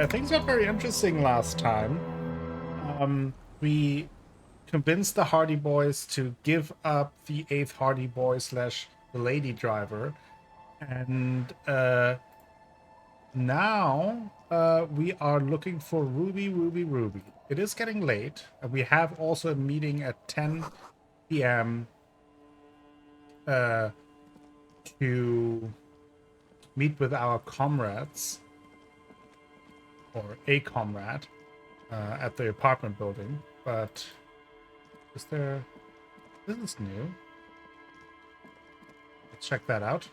things got very interesting last time. We convinced the Hardy Boys to give up the 8th Hardy Boy slash the Lady Driver. And now we are looking for Ruby. It is getting late. And we have also a meeting at 10 p.m. To meet with our comrades, or a comrade, at the apartment building. But is there... This is new. Let's check that out.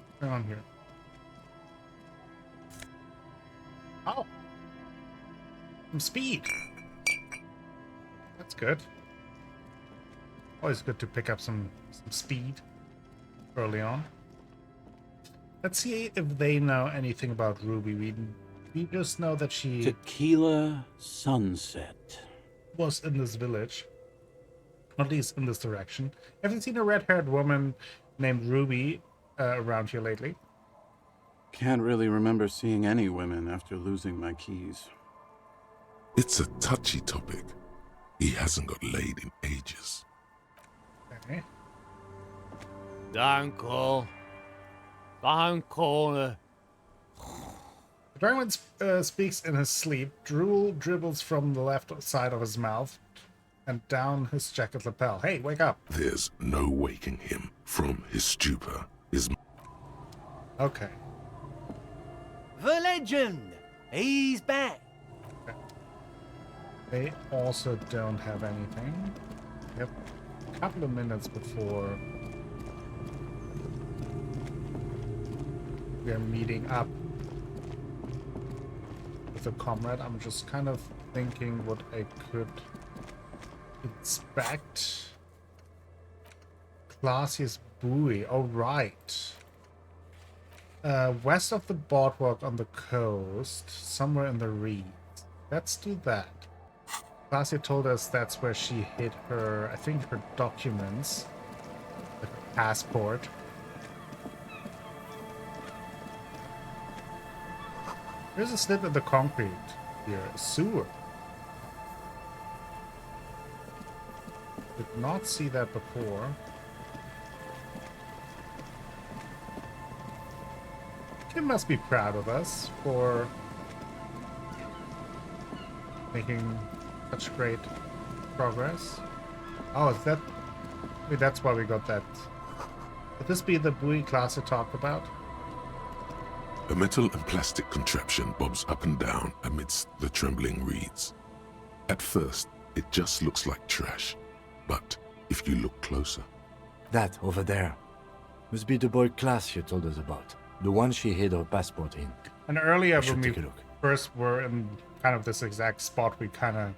What's going on here? Oh! Some speed! That's good. Always good to pick up some speed early on. Let's see if they know anything about Ruby. We just know that she Tequila Sunset was in this village, at least in this direction. Haven't seen a red-haired woman named Ruby around here lately. Can't really remember seeing any women after losing my keys. It's a touchy topic. He hasn't got laid in ages. Okay. Don't call. The dragon speaks in his sleep. Drool dribbles from the left side of his mouth and down his jacket lapel. Hey, wake up. There's no waking him from his stupor. Okay. The legend! He's back! They also don't have anything. We have a couple of minutes before we are meeting up with a comrade. I'm just kind of thinking what I could expect. Classiest buoy. Oh, right. West of the boardwalk on the coast, somewhere in the reeds. Let's do that. Clausia told us that's where she hid her, I think, her documents, like her passport. There's a slip in the concrete here, a sewer. Did not see that before. Kim must be proud of us for making such great progress. Oh, is that... Wait, that's why we got that. Would this be the buoy Clausia talked about? A metal and plastic contraption bobs up and down amidst the trembling reeds. At first, it just looks like trash, but if you look closer... That over there must be the boy Clausia told us about. The one she hid her passport in. And earlier when we take a look. first were in kind of this exact spot, we kind of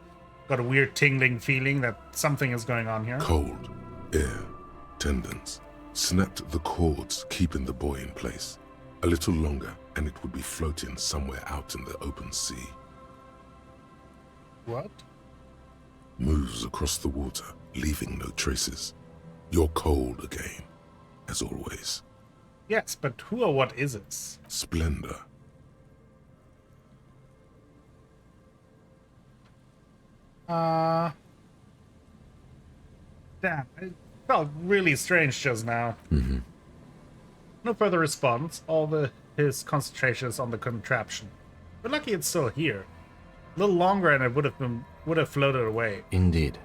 got a weird tingling feeling that something is going on here. Cold, air, tendons, snapped the cords keeping the boy in place. A little longer and it would be floating somewhere out in the open sea. What? Moves across the water, leaving no traces. You're cold again, as always. Yes, but who or what is it? Splendor. Damn, it felt really strange just now. Mm-hmm. No further response. His concentration is on the contraption. We're lucky it's still here. A little longer and it would have floated away. Indeed.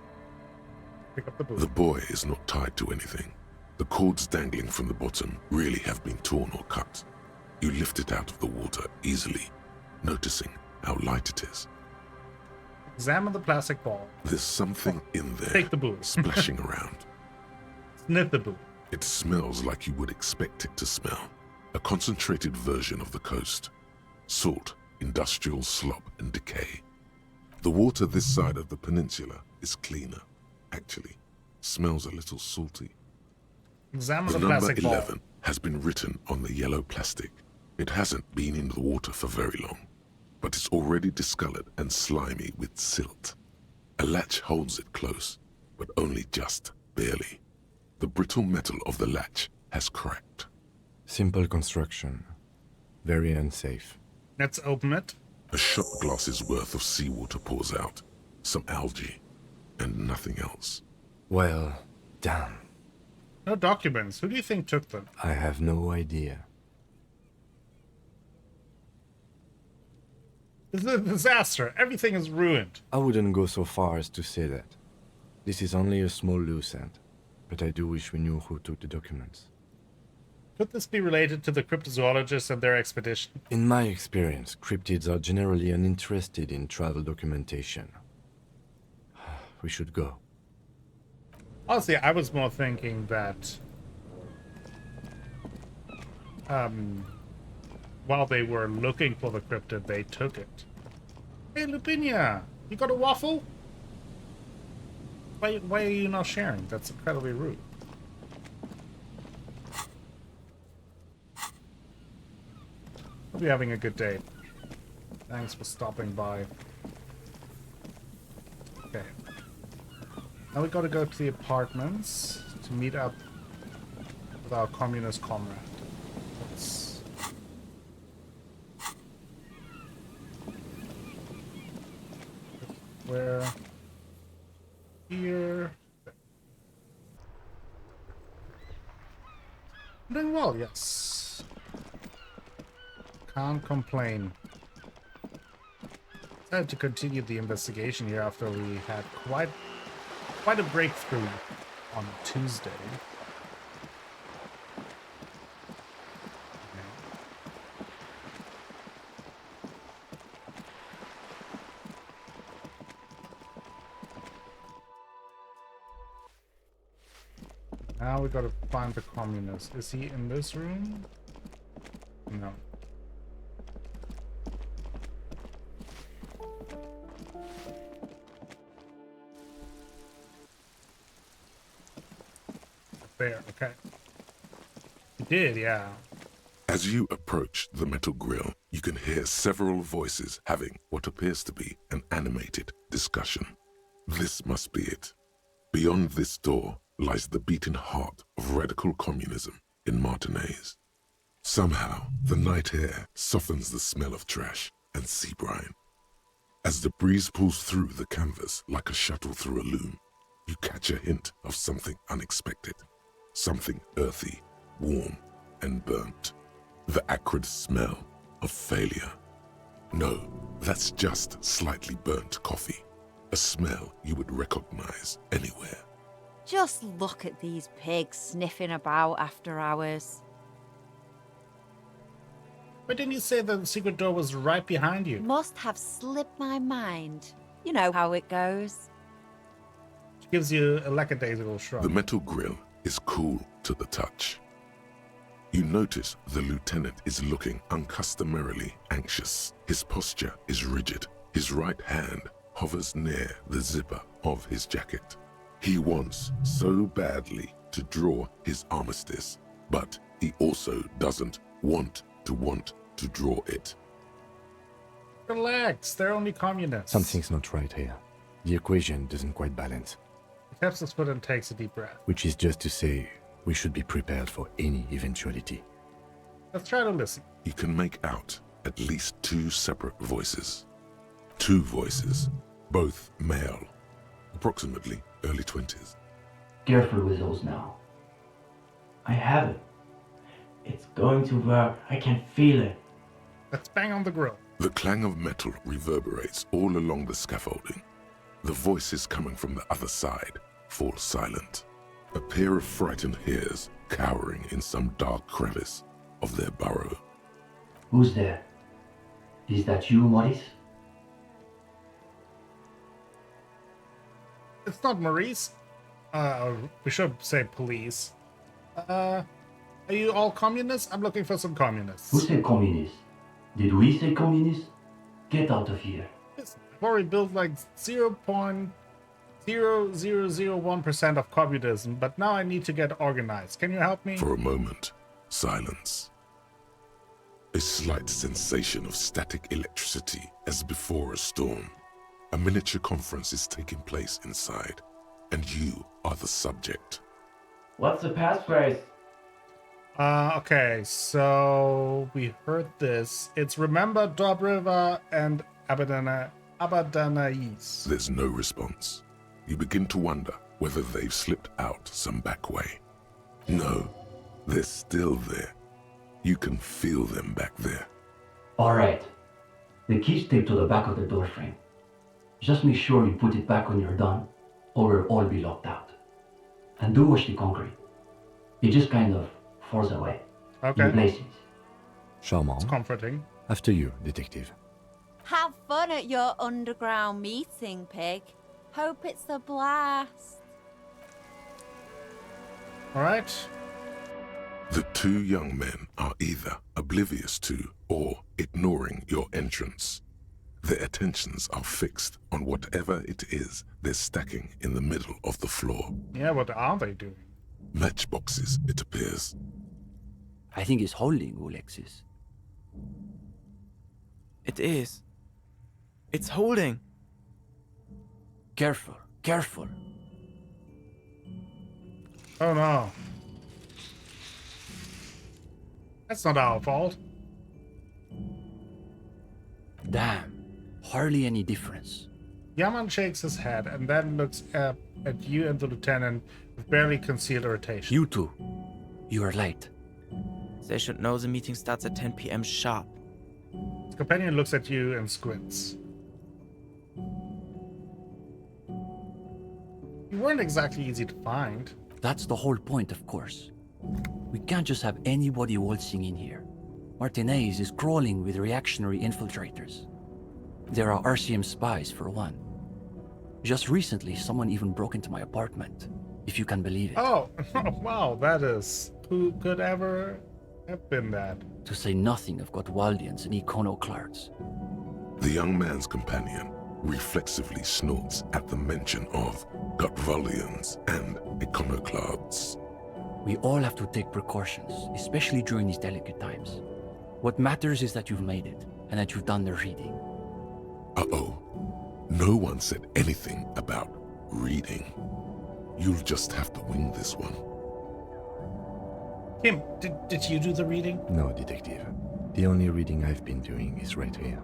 Pick up the boot. The boy is not tied to anything. The cords dangling from the bottom really have been torn or cut. You lift it out of the water easily, noticing how light it is. Examine the plastic ball. There's something in there. Take the boot. Splashing around. Sniff the boot. It smells like you would expect it to smell. A concentrated version of the coast. Salt, industrial slop and decay. The water this side of the peninsula is cleaner. Actually, smells a little salty. Examine The the number plastic ball. 11 has been written on the yellow plastic. It hasn't been in the water for very long, but it's already discolored and slimy with silt. A latch holds it close, but only just barely. The brittle metal of the latch has cracked. Simple construction. Very unsafe. Let's open it. A shot glass's worth of seawater pours out, some algae, and nothing else. Well, damn. No documents. Who do you think took them? I have no idea. This is a disaster. Everything is ruined. I wouldn't go so far as to say that. This is only a small loose end, but I do wish we knew who took the documents. Could this be related to the cryptozoologists and their expedition? In my experience, cryptids are generally uninterested in travel documentation. We should go. Honestly, I was more thinking that while they were looking for the cryptid, they took it. Hey, Lupinia, you got a waffle? Why are you not sharing? That's incredibly rude. Hope you're having a good day. Thanks for stopping by. Okay. Now we gotta go to the apartments to meet up with our communist comrade. Let's... Where? Here. I'm doing well, yes. Can't complain. Decided to continue the investigation here after we had quite a breakthrough on Tuesday. Now we gotta find the communist. Is he in this room? No. There, okay. He did, yeah. As you approach the metal grill, you can hear several voices having what appears to be an animated discussion. This must be it. Beyond this door lies the beating heart of radical communism in Martinez. Somehow, the night air softens the smell of trash and sea brine. As the breeze pulls through the canvas like a shuttle through a loom, you catch a hint of something unexpected. Something earthy, warm, and burnt. The acrid smell of failure. No, that's just slightly burnt coffee. A smell you would recognize anywhere. Just look at these pigs sniffing about after hours. Why didn't you say the secret door was right behind you? Must have slipped my mind. You know how it goes. She gives you a lackadaisical shrug. The metal grill is cool to the touch. You notice the lieutenant is looking uncustomarily anxious. His posture is rigid. His right hand hovers near the zipper of his jacket. He wants so badly to draw his armistice, but he also doesn't want to draw it. Relax, they're only communists. Something's not right here. The equation doesn't quite balance. He taps his foot and takes a deep breath. Which is just to say, we should be prepared for any eventuality. Let's try to listen. You can make out at least two separate voices. Two voices, both male, approximately early 20s. Careful with those now. I have it. It's going to work. I can feel it. Let's bang on the grill. The clang of metal reverberates all along the scaffolding. The voices coming from the other side fall silent. A pair of frightened hares cowering in some dark crevice of their burrow. Who's there? Is that you, Maurice? It's not Maurice. We should say police. Are you all communists? I'm looking for some communists. Who said communist? Did we say communist? Get out of here. I've already built like 0.0001% of communism, but now I need to get organized. Can you help me? For a moment, silence. A slight sensation of static electricity as before a storm. A miniature conference is taking place inside, and you are the subject. What's the passphrase? Okay, so we heard this. It's remember Dobreva and Abadanais. There's no response. You begin to wonder whether they've slipped out some back way. No, they're still there. You can feel them back there. Alright. The key's taped to the back of the door frame. Just make sure you put it back when you're done, or we'll all be locked out. And do watch the concrete. It just kind of falls away. Okay. In places. Charmant. It's comforting. After you, detective. Have fun at your underground meeting, Pig. Hope it's a blast. All right. The two young men are either oblivious to or ignoring your entrance. Their attentions are fixed on whatever it is they're stacking in the middle of the floor. Yeah, what are they doing? Matchboxes, it appears. I think it's holding, Alexis. It is. It's holding. Careful, careful. Oh no. That's not our fault. Damn, hardly any difference. Yaman shakes his head and then looks at you and the lieutenant with barely concealed irritation. You two, you are late. They should know the meeting starts at 10 p.m. sharp. His companion looks at you and squints. You weren't exactly easy to find. That's the whole point, of course. We can't just have anybody waltzing in here. Martinez is crawling with reactionary infiltrators. There are RCM spies, for one. Just recently, someone even broke into my apartment, if you can believe it. Oh, wow, that is... Who could ever have been that? To say nothing of Gotwaldians and iconoclasts. The young man's companion reflexively snorts at the mention of Gotwaldians and iconoclasts. We all have to take precautions, especially during these delicate times. What matters is that you've made it, and that you've done the reading. Uh-oh. No one said anything about reading. You'll just have to wing this one. Kim, did you do the reading? No, detective. The only reading I've been doing is right here.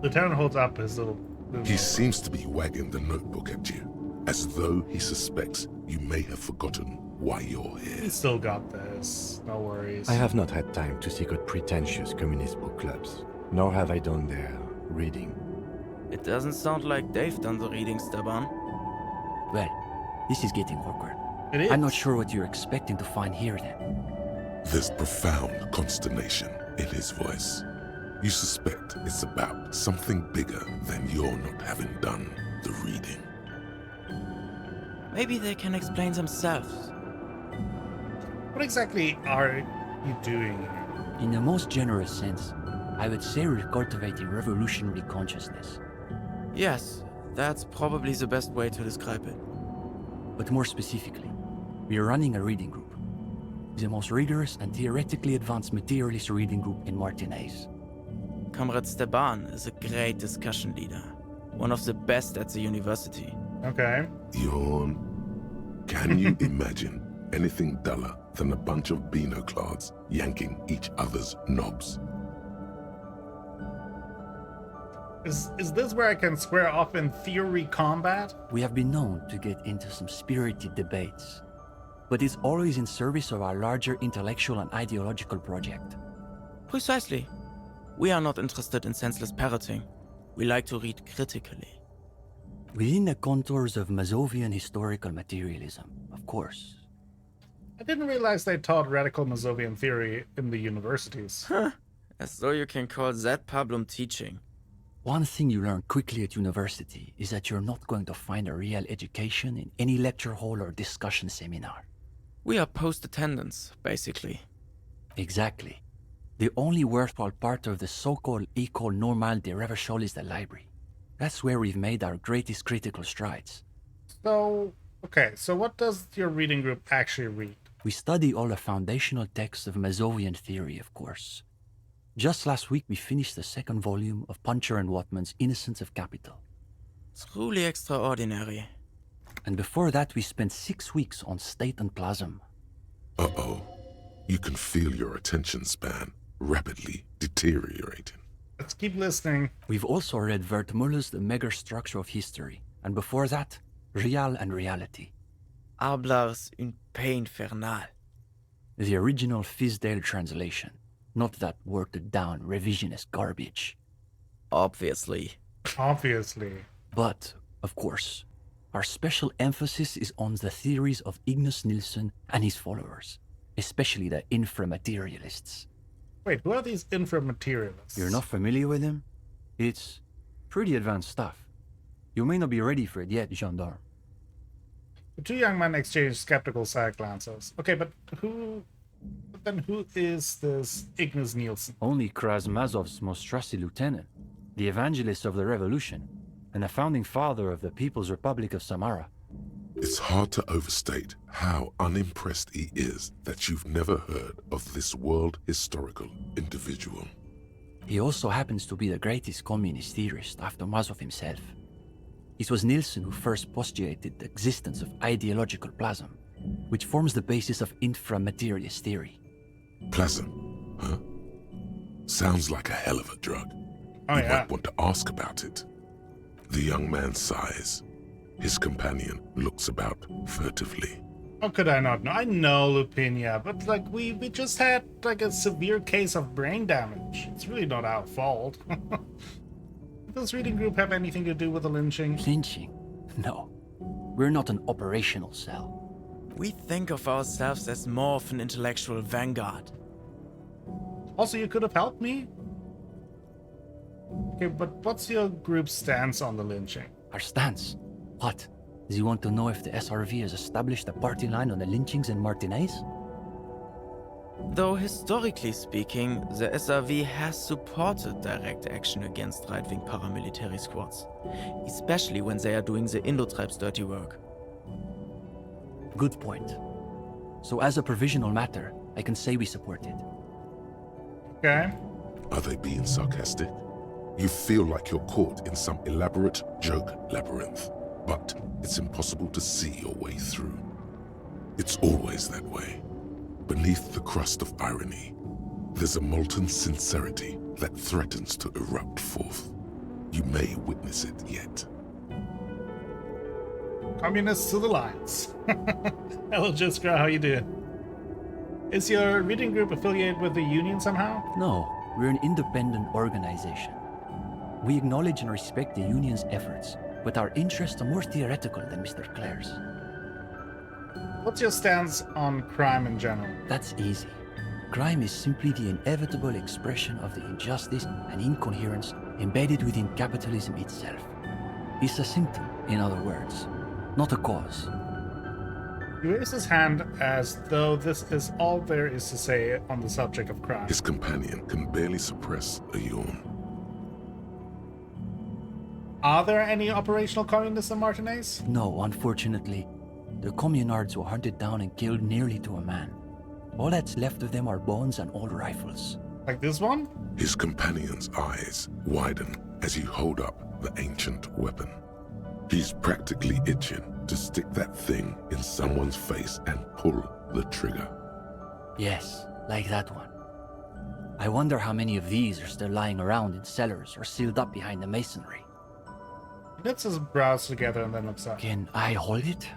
Lieutenant holds up his little... He seems to be wagging the notebook at you, as though he suspects you may have forgotten why you're here. He still got this. No worries. I have not had time to seek out pretentious communist book clubs, nor have I done their reading. It doesn't sound like they've done the reading, Steban. Well, this is getting awkward. It is. I'm not sure what you're expecting to find here then. There's profound consternation in his voice. You suspect it's about something bigger than your not having done the reading. Maybe they can explain themselves. What exactly are you doing here? In the most generous sense, I would say we're cultivating revolutionary consciousness. Yes, that's probably the best way to describe it. But more specifically, we are running a reading group. The most rigorous and theoretically advanced materialist reading group in Martinez. Comrade Steban is a great discussion leader. One of the best at the university. Okay. Yawn. Can you imagine anything duller than a bunch of binoclards yanking each other's knobs? Is this where I can square off in theory combat? We have been known to get into some spirited debates, but it's always in service of our larger intellectual and ideological project. Precisely. We are not interested in senseless parroting. We like to read critically. Within the contours of Mazovian historical materialism, of course. I didn't realize they taught radical Mazovian theory in the universities. As though you can call that pablum teaching. One thing you learn quickly at university is that you're not going to find a real education in any lecture hall or discussion seminar. We are post-attendance, basically. Exactly. The only worthwhile part of the so-called École Normale de Revachol is the library. That's where we've made our greatest critical strides. So, okay, so what does your reading group actually read? We study all the foundational texts of Mazovian theory, of course. Just last week we finished the second volume of Puncher and Watman's Innocence of Capital. Truly extraordinary. And before that we spent 6 weeks on State and Plasm. Uh-oh. You can feel your attention span rapidly deteriorating. Let's keep listening. We've also read Wertmüller's The Megastructure of History, and before that, Real and Reality. Hablar's une pain infernale. The original Fisdale translation, not that watered-down revisionist garbage. Obviously. Obviously. But, of course, our special emphasis is on the theories of Ignace Nilsson and his followers, especially the inframaterialists. Wait, who are these inframaterialists? You're not familiar with him? It's pretty advanced stuff. You may not be ready for it yet, gendarme. The two young men exchanged skeptical side glances. Okay, but then who is this Ignace Nielsen? Only Krasmazov's most trusted lieutenant, the evangelist of the revolution, and the founding father of the People's Republic of Samara. It's hard to overstate how unimpressed he is that you've never heard of this world historical individual. He also happens to be the greatest communist theorist after Mazov himself. It was Nilsson who first postulated the existence of ideological plasm, which forms the basis of inframaterialist theory. Plasm, huh? Sounds like a hell of a drug. Oh, You yeah. might want to ask about it. The young man sighs. His companion looks about furtively. How could I not know? I know Lupinia, but like we just had like a severe case of brain damage. It's really not our fault. Did this reading group have anything to do with the lynching? Lynching? No. We're not an operational cell. We think of ourselves as more of an intellectual vanguard. Also, you could have helped me? Okay, but what's your group's stance on the lynching? Our stance? What? Do you want to know if the SRV has established a party line on the lynchings in Martinez? Though historically speaking, the SRV has supported direct action against right-wing paramilitary squads, especially when they are doing the Indo-tribes' dirty work. Good point. So as a provisional matter, I can say we support it. Okay. Are they being sarcastic? You feel like you're caught in some elaborate joke labyrinth, but it's impossible to see your way through. It's always that way. Beneath the crust of irony, there's a molten sincerity that threatens to erupt forth. You may witness it yet. Communists to the lines. Hello, Jiskra, how you doing? Is your reading group affiliated with the union somehow? No, we're an independent organization. We acknowledge and respect the union's efforts, but our interests are more theoretical than Mr. Clare's. What's your stance on crime in general? That's easy. Crime is simply the inevitable expression of the injustice and incoherence embedded within capitalism itself. It's a symptom, in other words, not a cause. He raised his hand as though this is all there is to say on the subject of crime. His companion can barely suppress a yawn. Are there any operational communists in Martinez? No, unfortunately. The communards were hunted down and killed nearly to a man. All that's left of them are bones and old rifles. Like this one? His companion's eyes widen as you hold up the ancient weapon. He's practically itching to stick that thing in someone's face and pull the trigger. Yes, like that one. I wonder how many of these are still lying around in cellars or sealed up behind the masonry. He knits his brows together and then looks up. Can I hold it?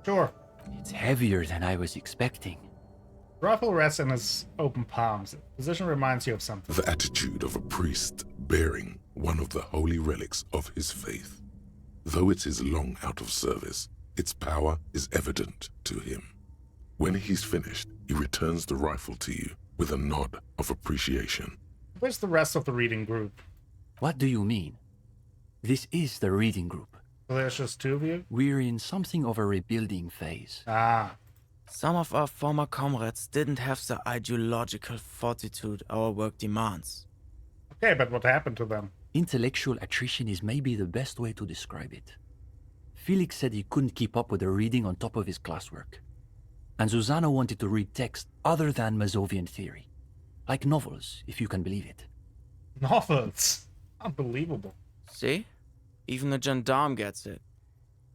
Sure. It's heavier than I was expecting. Rifle rests in his open palms. The position reminds you of something. The attitude of a priest bearing one of the holy relics of his faith. Though it is long out of service, its power is evident to him. When he's finished, he returns the rifle to you with a nod of appreciation. Where's the rest of the reading group? What do you mean? This is the reading group. So there's just two of you? We're in something of a rebuilding phase. Ah. Some of our former comrades didn't have the ideological fortitude our work demands. Okay, but what happened to them? Intellectual attrition is maybe the best way to describe it. Felix said he couldn't keep up with the reading on top of his classwork. And Susanna wanted to read text other than Mazovian theory. Like novels, if you can believe it. Novels? Unbelievable. See? Even a gendarme gets it.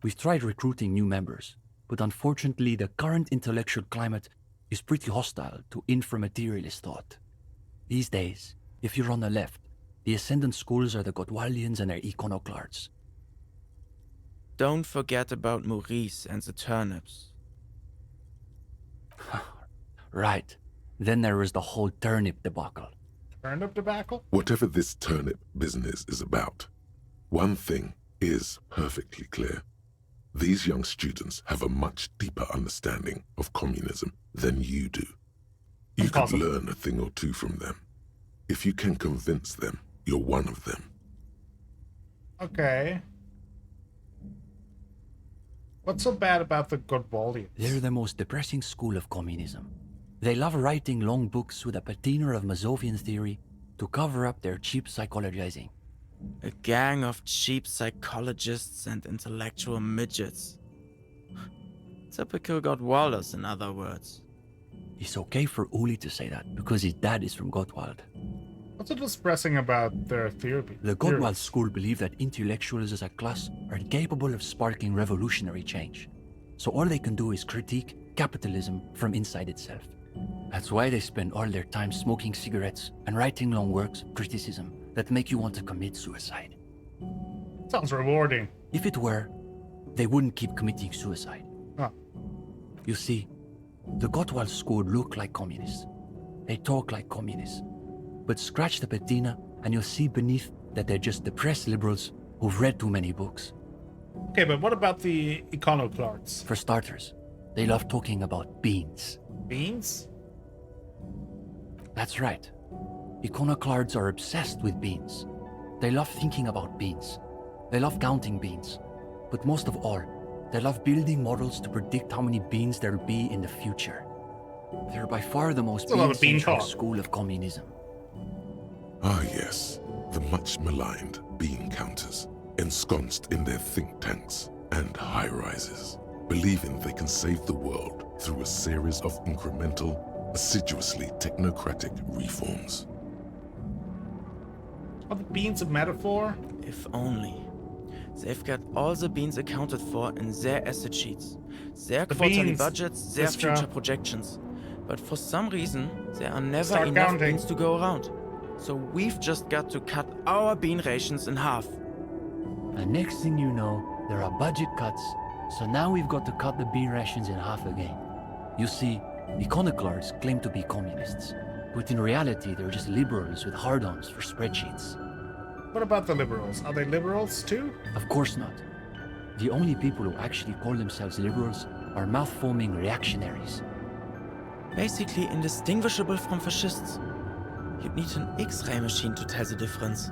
We've tried recruiting new members, but unfortunately the current intellectual climate is pretty hostile to inframaterialist thought. These days, if you're on the left, the Ascendant schools are the Godwaldians and their iconoclasts. Don't forget about Maurice and the turnips. Right. Then there was the whole turnip debacle. Turnip debacle? Whatever this turnip business is about, one thing is perfectly clear. These young students have a much deeper understanding of communism than you do. You could Impossible. learn a thing or two from them. If you can convince them, you're one of them. Okay. What's so bad about the Godwaldians? They're the most depressing school of communism. They love writing long books with a patina of Mazovian theory to cover up their cheap psychologizing. A gang of cheap psychologists and intellectual midgets. Typical Godwalders, in other words. It's okay for Uli to say that, because his dad is from Gottwald. What's so depressing about their theory? The Gottwald school believe that intellectuals as a class are incapable of sparking revolutionary change. So all they can do is critique capitalism from inside itself. That's why they spend all their time smoking cigarettes and writing long works of criticism that make you want to commit suicide. Sounds rewarding. If it were, they wouldn't keep committing suicide. Huh. You see, the Gottwald school look like communists. They talk like communists. But scratch the patina and you'll see beneath that they're just depressed liberals who've read too many books. Okay, but what about the iconoclasts? For starters, they love talking about beans. Beans? That's right. Iconoclasts are obsessed with beans. They love thinking about beans. They love counting beans. But most of all, they love building models to predict how many beans there'll be in the future. They're by far the most That's a lot of bean bean-centric talk. school of communism. Ah yes, the much maligned bean counters, ensconced in their think tanks and high-rises, believing they can save the world through a series of incremental, assiduously technocratic reforms. Are the beans a metaphor? If only. They've got all the beans accounted for in their asset sheets, their The quarterly beans, budgets, their Disco. future projections. But for some reason, there are never Start enough counting. beans to go around. So we've just got to cut our bean rations in half. And next thing you know, there are budget cuts, so now we've got to cut the bean rations in half again. You see, iconoclasts claim to be communists, but in reality they're just liberals with hard-ons for spreadsheets. What about the liberals? Are they liberals too? Of course not. The only people who actually call themselves liberals are mouth-foaming reactionaries. Basically indistinguishable from fascists. You'd need an X-ray machine to tell the difference.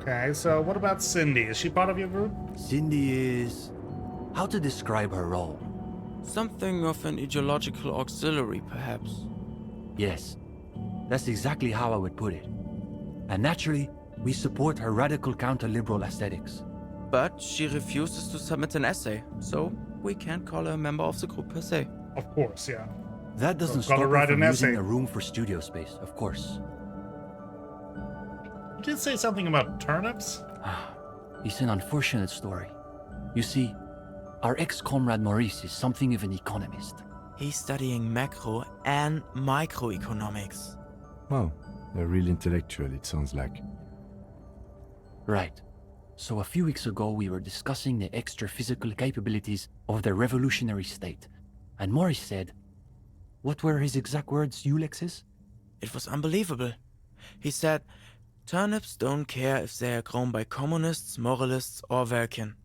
Okay, so what about Cindy? Is she part of your group? Cindy is... how to describe her role? Something of an ideological auxiliary, perhaps. Yes, that's exactly how I would put it. And naturally, we support her radical counter-liberal aesthetics. But she refuses to submit an essay, so we can't call her a member of the group per se. Of course, yeah. That doesn't Gotta stop her write from an using essay. the room for studio space, of course. You did say something about turnips? It's an unfortunate story. You see, our ex-comrade Maurice is something of an economist. He's studying macro and microeconomics. Well, a real intellectual, it sounds like. Right. So a few weeks ago we were discussing the extra physical capabilities of the revolutionary state. And Maurice said... what were his exact words, Ulex's? It was unbelievable. He said, turnips don't care if they are grown by communists, moralists, or Vulcan.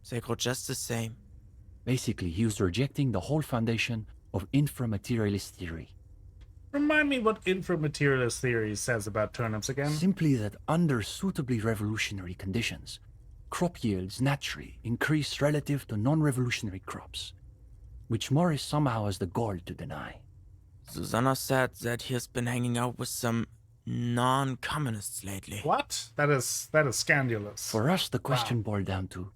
They grow just the same. Basically, he was rejecting the whole foundation of inframaterialist theory. Remind me what inframaterialist theory says about turnips again. Simply that under suitably revolutionary conditions, crop yields naturally increase relative to non-revolutionary crops, which Morris somehow has the gall to deny. Susanna said that he has been hanging out with some non-communists lately. What? That is scandalous. For us, the question boiled down to,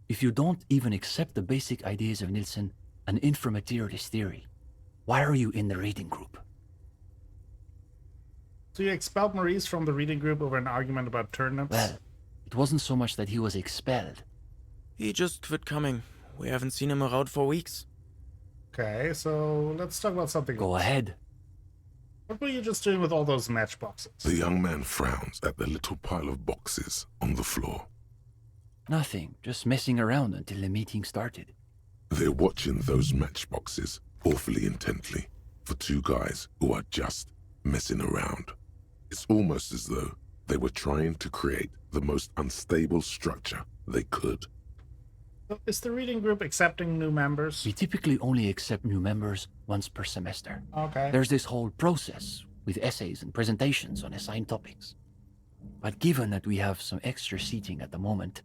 if you don't even accept the basic ideas of Nielsen and inframaterialist theory, why are you in the reading group? So you expelled Maurice from the reading group over an argument about turnips? Well, it wasn't so much that he was expelled. He just quit coming. We haven't seen him around for weeks. Okay, so let's talk about something Go else. ahead. What were you just doing with all those matchboxes? The young man frowns at the little pile of boxes on the floor. Nothing, just messing around until the meeting started. They're watching those matchboxes awfully intently for two guys who are just messing around. It's almost as though they were trying to create the most unstable structure they could. So is the reading group accepting new members? We typically only accept new members once per semester. Okay. There's this whole process with essays and presentations on assigned topics. But given that we have some extra seating at the moment,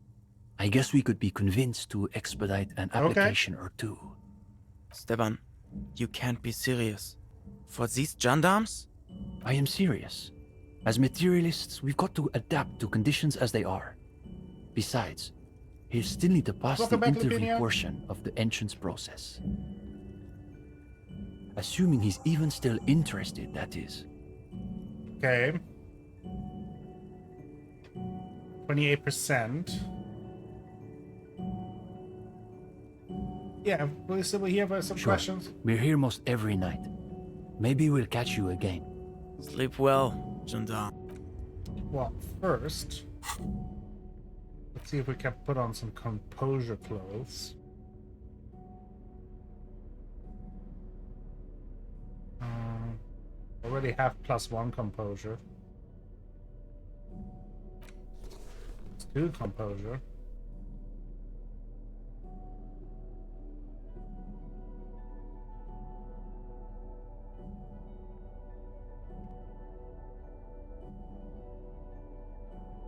I guess we could be convinced to expedite an application or two. Steban, you can't be serious. For these gendarmes? I am serious. As materialists, we've got to adapt to conditions as they are. Besides, he'll still need to pass Welcome the back, interview Lavinia. portion of the entrance process. Assuming he's even still interested, that is. Okay. 28%. Yeah, we're still here for some Sure. questions. We're here most every night. Maybe we'll catch you again. Sleep well, gendarme. Well, first, let's see if we can put on some composure clothes. Already have +1 composure. Let's do composure.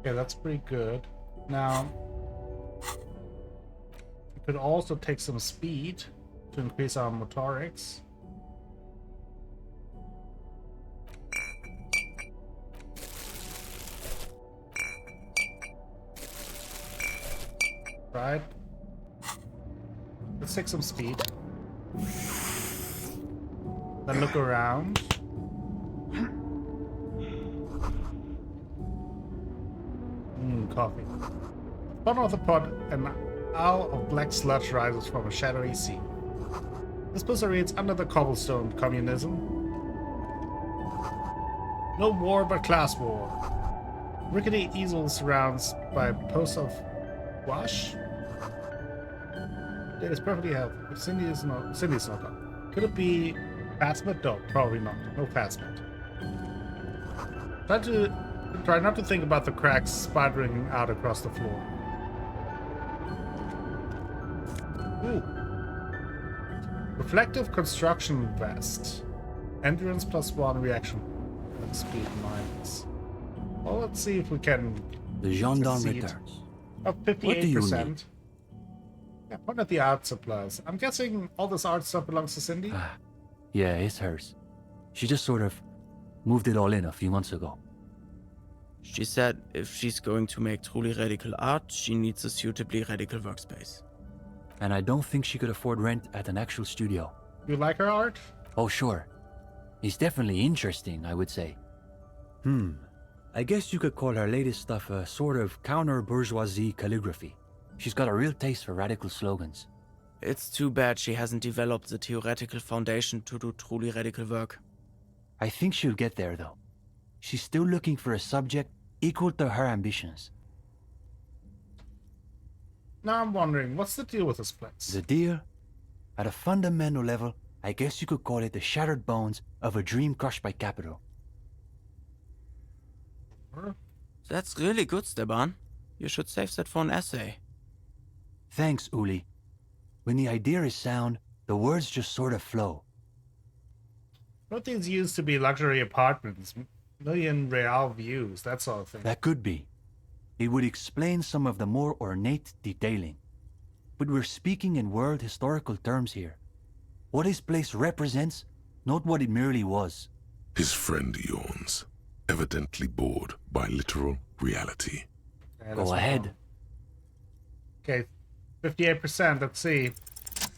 Okay, that's pretty good. Now, we could also take some speed to increase our motorics. Right. Let's take some speed. Then look around. Coffee. Bottom of the pot, an owl of black sludge rises from a shadowy sea. This poster reads, "Under the cobblestone, communism. No war but class war. Rickety easel surrounds by posts of wash. It is perfectly healthy. If Cindy's not up. Could it be Fastmet? No, probably not. No Fastmet. Try not to think about the cracks spidering out across the floor. Ooh. Reflective construction vest. Endurance +1, reaction speed -. Well, let's see if we can The gendarme succeed. returns. Oh, What do you 58%. Yeah, point at the art supplies. I'm guessing all this art stuff belongs to Cindy? Yeah, it's hers. She just sort of moved it all in a few months ago. She said if she's going to make truly radical art, she needs a suitably radical workspace. And I don't think she could afford rent at an actual studio. You like her art? Oh, sure. It's definitely interesting, I would say. I guess you could call her latest stuff a sort of counter-bourgeoisie calligraphy. She's got a real taste for radical slogans. It's too bad she hasn't developed the theoretical foundation to do truly radical work. I think she'll get there, though. She's still looking for a subject equal to her ambitions. Now I'm wondering, what's the deal with this place? The deal? At a fundamental level, I guess you could call it the shattered bones of a dream crushed by capital. That's really good, Steban. You should save that for an essay. Thanks, Uli. When the idea is sound, the words just sort of flow. What these used to be luxury apartments, million real views, that sort of thing. That could be. It would explain some of the more ornate detailing. But we're speaking in world historical terms here. What this place represents, not what it merely was. His friend yawns, evidently bored by literal reality. Yeah, that's Go no ahead. problem. Okay, 58%, let's see.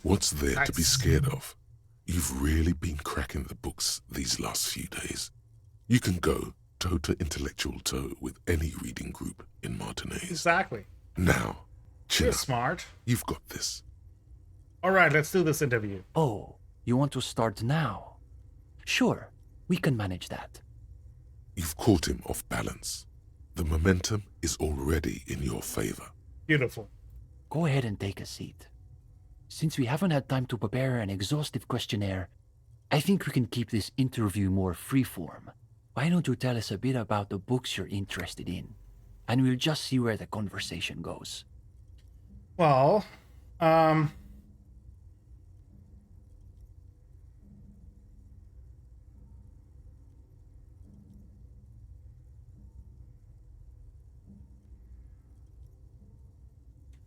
What's there to be Nice. scared of? You've really been cracking the books these last few days. You can go toe to intellectual toe with any reading group in Martinez. Exactly. Now, chin You're up. smart. You've got this. Alright, let's do this interview. Oh, You want to start now? Sure, we can manage that. You've caught him off balance. The momentum is already in your favor. Beautiful. Go ahead and take a seat. Since we haven't had time to prepare an exhaustive questionnaire, I think we can keep this interview more freeform. Why don't you tell us a bit about the books you're interested in? And we'll just see where the conversation goes. Well,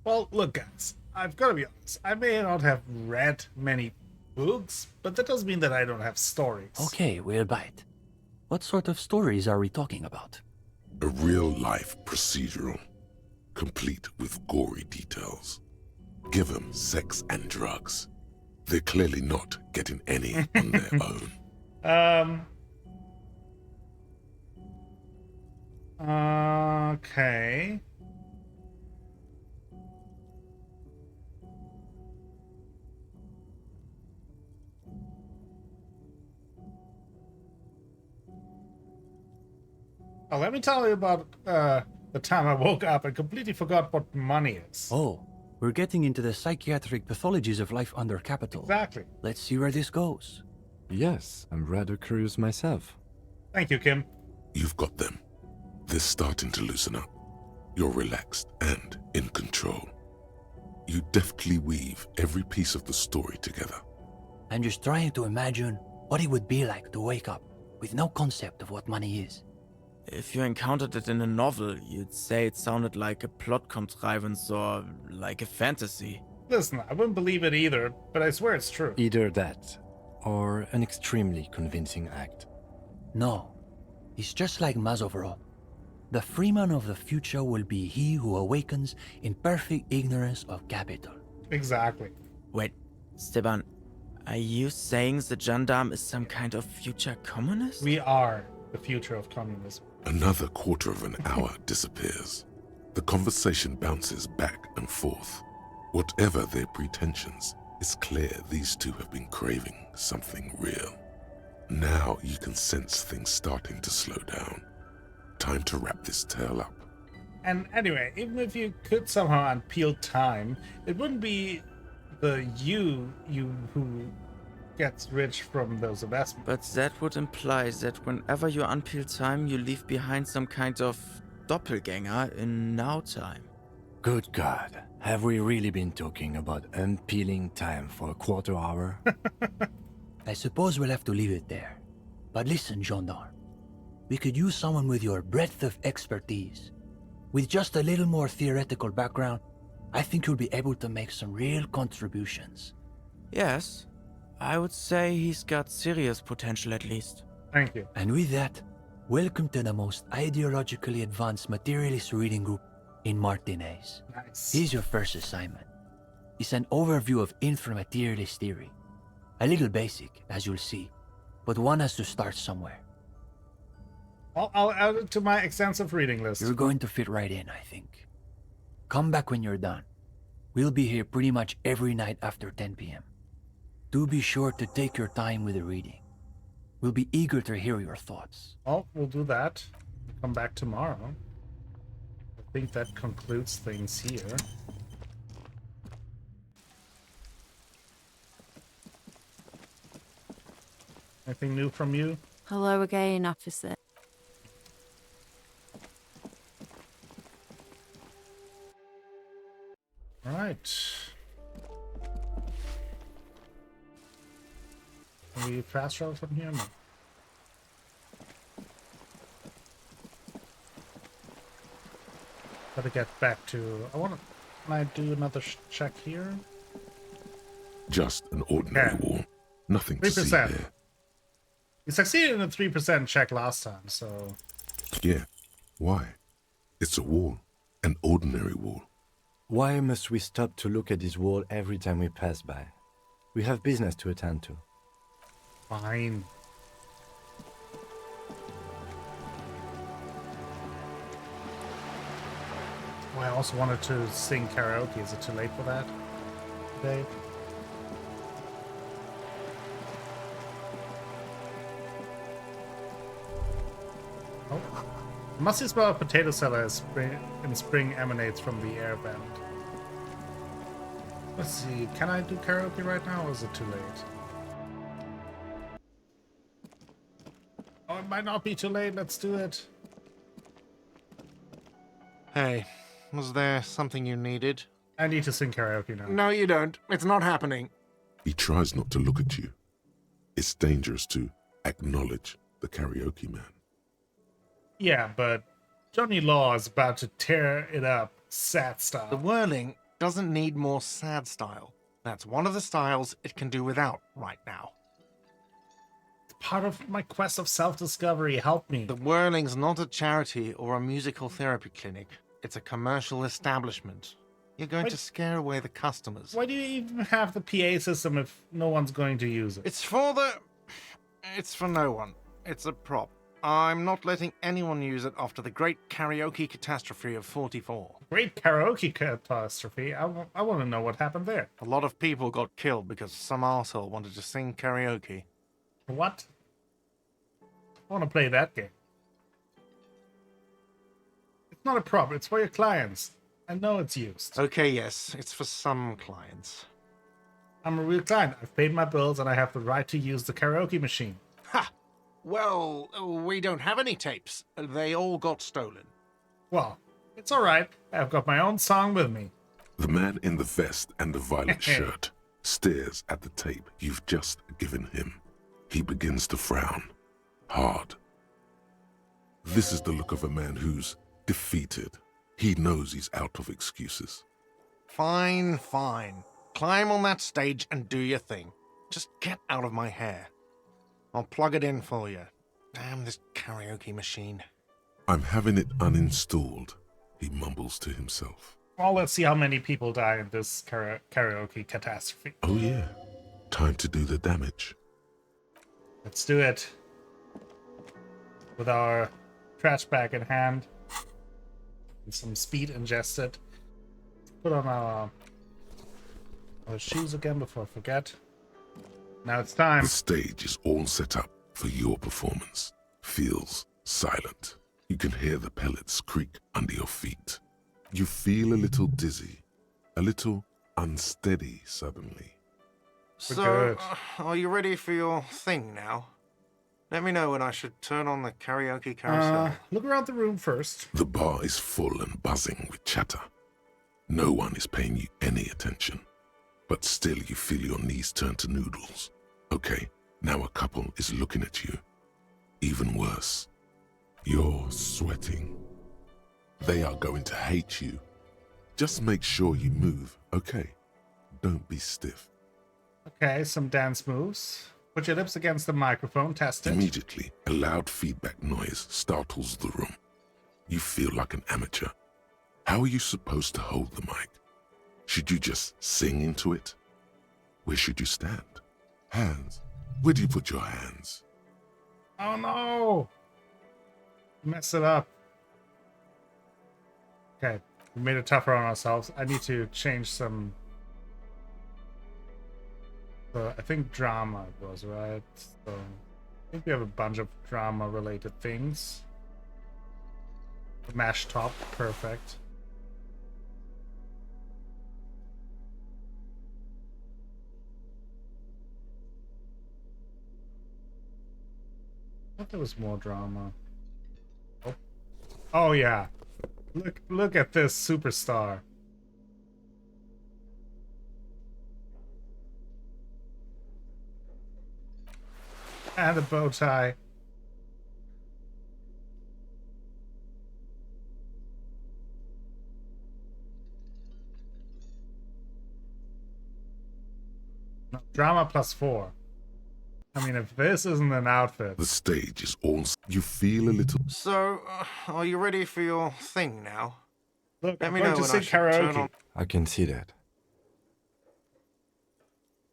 well, look, guys, I've got to be honest. I may not have read many books, but that doesn't mean that I don't have stories. Okay, we'll bite. What sort of stories are we talking about? A real-life procedural, complete with gory details. Give them sex and drugs. They're clearly not getting any on their own. Okay. Well, let me tell you about the time I woke up and completely forgot what money is. Oh, we're getting into the psychiatric pathologies of life under capital. Exactly. Let's see where this goes. Yes, I'm rather curious myself. Thank you, Kim. You've got them. They're starting to loosen up. You're relaxed and in control. You deftly weave every piece of the story together. I'm just trying to imagine what it would be like to wake up with no concept of what money is. If you encountered it in a novel, you'd say it sounded like a plot contrivance or like a fantasy. Listen, I wouldn't believe it either, but I swear it's true. Either that, or an extremely convincing act. No, it's just like Mazovro. The freeman of the future will be he who awakens in perfect ignorance of capital. Exactly. Wait, Steban, are you saying the gendarme is some kind of future communist? We are the future of communism. Another quarter of an hour disappears. The conversation bounces back and forth. Whatever their pretensions, it's clear these two have been craving something real. Now you can sense things starting to slow down. Time to wrap this tale up. And anyway, even if you could somehow unpeel time, it wouldn't be the you who gets rich from those investments. But that would imply that whenever you unpeel time, you leave behind some kind of doppelganger in now time. Good God, have we really been talking about unpeeling time for a quarter hour? I suppose we'll have to leave it there. But listen, gendarme. We could use someone with your breadth of expertise. With just a little more theoretical background, I think you'll be able to make some real contributions. Yes, I would say he's got serious potential at least. Thank you. And with that, welcome to the most ideologically advanced materialist reading group in Martinez. Nice. Here's your first assignment. It's an overview of inframaterialist theory. A little basic, as you'll see, but one has to start somewhere. I'll add it to my extensive reading list. You're going to fit right in, I think. Come back when you're done. We'll be here pretty much every night after 10 p.m. Do be sure to take your time with the reading. We'll be eager to hear your thoughts. Well, we'll do that. We'll come back tomorrow. I think that concludes things here. Anything new from you? Hello again, officer. All right. Can we fast travel from here? No. Gotta get back to. Can I do another check here? Just an ordinary wall. Nothing to see 3%. here. We succeeded in a 3% check last time, so. Yeah. Why? It's a wall. An ordinary wall. Why must we stop to look at this wall every time we pass by? We have business to attend to. Fine. Oh, I also wanted to sing karaoke. Is it too late for that today? Oh. Musty smell of potato salad in spring emanates from the air vent. Let's see, can I do karaoke right now, or is it too late? Oh, it might not be too late, let's do it. Hey, was there something you needed? I need to sing karaoke now. No, you don't. It's not happening. He tries not to look at you. It's dangerous to acknowledge the karaoke man. Yeah, but Johnny Law is about to tear it up, sad The style. whirling doesn't need more sad style. That's one of the styles it can do without right now. It's part of my quest of self-discovery, help me. The whirling's not a charity or a musical therapy clinic. It's a commercial establishment. You're going to scare away the customers. Why do you even have the PA system if no one's going to use it? It's for no one. It's a prop. I'm not letting anyone use it after the great karaoke catastrophe of 44. Great karaoke catastrophe. I want to know what happened there. A lot of people got killed because some arsehole wanted to sing karaoke. What? I want to play that game. It's not a prop, it's for your clients. I know it's used. Okay, yes, it's for some clients. I'm a real client. I've paid my bills and I have the right to use the karaoke machine. Ha! Well, we don't have any tapes. They all got stolen. Well, it's alright. I've got my own song with me. The man in the vest and the violet shirt stares at the tape you've just given him. He begins to frown. Hard. This is the look of a man who's defeated. He knows he's out of excuses. Fine, fine. Climb on that stage and do your thing. Just get out of my hair. I'll plug it in for you. Damn this karaoke machine. I'm having it uninstalled, he mumbles to himself. Well, let's see how many people die in this karaoke catastrophe. Oh yeah, time to do the damage. Let's do it. With our trash bag in hand. And some speed ingested. Put on our shoes again before I forget. Now it's time. The stage is all set up for your performance. Feels silent. You can hear the pellets creak under your feet. You feel a little dizzy, a little unsteady suddenly. So, are you ready for your thing now? Let me know when I should turn on the karaoke carousel. Look around the room first. The bar is full and buzzing with chatter. No one is paying you any attention. But still you feel your knees turn to noodles. Okay, now a couple is looking at you. Even worse, you're sweating. They are going to hate you. Just make sure you move, okay? Don't be stiff. Okay, some dance moves. Put your lips against the microphone, test it. Immediately, a loud feedback noise startles the room. You feel like an amateur. How are you supposed to hold the mic? Should you just sing into it? Where should you stand? Hands. Where do you put your hands? Oh no! Mess it up. Okay, we made it tougher on ourselves. I need to change some... I think drama it was, right? So I think we have a bunch of drama-related things. The mash top, perfect. I thought there was more drama. Oh yeah. Look at this superstar. And a bow tie. No, drama +4. I mean, if this isn't an outfit. The stage is all... You feel a little... So, are you ready for your thing now? Look, Let I'm me going know to when sing I should turn karaoke. on... I can see that.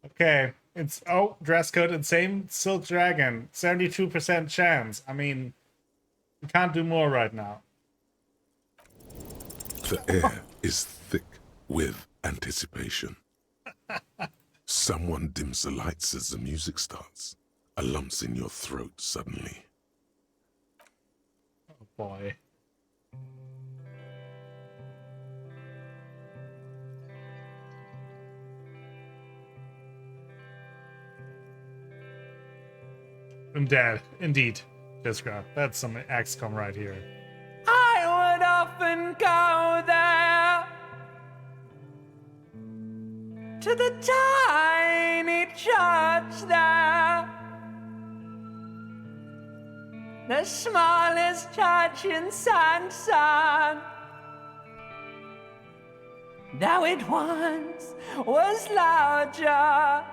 Okay, it's dress code and same silk dragon, 72% chance. I mean, we can't do more right now. The air is thick with anticipation. Someone dims the lights as the music starts. A lump's in your throat suddenly. boy. Indeed. Disco. That's some XCOM right here. I would often go there to the tiny church there, the smallest church in Sanson. Now it once was larger.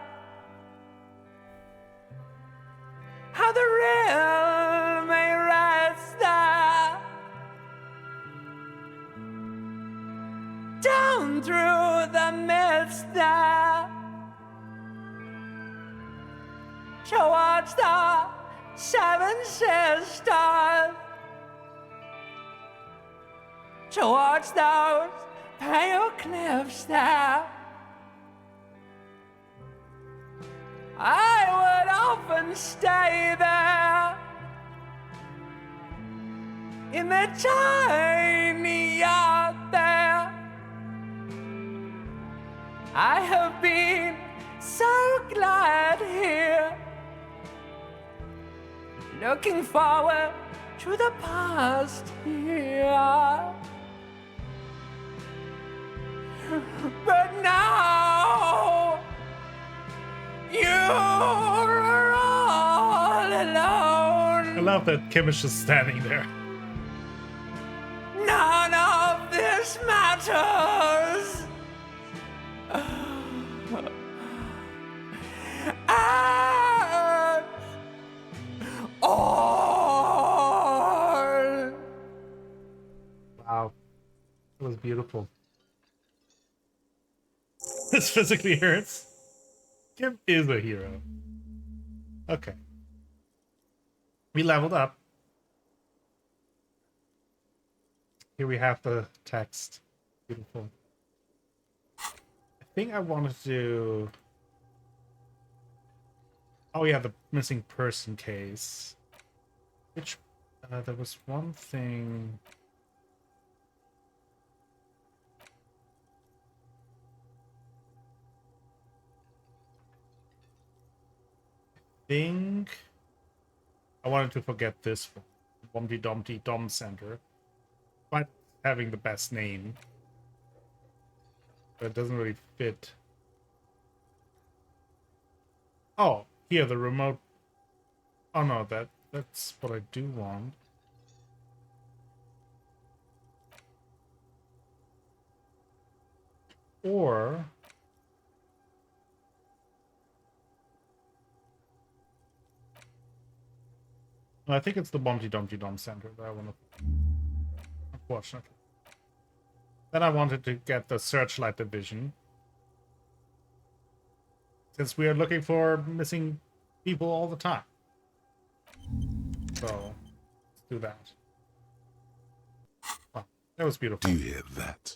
How the real may rest there, down through the mist there, towards the Seven Sisters, towards those pale cliffs there. I would often stay there in the tiny yard there. I have been so glad here, looking forward to the past here. But now you're all alone. I love that Kim is just standing there. None of this matters. And all. Wow. It was beautiful. This physically hurts. Kim is a hero. Okay. We leveled up. Here we have the text. Beautiful. I think I wanted to do... Oh yeah, the missing person case. Which, there was one thing... think I wanted to forget this one. Bumpty Dumpty Dom Center. But having the best name. But it doesn't really fit. Oh, here the remote. Oh no, that's what I do want. Or I think it's the Bumpty Dumpty Dom Center that I want to... Unfortunately. Then I wanted to get the Searchlight Division. Since we are looking for missing people all the time. So, let's do that. Oh, that was beautiful. Do you hear that?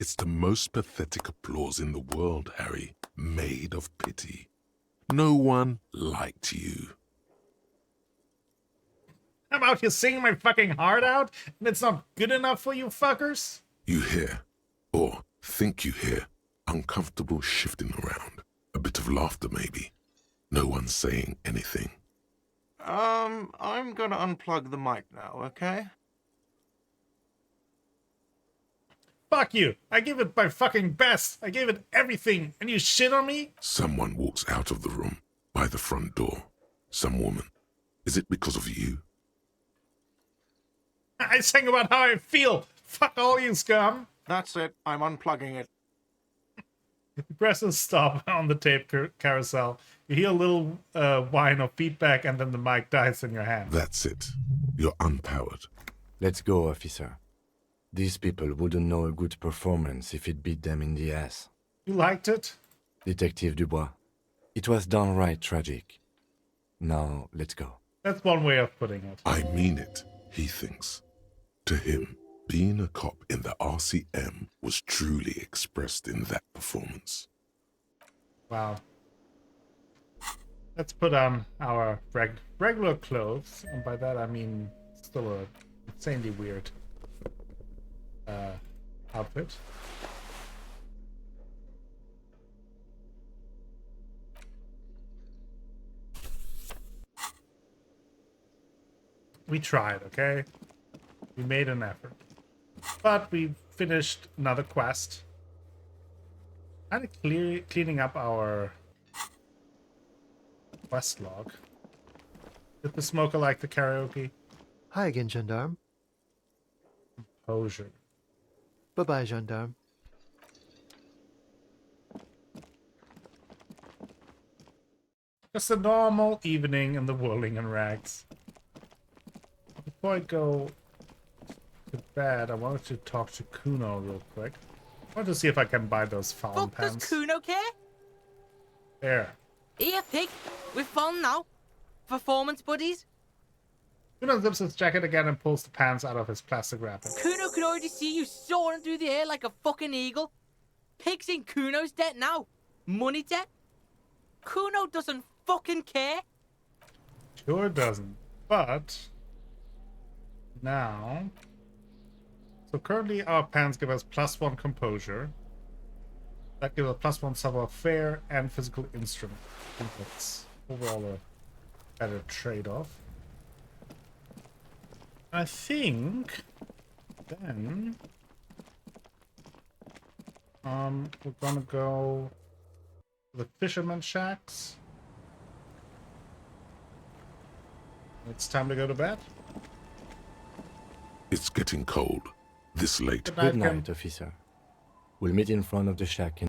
It's the most pathetic applause in the world, Harry. Made of pity. No one liked you. I'm out here singing my fucking heart out, and it's not good enough for you fuckers? You hear, or think you hear, uncomfortable shifting around. A bit of laughter, maybe. No one saying anything. I'm gonna unplug the mic now, okay? Fuck you! I gave it my fucking best! I gave it everything, and you shit on me? Someone walks out of the room, by the front door. Some woman. Is it because of you? I sang about how I feel! Fuck all you scum! That's it. I'm unplugging it. You press and stop on the tape carousel. You hear a little whine of feedback, and then the mic dies in your hand. That's it. You're unpowered. Let's go, officer. These people wouldn't know a good performance if it beat them in the ass. You liked it? Detective Dubois, it was downright tragic. Now, let's go. That's one way of putting it. I mean it, he thinks. To him, being a cop in the RCM was truly expressed in that performance. Wow. Let's put on our regular clothes, and by that I mean still a insanely weird outfit. We tried, okay? We made an effort. But we finished another quest. Kind of cleaning up our quest log. Did the smoker like the karaoke? Hi again, Gendarme. Composure. Bye-bye, Gendarme. Just a normal evening in the whirling and rags. Before I go to bed, I wanted to talk to Kuno real quick. I wanted to see if I can buy those fountain Fuck, does pens. Kuno care? There. Here, pig. We're fun now. Performance buddies. Kuno zips his jacket again and pulls the pants out of his plastic wrapping. Kuno can already see you soaring through the air like a fucking eagle. Pig's in Kuno's debt now. Money debt. Kuno doesn't fucking care. Sure doesn't. But now, so currently our pants give us +1 composure. That gives us +1 savoir-faire and physical instrument. I think that's overall a better trade-off. I think then we're gonna go to the fisherman shacks. It's time to go to bed. It's getting cold. This late. Good night, officer. We'll meet in front of the shack in...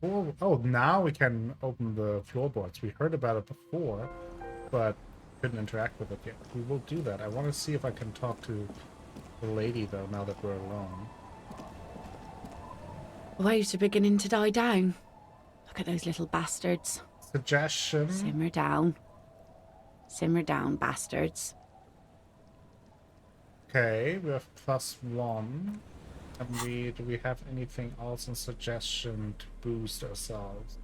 Oh, now we can open the floorboards. We heard about it before, but couldn't interact with it yet. We will do that. I want to see if I can talk to the lady, though, now that we're alone. Waves are beginning to die down. Look at those little bastards. Suggestion. Simmer down. Simmer down, bastards. Okay, we have +1. And do we have anything else in suggestion to boost ourselves?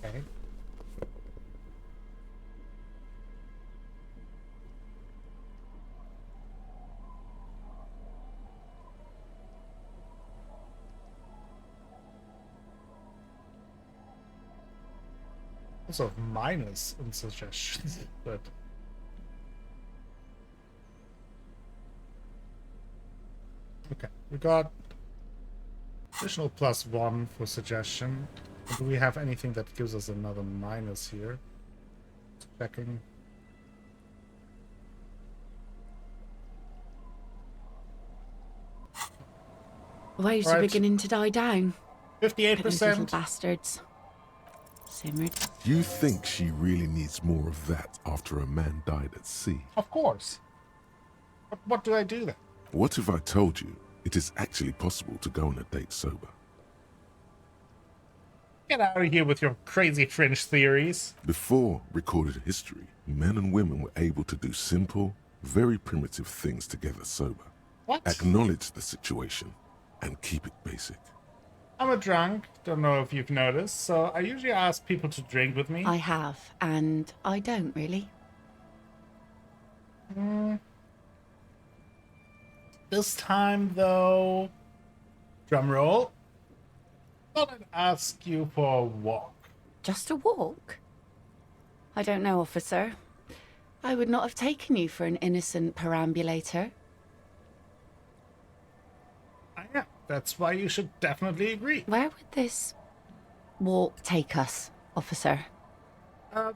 Okay. Also minus in suggestions, but okay, we got additional +1 for suggestion. Do we have anything that gives us another minus here? Checking. Waves are beginning to die down. 58%. Those little bastards. Simmered. You think she really needs more of that after a man died at sea? Of course. But what do I do then? What if I told you it is actually possible to go on a date sober? Get out of here with your crazy fringe theories. Before recorded history, men and women were able to do simple, very primitive things together sober. What? Acknowledge the situation and keep it basic. I'm a drunk, don't know if you've noticed, so I usually ask people to drink with me. I have, and I don't really. This time, though, drum roll, thought I'd ask you for a walk. Just a walk? I don't know, officer. I would not have taken you for an innocent perambulator. Yeah, that's why you should definitely agree. Where would this walk take us, officer?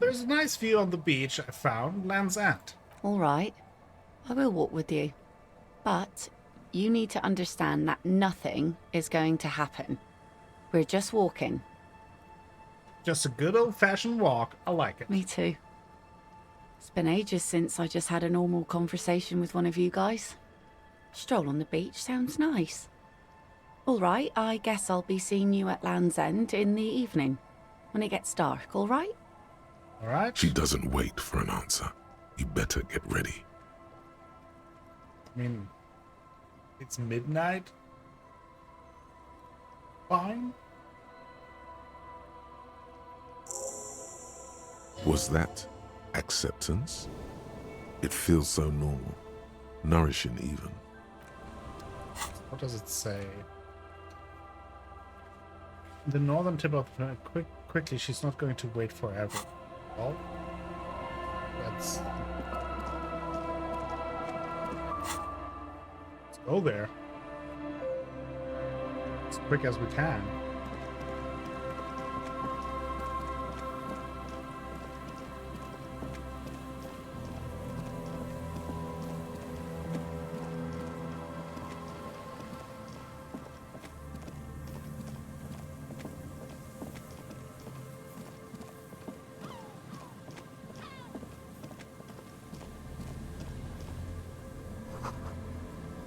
There's a nice view on the beach I found, Land's End. All right. I will walk with you. But you need to understand that nothing is going to happen. We're just walking. Just a good old-fashioned walk. I like it. Me too. It's been ages since I just had a normal conversation with one of you guys. Stroll on the beach sounds nice. All right, I guess I'll be seeing you at Land's End in the evening, when it gets dark, all right? All right. She doesn't wait for an answer. You better get ready. I mean, it's midnight. Fine. Was that acceptance? It feels so normal, nourishing even. What does it say? The northern tip of quickly, she's not going to wait forever. Well, let's go there as quick as we can.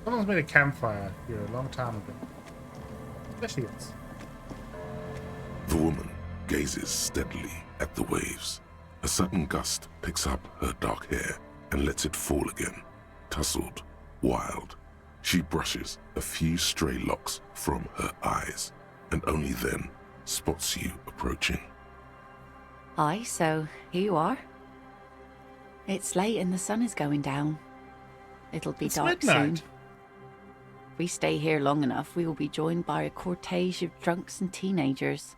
Someone's made a campfire here a long time ago. There she is. The woman gazes steadily at the waves. A sudden gust picks up her dark hair and lets it fall again, tousled, wild. She brushes a few stray locks from her eyes, and only then spots you approaching. Aye, so here you are. It's late and the sun is going down. It'll be dark soon. If we stay here long enough, we will be joined by a cortege of drunks and teenagers.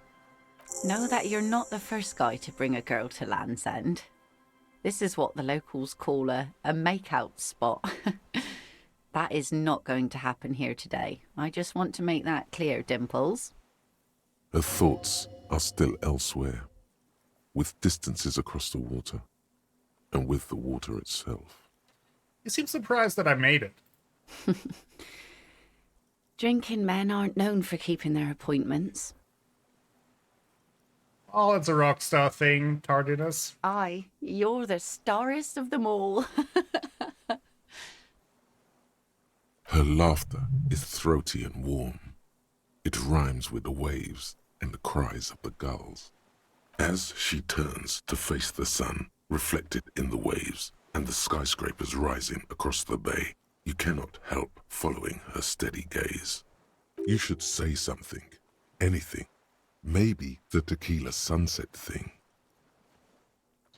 Know that you're not the first guy to bring a girl to Land's End. This is what the locals call a make-out spot. That is not going to happen here today. I just want to make that clear, Dimples. Her thoughts are still elsewhere, with distances across the water, and with the water itself. You seem surprised that I made it. Drinking men aren't known for keeping their appointments. Oh, it's a rock star thing, tardiness. Aye, you're the starest of them all. Her laughter is throaty and warm. It rhymes with the waves and the cries of the gulls. As she turns to face the sun, reflected in the waves and the skyscrapers rising across the bay, you cannot help following her steady gaze. You should say something, anything. Maybe the tequila sunset thing.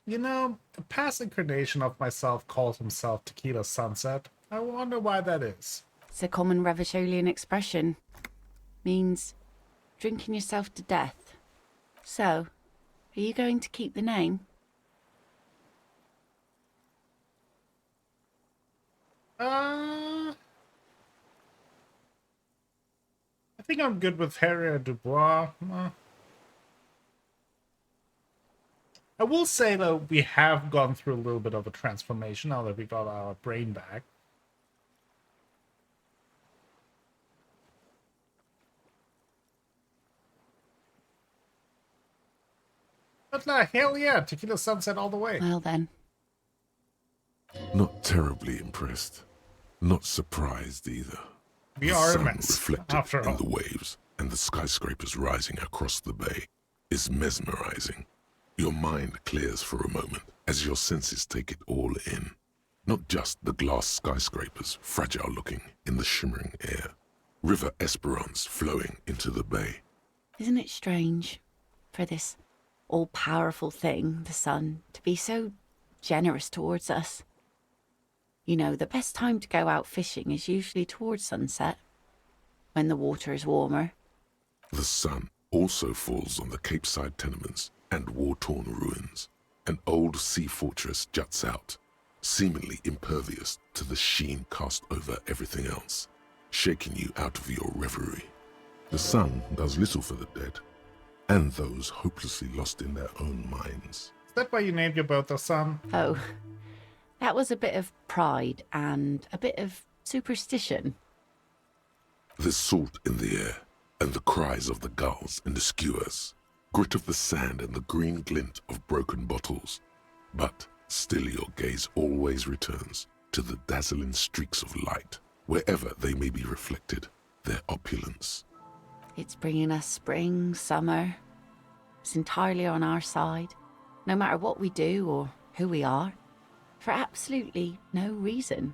You know, a past incarnation of myself calls himself Tequila Sunset. I wonder why that is. It's a common Revacholian expression. Means drinking yourself to death. So, are you going to keep the name? I think I'm good with Harriet Dubois. I will say, though, we have gone through a little bit of a transformation now that we got our brain back. But hell yeah, Tequila Sunset all the way. Well then. Not terribly impressed. Not surprised either. We are immense, reflected after in all. the waves and the skyscrapers rising across the bay is mesmerizing. Your mind clears for a moment as your senses take it all in. Not just the glass skyscrapers, fragile looking in the shimmering air. River Esperance flowing into the bay. Isn't it strange for this all-powerful thing, the sun, to be so generous towards us? You know, the best time to go out fishing is usually towards sunset, when the water is warmer. The sun also falls on the Capeside tenements and war-torn ruins. An old sea fortress juts out, seemingly impervious to the sheen cast over everything else, shaking you out of your reverie. The sun does little for the dead, and those hopelessly lost in their own minds. Is that why you named your boat the Sun? Oh, that was a bit of pride and a bit of superstition. There's salt in the air, and the cries of the gulls and the skuas, grit of the sand and the green glint of broken bottles. But still your gaze always returns to the dazzling streaks of light, wherever they may be reflected, their opulence. It's bringing us spring, summer. It's entirely on our side, no matter what we do or who we are, for absolutely no reason.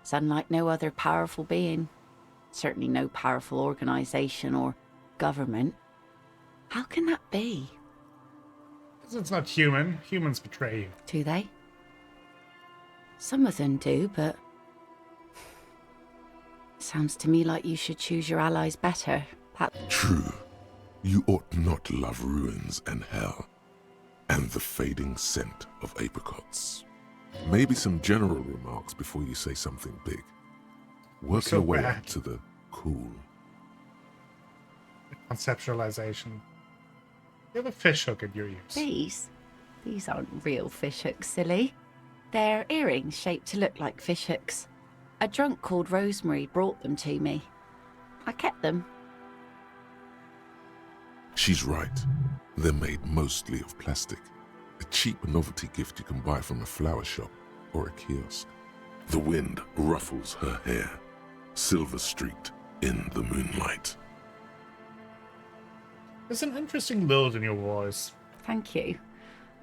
It's unlike no other powerful being, certainly no powerful organization or government. How can that be? It's not human. Humans betray you. Do they? Some of them do, but... Sounds to me like you should choose your allies better. True. You ought not love ruins and hell, and the fading scent of apricots. Maybe some general remarks before you say something big. Work So your way bad. up to the cool. Conceptualization. You have a fish hook in your ears. These aren't real fish hooks, silly. They're earrings shaped to look like fish hooks. A drunk called Rosemary brought them to me. I kept them. She's right. They're made mostly of plastic. A cheap novelty gift you can buy from a flower shop or a kiosk. The wind ruffles her hair, silver-streaked in the moonlight. There's an interesting build in your voice. Thank you.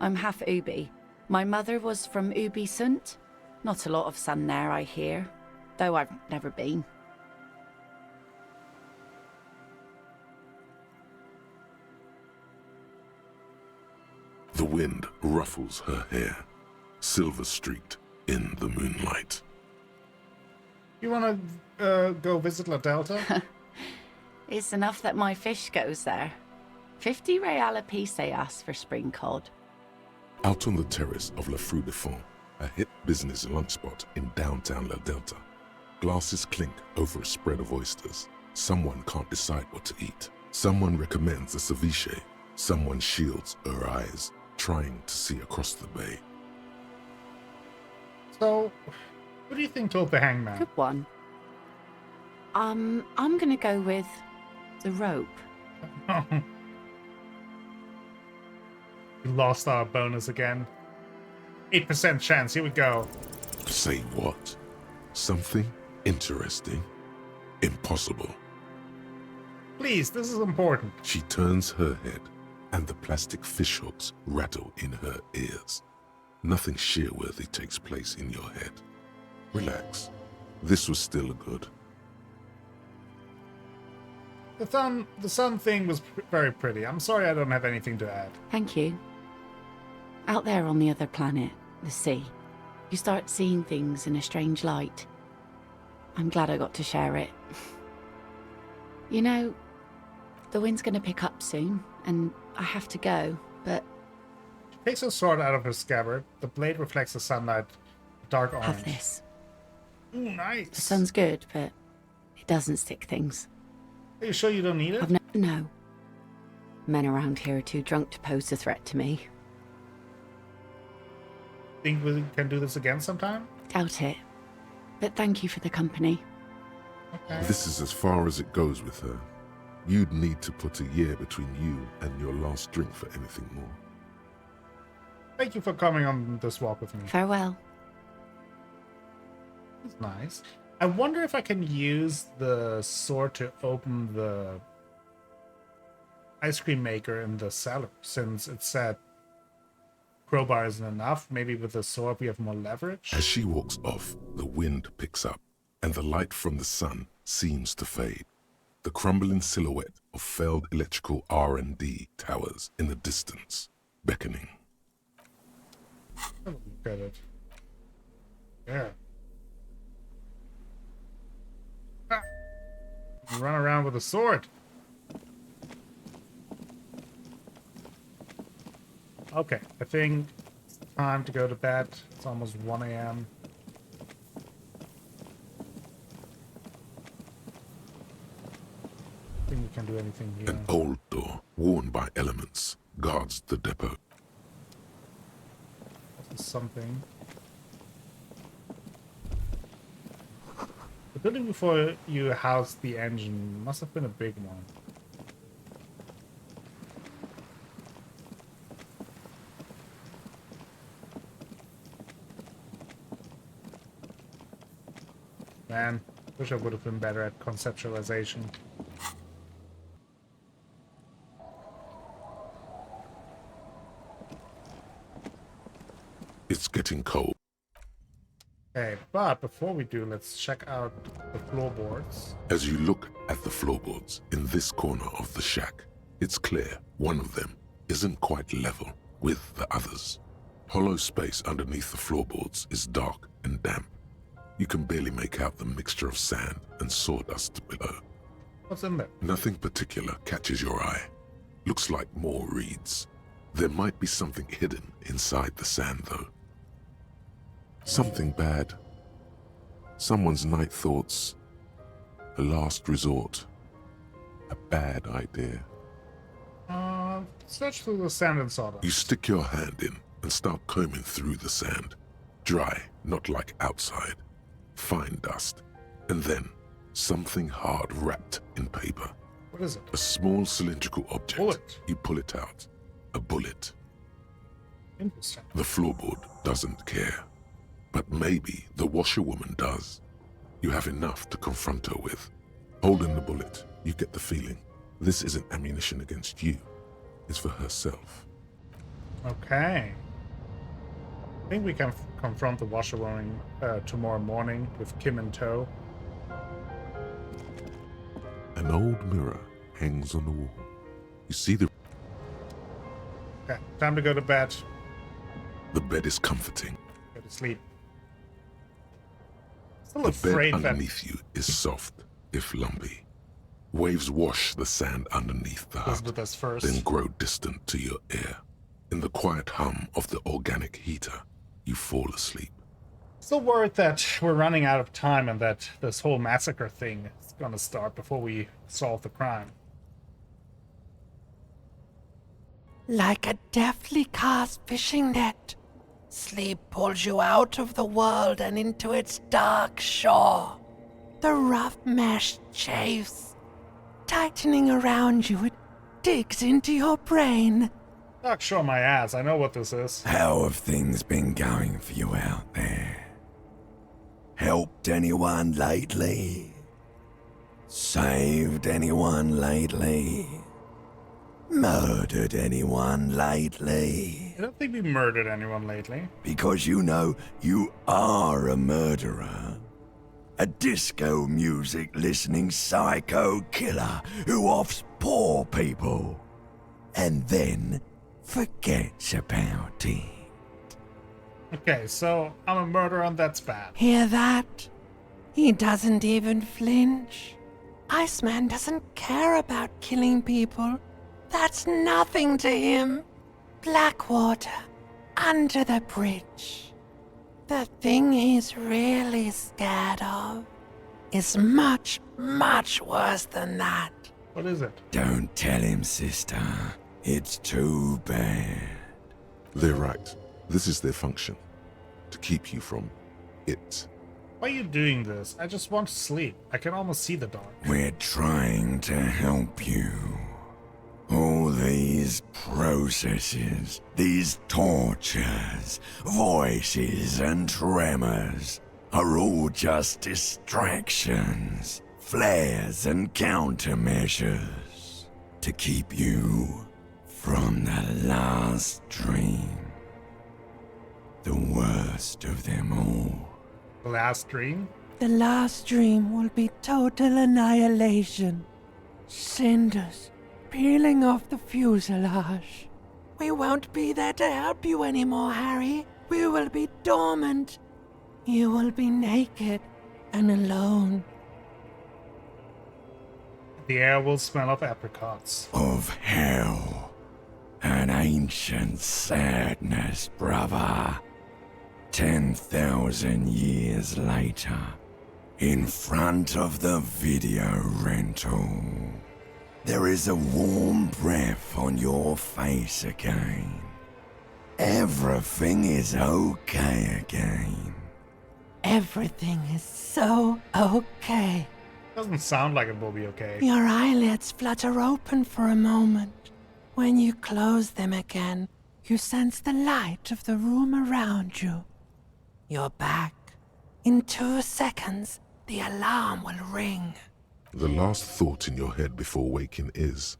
I'm half Ubi. My mother was from Ubi Sunt. Not a lot of sun there, I hear. Though I've never been. The wind ruffles her hair, silver-streaked in the moonlight. You want to go visit La Delta? It's enough that my fish goes there. 50 real a piece they ask for spring cod. Out on the terrace of La Fru de Fond, a hip business lunch spot in downtown La Delta, glasses clink over a spread of oysters. Someone can't decide what to eat. Someone recommends a ceviche. Someone shields her eyes, trying to see across the bay. So, what do you think told the hangman? Good one. I'm gonna go with the rope. We lost our bonus again. 8% chance, here we go. Say what? Something interesting? Impossible. Please, this is important. She turns her head, and the plastic fish hooks rattle in her ears. Nothing shear-worthy takes place in your head. Relax. This was still good. The sun thing was very pretty. I'm sorry I don't have anything to add. Thank you. Out there on the other planet, the sea, you start seeing things in a strange light. I'm glad I got to share it. You know, the wind's gonna pick up soon, and I have to go, but... She takes her sword out of her scabbard. The blade reflects the sunlight, dark orange. Have this. Ooh, nice. The sun's good, but it doesn't stick things. Are you sure you don't need it? No. Men around here are too drunk to pose a threat to me. Think we can do this again sometime? Doubt it. But thank you for the company. Okay. This is as far as it goes with her. You'd need to put a year between you and your last drink for anything more. Thank you for coming on this walk with me. Farewell. That's nice. I wonder if I can use the sword to open the ice cream maker in the cellar, since it said crowbar isn't enough. Maybe with the sword we have more leverage. As she walks off, the wind picks up, and the light from the sun seems to fade. The crumbling silhouette of failed electrical R&D towers in the distance, beckoning. Look at it. Yeah. Ah. Run around with a sword. Okay, I think it's time to go to bed. It's almost 1 a.m. I think we can do anything here. An old door, worn by elements, guards the depot. This is something. The building before you housed the engine must have been a big one. Man, wish I would have been better at conceptualization. It's getting cold. Okay, but before we do, let's check out the floorboards. As you look at the floorboards in this corner of the shack, it's clear one of them isn't quite level. with the others. Hollow space underneath the floorboards is dark and damp. You can barely make out the mixture of sand and sawdust below. What's in there? Nothing particular catches your eye. Looks like more reeds. There might be something hidden inside the sand, though. Something bad. Someone's night thoughts. A last resort. A bad idea. Search through the sand and sawdust. You stick your hand in and start combing through the sand. Dry, not like outside. Fine dust. And then, something hard wrapped in paper. What is it? A small cylindrical object. Bullet. You pull it out. A bullet. Interesting. The floorboard doesn't care. But maybe the washerwoman does. You have enough to confront her with. Holding the bullet, you get the feeling this isn't ammunition against you. It's for herself. Okay. I think we can confront the washerwoman tomorrow morning with Kim in tow. An old mirror hangs on the wall. You see the... Okay, time to go to bed. The bed is comforting. Go to sleep. Still The afraid bed that... underneath you is soft, if lumpy. Waves wash the sand underneath the hut, Elizabeth is first. then grow distant to your ear. In the quiet hum of the organic heater, you fall asleep. Still worried that we're running out of time and that this whole massacre thing is gonna start before we solve the crime. Like a deftly cast fishing net, sleep pulls you out of the world and into its dark shore. The rough mesh chafes. Tightening around you, it digs into your brain. Doc, show my ass. I know what this is. How have things been going for you out there? Helped anyone lately? Saved anyone lately? Murdered anyone lately? I don't think we murdered anyone lately. Because you know you are a murderer. A disco music listening psycho killer who offs poor people and then forgets about it. Okay, so I'm a murderer and that's bad. Hear that? He doesn't even flinch. Iceman doesn't care about killing people. That's nothing to him. Blackwater, under the bridge. The thing he's really scared of is much, much worse than that. What is it? Don't tell him, sister. It's too bad. They're right. This is their function. To keep you from it. Why are you doing this? I just want to sleep. I can almost see the dark. We're trying to help you. All these processes, these tortures, voices and tremors are all just distractions, flares and countermeasures to keep you from the last dream. The worst of them all. The last dream? The last dream will be total annihilation. Cinders peeling off the fuselage. We won't be there to help you anymore, Harry. We will be dormant. You will be naked and alone. The air will smell of apricots. Of hell. An ancient sadness, brother. 10,000 years later, in front of the video rental, there is a warm breath on your face again. Everything is okay again. Everything is so okay. Doesn't sound like it will be okay. Your eyelids flutter open for a moment. When you close them again, you sense the light of the room around you. You're back. In 2 seconds, the alarm will ring. The last thought in your head before waking is,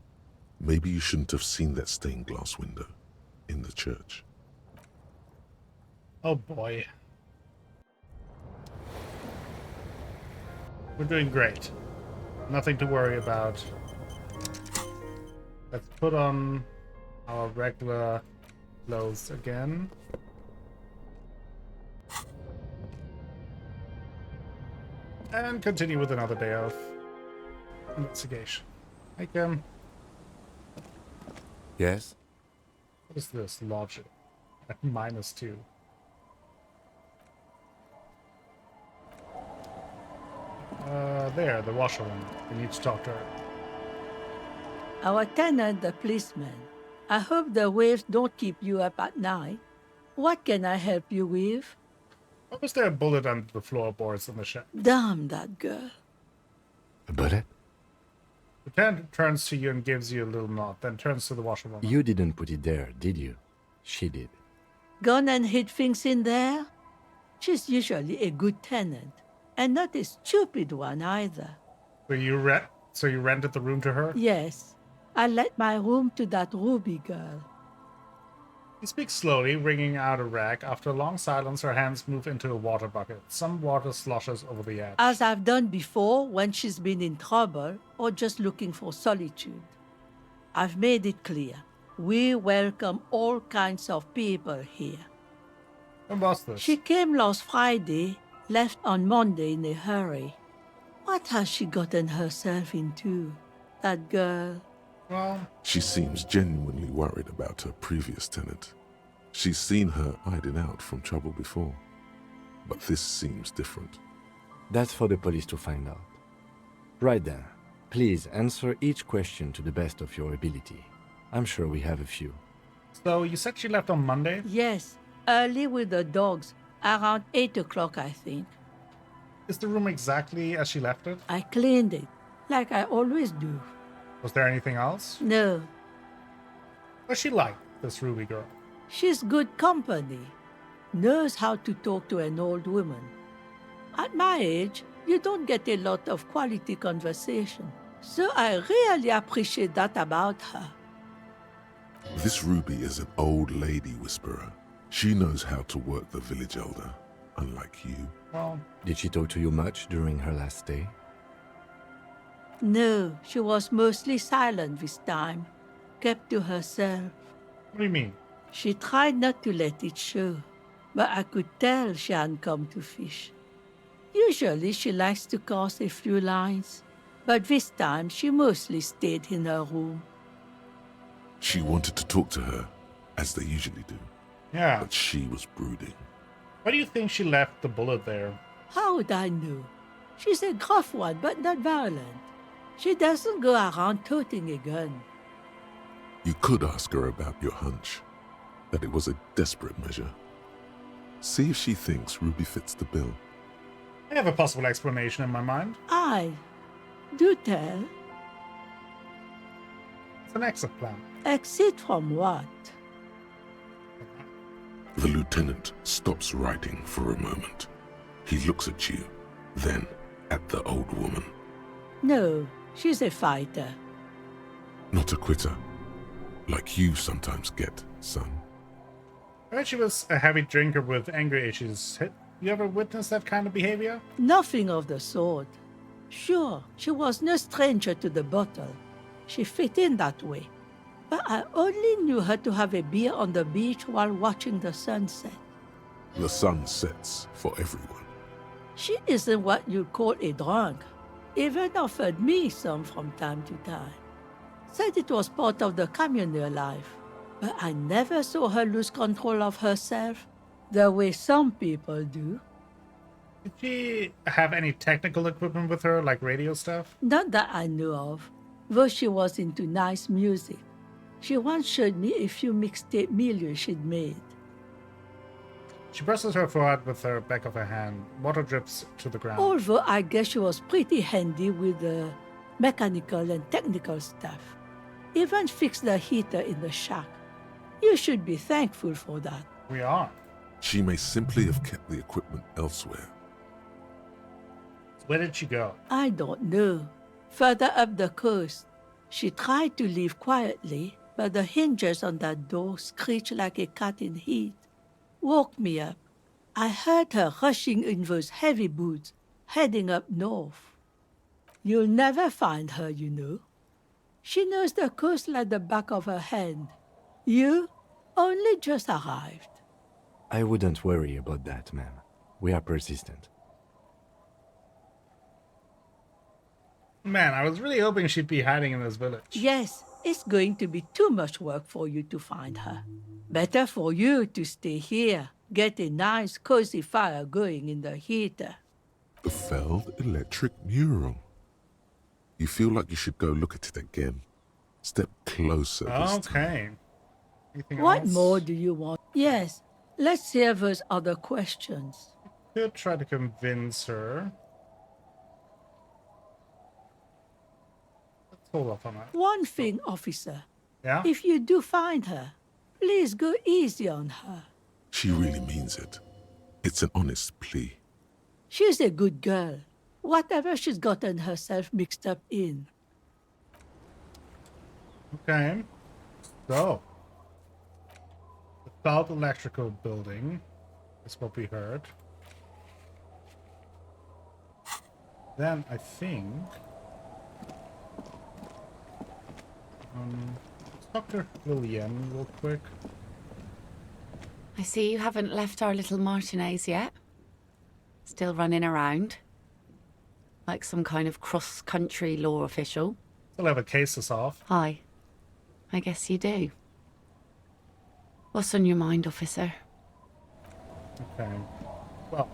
maybe you shouldn't have seen that stained glass window in the church. Oh boy. We're doing great. Nothing to worry about. Let's put on our regular Closed again. And continue with another day of investigation. Hey, Kim. Yes? What is this? Logic. At -2. There, the washerwoman. We need to talk to her. Our tenant, the policeman. I hope the waves don't keep you up at night. What can I help you with? Why was there a bullet under the floorboards in the shed? Damn that girl. A bullet? The tenant turns to you and gives you a little nod, then turns to the washerwoman. You didn't put it there, did you? She did. Gone and hid things in there? She's usually a good tenant, and not a stupid one either. So you rented the room to her? Yes, I let my room to that Ruby girl. He speaks slowly, wringing out a rag. After a long silence, her hands move into a water bucket. Some water sloshes over the edge. As I've done before when she's been in trouble or just looking for solitude. I've made it clear. We welcome all kinds of people here. When was this? She came last Friday, left on Monday in a hurry. What has she gotten herself into, that girl? Well, she seems genuinely worried about her previous tenant. She's seen her hiding out from trouble before. But this seems different. That's for the police to find out. Right then, please answer each question to the best of your ability. I'm sure we have a few. So you said she left on Monday? Yes, early with the dogs, around 8 o'clock, I think. Is the room exactly as she left it? I cleaned it, like I always do. Was there anything else? No. What's she like, this Ruby girl? She's good company. Knows how to talk to an old woman. At my age, you don't get a lot of quality conversation. So I really appreciate that about her. This Ruby is an old lady whisperer. She knows how to work the village elder, unlike you. Well, did she talk to you much during her last stay? No, she was mostly silent this time. Kept to herself. What do you mean? She tried not to let it show, but I could tell she hadn't come to fish. Usually she likes to cast a few lines, but this time she mostly stayed in her room. She wanted to talk to her, as they usually do. Yeah. But she was brooding. Why do you think she left the bullet there? How would I know? She's a gruff one, but not violent. She doesn't go around toting a gun. You could ask her about your hunch, that it was a desperate measure. See if she thinks Ruby fits the bill. I have a possible explanation in my mind. Aye. Do tell. It's an exit plan. Exit from what? The lieutenant stops writing for a moment. He looks at you, then at the old woman. No, she's a fighter. Not a quitter, like you sometimes get, son. I heard she was a heavy drinker with anger issues. You ever witnessed that kind of behavior? Nothing of the sort. Sure, she was no stranger to the bottle. She fit in that way. But I only knew her to have a beer on the beach while watching the sunset. The sun sets for everyone. She isn't what you'd call a drunk. Even offered me some from time to time. Said it was part of the communal life. But I never saw her lose control of herself, the way some people do. Did she have any technical equipment with her, like radio stuff? Not that I know of, though she was into nice music. She once showed me a few mixtape milieu she'd made. She presses her forehead with her back of her hand. Water drips to the ground. Although I guess she was pretty handy with the mechanical and technical stuff. Even fixed the heater in the shack. You should be thankful for that. We are. She may simply have kept the equipment elsewhere. Where did she go? I don't know. Further up the coast. She tried to leave quietly, but the hinges on that door screeched like a cat in heat. Woke me up. I heard her rushing in those heavy boots, heading up north. You'll never find her, you know. She knows the coast like the back of her hand. You? only just arrived. I wouldn't worry about that, ma'am. We are persistent. Man, I was really hoping she'd be hiding in this village. Yes, it's going to be too much work for you to find her. Better for you to stay here, get a nice cozy fire going in the heater. The failed electric mural. You feel like you should go look at it again. Step closer this time. Okay. Anything What else? more do you want? Yes, let's hear those other questions. Could try to convince her. Let's hold off on that. One thing, officer. Yeah? If you do find her, please go easy on her. She really means it. It's an honest plea. She's a good girl. Whatever she's gotten herself mixed up in. Okay. So. The South Electrical Building is what we heard. Then I think... let's talk to Lillian real quick. I see you haven't left our little Martinez yet. Still running around. Like some kind of cross-country law official. Still have a case to solve. Hi. I guess you do. What's on your mind, officer? Okay. Well,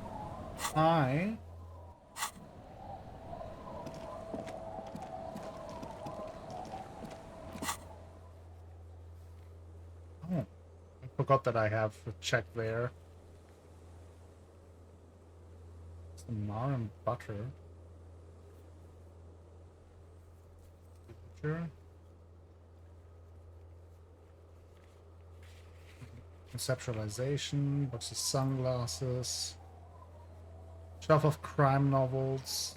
I... Oh, I forgot that I have a check there. Samar and butter. Signature. Conceptualization, box of sunglasses, shelf of crime novels.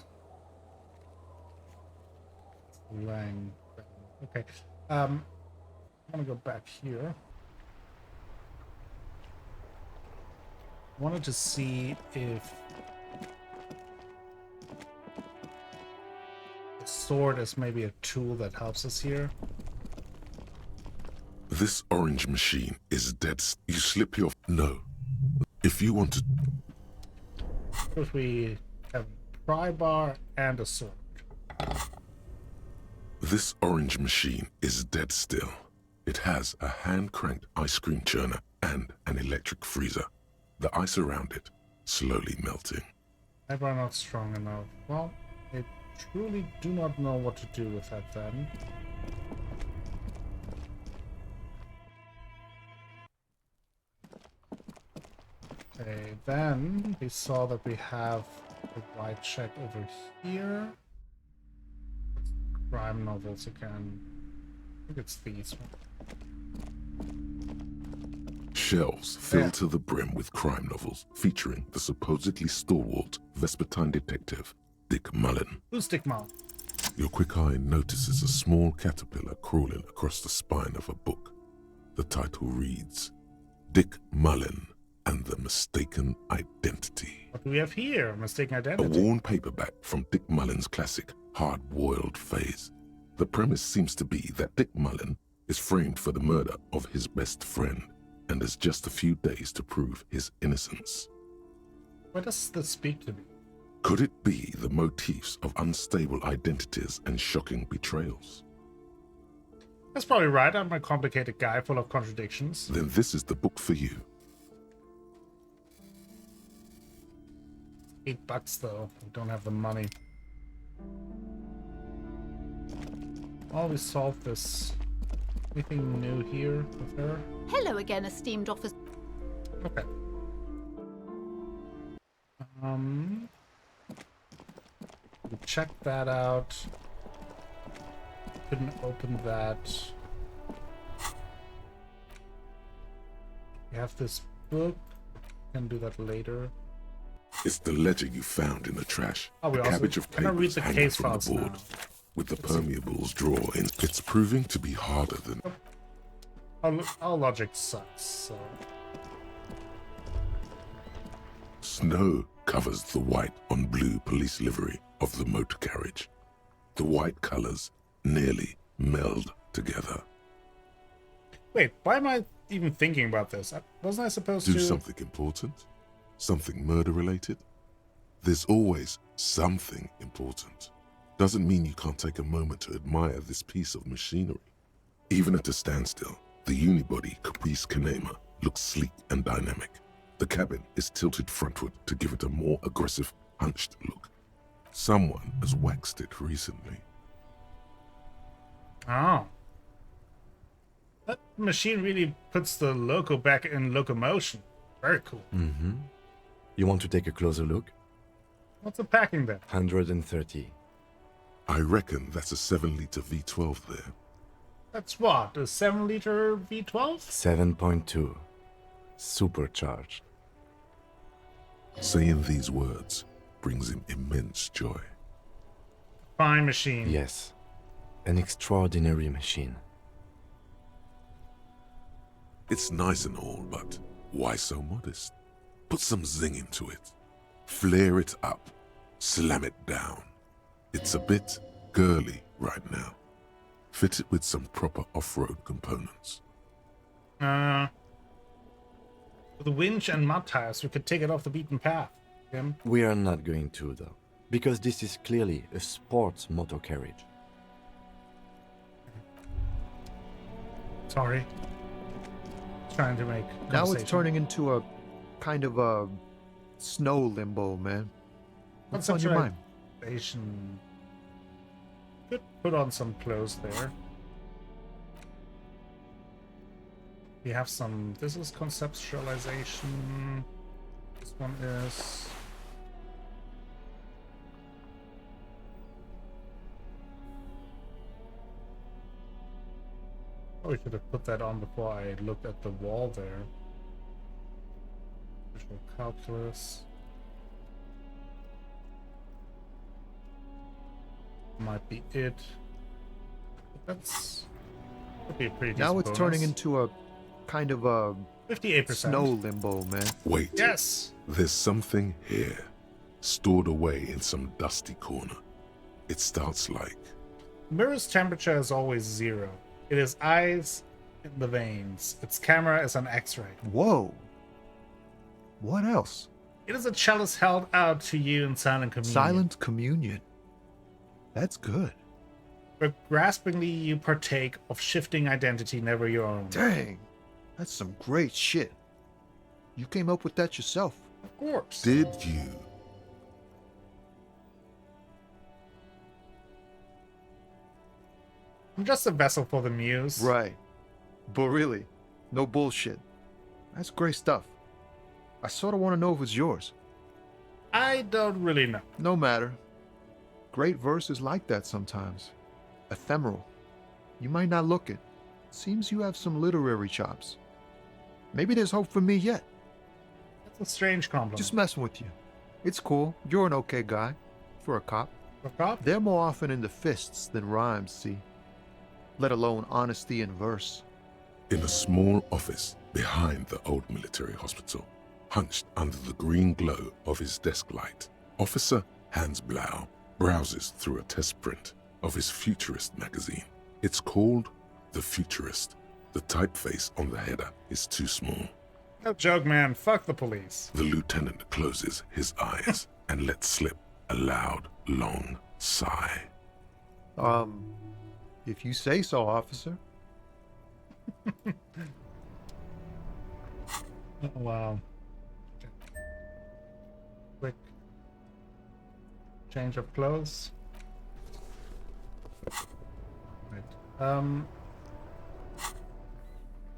Lang. Okay. I'm gonna go back here. Wanted to see if the sword is maybe a tool that helps us here. This orange machine is dead. You slip your... No. If you want to... If we have a pry bar and a sword. This orange machine is dead still. It has a hand-cranked ice cream churner and an electric freezer. The ice around it slowly melting. Maybe I'm not strong enough. Well, I truly do not know what to do with that then. Okay, then we saw that we have the white check over here. Crime novels again. I think it's these ones. Shelves filled to the brim with crime novels featuring the supposedly stalwart Vespertine detective, Dick Mullen. Who's Dick Mullen? Your quick eye notices a small caterpillar crawling across the spine of a book. The title reads, Dick Mullen and the Mistaken Identity. What do we have here? Mistaken A identity. worn paperback from Dick Mullen's classic Hard-Boiled Phase. The premise seems to be that Dick Mullen is framed for the murder of his best friend and has just a few days to prove his innocence. What does this speak to me? Could it be the motifs of unstable identities and shocking betrayals? That's probably right. I'm a complicated guy full of contradictions. Then this is the book for you. $8 though. We don't have the money. Oh, we solved this. Anything new here with her? Hello again, esteemed officer. Okay. We checked that out. Couldn't open that. We have this book. Can do that later. It's the ledger you found in the trash. Oh, we a also cabbage of gonna read papers the hanging case from files the board, now. with the permeables drawer in. It's proving to be harder than... Our logic sucks, so... Snow covers the white on blue police livery of the motor carriage. The white colors nearly meld together. Wait, why am I even thinking about this. Wasn't I supposed Do to... something important? Something murder-related? There's always something important. Doesn't mean you can't take a moment to admire this piece of machinery. Even at a standstill, the unibody Caprice Kanema looks sleek and dynamic. The cabin is tilted frontward to give it a more aggressive, hunched look. Someone has waxed it recently. Oh. That machine really puts the loco back in locomotion. Very cool. Mm-hmm. You want to take a closer look? What's the packing there? 130. I reckon that's a 7-liter V12 there. That's what, a 7-liter V12? 7.2. Supercharged. Saying these words brings him immense joy. Fine machine. Yes. An extraordinary machine. It's nice and all, but why so modest? Put some zing into it. Flare it up. Slam it down. It's a bit girly right now. Fit it with some proper off-road components. With a winch and mud tires, we could take it off the beaten path. Jim? We are not going to, though, because this is clearly a sports motor carriage. Sorry. Trying to make Now it's turning into a kind of a snow limbo, man. What's on your mind? Station. Could put on some clothes there. We have some. This is conceptualization. This one is. Oh, we should have put that on before I looked at the wall there. Visual calculus. Might be it. That's would be a pretty decent Now it's bonus. turning into a kind of a 58%. snow limbo, man. Wait. Yes. There's something here, stored away in some dusty corner. It starts like... Mirror's temperature is always 0. It is eyes in the veins. Its camera is an X-ray. Whoa. What else? It is a chalice held out to you in silent communion. Silent communion. That's good. But graspingly you partake of shifting identity never your own. Dang. That's some great shit. You came up with that yourself. Of course. Did you? I'm just a vessel for the muse. Right. But really, no bullshit. That's great stuff. I sort of want to know if it's yours. I don't really know. No matter. Great verses like that sometimes. Ephemeral. You might not look it. Seems you have some literary chops. Maybe there's hope for me yet. That's a strange compliment. Just messing with you. It's cool. You're an okay guy. For a cop. A cop? They're more often into fists than rhymes, see? Let alone honesty in verse. In a small office behind the old military hospital, hunched under the green glow of his desk light, Officer Hans Blau browses through a test print of his Futurist magazine. It's called The Futurist. The typeface on the header is too small. No joke, man. Fuck the police. The lieutenant closes his eyes and lets slip a loud, long sigh. If you say so, officer. Oh, wow. Quick change of clothes. Right.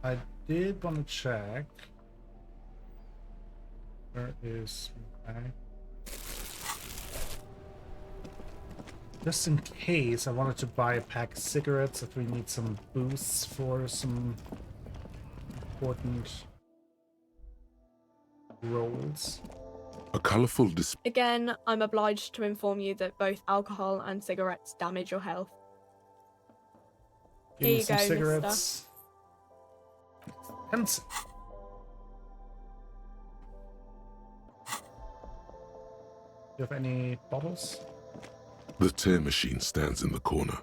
I did want to check. Where is my bag? Just in case, I wanted to buy a pack of cigarettes if we need some boosts for some important roles. A colorful display. Again, I'm obliged to inform you that both alcohol and cigarettes damage your health. Give Here me you some go, cigarettes. And do you have any bottles? The tear machine stands in the corner.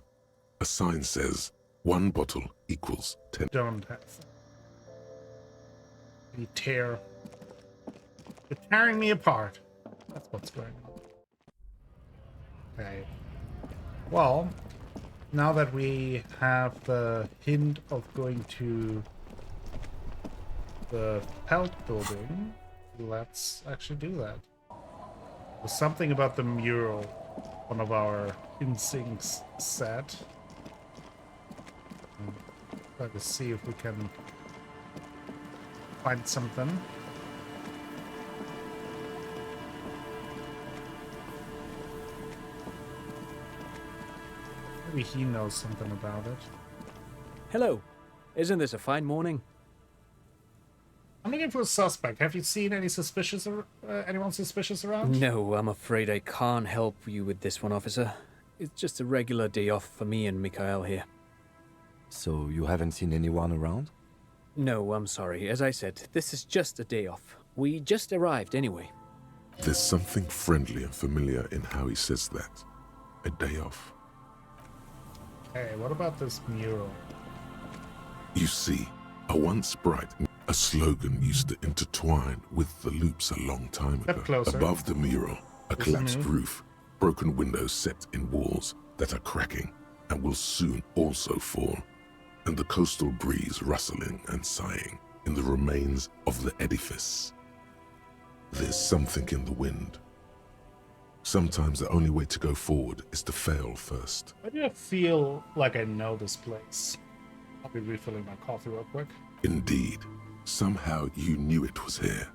A sign says, 1 bottle equals 10. Don't have. You tear. You're tearing me apart. That's what's going on. Okay. Well, now that we have the hint of going to the Pelt building, let's actually do that. There's something about the mural one of our instincts said. Try to see if we can find something. Maybe he knows something about it. Hello. Isn't this a fine morning? I'm looking for a suspect. Have you seen any suspicious, anyone suspicious around? No, I'm afraid I can't help you with this one, officer. It's just a regular day off for me and Mikhail here. So you haven't seen anyone around? No, I'm sorry. As I said, this is just a day off. We just arrived anyway. There's something friendly and familiar in how he says that. A day off. Hey, what about this mural? You see, a once bright, a slogan used to intertwine with the loops a long time ago. Closer. Above the mural, a collapsed roof, broken windows set in walls that are cracking and will soon also fall, and the coastal breeze rustling and sighing in the remains of the edifice. There's something in the wind. Sometimes the only way to go forward is to fail first. Why do I feel like I know this place? I'll be refilling my coffee real quick. Indeed, somehow you knew it was here.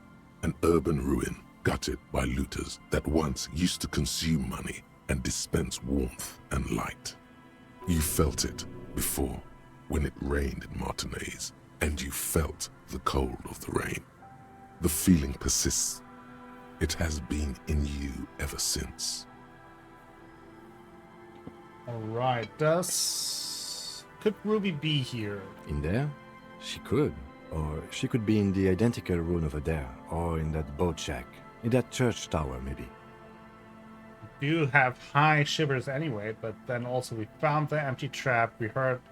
An urban ruin gutted by looters that once used to consume money and dispense warmth and light. You felt it before when it rained in Martinez, and you felt the cold of the rain. The feeling persists. It has been in you ever since. Alright, could Ruby be here? In there? She could. Or she could be in the identical room over there, or in that boat shack, in that church tower, maybe. We do have high shivers anyway, but then also we found the empty trap, we heard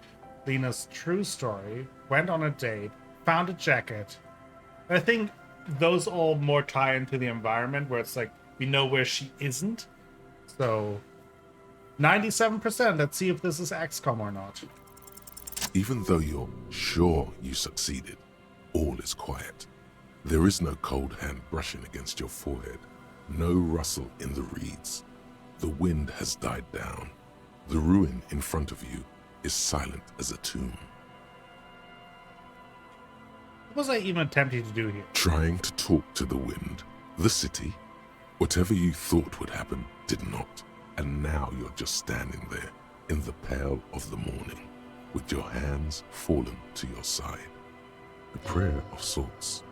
Lena's true story, went on a date, found a jacket. I think those all more tie into the environment where it's like we know where she isn't. So 97%, let's see if this is XCOM or not. Even though you're sure you succeeded, all is quiet. There is no cold hand brushing against your forehead, no rustle in the reeds. The wind has died down. The ruin in front of you is silent as a tomb. What was I even attempting to do here? Trying to talk to the wind, the city. Whatever you thought would happen did not. And now you're just standing there in the pale of the morning, with your hands fallen to your side. A prayer of sorts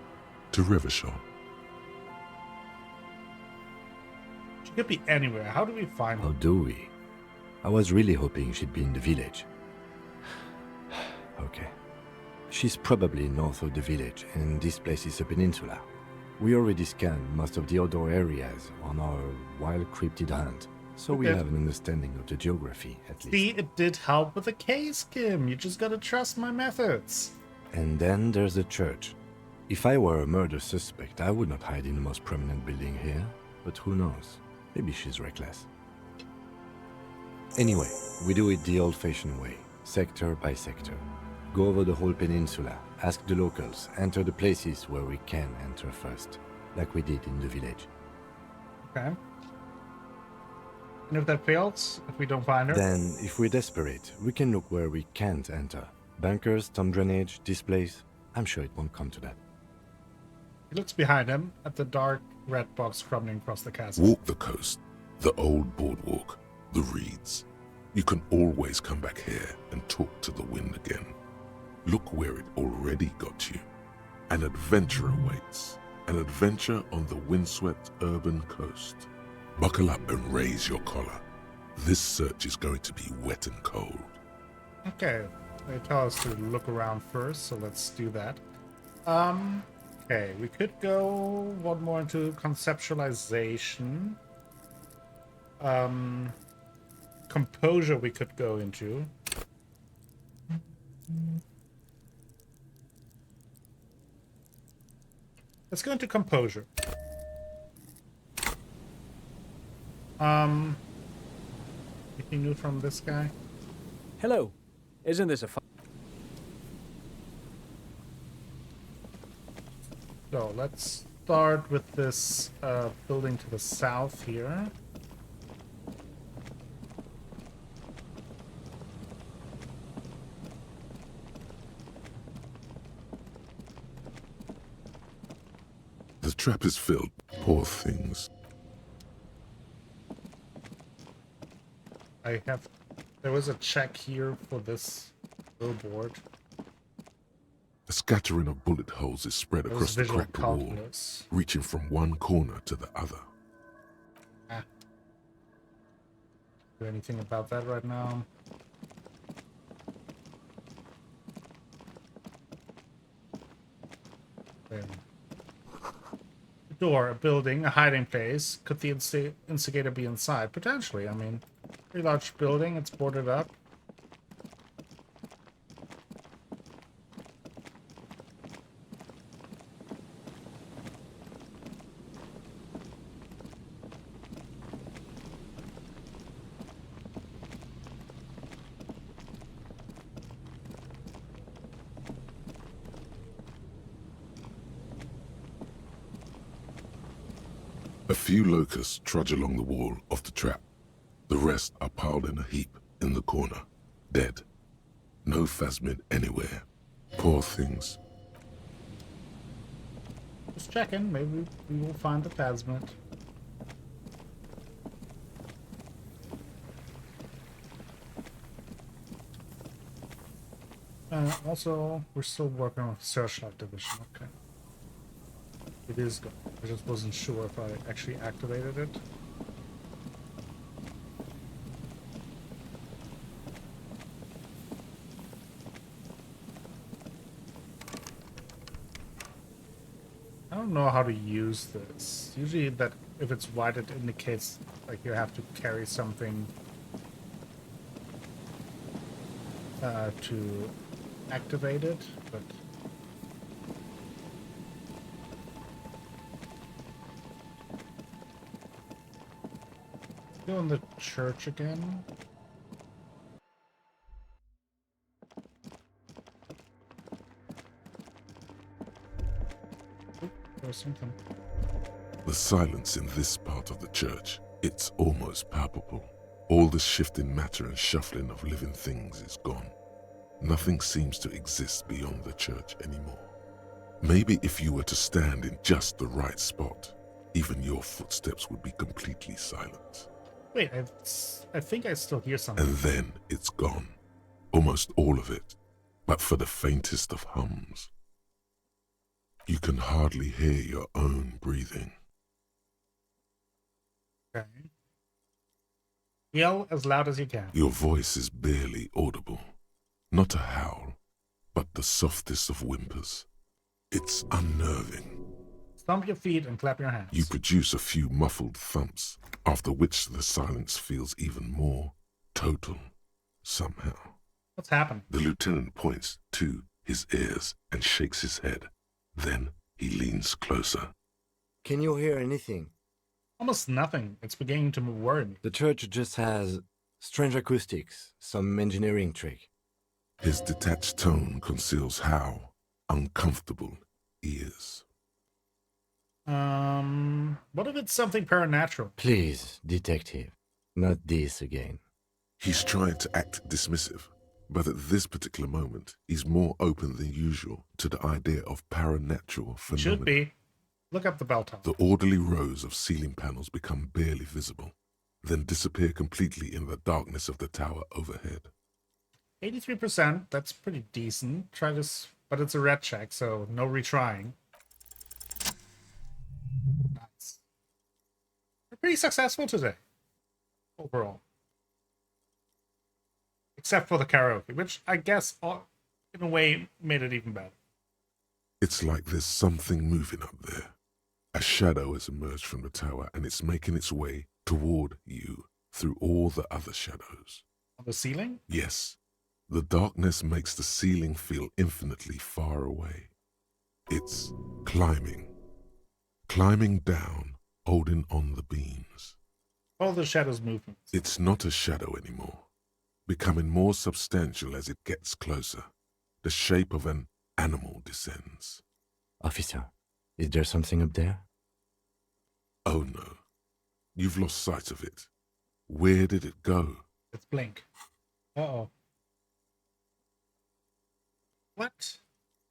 to Revachol. She could be anywhere. How do we find her? How do we? I was really hoping she'd be in the village. Okay. She's probably north of the village, and this place is a peninsula. We already scanned most of the outdoor areas on our wild cryptid hunt, so we have an understanding of the geography, at least. See, it did help with the case, Kim. You just gotta trust my methods. And then there's the church. If I were a murder suspect, I would not hide in the most prominent building here, but who knows? Maybe she's reckless. Anyway, we do it the old-fashioned way, sector by sector. Go over the whole peninsula, ask the locals, enter the places where we can enter first, like we did in the village. Okay. And if that fails, if we don't find her? Then, if we're desperate, we can look where we can't enter. Bunkers, storm drainage, displays. I'm sure it won't come to that. He looks behind him at the dark red box crumbling across the chasm. Walk the coast, the old boardwalk, the reeds. You can always come back here and talk to the wind again. Look where it already got you. An adventure awaits. An adventure on the windswept urban coast. Buckle up and raise your collar. This search is going to be wet and cold. Okay, they tell us to look around first, so let's do that. Okay, we could go one more into conceptualization. Composure we could go into. Let's go into composure. Anything new from this guy? Hello. Isn't this a fun? So let's start with this building to the south here. The trap is filled. Poor things. There was a check here for this billboard. A scattering of bullet holes is spread There across was the visual cracked wall, calculus. reaching from one corner to the other. Do anything about that right now? There. A door, a building, a hiding place. Could the instigator be inside? Potentially. I mean, pretty large building. It's boarded up. A few locusts trudge along the wall of the trap. The rest are piled in a heap in the corner, dead. No phasmid anywhere. Poor things. Just checking. Maybe we will find the phasmid. Also, we're still working on Searchlight Division. Okay. It is gone. I just wasn't sure if I actually activated it. I don't know how to use this. Usually that if it's white it indicates like you have to carry something to activate it, but go in the church again. Oop, there's something. The silence in this part of the church, it's almost palpable. All the shifting matter and shuffling of living things is gone. Nothing seems to exist beyond the church anymore. Maybe if you were to stand in just the right spot, even your footsteps would be completely silent. Wait, I think I still hear something. And then it's gone. Almost all of it, but for the faintest of hums. You can hardly hear your own breathing. Okay. Yell as loud as you can. Your voice is barely audible. Not a howl, but the softest of whimpers. It's unnerving. Stomp your feet and clap your hands. You produce a few muffled thumps, after which the silence feels even more total, somehow. What's happened? The lieutenant points to his ears and shakes his head. Then he leans closer. Can you hear anything? Almost nothing. It's beginning to worry me. The church just has strange acoustics, some engineering trick. His detached tone conceals how uncomfortable he is. What if it's something paranatural? Please, detective, not this again. He's trying to act dismissive, but at this particular moment, he's more open than usual to the idea of paranatural phenomena. Should be. Look up the bell tower. The orderly rows of ceiling panels become barely visible, then disappear completely in the darkness of the tower overhead. 83%, that's pretty decent. Try this, but it's a red check, so no retrying. Nice. We're pretty successful today, overall. Except for the karaoke, which I guess, in a way, made it even better. It's like there's something moving up there. A shadow has emerged from the tower, and it's making its way toward you through all the other shadows. On the ceiling? Yes. The darkness makes the ceiling feel infinitely far away. It's climbing, climbing down, holding on the beams. All the shadow's movements. It's not a shadow anymore, becoming more substantial as it gets closer. The shape of an animal descends. Officer, is there something up there? Oh no, you've lost sight of it. Where did it go? It's blink. Uh-oh. What?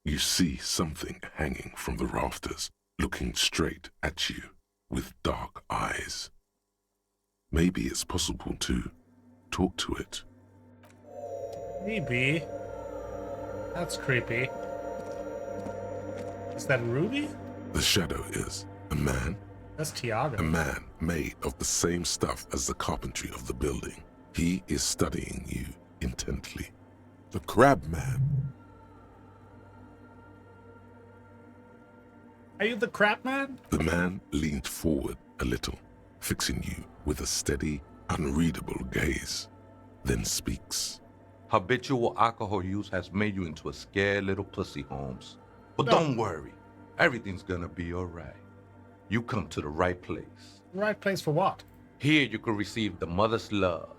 You see something hanging from the rafters, looking straight at you with dark eyes. Maybe it's possible to talk to it. Maybe. That's creepy. Is that Ruby? The shadow is a man. That's Tiago. A man made of the same stuff as the carpentry of the building. He is studying you intently. The crab man. Are you the crap man? The man leaned forward a little, fixing you with a steady, unreadable gaze, then speaks. Habitual alcohol use has made you into a scared little pussy, Holmes. But No. don't worry, everything's gonna be alright. You come to the right place. Right place for what? Here you can receive the mother's love.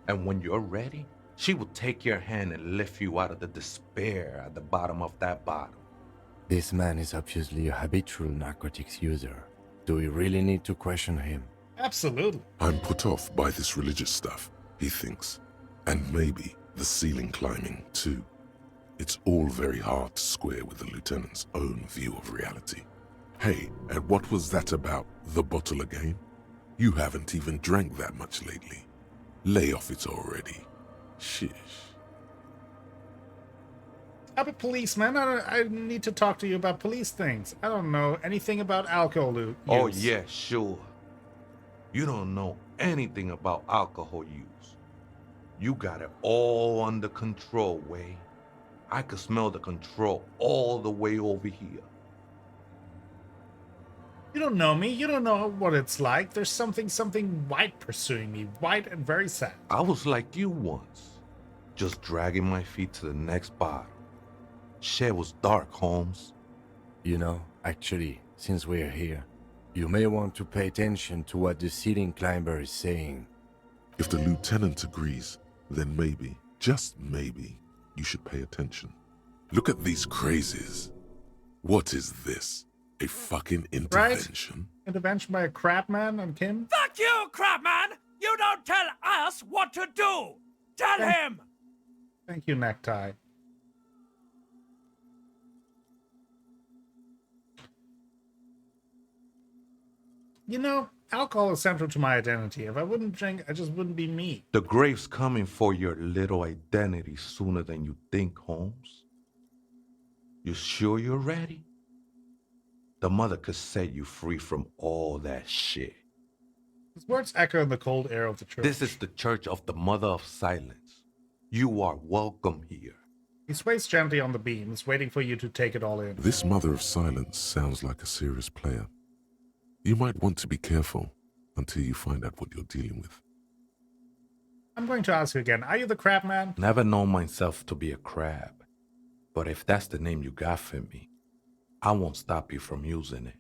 And when you're ready, she will take your hand and lift you out of the despair at the bottom of that bottle. This man is obviously a habitual narcotics user. Do we really need to question him? Absolutely. I'm put off by this religious stuff, he thinks. And maybe the ceiling climbing, too. It's all very hard to square with the lieutenant's own view of reality. Hey, and what was that about the bottle again? You haven't even drank that much lately. Lay off it already. Shish. I'm a policeman. I need to talk to you about police things. I don't know anything about alcohol use. Oh yeah, sure. You don't know anything about alcohol use. You got it all under control, Way. I could smell the control all the way over here. You don't know me. You don't know what it's like. There's something white pursuing me. White and very sad. I was like you once, just dragging my feet to the next bottle. Shit was dark, Holmes. You know, actually, since we're here, you may want to pay attention to what the ceiling climber is saying. If the lieutenant agrees, then maybe, just maybe, you should pay attention. Look at these crazies. What is this? A fucking intervention? Right? Intervention by a crap man on Kim? Fuck you, crapman! You don't tell us what to do! Tell him! Thank you, Necktie. You know, alcohol is central to my identity. If I wouldn't drink, I just wouldn't be me. The grave's coming for your little identity sooner than you think, Holmes. You sure you're ready? The mother could set you free from all that shit. His words echo in the cold air of the church. This is the Church of the Mother of Silence. You are welcome here. He sways gently on the beams, waiting for you to take it all in. This Mother of Silence sounds like a serious player. You might want to be careful until you find out what you're dealing with. I'm going to ask you again. Are you the crab man? Never known myself to be a crab. But if that's the name you got for me, I won't stop you from using it.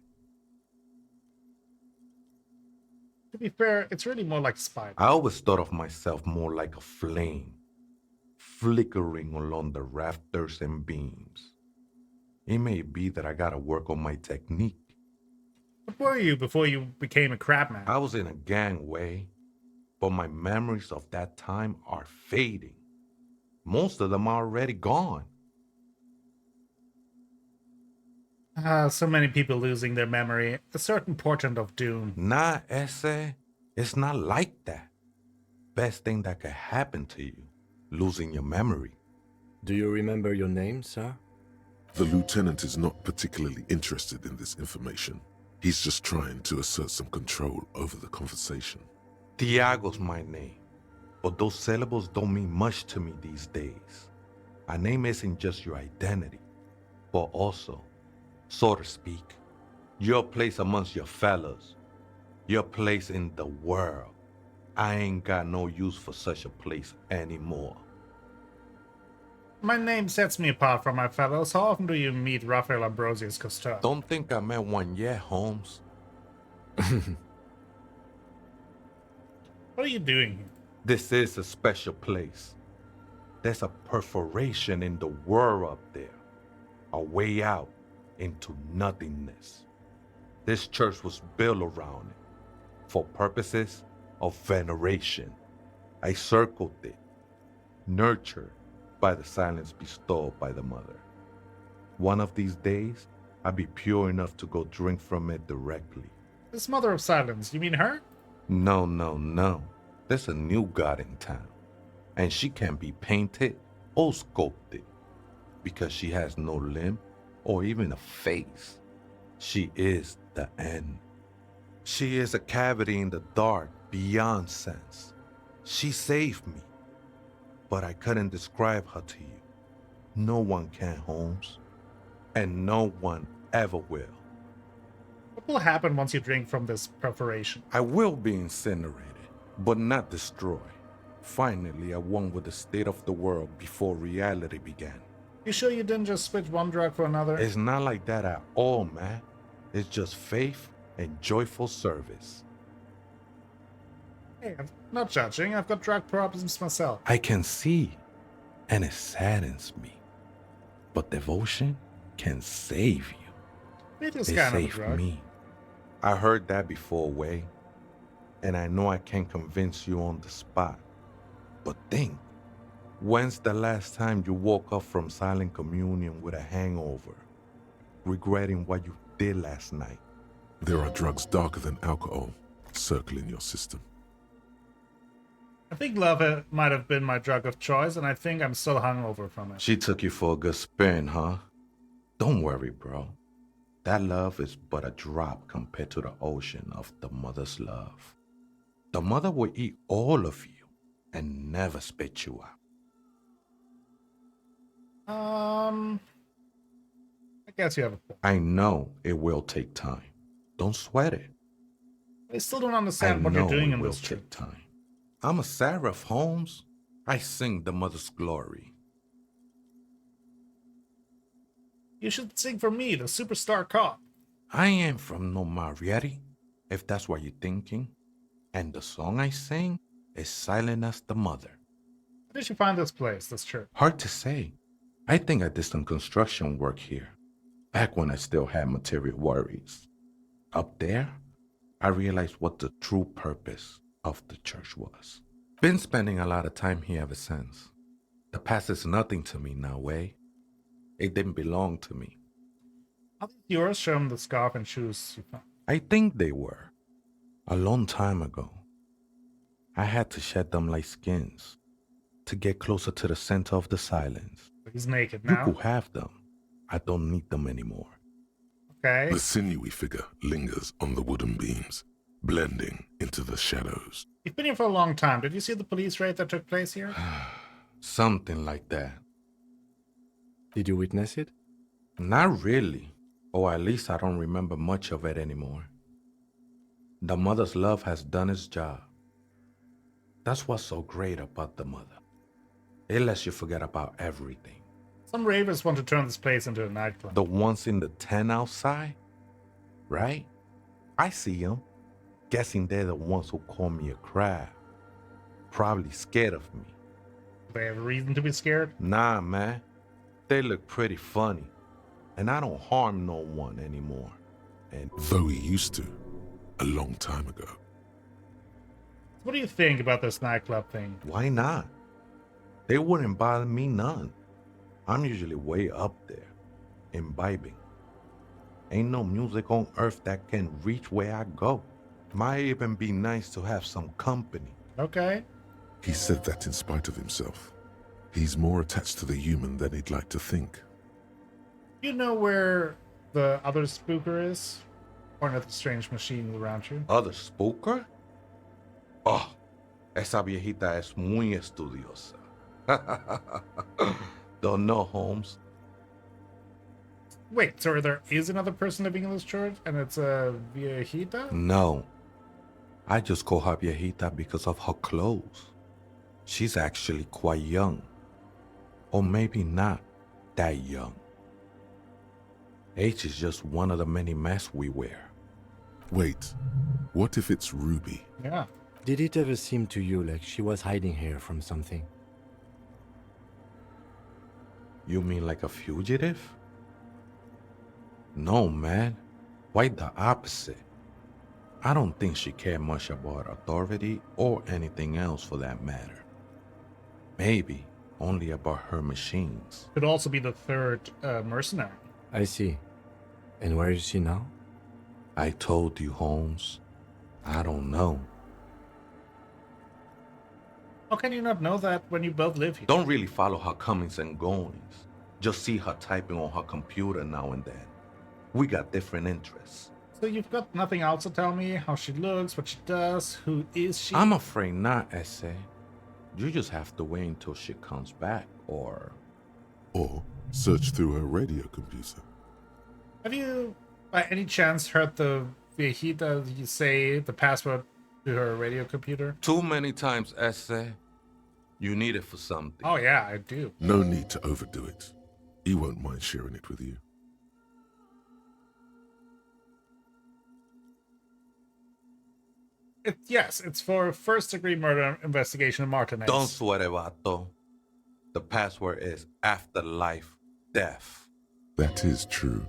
To be fair, it's really more like spider. I always thought of myself more like a flame, flickering along the rafters and beams. It may be that I gotta work on my technique. What were you before you became a crab man? I was in a gangway, but my memories of that time are fading. Most of them are already gone. So many people losing their memory. A certain portent of doom. Nah, Ese, it's not like that. Best thing that could happen to you, losing your memory. Do you remember your name, sir? The lieutenant is not particularly interested in this information. He's just trying to assert some control over the conversation. Tiago's my name, but those syllables don't mean much to me these days. A name isn't just your identity, but also, so to speak, your place amongst your fellows, your place in the world. I ain't got no use for such a place anymore. My name sets me apart from my fellows. How often do you meet Raphael Ambrosius Cousteau? Don't think I met one yet, Holmes. What are you doing here? This is a special place. There's a perforation in the world up there. A way out into nothingness. This church was built around it for purposes of veneration. I circled it, nurtured by the silence bestowed by the mother. One of these days, I'll be pure enough to go drink from it directly. This mother of silence, you mean her? No. There's a new god in town, and she can be painted or sculpted because she has no limb or even a face. She is the end. She is a cavity in the dark beyond sense. She saved me, but I couldn't describe her to you. No one can, Holmes, and no one ever will. What will happen once you drink from this perforation? I will be incinerated, but not destroyed. Finally, I won with the state of the world before reality began. You sure you didn't just switch one drug for another? It's not like that at all, man. It's just faith and joyful service. Hey, I'm not judging. I've got drug problems myself. I can see, and it saddens me. But devotion can save you. It is It kind of a saved drug. me. I heard that before, Way, and I know I can't convince you on the spot. But think, when's the last time you woke up from silent communion with a hangover, regretting what you did last night? There are drugs darker than alcohol circling your system. I think love might have been my drug of choice, and I think I'm still hungover from it. She took you for a good spin, huh? Don't worry, bro. That love is but a drop compared to the ocean of the mother's love. The mother will eat all of you and never spit you out. I guess you have a point. I know it will take time. Don't sweat it. I still don't understand what you're doing in this church. Take time. I'm a seraph, Holmes. I sing the mother's glory. You should sing for me, the superstar cop. I ain't from no Marietti, if that's what you're thinking. And the song I sing is silent as the mother. How did you find this place, this church? Hard to say. I think I did some construction work here, back when I still had material worries. Up there, I realized what the true purpose of the church was. Been spending a lot of time here ever since. The past is nothing to me now, Way. It didn't belong to me. Are these yours? Show them the scarf and shoes you found. I think they were. A long time ago. I had to shed them like skins to get closer to the center of the silence. He's naked now. You could have them. I don't need them anymore. Okay. The sinewy figure lingers on the wooden beams, blending into the shadows. You've been here for a long time. Did you see the police raid that took place here? Something like that. Did you witness it? Not really. Or at least I don't remember much of it anymore. The mother's love has done its job. That's what's so great about the mother. It lets you forget about everything. Some ravers want to turn this place into a nightclub. The ones in the tent outside? Right? I see them. Guessing they're the ones who call me a crab. Probably scared of me. Do they have a reason to be scared? Nah, man. They look pretty funny. And I don't harm no one anymore. And though he used to, a long time ago. What do you think about this nightclub thing? Why not? They wouldn't bother me none. I'm usually way up there, imbibing. Ain't no music on earth that can reach where I go. Might even be nice to have some company. Okay. He said that in spite of himself. He's more attached to the human than he'd like to think. You know where the other spooker is? Pointing at the strange machine around you. Other spooker? Oh, esa viejita es muy estudiosa. Don't know, Holmes. Wait, so there is another person living in this church, and it's a viejita? No. I just call her viejita because of her clothes. She's actually quite young. Or maybe not that young. Age is just one of the many masks we wear. Wait, what if it's Ruby? Yeah. Did it ever seem to you like she was hiding here from something? You mean like a fugitive? No, man. Quite the opposite. I don't think she cared much about authority or anything else for that matter. Maybe only about her machines. Could also be the third mercenary. I see. And where is she now? I told you, Holmes. I don't know. How can you not know that when you both live here? Don't really follow her comings and goings. Just see her typing on her computer now and then. We got different interests. So you've got nothing else to tell me? How she looks, what she does, who is she? I'm afraid not, Essay. You just have to wait until she comes back, or search through her radio computer. Have you, by any chance, heard the viejita you say the password to her radio computer? Too many times, Essay. You need it for something. Oh yeah, I do. No need to overdo it. He won't mind sharing it with you. Yes, it's for first-degree murder investigation of Martinez. Don't sweat it, Vato. The password is afterlife death. That is true.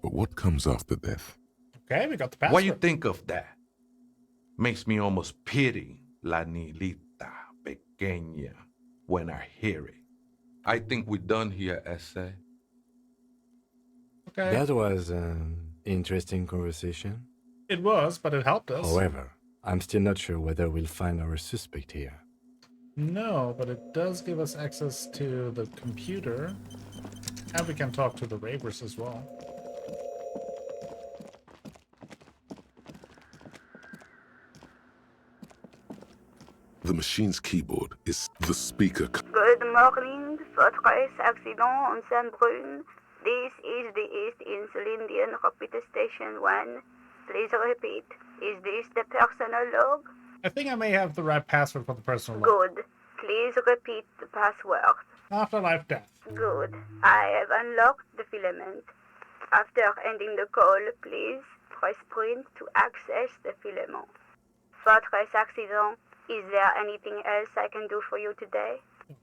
But what comes after death? Okay, we got the password. What do you think of that? Makes me almost pity La Nilita Pequeña when I hear it. I think we're done here, Essay. Okay. That was an interesting conversation. It was, but it helped us. However, I'm still not sure whether we'll find our suspect here. No, but it does give us access to the computer. And we can talk to the ravers as well. The machine's keyboard is the speaker. Good morning, Fortress Accident on Saint-Brun. This is the East Insulindian Repeater Station 1. Please repeat. Is this the personal log? I think I may have the right password for the personal log. Good. Please repeat the password. Afterlife death. Good. I have unlocked the filament. After ending the call, please press print to access the filament. Fortress Accident, is there anything else I can do for you today?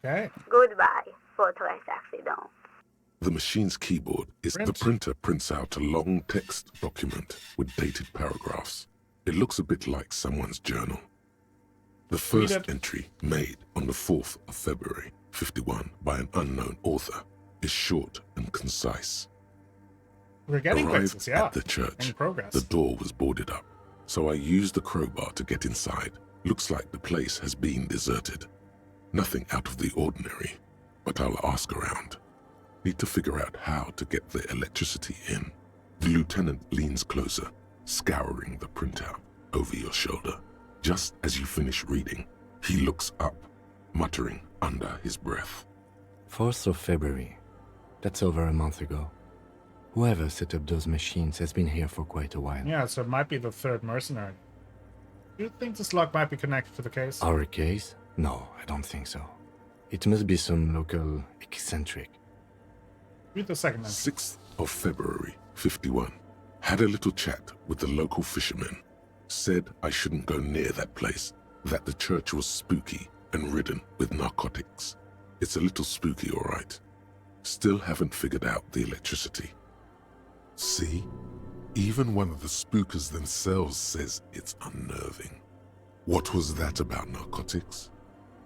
Okay. Goodbye, Fortress Accident. The machine's keyboard is the printer prints out a long text document with dated paragraphs. It looks a bit like someone's journal. The first entry, made on the 4th of February, 51, by an unknown author, is short and concise. We're getting Arrived places, yeah. at the church. Making progress. The door was boarded up, so I used the crowbar to get inside. Looks like the place has been deserted. Nothing out of the ordinary, but I'll ask around. Need to figure out how to get the electricity in. The lieutenant leans closer, scouring the printout over your shoulder. Just as you finish reading, he looks up, muttering under his breath. 4th of February. That's over a month ago. Whoever set up those machines has been here for quite a while. Yeah, so it might be the third mercenary. Do you think this log might be connected to the case? Our case? No, I don't think so. It must be some local eccentric. Read the second entry. 6th of February, 51. Had a little chat with the local fishermen. Said I shouldn't go near that place, that the church was spooky and ridden with narcotics. It's a little spooky, all right. Still haven't figured out the electricity. See? Even one of the spookers themselves says it's unnerving. What was that about narcotics?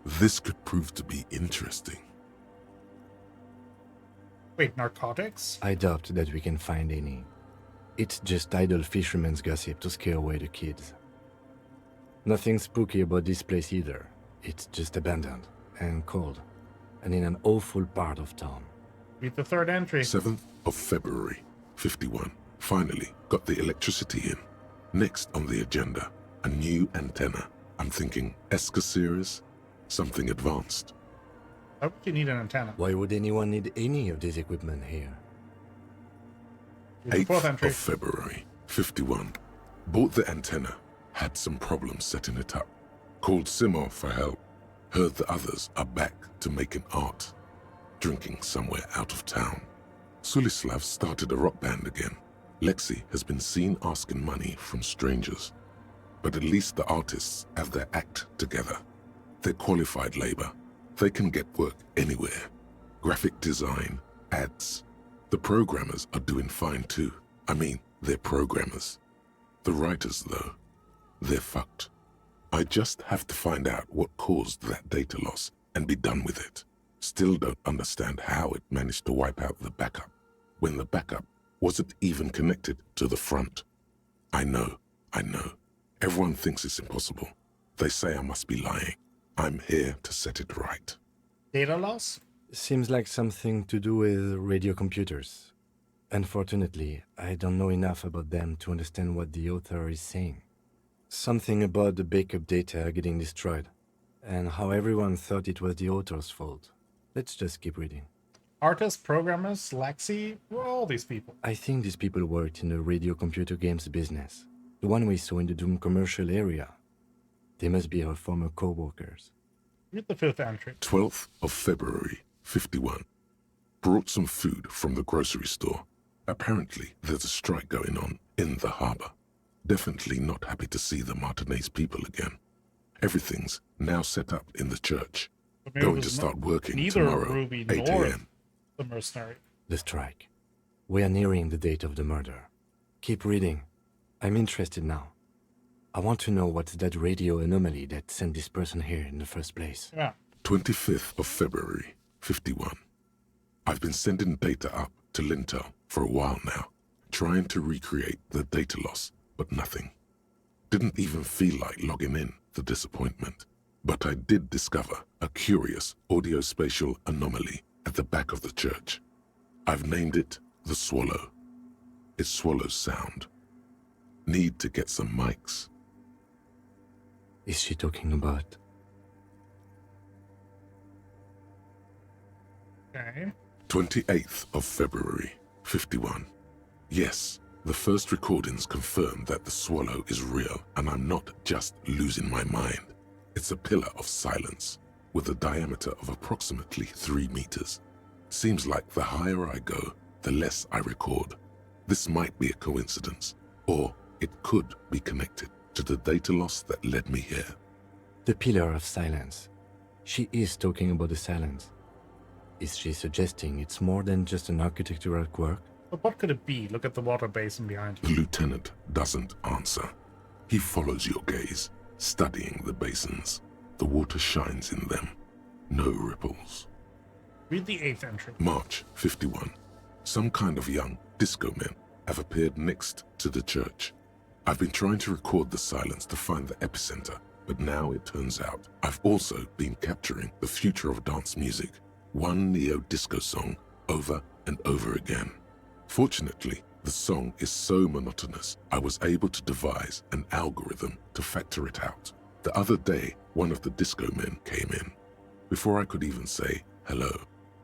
This could prove to be interesting. Wait, narcotics? I doubt that we can find any. It's just idle fishermen's gossip to scare away the kids. Nothing spooky about this place either. It's just abandoned and cold, and in an awful part of town. Read the third entry. 7th of February, 51. Finally got the electricity in. Next on the agenda, a new antenna. I'm thinking Esca series, something advanced. Why would you need an antenna? Why would anyone need any of this equipment here? 8th of February, 51. Bought the antenna. Had some problems setting it up. Called Simon for help. Heard the others are back to making art. drinking somewhere out of town. Sulislav started a rock band again. Lexi has been seen asking money from strangers. But at least the artists have their act together. They're qualified labor. They can get work anywhere. Graphic design, ads. The programmers are doing fine too. I mean, they're programmers. The writers, though, they're fucked. I just have to find out what caused that data loss and be done with it. Still don't understand how it managed to wipe out the backup, when the backup wasn't even connected to the front. I know. Everyone thinks it's impossible. They say I must be lying. I'm here to set it right. Data loss? Seems like something to do with radio computers. Unfortunately, I don't know enough about them to understand what the author is saying. Something about the backup data getting destroyed, and how everyone thought it was the author's fault. Let's just keep reading. Artists, programmers, Lexi, who are all these people? I think these people worked in the radio computer games business. The one we saw in the Doom commercial area. They must be our former co-workers. Read the 5th entry. 12th of February, 51. Brought some food from the grocery store. Apparently, there's a strike going on in the harbor. Definitely not happy to see the Martinez people again. Everything's now set up in the church. Going to start working tomorrow, Ruby 8 nor a.m. the mercenary. The strike. We are nearing the date of the murder. Keep reading. I'm interested now. I want to know what's that radio anomaly that sent this person here in the first place. Yeah. 25th of February, 51. I've been sending data up to Lintel for a while now, trying to recreate the data loss, but nothing. Didn't even feel like logging in, the disappointment. But I did discover a curious audio-spatial anomaly at the back of the church. I've named it the Swallow. It swallows sound. Need to get some mics. Is she talking about? Okay. 28th of February, 51. Yes, the first recordings confirm that the Swallow is real, and I'm not just losing my mind. It's a pillar of silence, with a diameter of approximately 3 meters. Seems like the higher I go, the less I record. This might be a coincidence, or it could be connected to the data loss that led me here. The pillar of silence. She is talking about the silence. Is she suggesting it's more than just an architectural quirk? But what could it be? Look at the water basin behind you. The lieutenant doesn't answer. He follows your gaze, studying the basins. The water shines in them. No ripples. Read the 8th entry. March 51. Some kind of young disco men have appeared next to the church. I've been trying to record the silence to find the epicenter, but now it turns out I've also been capturing the future of dance music, one neo-disco song over and over again. Fortunately, the song is so monotonous, I was able to devise an algorithm to factor it out. The other day, one of the disco men came in. Before I could even say hello,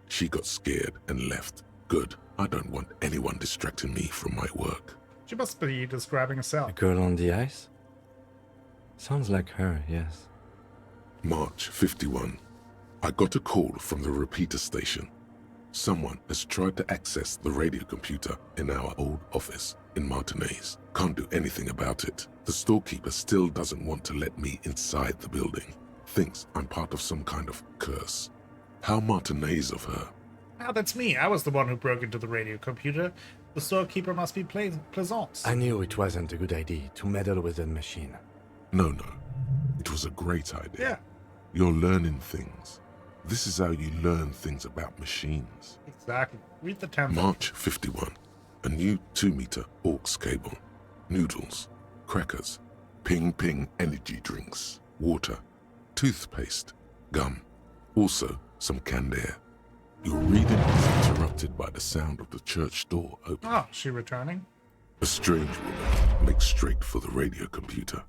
she got scared and left. Good, I don't want anyone distracting me from my work. She must be describing herself. The girl on the ice? Sounds like her, yes. March 51. I got a call from the repeater station. Someone has tried to access the radio computer in our old office in Martinez. Can't do anything about it. The storekeeper still doesn't want to let me inside the building. Thinks I'm part of some kind of curse. How Martinez of her. Ah, that's me. I was the one who broke into the radio computer. The storekeeper must be Plaisance. I knew it wasn't a good idea to meddle with the machine. No. It was a great idea. Yeah. You're learning things. This is how you learn things about machines. Exactly. Read the 10th. March 51. A new 2-meter aux cable. Noodles. Crackers. Ping energy drinks. Water. Toothpaste. Gum. Also, some canned air. Your reading is interrupted by the sound of the church door opening. Oh, she returning? A strange woman makes straight for the radio computer.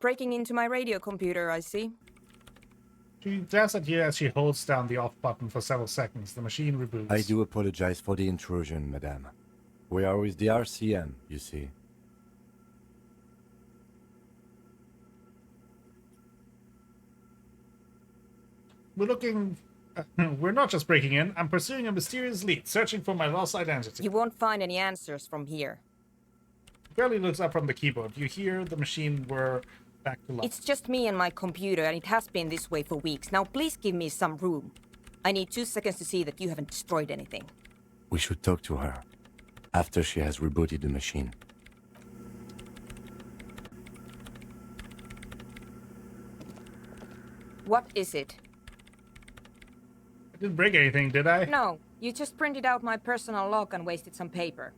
Breaking into my radio computer, I see. She does it here as she holds down the off button for several seconds. The machine reboots. I do apologize for the intrusion, madame. We are with the RCM, you see. We're looking... we're not just breaking in. I'm pursuing a mysterious lead, searching for my lost identity. You won't find any answers from here. Barely looks up from the keyboard. You hear the machine whir back to life. It's just me and my computer, and it has been this way for weeks. Now please give me some room. I need 2 seconds to see that you haven't destroyed anything. We should talk to her after she has rebooted the machine. What is it? I didn't break anything, did I? No, you just printed out my personal log and wasted some paper.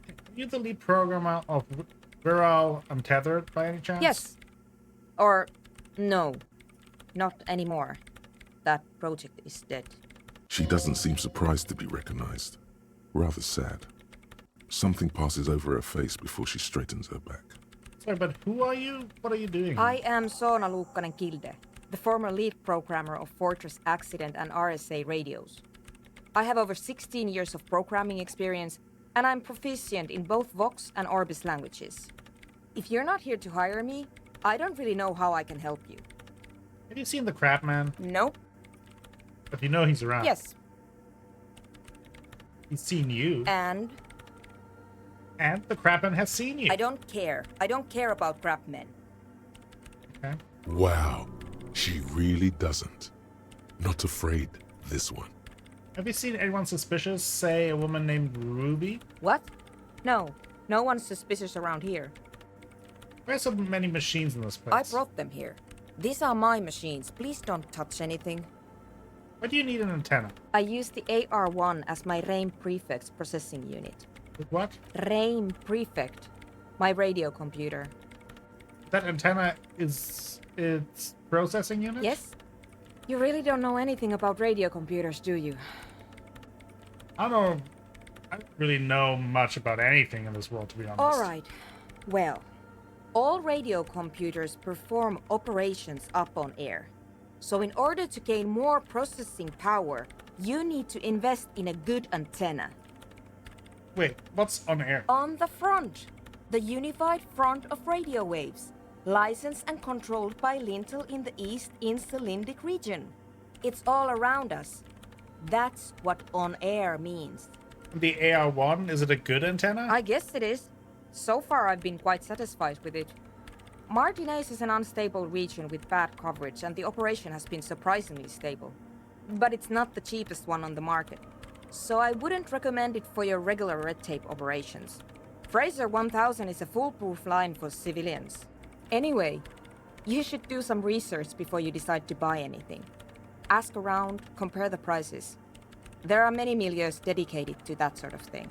Are you the lead programmer of Viral Untethered by any chance? Yes. Or no, not anymore. That project is dead. She doesn't seem surprised to be recognized. Rather sad. Something passes over her face before she straightens her back. Sorry, but who are you? What are you doing? I am Soona Luukkanen-Kilde, the former lead programmer of Fortress Accident and RSA radios. I have over 16 years of programming experience, and I'm proficient in both Vox and Orbis languages. If you're not here to hire me, I don't really know how I can help you. Have you seen the Crab Man? Nope. But you know he's around. Yes. He's seen you. And the Crabman has seen you. I don't care. I don't care about crabmen. Okay. Wow, she really doesn't. Not afraid, this one. Have you seen anyone suspicious, say a woman named Ruby? What? No. No one's suspicious around here. Why are so many machines in this place? I brought them here. These are my machines. Please don't touch anything. Why do you need an antenna? I use the AR-1 as my RAIM prefect's processing unit. What? RAIM prefect. My radio computer. That antenna is its processing unit? Yes? You really don't know anything about radio computers, do you? I don't really know much about anything in this world, to be honest. All right. Well, all radio computers perform operations up on air. So in order to gain more processing power, you need to invest in a good antenna. Wait, what's on air? On the front. The unified front of radio waves. Licensed and controlled by Lintel in the East Insulindic region. It's all around us. That's what on air means. The AR-1, is it a good antenna? I guess it is. So far I've been quite satisfied with it. Martinez is an unstable region with bad coverage, and the operation has been surprisingly stable. But it's not the cheapest one on the market, so I wouldn't recommend it for your regular red tape operations. Fraser 1000 is a foolproof line for civilians. Anyway, you should do some research before you decide to buy anything. Ask around, compare the prices. There are many milieus dedicated to that sort of thing.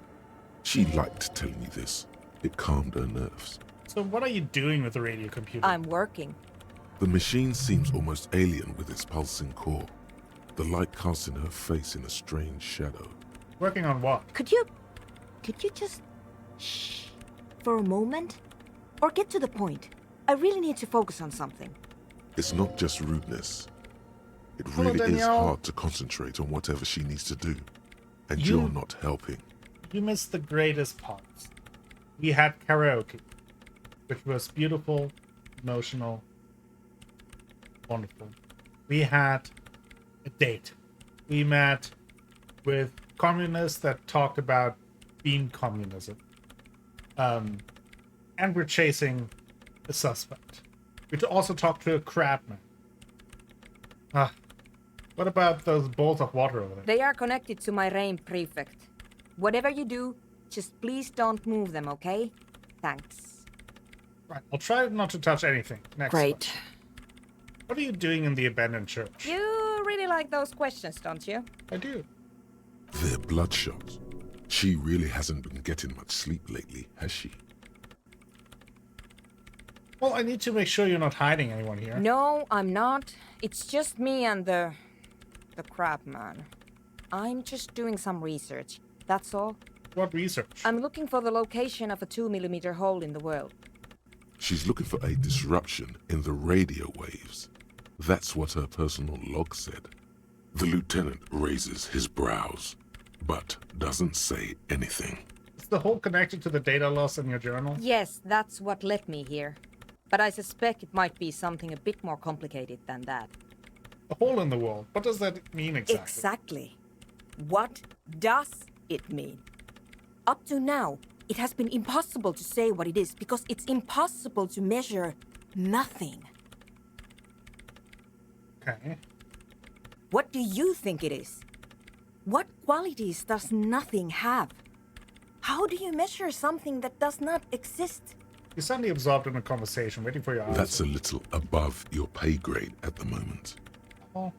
She liked telling me this. It calmed her nerves. So what are you doing with the radio computer? I'm working. The machine seems almost alien with its pulsing core. The light casts in her face in a strange shadow. Working on what? Could you just shh for a moment? Or get to the point. I really need to focus on something. It's not just rudeness. It Hello, really is Danielle. hard to concentrate on whatever she needs to do. And you're not helping. You missed the greatest parts. We had karaoke, which was beautiful, emotional, wonderful. We had a date. We met with communists that talked about being communism. And we're chasing a suspect. We also talked to a crabman. What about those bowls of water over there? They are connected to my RAIM prefect. Whatever you do, just please don't move them, okay? Thanks. Right, I'll try not to touch anything. Next. Great. One. What are you doing in the abandoned church? You really like those questions, don't you? I do. They're bloodshot. She really hasn't been getting much sleep lately, has she? Well, I need to make sure you're not hiding anyone here. No, I'm not. It's just me and the crab man. I'm just doing some research. That's all. What research? I'm looking for the location of a 2mm hole in the world. She's looking for a disruption in the radio waves. That's what her personal log said. The lieutenant raises his brows, but doesn't say anything. Is the hole connected to the data loss in your journal? Yes, that's what led me here. But I suspect it might be something a bit more complicated than that. A hole in the wall. What does that mean exactly? Exactly. What does it mean? Up to now, it has been impossible to say what it is because it's impossible to measure nothing. Okay. What do you think it is? What qualities does nothing have? How do you measure something that does not exist? You're suddenly absorbed in a conversation, waiting for your answer. That's a little above your pay grade at the moment. Oh.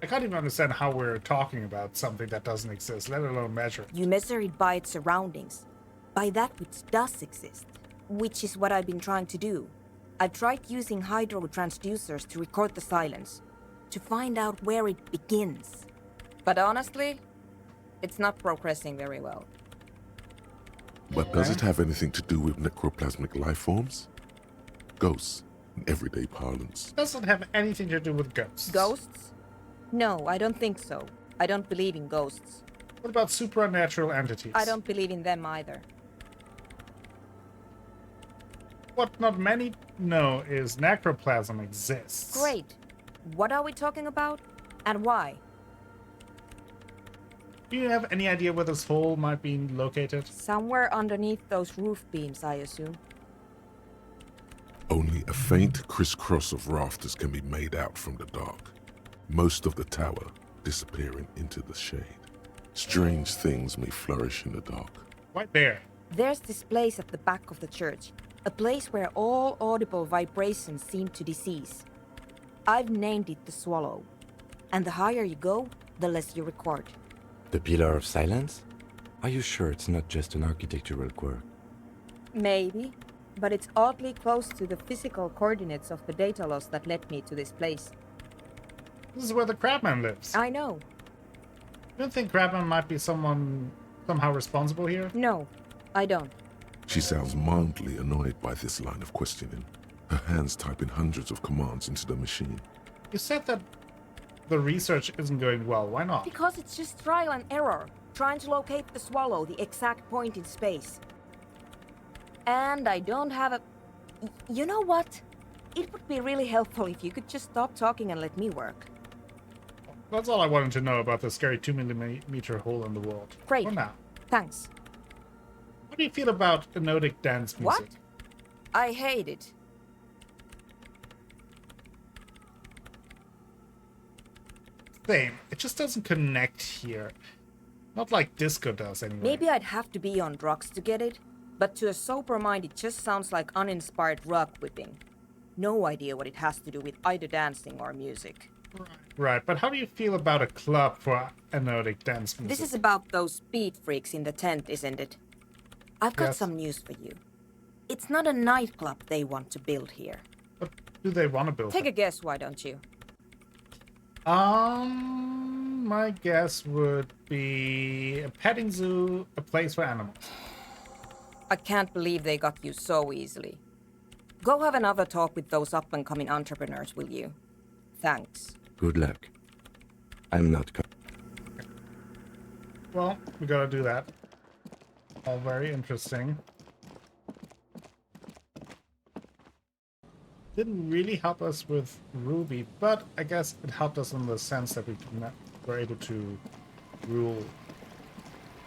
I can't even understand how we're talking about something that doesn't exist, let alone measure it. You measure it by its surroundings, by that which does exist, which is what I've been trying to do. I've tried using hydro transducers to record the silence, to find out where it begins. But honestly, it's not progressing very well. But does it have anything to do with necroplasmic life forms? Ghosts, in everyday parlance. Doesn't have anything to do with ghosts. Ghosts? No, I don't think so. I don't believe in ghosts. What about supernatural entities? I don't believe in them either. What not many know is necroplasm exists. Great. What are we talking about? And why? Do you have any idea where this hole might be located? Somewhere underneath those roof beams, I assume. Only a faint crisscross of rafters can be made out from the dark. Most of the tower disappearing into the shade. Strange things may flourish in the dark. Right there. There's this place at the back of the church. A place where all audible vibrations seem to decease. I've named it the Swallow. And the higher you go, the less you record. The Pillar of Silence? Are you sure it's not just an architectural quirk? Maybe, but it's oddly close to the physical coordinates of the data loss that led me to this place. This is where the Crabman lives. I know. You don't think Crabman might be somehow responsible here? No, I don't. She sounds mildly annoyed by this line of questioning, her hands typing hundreds of commands into the machine. You said that the research isn't going well. Why not? Because it's just trial and error, trying to locate the Swallow, the exact point in space. And I don't have a... You know what? It would be really helpful if you could just stop talking and let me work. That's all I wanted to know about the scary 2mm hole in the wall. Great. For now. Thanks. How do you feel about hypnotic dance music? What? I hate it. Same. It just doesn't connect here. Not like disco does, anyway. Maybe I'd have to be on drugs to get it, but to a sober mind it just sounds like uninspired rug whipping. No idea what it has to do with either dancing or music. Right, but how do you feel about a club for hypnotic dance music? This is about those speed freaks in the tent, isn't it? I've got some news for you. It's not a nightclub they want to build here. What do they want to build? Take a guess, why don't you? My guess would be a petting zoo, a place for animals. I can't believe they got you so easily. Go have another talk with those up-and-coming entrepreneurs, will you? Thanks. Good luck. I'm not Well, we gotta do that. All very interesting. Didn't really help us with Ruby, but I guess it helped us in the sense that were able to rule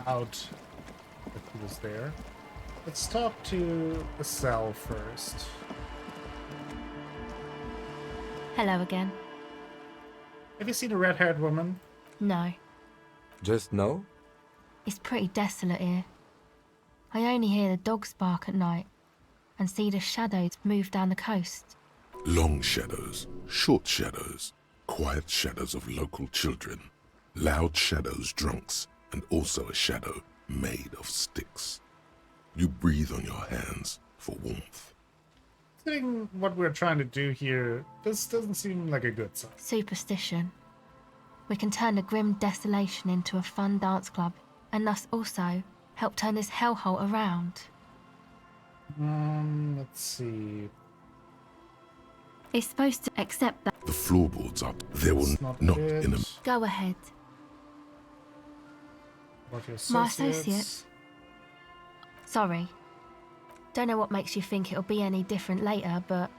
out if he was there. Let's talk to the cell first. Hello again. Have you seen a red-haired woman? No. Just no? It's pretty desolate here. I only hear the dogs bark at night and see the shadows move down the coast. Long shadows, short shadows, quiet shadows of local children, loud shadows drunks, and also a shadow made of sticks. You breathe on your hands for warmth. Considering what we're trying to do here, this doesn't seem like a good sign. Superstition. We can turn the grim desolation into a fun dance club, and thus also help turn this hellhole around. Let's see. It's supposed to accept that. The floorboards are. They will not in a. Go ahead. What your My associates? associate. Sorry. Don't know what makes you think it'll be any different later, but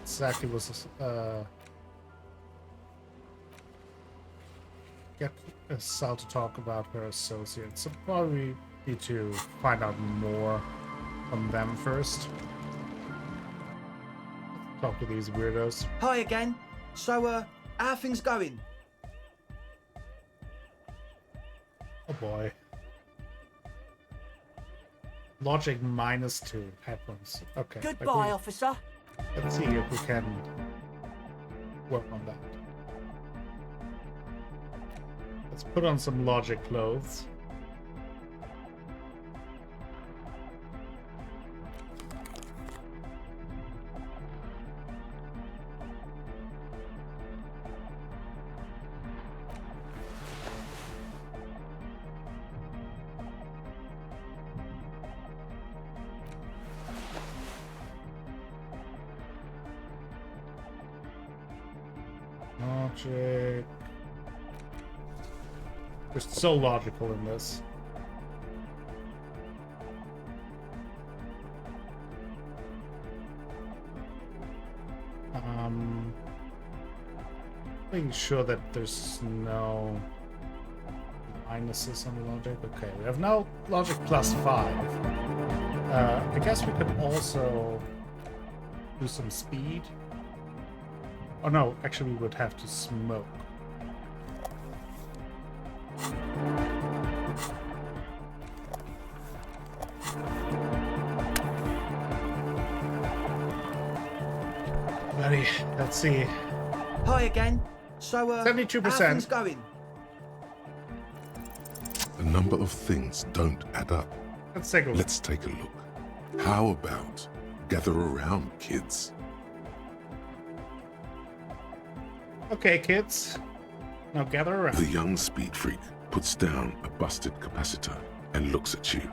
Exactly was get Sal to talk about her associates. So probably need to find out more from them first. Talk to these weirdos. Hi again. So, how are things going? Oh boy. Logic -2 headphones. Okay. Goodbye, officer. Let's see if we can work on that. Let's put on some logic clothes. Logic. Just so logical in this. Making sure that there's no minuses on the logic. Okay, we have now logic +5. I guess we could also do some speed. Oh no, actually we would have to smoke. Buddy, let's see. Hi again. So, 72%. how are things going? A number of things don't add up. Let's take a look. Let's take a look. How about gather around, kids? Okay, kids. Now gather around. The young speed freak puts down a busted capacitor and looks at you.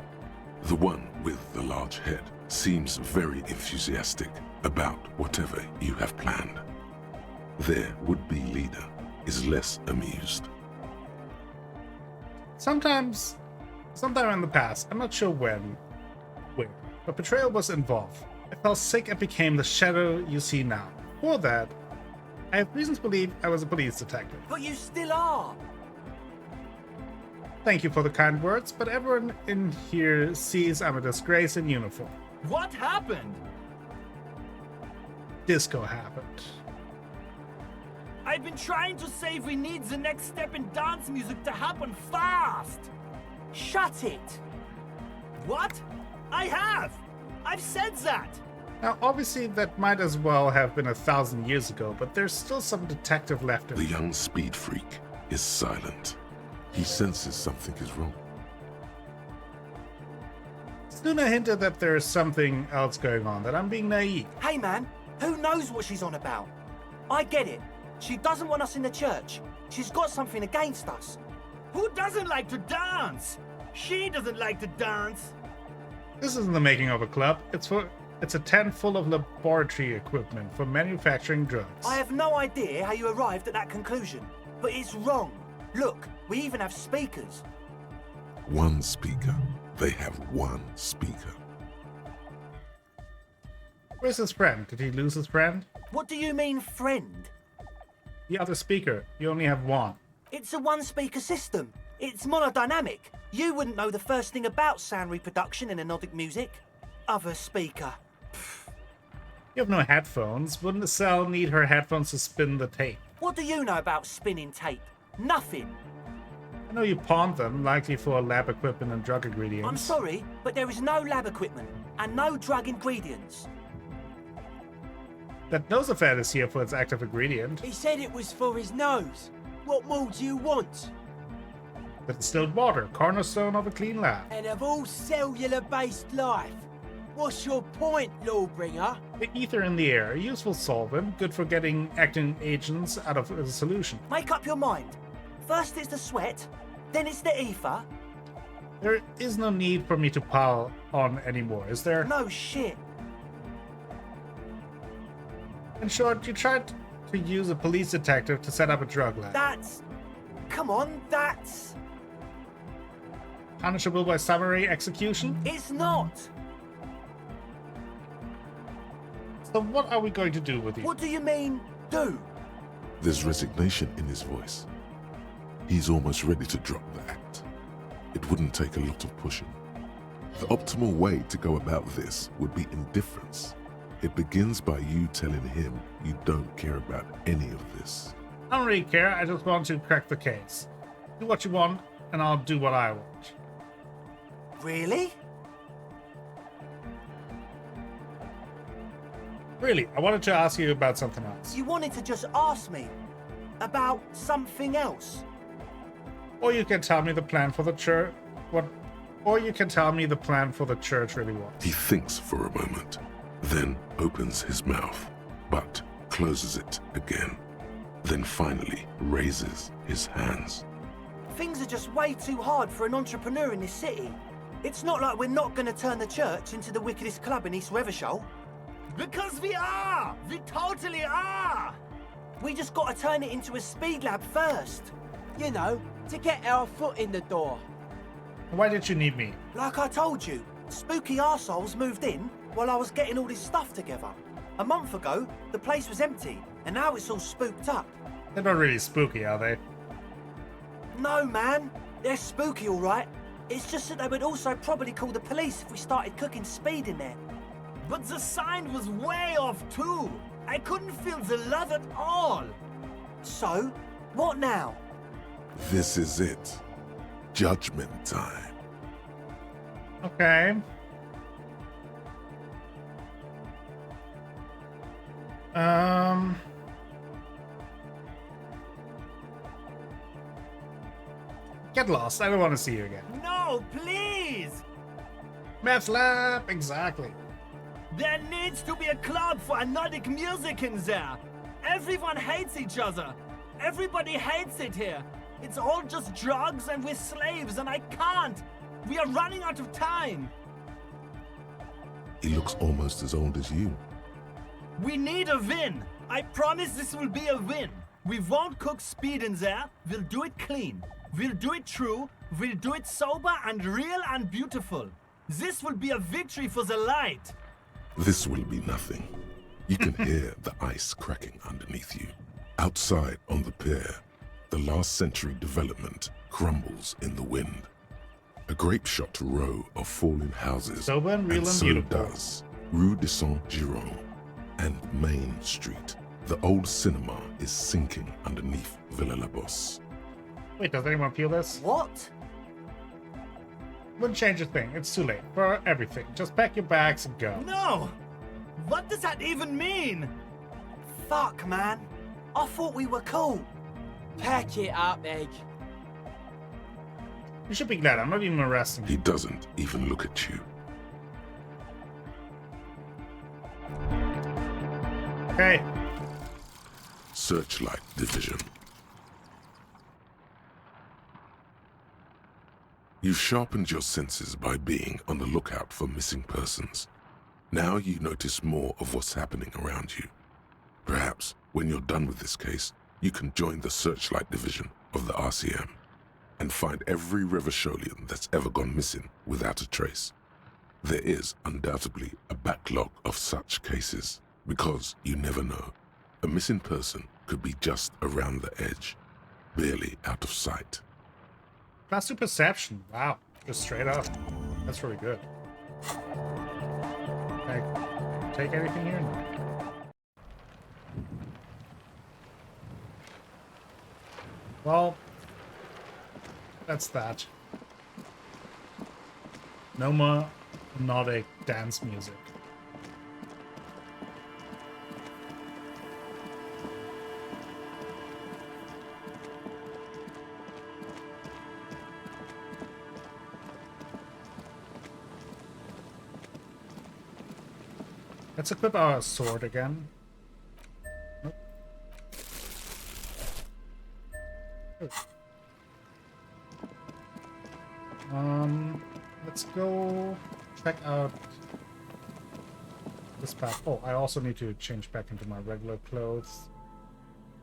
The one with the large head seems very enthusiastic about whatever you have planned. Their would-be leader is less amused. Sometime in the past, I'm not sure where, but betrayal was involved. I fell sick and became the shadow you see now. For that, I have reason to believe I was a police detective. But you still are. Thank you for the kind words, but everyone in here sees I'm a disgrace in uniform. What happened? Disco happened. I've been trying to say we need the next step in dance music to happen fast. Shut it. What? I have. I've said that. Now, obviously, that might as well have been 1,000 years ago, but there's still some detective left in The me. young speed freak is silent. He senses something is wrong. Suna hinted that there's something else going on, that I'm being naive. Hey, man. Who knows what she's on about? I get it. She doesn't want us in the church. She's got something against us. Who doesn't like to dance? She doesn't like to dance. This isn't the making of a club. It's a tent full of laboratory equipment for manufacturing drugs. I have no idea how you arrived at that conclusion, but it's wrong. Look, we even have speakers. One speaker. They have one speaker. Where's his friend? Did he lose his friend? What do you mean, friend? The other speaker. You only have one. It's a one-speaker system. It's monodynamic. You wouldn't know the first thing about sound reproduction in anodic music. Other speaker. You have no headphones. Wouldn't the cell need her headphones to spin the tape? What do you know about spinning tape? Nothing. I know you pawned them, likely for lab equipment and drug ingredients. I'm sorry, but there is no lab equipment and no drug ingredients. That nose affair is here for its active ingredient. He said it was for his nose. What more do you want? The distilled water, cornerstone of a clean lab. And of all cellular-based life. What's your point, Lawbringer? The ether in the air, a useful solvent, good for getting acting agents out of a solution. Make up your mind. First it's the sweat, then it's the ether. There is no need for me to pile on anymore, is there? No shit. In short, you tried to use a police detective to set up a drug lab. That's... Come on, that's... Punishable by summary execution? It's not. So what are we going to do with you? What do you mean, do? There's resignation in his voice. He's almost ready to drop the act. It wouldn't take a lot of pushing. The optimal way to go about this would be indifference. It begins by you telling him you don't care about any of this. I don't really care, I just want to crack the case. Do what you want, and I'll do what I want. Really? Really, I wanted to ask you about something else. You wanted to just ask me about something else? Or you can tell me the plan for the church. Or you can tell me the plan for the church really was. He thinks for a moment, then opens his mouth, but closes it again. Then finally raises his hands. Things are just way too hard for an entrepreneur in this city. It's not like we're not going to turn the church into the wickedest club in East Revachol. Because we are! We totally are! We just got to turn it into a speed lab first. You know, to get our foot in the door. Why did you need me? Like I told you, spooky arseholes moved in while I was getting all this stuff together. A month ago, the place was empty, and now it's all spooked up. They're not really spooky, are they? No, man. They're spooky, all right. It's just that they would also probably call the police if we started cooking speed in there. But the sign was way off too. I couldn't feel the love at all. So, what now? This is it. Judgment time. Okay. Get lost. I don't want to see you again. No, please! Meth lab, exactly. There needs to be a club for Nordic music in there. Everyone hates each other. Everybody hates it here. It's all just drugs and we're slaves and I can't. We are running out of time. He looks almost as old as you. We need a win. I promise this will be a win. We won't cook speed in there. We'll do it clean. We'll do it true. We'll do it sober and real and beautiful. This will be a victory for the light. This will be nothing. You can hear the ice cracking underneath you. Outside on the pier, the last century development crumbles in the wind. A grape-shot row of fallen houses, Sober and real and so beautiful. does Rue de Saint-Giron and Main Street. The old cinema is sinking underneath Villa La Bosse. Wait, does anyone feel this? What? Wouldn't change a thing. It's too late for everything. Just pack your bags and go. No! What does that even mean? Fuck, man. I thought we were cool. Pack it up, Egg. You should be glad I'm not even arresting you. He doesn't even look at you. Okay. Searchlight Division. You've sharpened your senses by being on the lookout for missing persons. Now you notice more of what's happening around you. Perhaps, when you're done with this case, you can join the Searchlight Division of the RCM and find every Revacholian that's ever gone missing without a trace. There is undoubtedly a backlog of such cases, because you never know. A missing person could be just around the edge, barely out of sight. Plus 2 perception. Wow. Just straight up. That's really good. Can I take anything here? No. Well, that's that. No more Nordic dance music. Let's equip our sword again. Nope. Oh. Let's go check out this path. Oh, I also need to change back into my regular clothes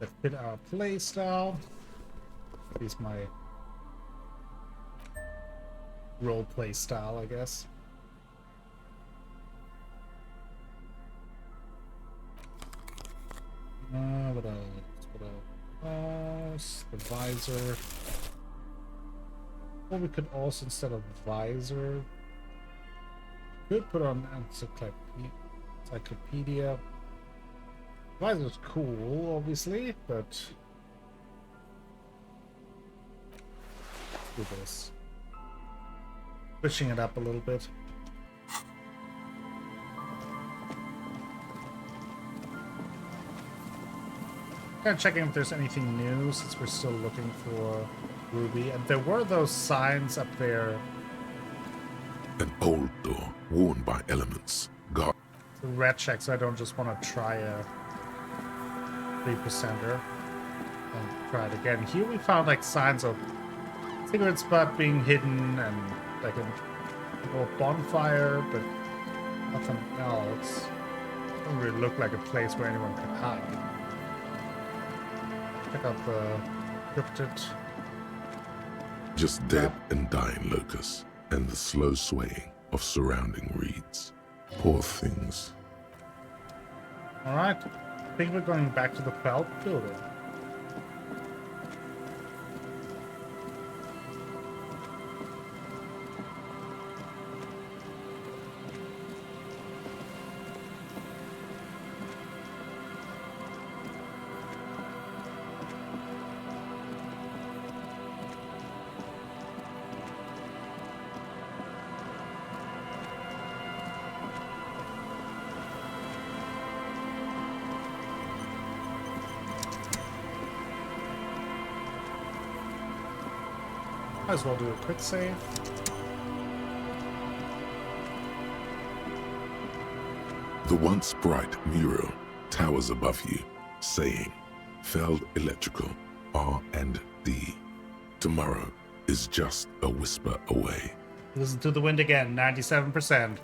that fit our playstyle. Here's my roleplay style, I guess. What else? What else? The visor. Or we could also, instead of visor, could put on encyclopedia. Visor's cool, obviously, but let's do this. Pushing it up a little bit. Kind of checking if there's anything new since we're still looking for Ruby. And there were those signs up there. An old door worn by elements. God. Red check, so I don't just want to try a 3%er and try it again. Here we found like signs of cigarette spot being hidden and like a little bonfire, but nothing else. Doesn't really look like a place where anyone could hide. Check out the cryptid. Just dead and dying locusts and the slow swaying of surrounding reeds. Poor things. Alright, I think we're going back to the Felt building. Might as well do a quick save. The once bright mural towers above you, saying, Feld Electrical, R&D. Tomorrow is just a whisper away. Listen to the wind again, 97%.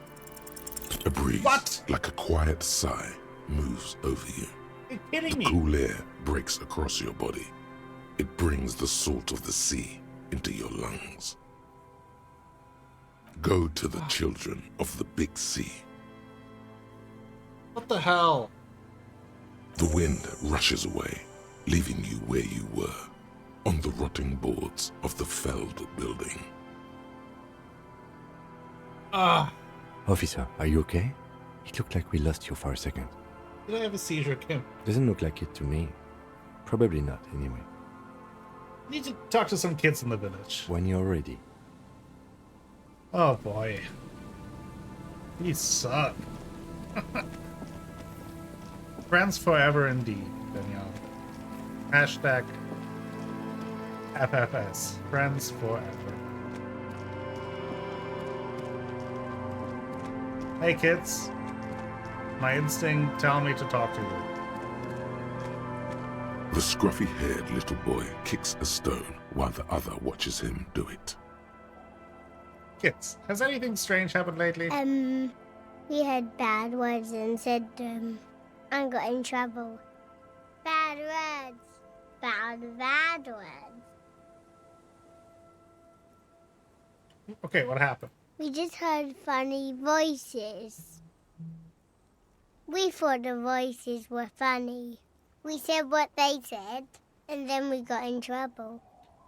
A breeze, like a quiet sigh, moves over you. Are you kidding me? The cool air breaks across your body. It brings the salt of the sea into your lungs. Go to the children of the big sea. What the hell? The wind rushes away, leaving you where you were, on the rotting boards of the Feld building. Officer, are you okay? It looked like we lost you for a second. Did I have a seizure, Kim? Doesn't look like it to me. Probably not, anyway. Need to talk to some kids in the village. When you're ready. Oh boy. These suck. Friends forever indeed, Danielle. Hashtag FFS. Friends forever. Hey kids. My instinct tell me to talk to you. The scruffy-haired little boy kicks a stone while the other watches him do it. Kids, has anything strange happened lately? We had bad words and said, I got in trouble. Bad words. Bad words. Okay, what happened? We just heard funny voices. We thought the voices were funny. We said what they said, and then we got in trouble.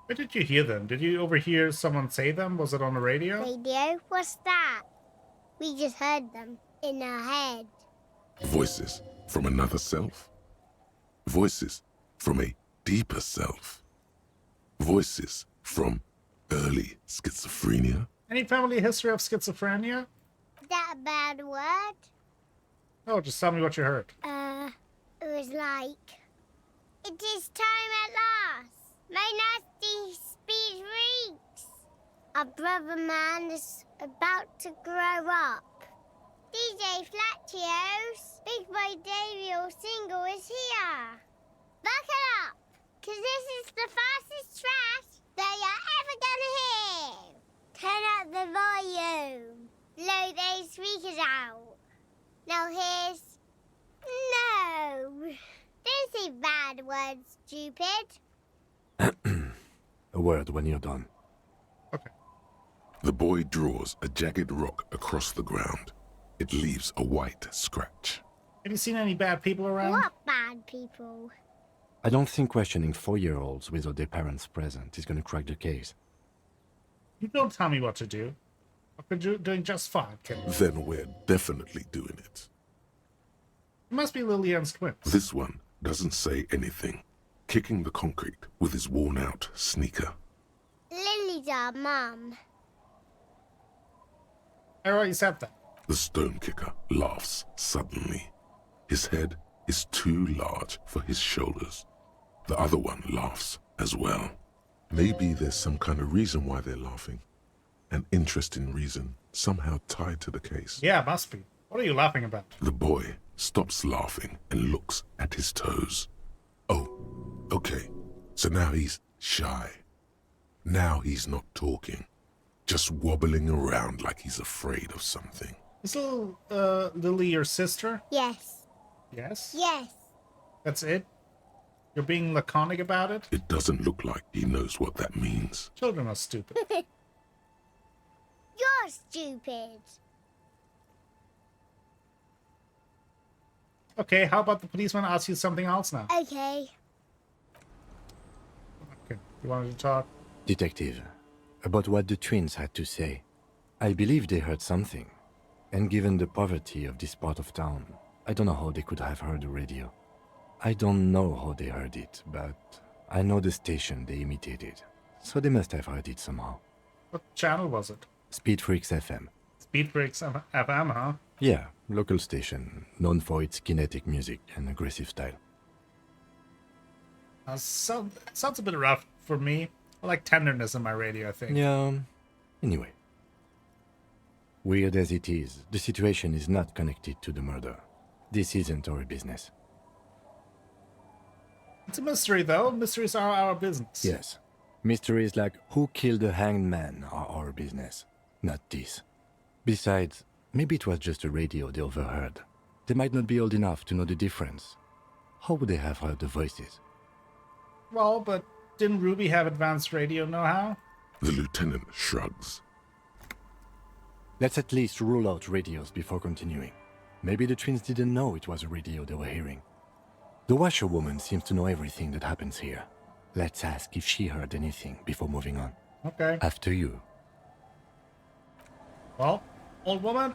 Where did you hear them? Did you overhear someone say them? Was it on the radio? Radio? What's that? We just heard them in our head. Voices from another self. Voices from a deeper self. Voices from early schizophrenia. Any family history of schizophrenia? That bad word? Oh, just tell me what you heard. It was like, it is time at last. My nasty speech reeks. Our brother man is about to grow up. DJ Flatios, Big Boy Davio single is here. Buckle up, cause this is the fastest trash that you're ever gonna hear. speak it out. Now here's... No. Don't say bad words, stupid. A word when you're done. The boy draws a jagged rock across the ground. It leaves a white scratch. Have you seen any bad people around? What bad people? I don't think questioning 4-year-olds without their parents present is gonna crack the case. You don't tell me what to do. I've been doing just fine, kid. Then we're definitely doing it. It must be Lillian's twins. This one doesn't say anything, kicking the concrete with his worn-out sneaker. Lily's our mum. I already said that. The stone kicker laughs suddenly. His head is too large for his shoulders. The other one laughs as well. Maybe there's some kind of reason why they're laughing. An interesting reason, somehow tied to the case. Yeah, must be. What are you laughing about? The boy stops laughing and looks at his toes. Oh, okay. So now he's shy. Now he's not talking. Just wobbling around like he's afraid of something. Is Lily your sister? Yes. Yes? Yes. That's it? You're being laconic about it? It doesn't look like he knows what that means. Children are stupid. You're stupid. Okay, how about the policeman asks you something else now? Okay. Okay, you wanted to talk? Detective, about what the twins had to say. I believe they heard something. And given the poverty of this part of town, I don't know how they could have heard the radio. I don't know how they heard it, but I know the station they imitated. So they must have heard it somehow. What channel was it? Speed Freaks FM. Speed Freaks FM, huh? Yeah, local station, known for its kinetic music and aggressive style. Sounds a bit rough for me. I like tenderness in my radio, I think. Yeah, anyway. Weird as it is, the situation is not connected to the murder. This isn't our business. It's a mystery, though. Mysteries are our business. Yes. Mysteries like who killed the hanged man are our business, not this. Besides, maybe it was just a radio they overheard. They might not be old enough to know the difference. How would they have heard the voices? Well, but didn't Ruby have advanced radio know-how? The lieutenant shrugs. Let's at least rule out radios before continuing. Maybe the twins didn't know it was a radio they were hearing. The washerwoman seems to know everything that happens here. Let's ask if she heard anything before moving on. Okay. After you. Well, old woman,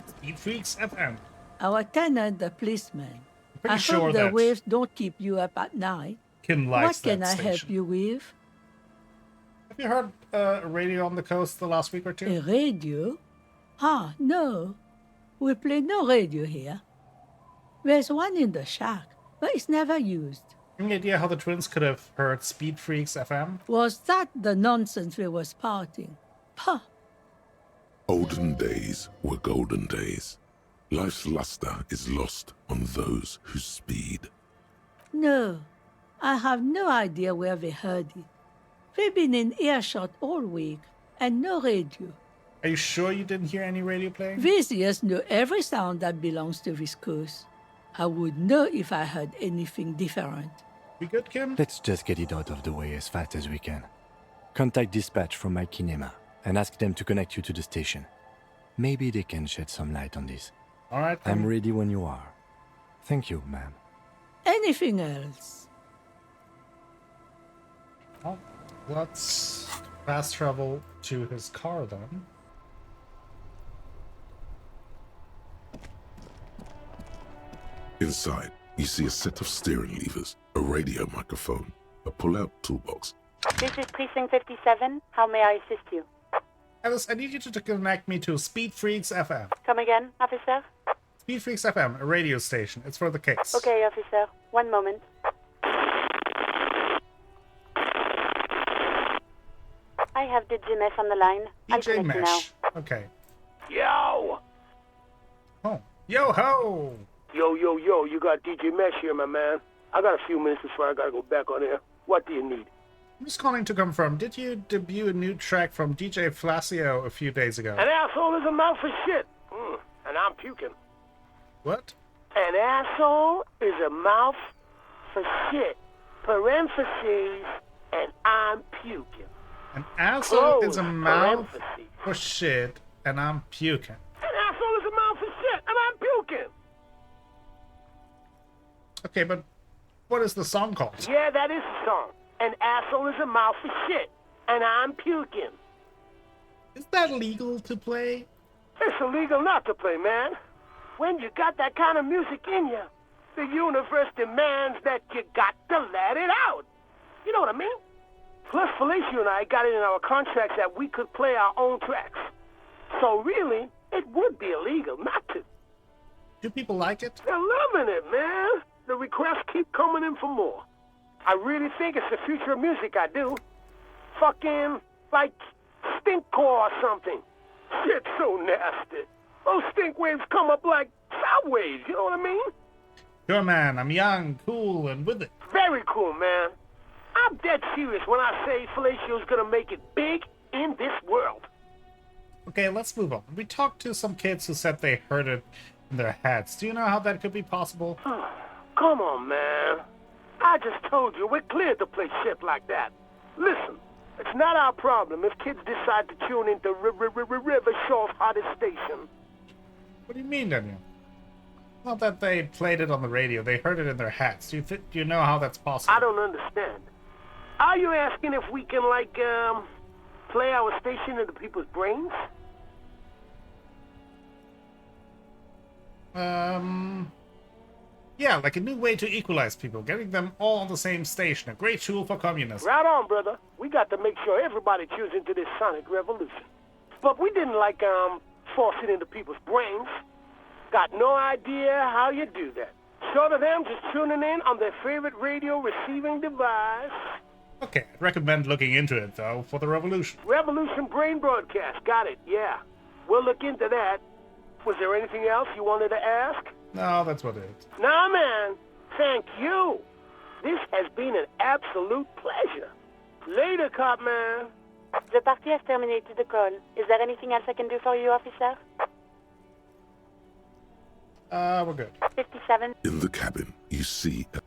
Speed Freaks FM. Our tenant, the policeman. Pretty I sure hope the that waves don't keep you up at night. Kim What likes can that I help station. you with? Have you heard a radio on the coast the last week or two? A radio? Ah, no. We play no radio here. There's one in the shack, but it's never used. Any idea how the twins could have heard Speed Freaks FM? Was that the nonsense we were spouting? Pah! Olden days were golden days. Life's luster is lost on those who speed. No, I have no idea where they heard it. They've been in earshot all week, and no radio. Are you sure you didn't hear any radio playing? These ears know every sound that belongs to this coast. I would know if I heard anything different. We good, Kim? Let's just get it out of the way as fast as we can. Contact dispatch from my kinema and ask them to connect you to the station. Maybe they can shed some light on this. All right. I'm ready when you are. Thank you, ma'am. Anything else? Well, let's fast travel to his car then. Inside, you see a set of steering levers, a radio microphone, a pull-out toolbox. This is Precinct 57. How may I assist you? Alice, I need you to connect me to Speed Freaks FM. Come again, officer? Speed Freaks FM, a radio station. It's for the case. Okay, officer. One moment. I have DJ Mesh on the line. I'll DJ connect you now. Mesh. Okay. Yo! Oh. Yo ho! Yo, you got DJ Mesh here, my man. I got a few minutes before I gotta go back on air. What do you need? I'm just calling to confirm, did you debut a new track from DJ Flacio a few days ago? An asshole is a mouth for shit. And I'm puking. What? An asshole is a mouth for shit. Parentheses, and I'm puking. An asshole is a Close mouth parentheses. for shit, and I'm puking. An asshole is a mouth for shit, and I'm puking. Okay, but what is the song called? Yeah, that is the song. An asshole is a mouth for shit, and I'm puking. Is that legal to play? It's illegal not to play, man. When you got that kind of music in you, the universe demands that you got to let it out. You know what I mean? Plus, Felicia and I got it in our contracts that we could play our own tracks. So really, it would be illegal not to. Do people like it? They're loving it, man. The requests keep coming in for more. I really think it's the future of music, I do. Fucking, like, stinkcore or something. Shit's so nasty. Those stink waves come up like sound waves, you know what I mean? Sure, man. I'm young, cool, and with it. Very cool, man. I'm dead serious when I say Fellatio's gonna make it big in this world. Okay, let's move on. We talked to some kids who said they heard it in their heads. Do you know how that could be possible? Come on, man. I just told you, we're cleared to play shit like that. Listen, it's not our problem if kids decide to tune into Revachol's hottest station. What do you mean, Daniel? Not that they played it on the radio, they heard it in their heads. Do you know how that's possible? I don't understand. Are you asking if we can, like, play our station into people's brains? Yeah, like a new way to equalize people, getting them all on the same station. A great tool for communism. Right on, brother. We got to make sure everybody tunes into this sonic revolution. But we didn't, like, force it into people's brains. Got no idea how you do that. Short of them just tuning in on their favorite radio receiving device. Okay, I'd recommend looking into it, though, for the revolution. Revolution Brain Broadcast. Got it, yeah. We'll look into that. Was there anything else you wanted to ask? No, that's what it is. Nah, man. Thank you. This has been an absolute pleasure. Later, cop man. The party has terminated the call. Is there anything else I can do for you, officer? We're good. 57. In the cabin, you see a...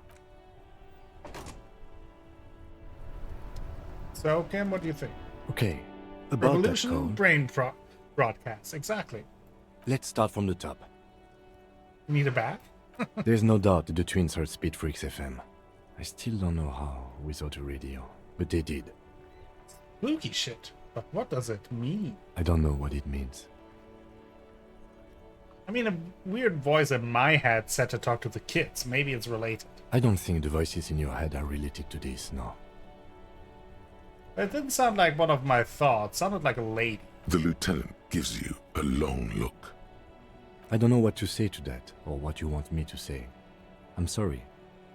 So, Kim, what do you think? Okay, about Revolution that code, Brain Broadcast, exactly. let's start from the top. You need a bath? There's no doubt that the twins heard Speed Freaks FM. I still don't know how without a radio, but they did. Spooky shit. But what does it mean? I don't know what it means. I mean, a weird voice in my head said to talk to the kids. Maybe it's related. I don't think the voices in your head are related to this, no. It didn't sound like one of my thoughts. It sounded like a lady. The lieutenant gives you a long look. I don't know what to say to that, or what you want me to say. I'm sorry.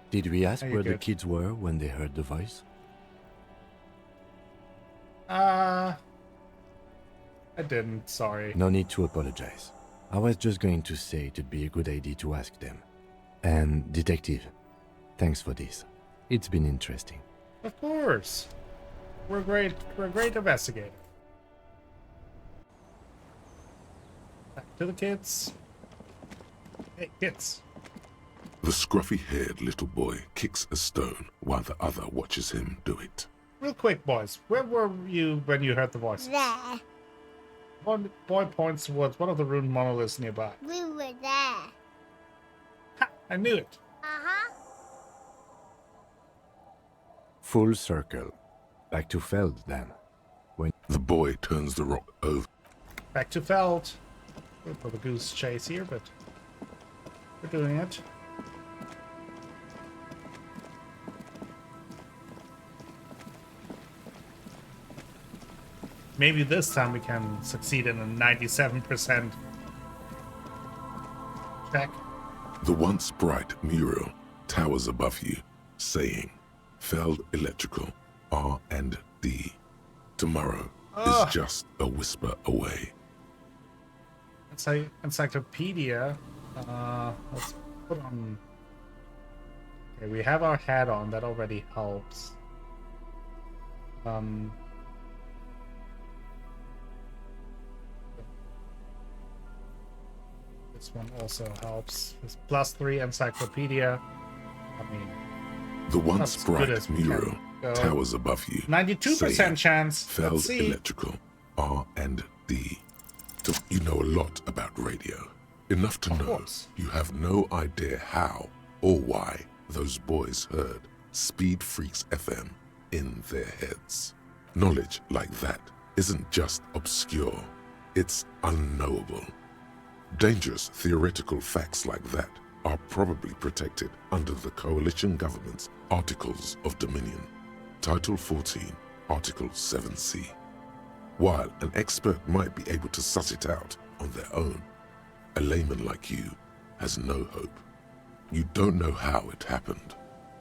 Did we ask Are you where the good? kids were when they heard the voice? I didn't, sorry. No need to apologize. I was just going to say it'd be a good idea to ask them. And, Detective, thanks for this. It's been interesting. Of course. We're great investigators. Back to the kids. Hey, kids. The scruffy-haired little boy kicks a stone while the other watches him do it. Real quick, boys. Where were you when you heard the voices? There. One boy points towards one of the ruined monoliths nearby. We were there. Ha! I knew it. Uh-huh. Full circle. Back to Feld, then. When the boy turns the rock over. Back to Feld. We'll put the goose chase here, but we're doing it. Maybe this time we can succeed in a 97% check. The once bright mural towers above you, saying, Feld Electrical, R&D. Tomorrow is just a whisper away. Encyclopedia. Let's put on... Okay, we have our hat on. That already helps. This one also helps. It's +3 encyclopedia. I mean, The once as good bright as we mural can go. towers above you. 92% saying, chance. Feld Let's see. Electrical, R&D. So you know a lot about radio. Enough to know you have no idea how or why those boys heard Speed Freaks FM in their heads. Knowledge like that isn't just obscure, it's unknowable. Dangerous theoretical facts like that are probably protected under the coalition government's Articles of Dominion, Title 14, Article 7C. While an expert might be able to suss it out on their own, a layman like you has no hope. You don't know how it happened,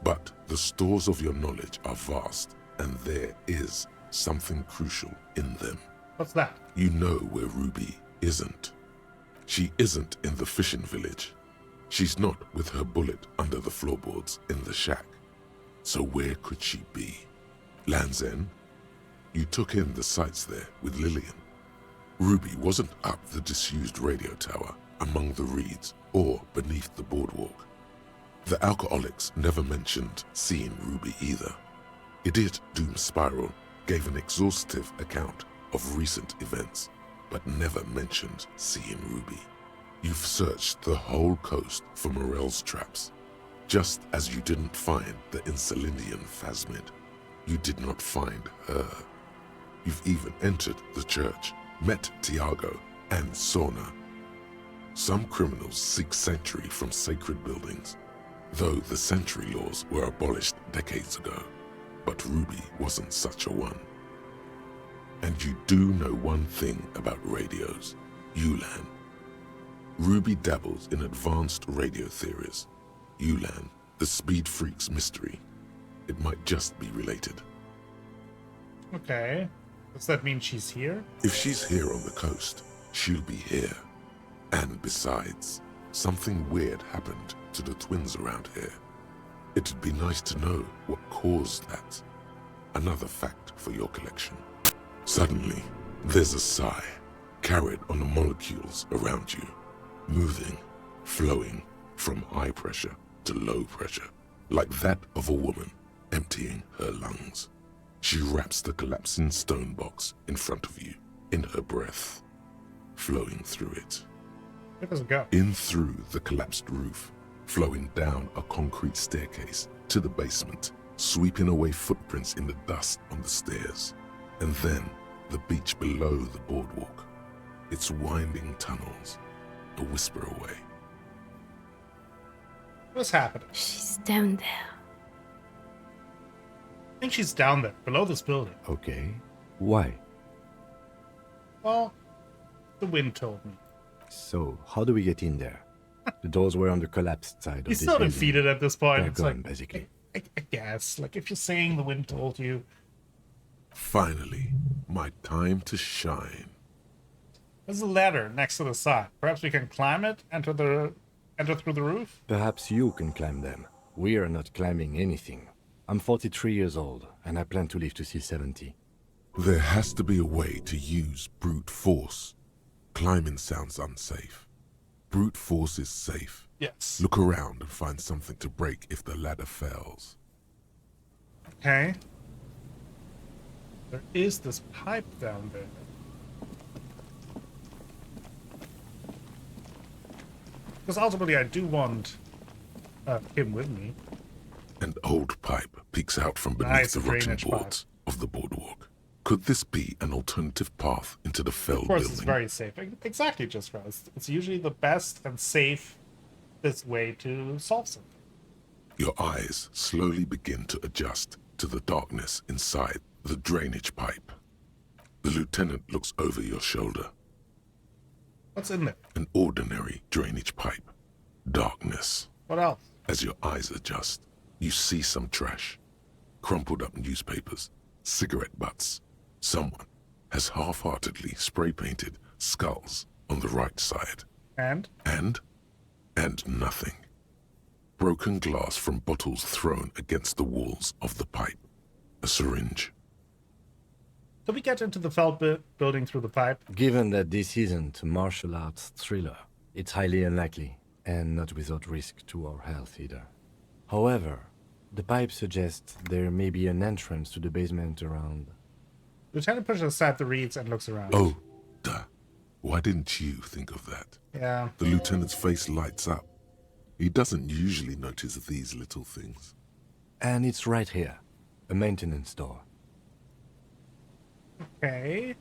but the stores of your knowledge are vast, and there is something crucial in them. What's that? You know where Ruby isn't. She isn't in the fishing village. She's not with her bullet under the floorboards in the shack. So where could she be? Land's End? You took in the sights there with Lillian. Ruby wasn't up the disused radio tower among the reeds or beneath the boardwalk. The alcoholics never mentioned seeing Ruby either. Idiot Doom Spiral gave an exhaustive account of recent events, but never mentioned seeing Ruby. You've searched the whole coast for Morel's traps, just as you didn't find the Insulindian Phasmid. You did not find her. You've even entered the church, met Tiago and Sorna. Some criminals seek sanctuary from sacred buildings, though the sanctuary laws were abolished decades ago. But Ruby wasn't such a one. And you do know one thing about radios, Ulan. Ruby dabbles in advanced radio theories. Ulan, the Speed Freaks mystery. It might just be related. Okay. Does that mean she's here? If she's here on the coast, she'll be here. And besides, something weird happened to the twins around here. It'd be nice to know what caused that. Another fact for your collection. Suddenly, there's a sigh, carried on the molecules around you, moving, flowing from high pressure to low pressure, like that of a woman emptying her lungs. She wraps the collapsing stone box in front of you, in her breath, flowing through it. Where does it go? In through the collapsed roof, flowing down a concrete staircase to the basement, sweeping away footprints in the dust on the stairs, and then the beach below the boardwalk, its winding tunnels, a whisper away. What's happening? She's down there. I think she's down there, below this building. Okay. Why? Well, the wind told me. So, how do we get in there? The doors were on the collapsed side of He's this still building. defeated at this point. They're It's gone, like, basically. I guess. Like, if you're saying the wind told you. Finally, my time to shine. There's a ladder next to the side. Perhaps we can climb it, enter through the roof? Perhaps you can climb them. We are not climbing anything. I'm 43 years old, and I plan to live to see 70. There has to be a way to use brute force. Climbing sounds unsafe. Brute force is safe. Yes. Look around and find something to break if the ladder fails. Okay. There is this pipe down there. Because ultimately I do want him with me. An old pipe peeks out from beneath Nice the rotting drainage boards of the boardwalk. Could this be an alternative path into the Feld Of course, building? it's very safe. Exactly, just Rose. It's usually the best and safest way to solve something. Your eyes slowly begin to adjust to the darkness inside the drainage pipe. The lieutenant looks over your shoulder. What's in there? An ordinary drainage pipe. Darkness. What else? As your eyes adjust, you see some trash. Crumpled up newspapers, cigarette butts. Someone has half-heartedly spray-painted skulls on the right side. And? And nothing. Broken glass from bottles thrown against the walls of the pipe. A syringe. So we get into the felt building through the pipe. Given that this isn't a martial arts thriller, it's highly unlikely, and not without risk to our health either. However, the pipe suggests there may be an entrance to the basement around. Lieutenant pushes aside the reeds and looks around. Oh, duh. Why didn't you think of that? Yeah. The lieutenant's face lights up. He doesn't usually notice these little things. And it's right here. A maintenance door. Okay.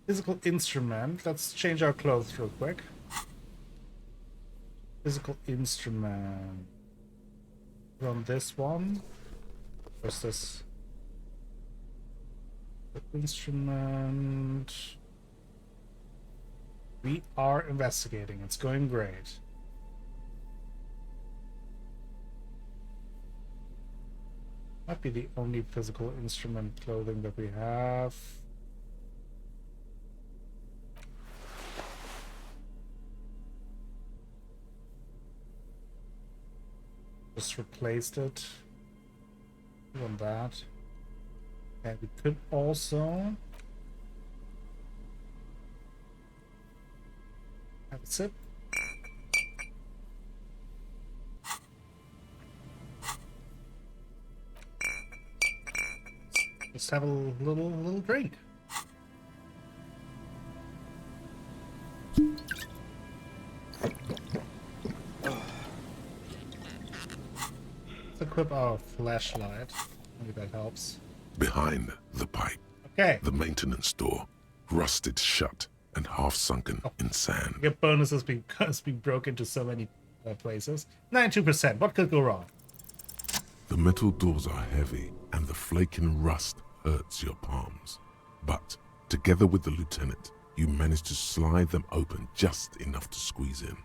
Physical instrument. Let's change our clothes real quick. Physical instrument. From this one. What's this? Instrument. We are investigating. It's going great. Might be the only physical instrument clothing that we have. Just replaced it. On that. And we could also have a sip. Just have a little drink. Let's equip our flashlight. Maybe that helps. Behind the pipe. Okay. The maintenance door, rusted shut and half sunken in sand. Your bonus has been broken into so many places. 92%. What could go wrong? The metal doors are heavy, and the flaking rust hurts your palms. But together with the lieutenant, you manage to slide them open just enough to squeeze in.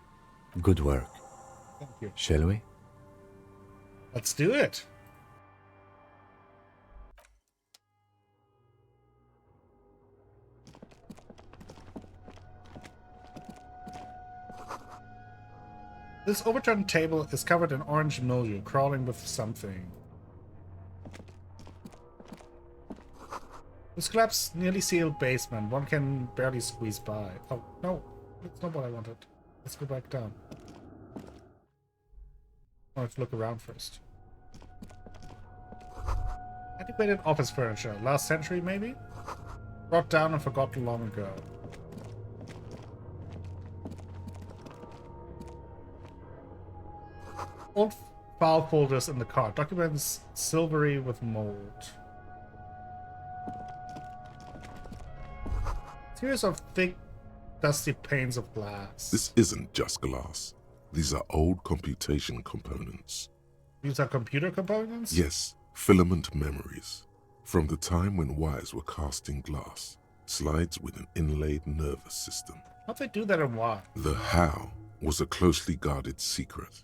Good work. Thank you. Shall we? Let's do it. This overturned table is covered in orange mildew, crawling with something. This collapsed, nearly sealed basement. One can barely squeeze by. Oh, no. That's not what I wanted. Let's go back down. I want to look around first. Antiquated office furniture. Last century, maybe? Brought down and forgotten long ago. Old file folders in the cart. Documents silvery with mold. Series of thick, dusty panes of glass. This isn't just glass. These are old computation components. These are computer components? Yes, filament memories. From the time when wires were cast in glass. Slides with an inlaid nervous system. How'd they do that and why? The how was a closely guarded secret.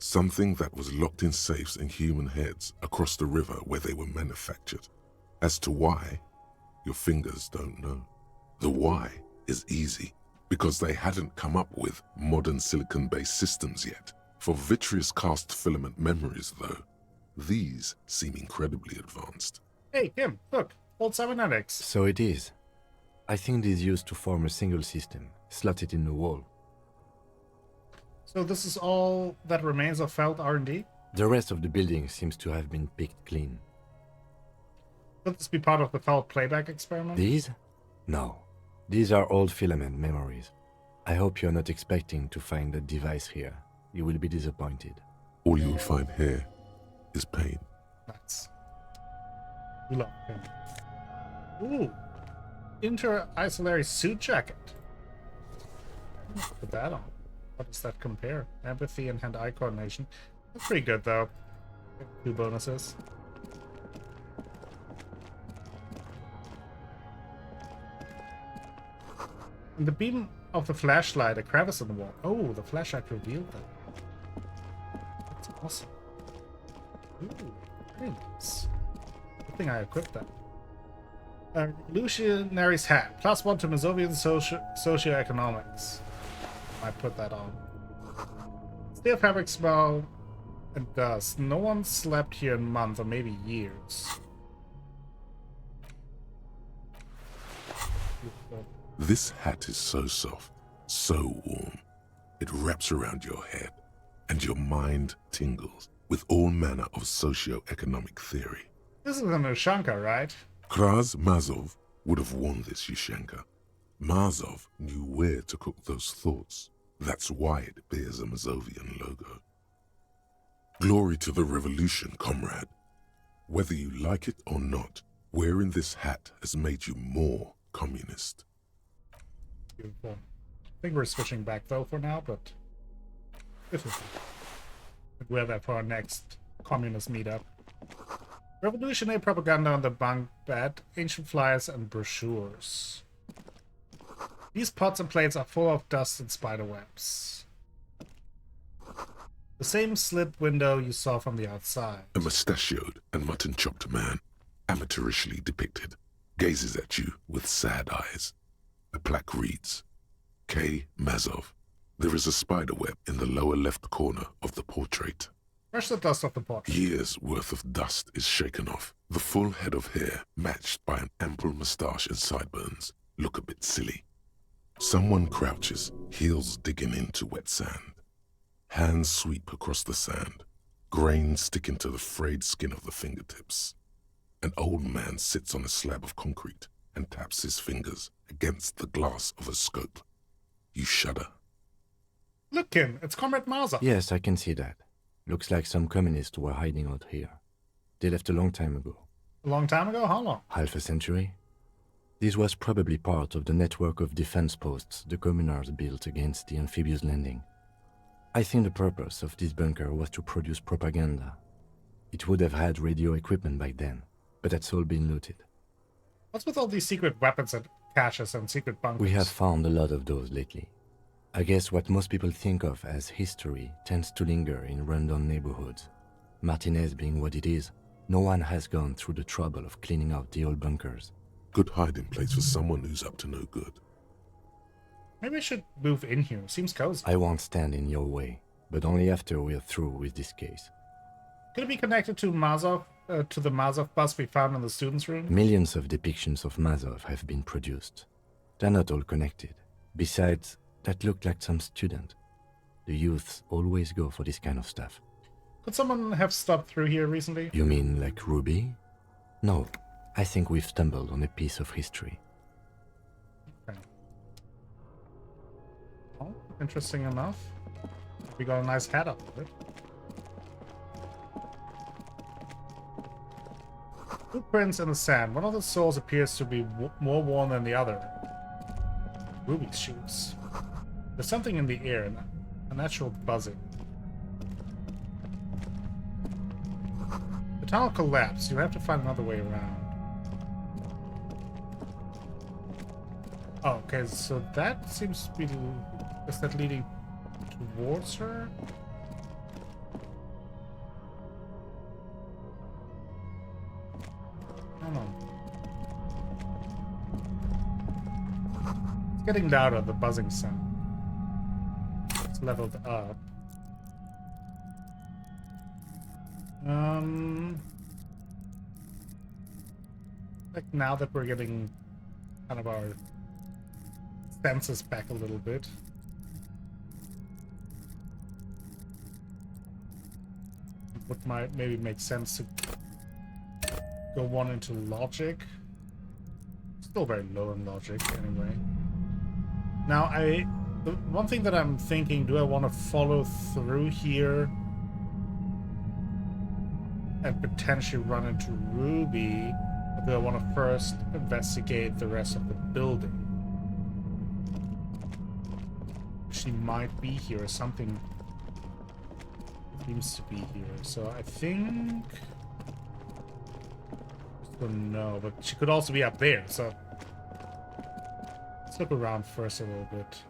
Something that was locked in safes in human heads across the river where they were manufactured. As to why, your fingers don't know. The why is easy, because they hadn't come up with modern silicon-based systems yet. For vitreous cast filament memories, though, these seem incredibly advanced. Hey, Kim, look, old cybernetics. So it is. I think it is used to form a single system, slotted in the wall. So this is all that remains of Feld R&D? The rest of the building seems to have been picked clean. Could this be part of the Feld playback experiment? These? No. These are old filament memories. I hope you're not expecting to find that device here. You will be disappointed. All you will find here is pain. Nice. We love pain. Ooh. Inter-isolary suit jacket. Put that on. How does that compare? Empathy and hand-eye coordination. That's pretty good, though. 2 bonuses. In the beam of the flashlight, a crevice in the wall. Oh, the flashlight revealed that. That's awesome. Ooh, very nice. Good thing I equipped that. Revolutionary's hat. +1 to Mazovian socioeconomics. I put that on. Steel fabric smell and dust. No one slept here in months or maybe years. This hat is so soft, so warm. It wraps around your head, and your mind tingles with all manner of socio-economic theory. This is an Ushanka, right? Kraz Mazov would have worn this Ushanka. Mazov knew where to cook those thoughts. That's why it bears a Mazovian logo. Glory to the revolution, comrade. Whether you like it or not, wearing this hat has made you more communist. Beautiful. I think we're switching back though for now, but this is we'll wear that for our next communist meetup. Revolutionary propaganda on the bunk bed, ancient flyers and brochures. These pots and plates are full of dust and spider webs. The same slit window you saw from the outside. A mustachioed and mutton-chopped man, amateurishly depicted, gazes at you with sad eyes. A plaque reads, K. Mazov. There is a spider web in the lower left corner of the portrait. Brush the dust off the portrait. Years' worth of dust is shaken off. The full head of hair, matched by an ample moustache and sideburns, look a bit silly. Someone crouches, heels digging into wet sand. Hands sweep across the sand, grains sticking to the frayed skin of the fingertips. An old man sits on a slab of concrete and taps his fingers against the glass of a scope. You shudder. Look, Kim, it's Comrade Mazov. Yes, I can see that. Looks like some communists were hiding out here. They left a long time ago. A long time ago? How long? Half a century. This was probably part of the network of defense posts the communards built against the amphibious landing. I think the purpose of this bunker was to produce propaganda. It would have had radio equipment back then, but that's all been looted. What's with all these secret weapons and caches and secret bunkers? We have found a lot of those lately. I guess what most people think of as history tends to linger in rundown neighborhoods. Martinez being what it is, no one has gone through the trouble of cleaning out the old bunkers. Good hiding place for someone who's up to no good. Maybe I should move in here. Seems cozy. I won't stand in your way, but only after we're through with this case. Could it be connected to Mazov, to the Mazov bus we found in the students' room? Millions of depictions of Mazov have been produced. They're not all connected. Besides, that looked like some student. The youths always go for this kind of stuff. Could someone have stopped through here recently? You mean like Ruby? No, I think we've stumbled on a piece of history. Okay. Well, interesting enough. We got a nice hat out of it. Footprints in the sand. One of the soles appears to be more worn than the other. Ruby's shoes. There's something in the air, a natural buzzing. The tunnel collapsed. You have to find another way around. Oh, okay, so that seems to be... Is that leading towards her? I don't know. It's getting louder, the buzzing sound. It's leveled up. Like now that we're getting kind of our senses back a little bit. What might maybe make sense to go one into logic. Still very low in logic anyway. Now the one thing that I'm thinking, do I want to follow through here and potentially run into Ruby, or do I want to first investigate the rest of the building? She might be here, or something seems to be here. So I think... I don't know, but she could also be up there, so... Let's look around first a little bit.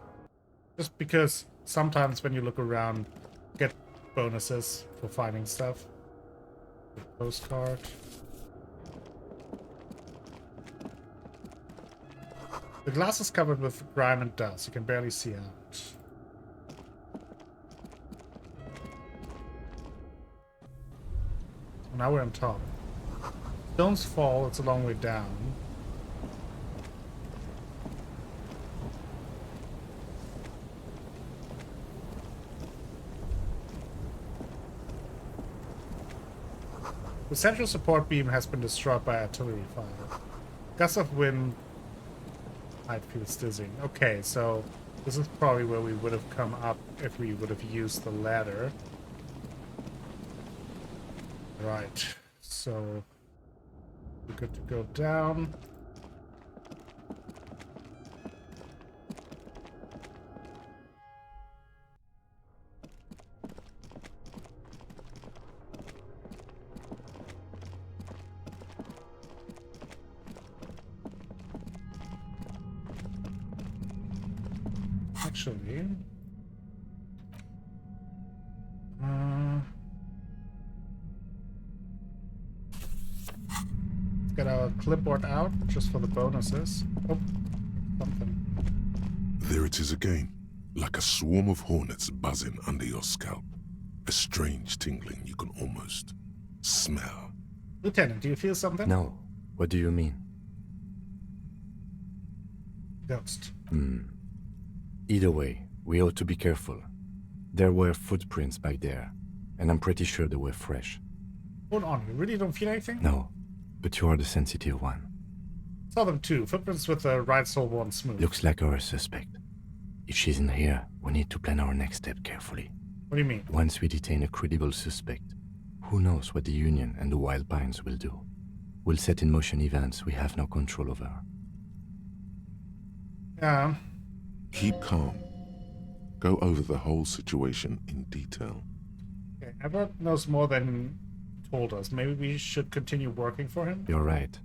Just because sometimes when you look around, you get bonuses for finding stuff. The postcard. The glass is covered with grime and dust. You can barely see out. So now we're on top. Stones fall, it's a long way down. The central support beam has been destroyed by artillery fire. Gust of wind. Height feels dizzying. Okay, so this is probably where we would have come up if we would have used the ladder. Right, so we're good to go down. Actually, let's get our clipboard out just for the bonuses. Oh, something. There it is again, like a swarm of hornets buzzing under your scalp. A strange tingling you can almost smell. Lieutenant, do you feel something? No. What do you mean? Ghost. Either way, we ought to be careful. There were footprints back there, and I'm pretty sure they were fresh. Hold on, you really don't feel anything? No, but you are the sensitive one. Saw them too. Footprints with the right sole worn smooth. Looks like our suspect. If she's in here, we need to plan our next step carefully. What do you mean? Once we detain a credible suspect, who knows what the Union and the Wild Pines will do? We'll set in motion events we have no control over. Yeah. Keep calm. Go over the whole situation in detail. Okay, Everett knows more than he told us. Maybe we should continue working for him? You're right.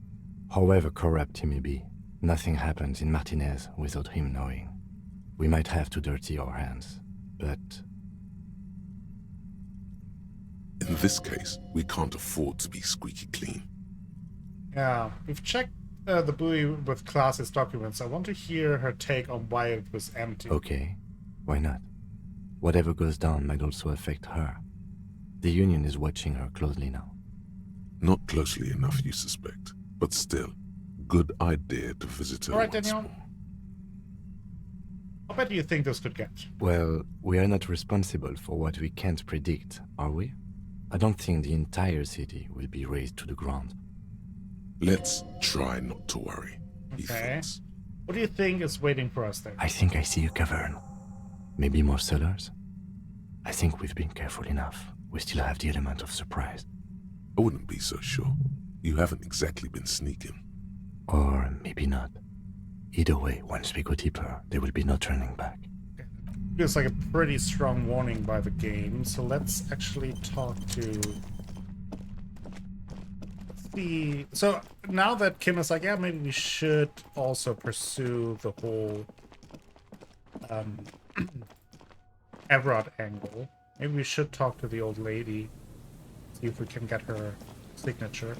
However corrupt he may be, nothing happens in Martinez without him knowing. We might have to dirty our hands, but... In this case, we can't afford to be squeaky clean. Yeah, we've checked the buoy with Class's documents. I want to hear her take on why it was empty. Okay, why not? Whatever goes down might also affect her. The Union is watching her closely now. Not closely enough, you suspect, but still, good idea to visit her. All right, once Daniel. more. How bad do you think this could get? Well, we are not responsible for what we can't predict, are we? I don't think the entire city will be razed to the ground. Let's try not to worry. Okay. What do you think is waiting for us there? I think I see a cavern. Maybe more cellars? I think we've been careful enough. We still have the element of surprise. I wouldn't be so sure. You haven't exactly been sneaking. Or maybe not. Either way, once we go deeper, there will be no turning back. Feels like a pretty strong warning by the game, so let's actually talk to... So now that Kim is like, yeah, maybe we should also pursue the whole Everett angle. Maybe we should talk to the old lady, see if we can get her signature.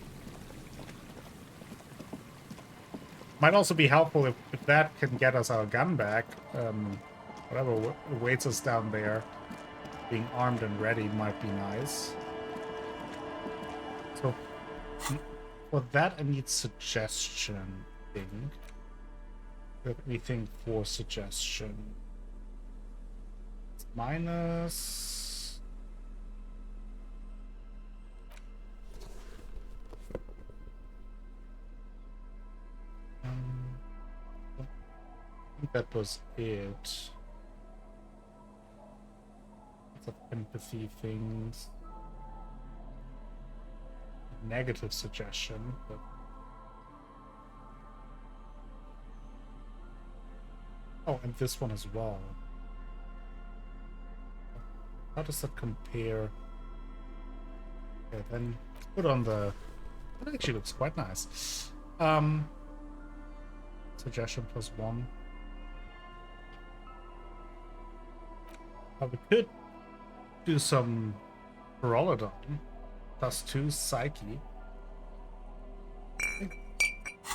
Might also be helpful if that can get us our gun back. Whatever awaits us down there, being armed and ready might be nice. So for that, I need suggestion. I think. Let me think for suggestion. Minus. I think that was it. Lots of empathy things. Negative suggestion, but oh, and this one as well. How does that compare? Okay, then put on the. That actually looks quite nice. Suggestion +1. We could do some Pyrolidon. +2 Psyche. I think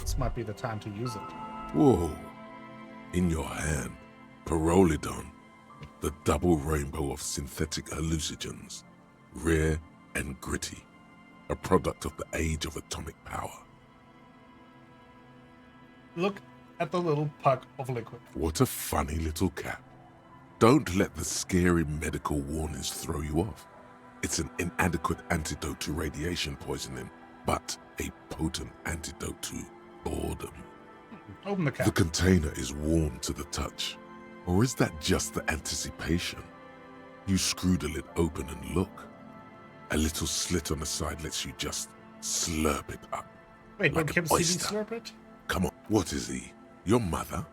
this might be the time to use it. Whoa. In your hand, Pyrolidon, the double rainbow of synthetic hallucinogens, rare and gritty, a product of the age of atomic power. Look at the little puck of liquid. What a funny little cap. Don't let the scary medical warnings throw you off. It's an inadequate antidote to radiation poisoning, but a potent antidote to boredom. Open the cap. The container is warm to the touch. Or is that just the anticipation? You screw the lid open and look. A little slit on the side lets you just slurp it up. Wait, like don't Kim an see me oyster. slurp it? Come on, what is he? Your mother?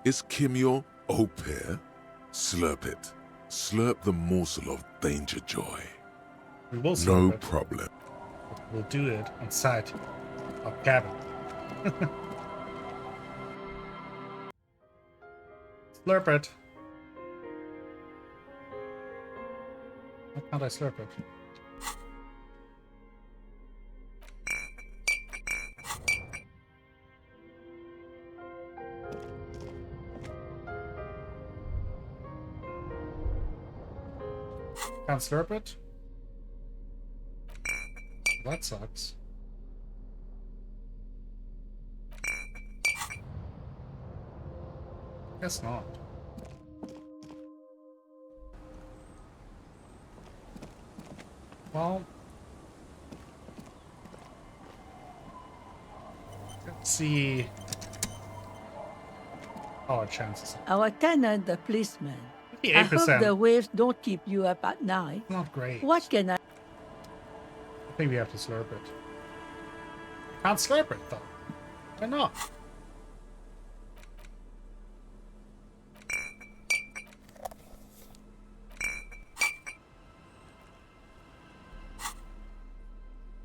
Is Kim your au pair? Slurp it. Slurp the morsel of danger joy. We will slurp No it. problem. We'll do it inside our cabin. Slurp it. Why can't I slurp it? Can't slurp it? That sucks. Guess not. Well, let's see our chances. Our tenant, the policeman. I 58%. hope the waves don't keep you up at night. Not great. What can I... I think we have to slurp it. Can't slurp it though. Why not?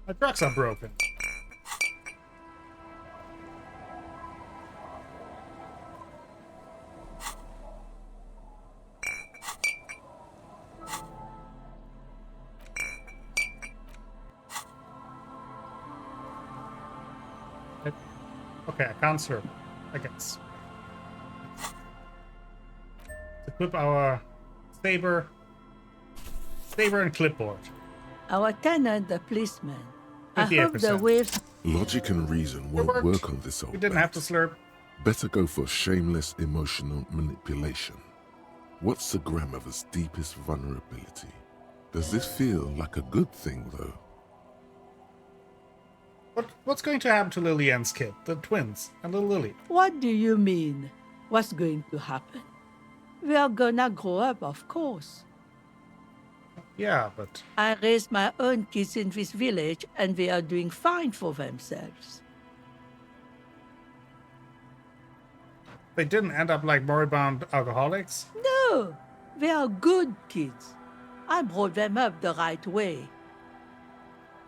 My trucks are broken. Okay, I can't slurp, I guess. Equip our saber and clipboard. Our tenant, the policeman. I hope the 58%. waves... Logic and reason won't work on this old We didn't bat. have to slurp. Better go for shameless emotional manipulation. What's the grandmother's deepest vulnerability? Does this feel like a good thing, though? What's going to happen to Lillian's kid, the twins, and little Lily? What do you mean? What's going to happen? We are gonna grow up, of course. Yeah, but I raised my own kids in this village, and they are doing fine for themselves. they didn't end up like moribund alcoholics. No, they are good kids. I brought them up the right way.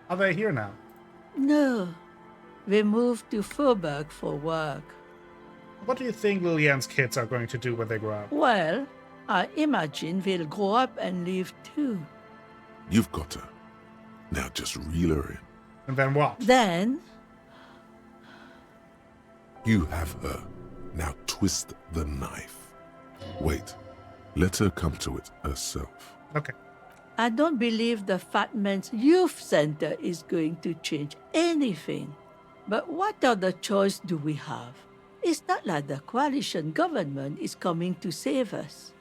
Are they here now? No, they moved to Faubourg for work. What do you think Lillian's kids are going to do when they grow up? Well, I imagine they'll grow up and leave too. You've got her. Now just reel her in. And then what? Then, You have her. Now twist the knife. Wait. Let her come to it herself. Okay. I don't believe the Fat Man's Youth Center is going to change anything. But what other choice do we have? It's not like the coalition government is coming to save us.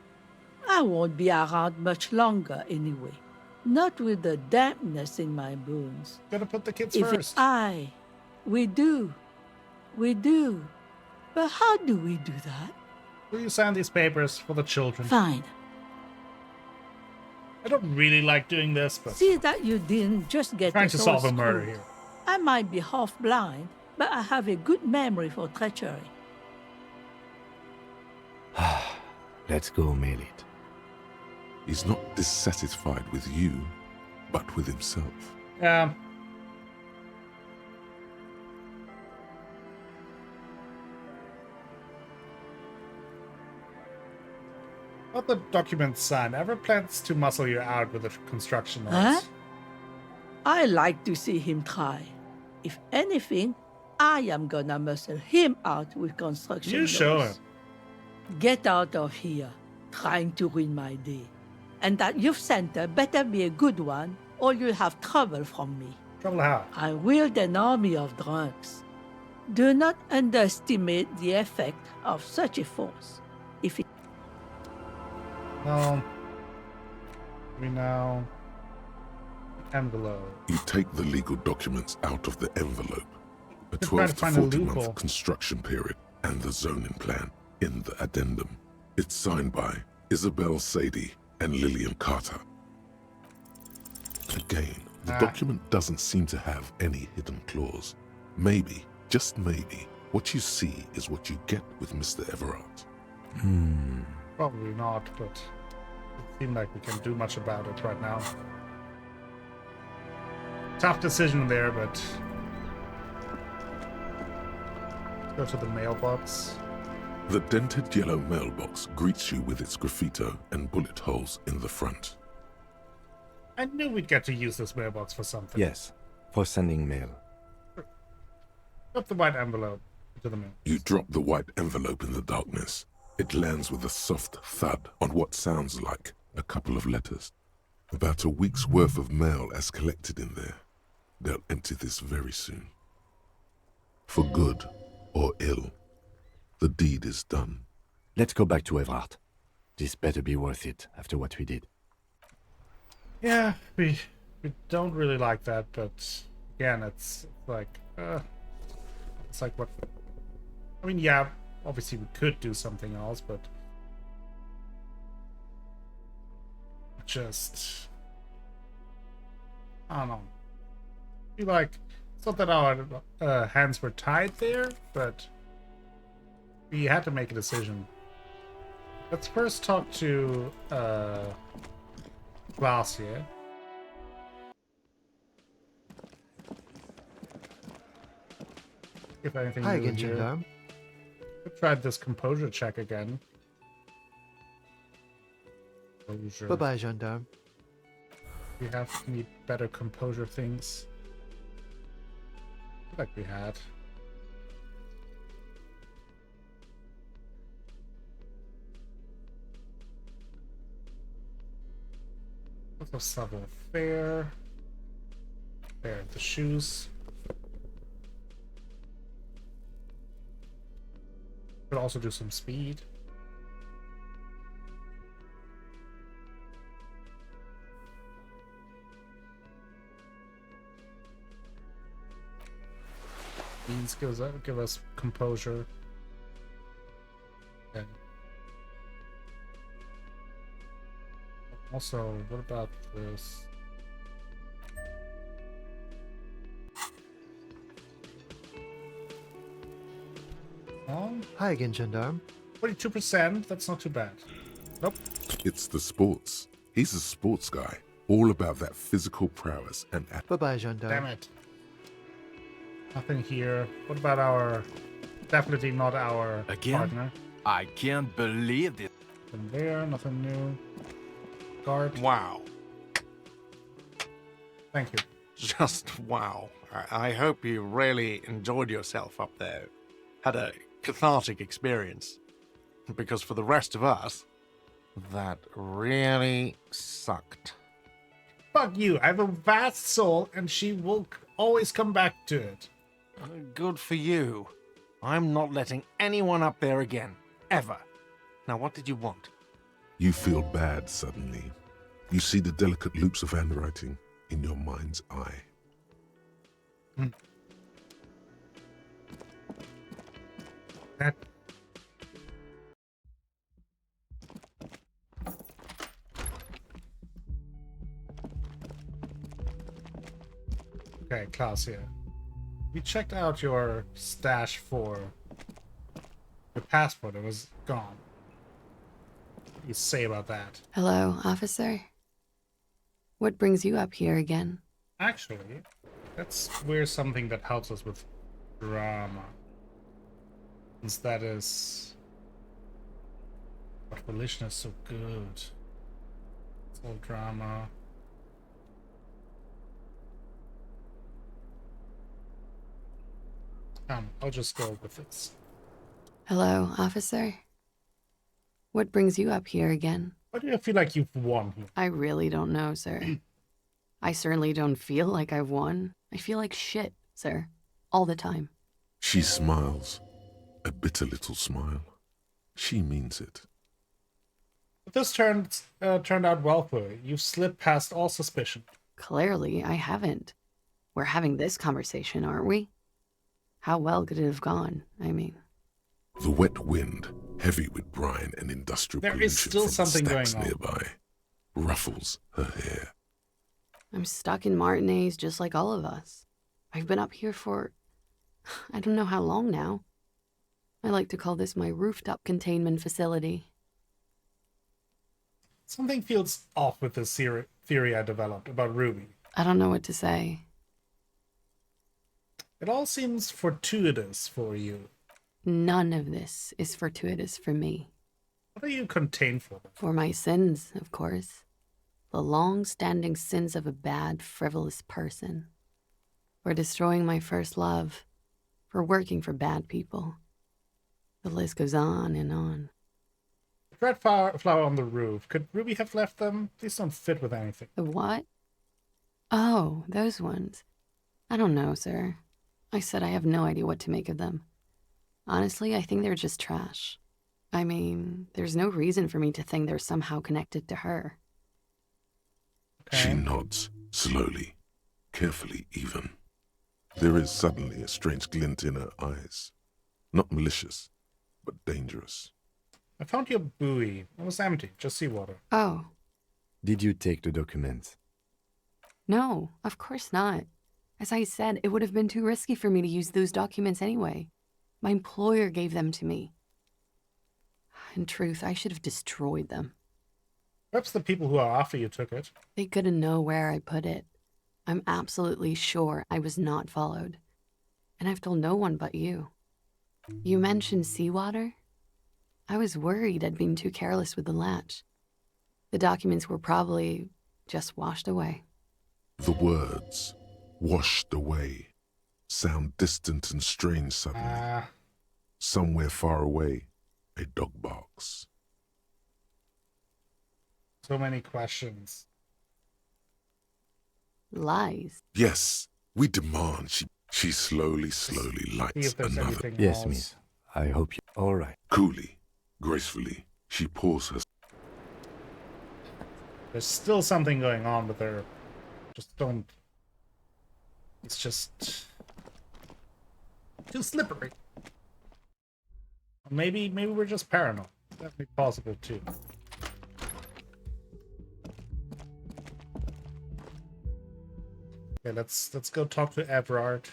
I won't be around much longer anyway. Not with the dampness in my bones. Gotta put the kids If first. we do. But how do we do that? Will you sign these papers for the children? Fine. I don't really like doing this, but See that you didn't just get trying us to all solve a murder screwed. here. I might be half blind, but I have a good memory for treachery. Let's go mail it. He's not dissatisfied with you, but with himself. What the document signed? Ever plans to muscle you out with the construction notes? Huh? I like to see him try. If anything, I am gonna muscle him out with construction You show notes. Get out of here, trying to ruin my day. And that youth center better be a good one, or you'll have trouble from me. Trouble how? I wield an army of drunks. Do not underestimate the effect of such a force. If it... No. We know. envelope. You take the legal documents out of the envelope. A We're 12 to trying to find a 40 month loophole. construction period and the zoning plan in the addendum. It's signed by Isabel Sadie and Lillian Carter. Again, the document doesn't seem to have any hidden clause. Maybe, just maybe, what you see is what you get with Mr. Everard. Probably not, but it seems like we can't do much about it right now. Tough decision there, but let's go to the mailbox. The dented yellow mailbox greets you with its graffito and bullet holes in the front. I knew we'd get to use this mailbox for something. Yes, for sending mail. Drop the white envelope into the mail. You drop the white envelope in the darkness. It lands with a soft thud on what sounds like a couple of letters. About a week's worth of mail as collected in there. They'll empty this very soon. For good or ill, the deed is done. Let's go back to Everard. This better be worth it after what we did. Yeah, we don't really like that, but again, it's like what? I mean, yeah, obviously we could do something else, but just I don't know. I feel like it's not that our hands were tied there, but we had to make a decision. Let's first talk to Klaus here. If anything Hi new again, here. gendarme. We tried this composure check again. Bye-bye, gendarme. We have any better composure things? I feel like we had. Also subtle fair. There, the shoes. Could also do some speed. These give us composure. Okay. Also, what about this? Hi again, gendarme. 42%, that's not too bad. Nope. It's the sports. He's a sports guy, all about that physical prowess and Bye-bye, gendarme. Damn it. Nothing here. What about our... Definitely not our partner. I can't believe this. Nothing there, nothing new. Guard. Wow. Thank you. Just wow. I hope you really enjoyed yourself up there. Had a cathartic experience. Because for the rest of us, that really sucked. Fuck you. I have a vast soul and she will always come back to it. Good for you. I'm not letting anyone up there again. Ever. Now, what did you want? You feel bad suddenly. You see the delicate loops of handwriting in your mind's eye. That... Okay, Klaus here. We checked out your stash for your passport. It was gone. What do you say about that? Hello, officer. What brings you up here again? Actually, that's where something that helps us with drama. Since that is what religion is so good. It's all drama. I'll just go with this. Hello, officer. What brings you up here again? Why do you feel like you've won here? I really don't know, sir. I certainly don't feel like I've won. I feel like shit, sir. All the time. She smiles. A bitter little smile. She means it. But this turned out well for you. You've slipped past all suspicion. Clearly, I haven't. We're having this conversation, aren't we? How well could it have gone, I mean? The wet wind, heavy with brine and industrial There pollution is still from something the stacks going on. nearby, ruffles her hair. I'm stuck in Martinez just like all of us. I've been up here for... I don't know how long now. I like to call this my rooftop containment facility. Something feels off with this theory I developed about Ruby. I don't know what to say. It all seems fortuitous for you. None of this is fortuitous for me. What are you contained for? For my sins, of course. The long-standing sins of a bad, frivolous person. For destroying my first love. For working for bad people. The list goes on and on. The red flower on the roof. Could Ruby have left them? These don't fit with anything. The what? Oh, those ones. I don't know, sir. I said I have no idea what to make of them. Honestly, I think they're just trash. I mean, there's no reason for me to think they're somehow connected to her. Okay. She nods, slowly, carefully even. There is suddenly a strange glint in her eyes. Not malicious, but dangerous. I found your buoy. It was empty, just seawater. Oh. Did you take the documents? No, of course not. As I said, it would have been too risky for me to use those documents anyway. My employer gave them to me. In truth, I should have destroyed them. Perhaps the people who are after you took it. They couldn't know where I put it. I'm absolutely sure I was not followed. And I've told no one but you. You mentioned seawater? I was worried I'd been too careless with the latch. The documents were probably just washed away. The words, washed away, sound distant and strange suddenly. Somewhere far away, a dog barks. So many questions. Lies. Yes, we demand. She slowly lights another. Yes, miss. I hope you... All right. Coolly, gracefully, she pours her... There's still something going on with her. Just don't... It's just... too slippery. Maybe we're just paranoid. Definitely possible too. Okay, let's go talk to Everard.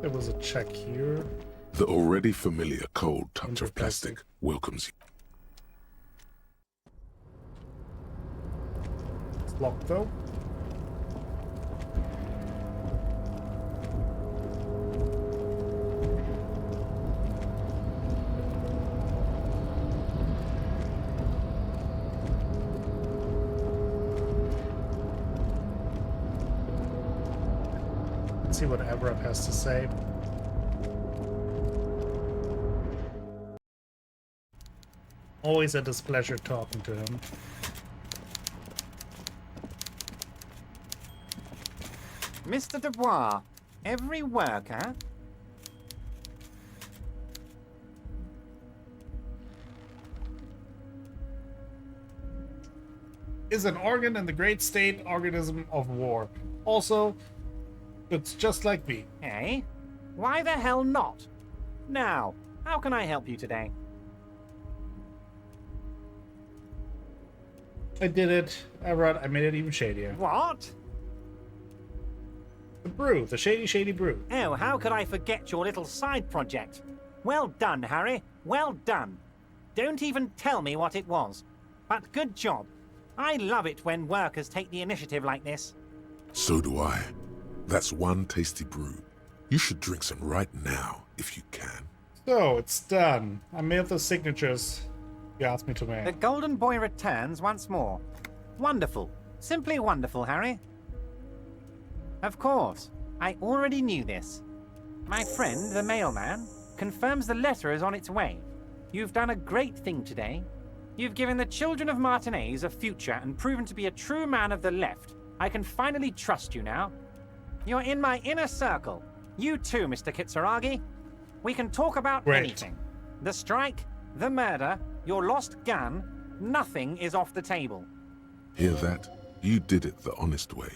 There was a check here. The already familiar cold touch of plastic welcomes you. It's locked though. Let's see what Everett has to say. Always a displeasure talking to him. Mr. Dubois, every worker... is an organ in the great state organism of war. Also, it's just like me. Eh? Why the hell not? Now, how can I help you today? I did it. Everett, I made it even shadier. What? The brew. The shady brew. Oh, how could I forget your little side project? Well done, Harry. Well done. Don't even tell me what it was. But good job. I love it when workers take the initiative like this. So do I. That's one tasty brew. You should drink some right now, if you can. So, it's done. I made the signatures you asked me to make. The Golden Boy returns once more. Wonderful. Simply wonderful, Harry. Of course, I already knew this. My friend, the mailman, confirms the letter is on its way. You've done a great thing today. You've given the children of Martinez a future and proven to be a true man of the left. I can finally trust you now. You're in my inner circle. You too, Mr. Kitsuragi. We can talk about anything. The strike, the murder, your lost gun, nothing is off the table. Hear that? You did it the honest way.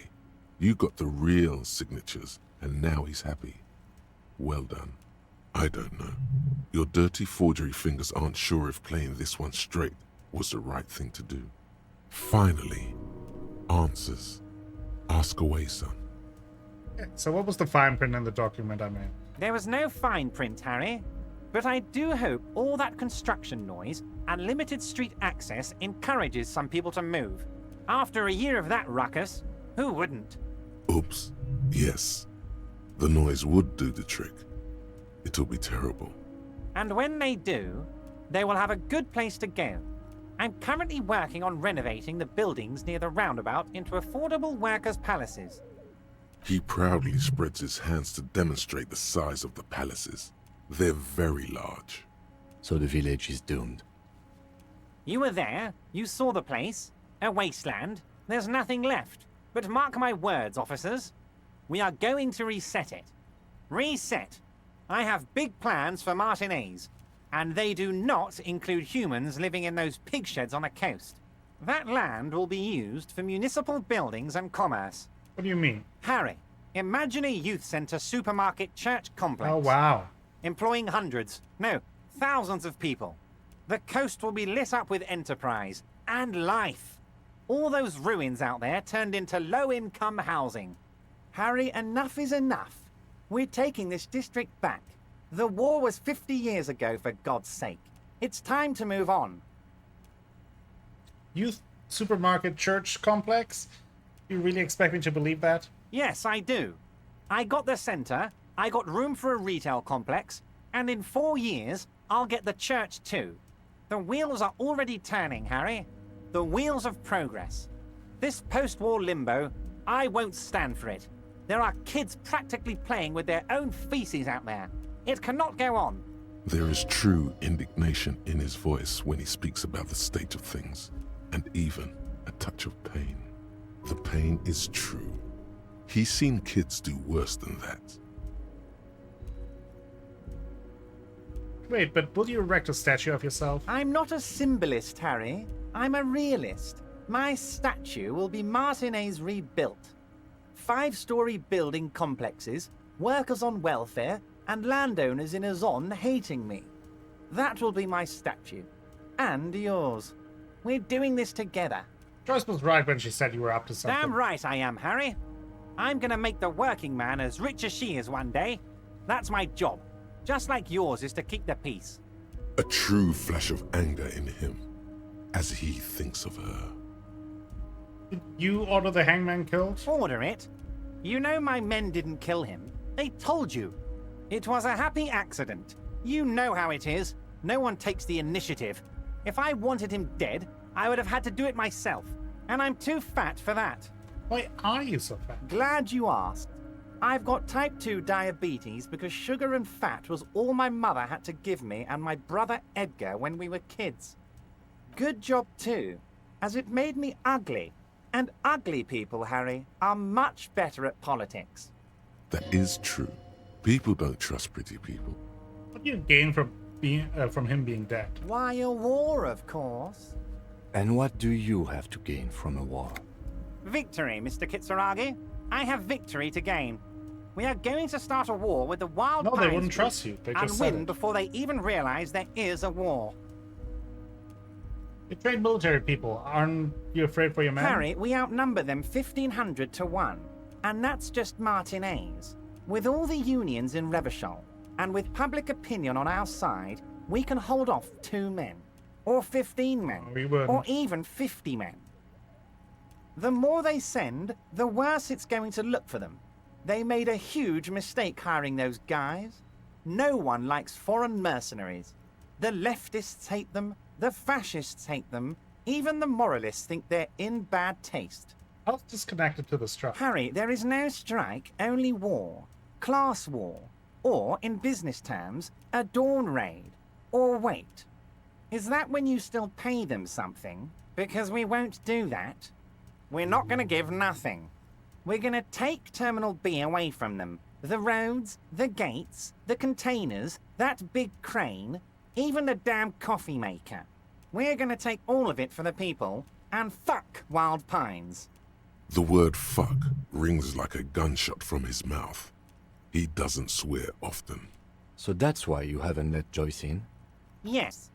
You got the real signatures, and now he's happy. Well done. I don't know. Your dirty forgery fingers aren't sure if playing this one straight was the right thing to do. Finally, answers. Ask away, son. So what was the fine print in the document I made? There was no fine print, Harry. But I do hope all that construction noise and limited street access encourages some people to move. After a year of that ruckus, who wouldn't? Oops. Yes. The noise would do the trick. It'll be terrible. And when they do, they will have a good place to go. I'm currently working on renovating the buildings near the roundabout into affordable workers' palaces. He proudly spreads his hands to demonstrate the size of the palaces. They're very large. So the village is doomed. You were there. You saw the place. A wasteland. There's nothing left. But mark my words, officers. We are going to reset it. Reset. I have big plans for Martinez. And they do not include humans living in those pig sheds on the coast. That land will be used for municipal buildings and commerce. What do you mean? Harry, imagine a youth centre supermarket church complex. Oh, wow. Employing hundreds, no, thousands of people. The coast will be lit up with enterprise and life. All those ruins out there turned into low-income housing. Harry, enough is enough. We're taking this district back. The war was 50 years ago, for God's sake. It's time to move on. Youth supermarket church complex? You really expect me to believe that? Yes, I do. I got the centre, I got room for a retail complex, and in 4 years, I'll get the church too. The wheels are already turning, Harry. The wheels of progress. This post-war limbo, I won't stand for it. There are kids practically playing with their own feces out there. It cannot go on. There is true indignation in his voice when he speaks about the state of things, and even a touch of pain. The pain is true. He's seen kids do worse than that. Wait, but will you erect a statue of yourself? I'm not a symbolist, Harry. I'm a realist. My statue will be Martinez rebuilt. 5-story building complexes, workers on welfare, and landowners in Azon hating me. That will be my statue. And yours. We're doing this together. Joyce was right when she said you were up to something. Damn right I am, Harry. I'm gonna make the working man as rich as she is one day. That's my job. Just like yours is to keep the peace. A true flash of anger in him, as he thinks of her. Did you order the hangman killed? Order it? You know my men didn't kill him. They told you. It was a happy accident. You know how it is. No one takes the initiative. If I wanted him dead, I would have had to do it myself. And I'm too fat for that. Why are you so fat? Glad you asked. I've got type 2 diabetes because sugar and fat was all my mother had to give me and my brother Edgar when we were kids. Good job too, as it made me ugly. And ugly people, Harry, are much better at politics. That is true. People don't trust pretty people. What do you gain from him being dead? Why, a war, of course. And what do you have to gain from a war? Victory, Mr. Kitsuragi. I have victory to gain. We are going to start a war with the Wild No, Pines they wouldn't group trust you. They and just said win it. before they even realize there is a war. You train military people. Aren't you afraid for your men? Harry, we outnumber them 1,500 to 1. And that's just Martinez. With all the unions in Revachol, and with public opinion on our side, we can hold off 2 men. Or 15 men. We wouldn't. Or even 50 men. The more they send, the worse it's going to look for them. They made a huge mistake hiring those guys. No one likes foreign mercenaries. The leftists hate them, the fascists hate them, even the moralists think they're in bad taste. I was disconnected to the strike. Harry, there is no strike, only war. Class war. Or, in business terms, a dawn raid. Or wait. Is that when you still pay them something? Because we won't do that. We're not going to give nothing. We're going to take Terminal B away from them. The roads, the gates, the containers, that big crane, even the damn coffee maker. We're going to take all of it for the people, and fuck Wild Pines. The word fuck rings like a gunshot from his mouth. He doesn't swear often. So that's why you haven't let Joyce in? Yes.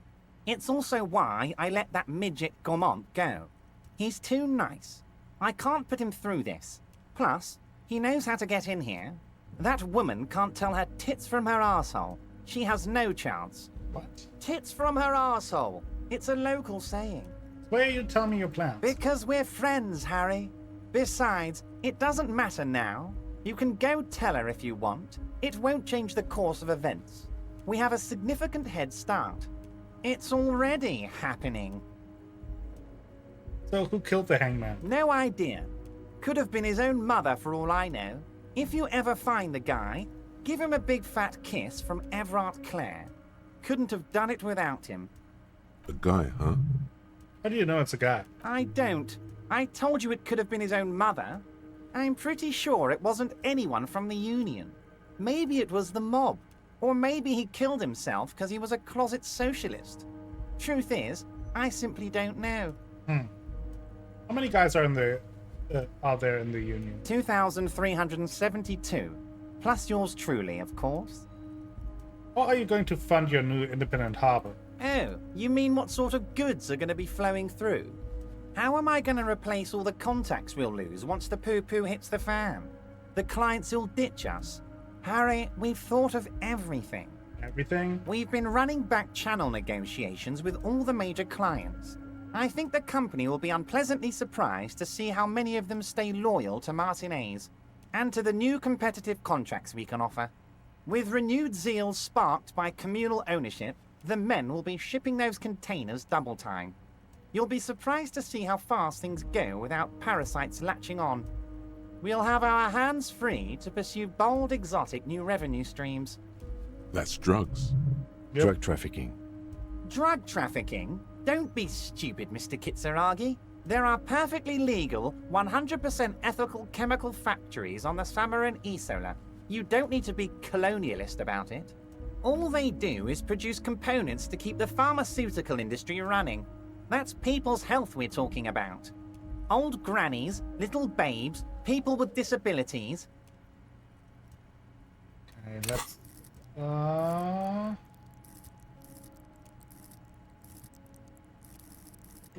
It's also why I let that midget Gaumont go. He's too nice. I can't put him through this. Plus, he knows how to get in here. That woman can't tell her tits from her arsehole. She has no chance. What? Tits from her arsehole. It's a local saying. Where you tell me your plans? Because we're friends, Harry. Besides, it doesn't matter now. You can go tell her if you want. It won't change the course of events. We have a significant head start. It's already happening. So who killed the hangman? No idea. Could have been his own mother for all I know. If you ever find the guy, give him a big fat kiss from Everard Clare. Couldn't have done it without him. A guy, huh? How do you know it's a guy? I don't. I told you it could have been his own mother. I'm pretty sure it wasn't anyone from the Union. Maybe it was the mob. Or maybe he killed himself because he was a closet socialist. Truth is, I simply don't know. How many guys are there in the Union? 2,372. Plus yours truly, of course. How are you going to fund your new independent harbor? Oh, you mean what sort of goods are going to be flowing through? How am I going to replace all the contacts we'll lose once the poo-poo hits the fan? The clients will ditch us. Harry, we've thought of everything. Everything? We've been running back channel negotiations with all the major clients. I think the company will be unpleasantly surprised to see how many of them stay loyal to Martinez and to the new competitive contracts we can offer. With renewed zeal sparked by communal ownership, the men will be shipping those containers double time. You'll be surprised to see how fast things go without parasites latching on. We'll have our hands free to pursue bold, exotic new revenue streams. That's drugs. Yep. Drug trafficking. Drug trafficking? Don't be stupid, Mr. Kitsuragi. There are perfectly legal, 100% ethical chemical factories on the Samaran Isola. You don't need to be colonialist about it. All they do is produce components to keep the pharmaceutical industry running. That's people's health we're talking about. Old grannies, little babes, people with disabilities. Okay, let's...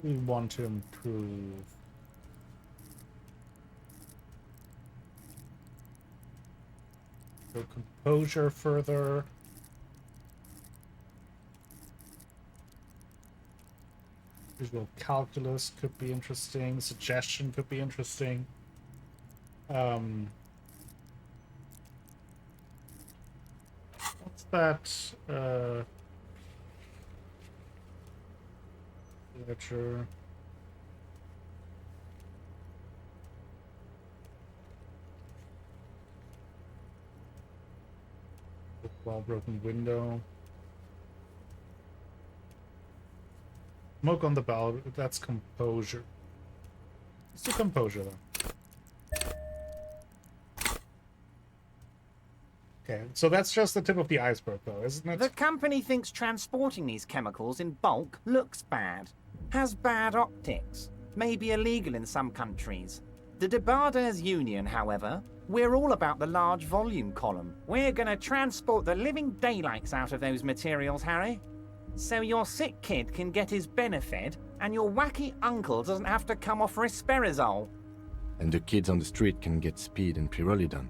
we want to improve. Go composure further. Visual calculus could be interesting. Suggestion could be interesting. What's that? Literature. Wall broken window. Smoke on the bell, that's composure. Let's do composure though. Okay, so that's just the tip of the iceberg though, isn't it? The company thinks transporting these chemicals in bulk looks bad, has bad optics, may be illegal in some countries. The Debarders Union, however, we're all about the large volume column. We're gonna transport the living daylights out of those materials, Harry. So your sick kid can get his benefit, and your wacky uncle doesn't have to come off risperidone. And the kids on the street can get speed and pyrrolidon.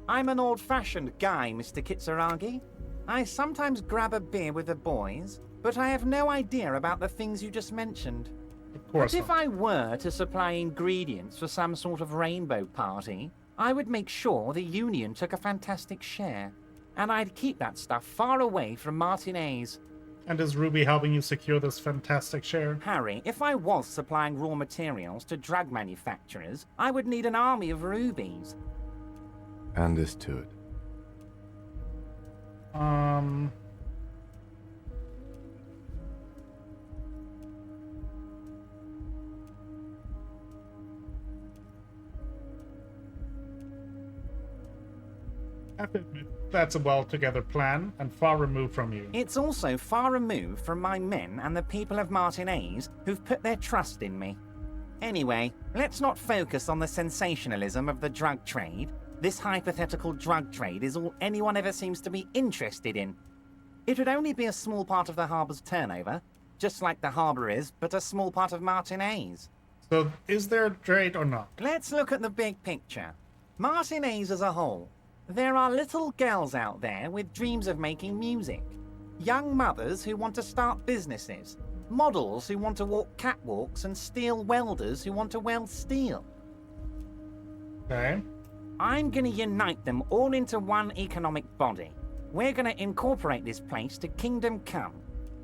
I'm an old-fashioned guy, Mr. Kitsuragi. I sometimes grab a beer with the boys, but I have no idea about the things you just mentioned. Of course But if not. I were to supply ingredients for some sort of rainbow party, I would make sure the Union took a fantastic share. And I'd keep that stuff far away from Martinez. And is Ruby helping you secure this fantastic share? Harry, if I was supplying raw materials to drug manufacturers, I would need an army of rubies. Understood. I have to admit, that's a well-together plan and far removed from you. It's also far removed from my men and the people of Martinez who've put their trust in me. Anyway, let's not focus on the sensationalism of the drug trade. This hypothetical drug trade is all anyone ever seems to be interested in. It would only be a small part of the harbour's turnover, just like the harbour is, but a small part of Martinez. So, is there a trade or not? Let's look at the big picture. Martinez as a whole. There are little girls out there with dreams of making music. Young mothers who want to start businesses. Models who want to walk catwalks and steel welders who want to weld steel. Okay. I'm going to unite them all into one economic body. We're going to incorporate this place to Kingdom Come.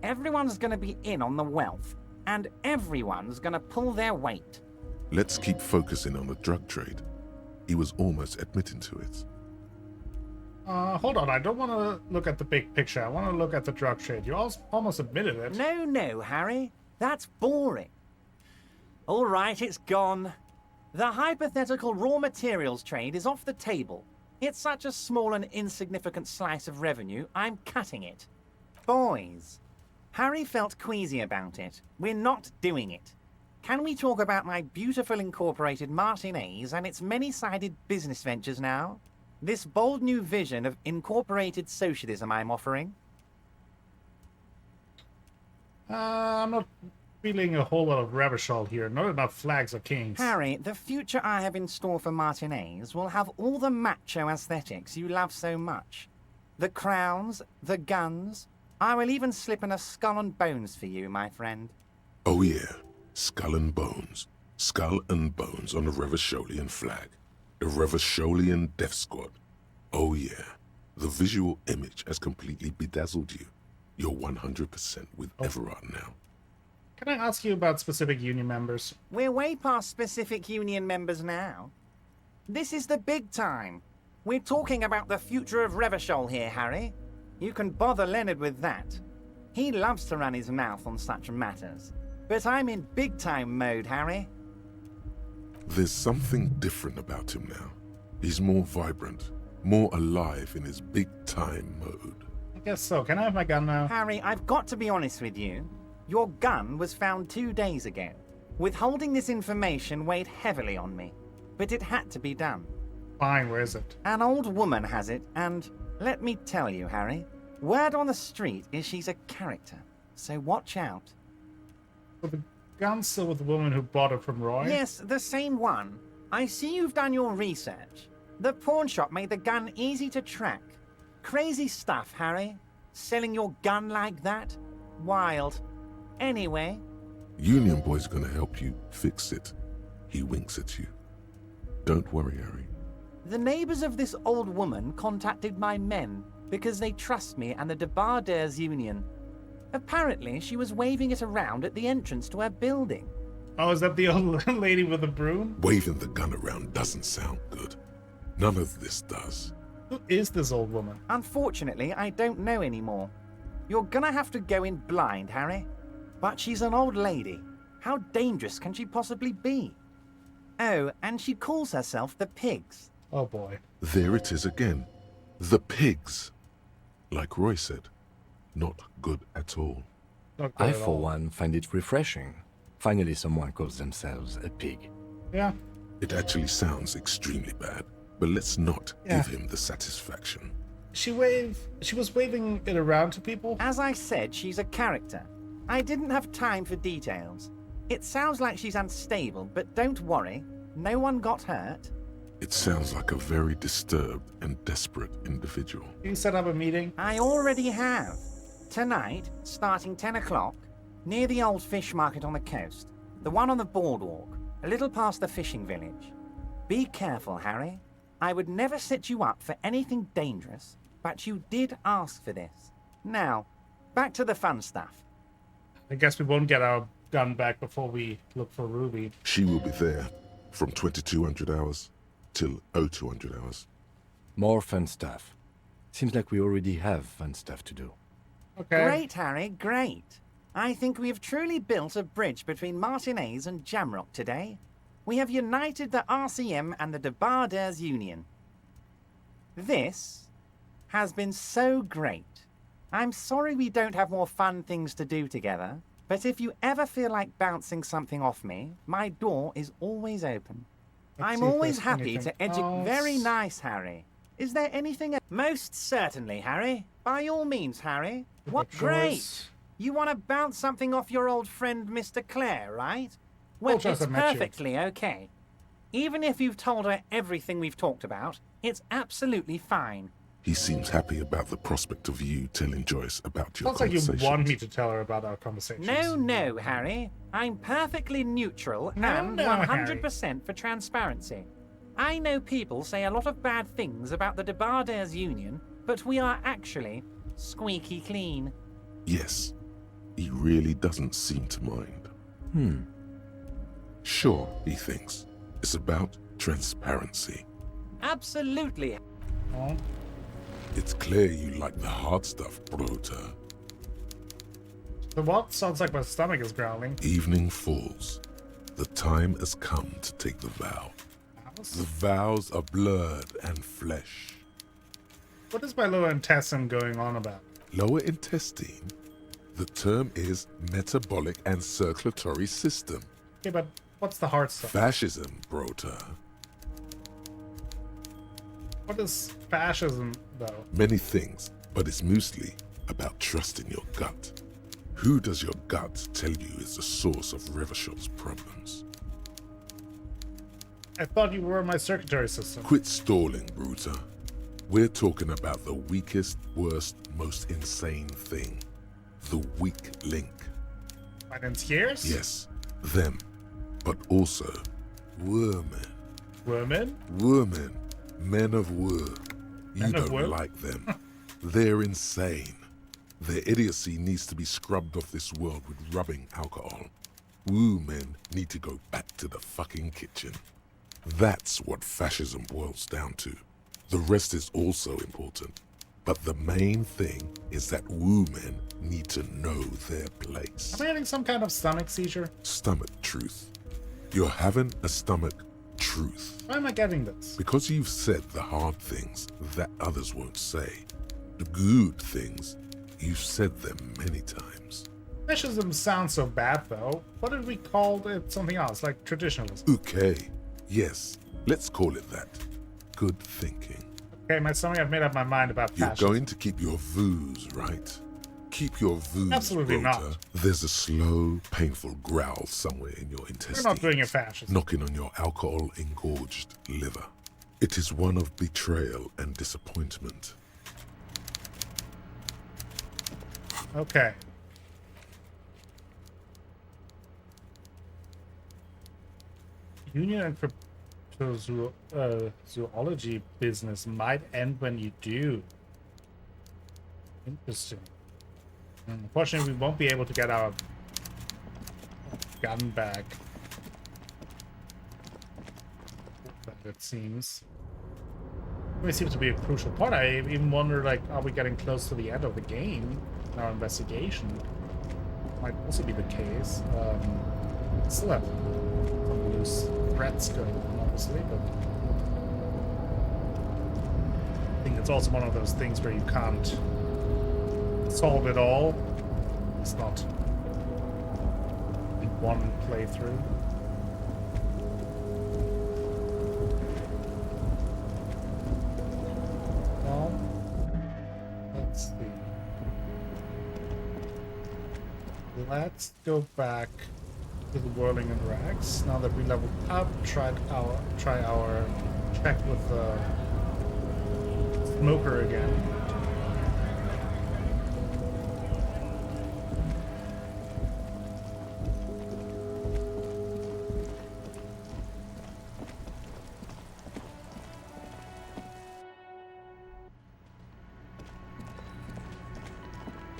Everyone's going to be in on the wealth, and everyone's going to pull their weight. Let's keep focusing on the drug trade. He was almost admitting to it. Hold on, I don't want to look at the big picture. I want to look at the drug trade. You almost admitted it. No, Harry. That's boring. All right, it's gone. The hypothetical raw materials trade is off the table. It's such a small and insignificant slice of revenue, I'm cutting it. Boys, Harry felt queasy about it. We're not doing it. Can we talk about my beautiful incorporated Martinez and its many-sided business ventures now? This bold new vision of incorporated socialism I'm offering? I'm not feeling a whole lot of Revachol here. Not enough flags or kings. Harry, the future I have in store for Martinez will have all the macho aesthetics you love so much. The crowns, the guns. I will even slip in a skull and bones for you, my friend. Oh yeah, skull and bones. Skull and bones on a Revacholian flag. A Revacholian death squad. Oh yeah, the visual image has completely bedazzled you. You're 100% with Everard now. Can I ask you about specific union members? We're way past specific union members now. This is the big time. We're talking about the future of Revachol here, Harry. You can bother Leonard with that. He loves to run his mouth on such matters. But I'm in big time mode, Harry. There's something different about him now. He's more vibrant, more alive in his big-time mode. I guess so. Can I have my gun now? Harry, I've got to be honest with you. Your gun was found 2 days ago. Withholding this information weighed heavily on me, but it had to be done. Fine, where is it? An old woman has it, and let me tell you, Harry, word on the street is she's a character, so watch out. So the gun's still with the woman who bought it from Roy? Yes, the same one. I see you've done your research. The pawn shop made the gun easy to track. Crazy stuff, Harry. Selling your gun like that? Wild. Anyway... Union Boy's gonna help you fix it. He winks at you. Don't worry, Harry. The neighbors of this old woman contacted my men because they trust me and the Debardeurs Union. Apparently, she was waving it around at the entrance to her building. Oh, is that the old lady with the broom? Waving the gun around doesn't sound good. None of this does. Who is this old woman? Unfortunately, I don't know anymore. You're gonna have to go in blind, Harry. But she's an old lady. How dangerous can she possibly be? Oh, and she calls herself the Pigs. Oh boy. There it is again. The Pigs. Like Roy said, not good at all. I, for one, find it refreshing. Finally, someone calls themselves a pig. Yeah. It actually sounds extremely bad, but let's not give him the satisfaction. She was waving it around to people? As I said, she's a character. I didn't have time for details. It sounds like she's unstable, but don't worry. No one got hurt. It sounds like a very disturbed and desperate individual. Can you set up a meeting? I already have. Tonight, starting 10 o'clock, near the old fish market on the coast. The one on the boardwalk, a little past the fishing village. Be careful, Harry. I would never set you up for anything dangerous, but you did ask for this. Now, back to the fun stuff. I guess we won't get our gun back before we look for Ruby. She will be there from 2200 hours till 0200 hours. More fun stuff. Seems like we already have fun stuff to do. Okay. Great, Harry, great. I think we have truly built a bridge between Martinez and Jamrock today. We have united the RCM and the Debarders Union. This has been so great. I'm sorry we don't have more fun things to do together, but if you ever feel like bouncing something off me, my door is always open. I'm always happy to educate. Very nice, Harry. Is there anything else? Most certainly, Harry. By all means, Harry. What great! You want to bounce something off your old friend, Mr. Clare, right? Well, it's perfectly okay. Even if you've told her everything we've talked about, it's absolutely fine. He seems happy about the prospect of you telling Joyce about your Sounds like conversation. you want me to tell her about our conversations. No, Harry. I'm perfectly neutral and 100% for transparency. I know people say a lot of bad things about the Debarders Union, but we are actually squeaky clean. Yes, he really doesn't seem to mind. Sure, he thinks. It's about transparency. Absolutely. Oh. It's clear you like the hard stuff, Brota. The what? Sounds like my stomach is growling. Evening falls. The time has come to take the vow. The vows are blood and flesh. What is my lower intestine going on about? Lower intestine? The term is metabolic and circulatory system. Okay, but what's the hard stuff? Fascism, Brota. What is fascism, though? Many things, but it's mostly about trusting your gut. Who does your gut tell you is the source of Revachol's problems? I thought you were my circulatory system. Quit stalling, Bruta. We're talking about the weakest, worst, most insane thing. The weak link. Financiers? Yes, them. But also, women. Women? Women. Men of work. You Men of don't work? like them. They're insane. Their idiocy needs to be scrubbed off this world with rubbing alcohol. Woo men need to go back to the fucking kitchen. That's what fascism boils down to. The rest is also important. But the main thing is that woo men need to know their place. Am I having some kind of stomach seizure? Stomach truth. You're having a stomach truth. Why am I getting this? Because you've said the hard things that others won't say. The good things, you've said them many times. Fascism sounds so bad, though. What if we called it something else, like traditionalism? Okay. Yes, let's call it that. Good thinking. Okay, my stomach, I've made up my mind about You're fascism. going to keep your voos, right? Keep your voos, Absolutely Brota. not. There's a slow, painful growl somewhere in your intestines. We're not doing a fascism. Knocking on your alcohol-engorged liver. It is one of betrayal and disappointment. Okay. Union and cryptozoology business might end when you do. Interesting. Unfortunately, we won't be able to get our gun back. It seems. It seems to be a crucial part. I even wonder, like, are we getting close to the end of the game in our investigation? Might also be the case. Still have some loose threats going on, obviously, but I think it's also one of those things where you can't solve it all. It's not in one playthrough. Well, let's see. Let's go back to the Whirling and Rags. Now that we leveled up, try our check with the smoker again.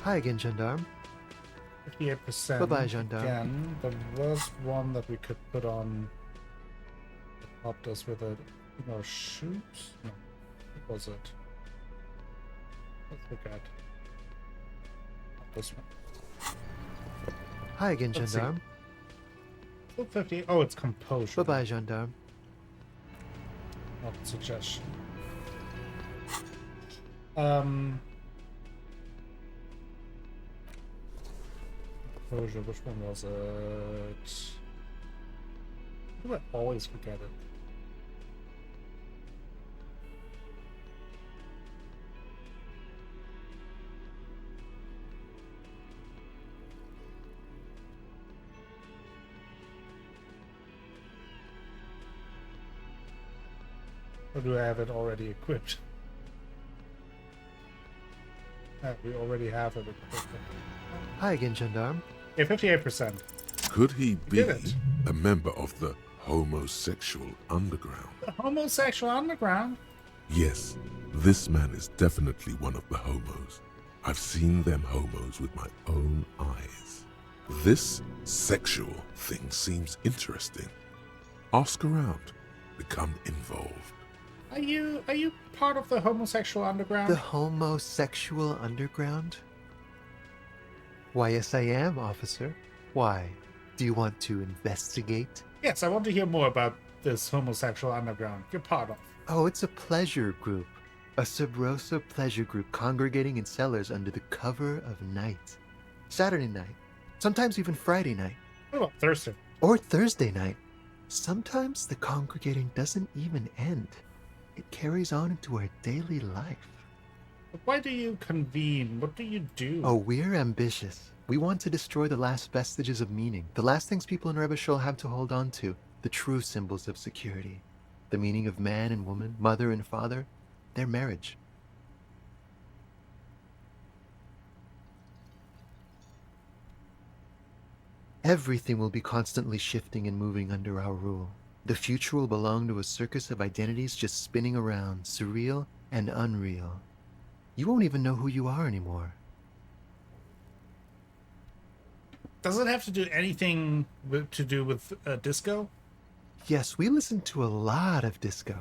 Hi again, Gendarme. 58%. Bye-bye, Gendarme. Again, there was one that we could put on that helped us with it. Shoot? No. What was it? Let's look at this one. Hi again, Let's Gendarme. Still 50. Oh, it's composure. Bye-bye, Gendarme. Not suggestion. Composure, which one was it? Why do I always forget it? Or do I have it already equipped? We already have it equipped. Hi again, Gendarme. Yeah, 58%. Could he be did it. a member of the homosexual underground? The homosexual underground? Yes, this man is definitely one of the homos. I've seen them homos with my own eyes. This sexual thing seems interesting. Ask around. Become involved. Are you part of the homosexual underground? The homosexual underground? Why, yes, I am, officer. Why? Do you want to investigate? Yes, I want to hear more about this homosexual underground you're part of. Oh, it's a pleasure group. A sub rosa pleasure group congregating in cellars under the cover of night. Saturday night. Sometimes even Friday night. What about Thursday? Or Thursday night. Sometimes the congregating doesn't even end. It carries on into our daily life. But why do you convene? What do you do? Oh, we're ambitious. We want to destroy the last vestiges of meaning, the last things people in Revachol have to hold on to, the true symbols of security. The meaning of man and woman, mother and father, their marriage. Everything will be constantly shifting and moving under our rule. The future will belong to a circus of identities just spinning around, surreal and unreal. You won't even know who you are anymore. Does it have to do anything to do with disco? Yes, we listen to a lot of disco.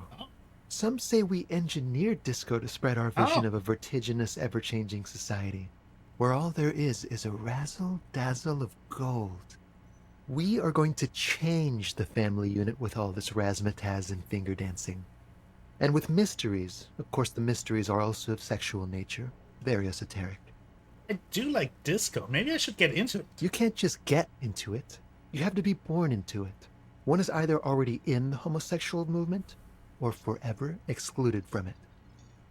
Some say we engineered disco to spread our vision of a vertiginous, ever-changing society, where all there is a razzle-dazzle of gold. We are going to change the family unit with all this razzmatazz and finger dancing. And with mysteries. Of course, the mysteries are also of sexual nature, very esoteric. I do like disco. Maybe I should get into it. You can't just get into it. You have to be born into it. One is either already in the homosexual movement or forever excluded from it.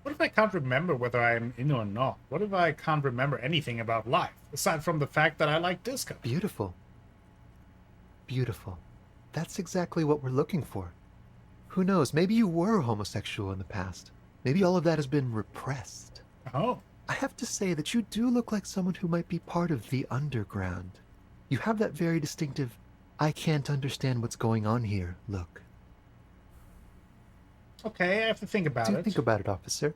What if I can't remember whether I'm in or not? What if I can't remember anything about life, aside from the fact that I like disco? Beautiful. Beautiful. That's exactly what we're looking for. Who knows, maybe you were homosexual in the past. Maybe all of that has been repressed. Oh. I have to say that you do look like someone who might be part of the underground. You have that very distinctive, I can't understand what's going on here look. Okay, I have to think about it. Think about it, officer.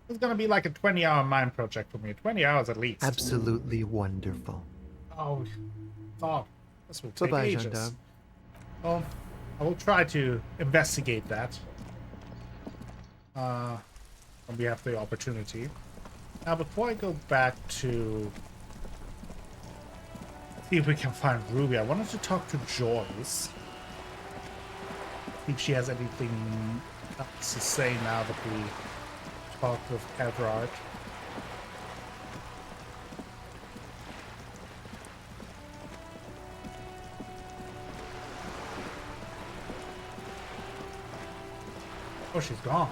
It's gonna be like a 20-hour mind project for me. 20 hours at least. Absolutely wonderful. Oh, thought this will take Bye-bye, ages. gendarme. Well, I will try to investigate that. When we have the opportunity. Now, before I go back to see if we can find Ruby, I wanted to talk to Joyce. See if she has anything else to say now that we talked with Everard. Oh, she's gone.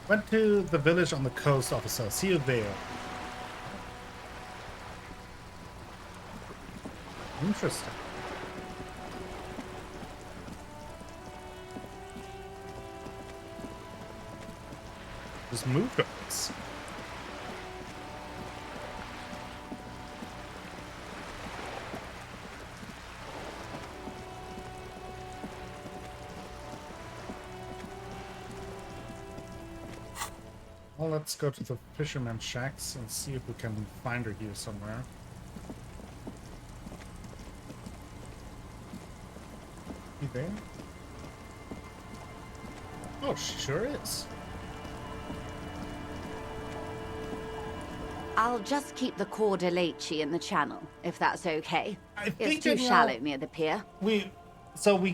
Went to the village on the coast, officer. See you there. Interesting. Just moved us. Well, let's go to the fisherman shacks and see if we can find her here somewhere. You there? Oh, she sure is. I'll just keep the Corda Leche in the channel, if that's okay. It's too Danielle, shallow near the pier. We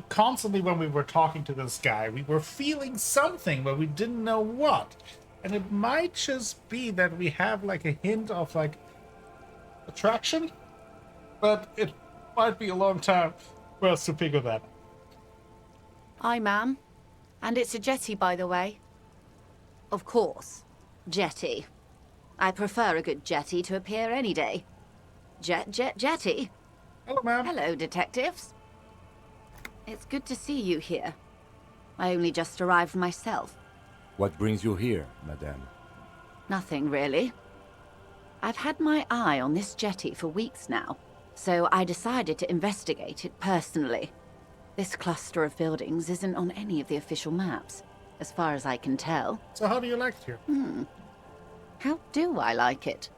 constantly, when we were talking to this guy, we were feeling something, but we didn't know what. And it might just be that we have like a hint of like attraction, but it might be a long time for us to figure that out. Hi, ma'am. And it's a jetty, by the way. Of course. Jetty. I prefer a good jetty to a pier any day. Jetty. Hello, ma'am. Hello, detectives. It's good to see you here. I only just arrived myself. What brings you here, madame? Nothing, really. I've had my eye on this jetty for weeks now, so I decided to investigate it personally. This cluster of buildings isn't on any of the official maps, as far as I can tell. So how do you like it here? How do I like it?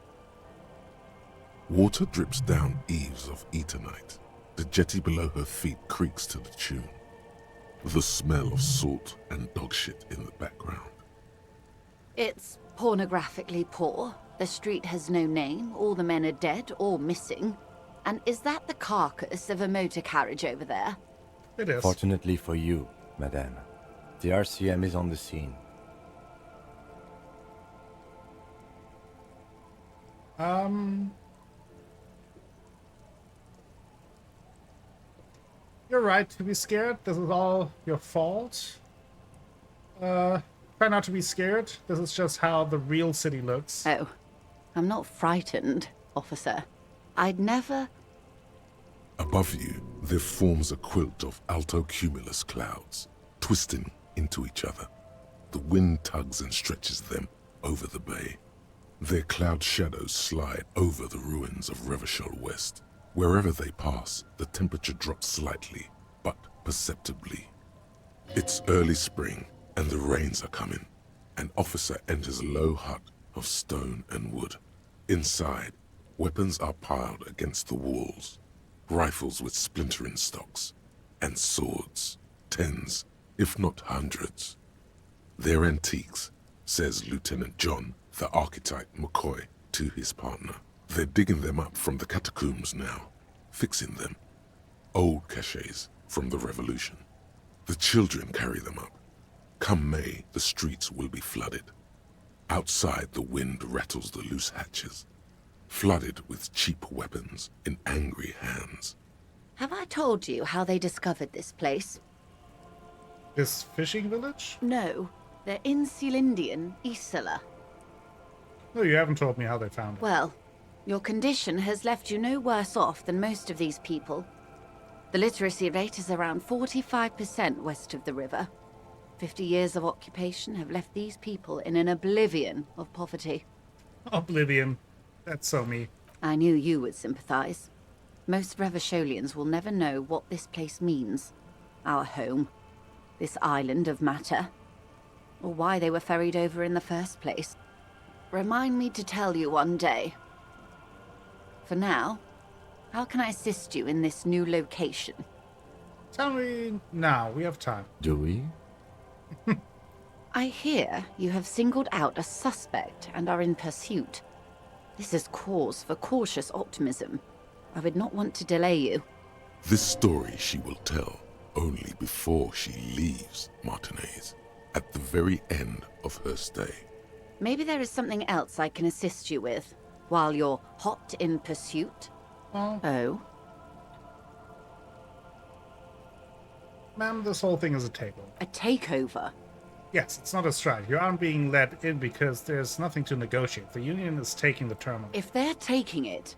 Water drips down eaves of eternite. The jetty below her feet creaks to the tune. The smell of salt and dog shit in the background. It's pornographically poor. The street has no name, all the men are dead or missing. And is that the carcass of a motor carriage over there? It is. Fortunately for you, madame, the RCM is on the scene. You're right to be scared. This is all your fault. Try not to be scared. This is just how the real city looks. Oh, I'm not frightened, officer. I'd never... Above you, there forms a quilt of altocumulus clouds, twisting into each other. The wind tugs and stretches them over the bay. Their cloud shadows slide over the ruins of Revachol West. Wherever they pass, the temperature drops slightly, but perceptibly. It's early spring, and the rains are coming. An officer enters a low hut of stone and wood. Inside, weapons are piled against the walls. Rifles with splintering stocks, and swords, tens, if not hundreds. They're antiques, says Lieutenant John, the archetype McCoy, to his partner. They're digging them up from the catacombs now, fixing them. Old caches from the revolution. The children carry them up. Come May, the streets will be flooded. Outside, the wind rattles the loose hatches, flooded with cheap weapons in angry hands. Have I told you how they discovered this place? This fishing village? No, they're in Sealindian, Isola. No, you haven't told me how they found it. Well, your condition has left you no worse off than most of these people. The literacy rate is around 45% west of the river. 50 years of occupation have left these people in an oblivion of poverty. Oblivion. That's so me. I knew you would sympathize. Most Revacholians will never know what this place means. Our home. This island of matter. Or why they were ferried over in the first place. Remind me to tell you one day. For now, how can I assist you in this new location? Tell me now. We have time. Do we? I hear you have singled out a suspect and are in pursuit. This is cause for cautious optimism. I would not want to delay you. This story she will tell only before she leaves Martinez, at the very end of her stay. Maybe there is something else I can assist you with, while you're hot in pursuit? Oh? Ma'am, this whole thing is a takeover. A takeover? Yes, it's not a strike. You aren't being let in because there's nothing to negotiate. The Union is taking the terminal. If they're taking it...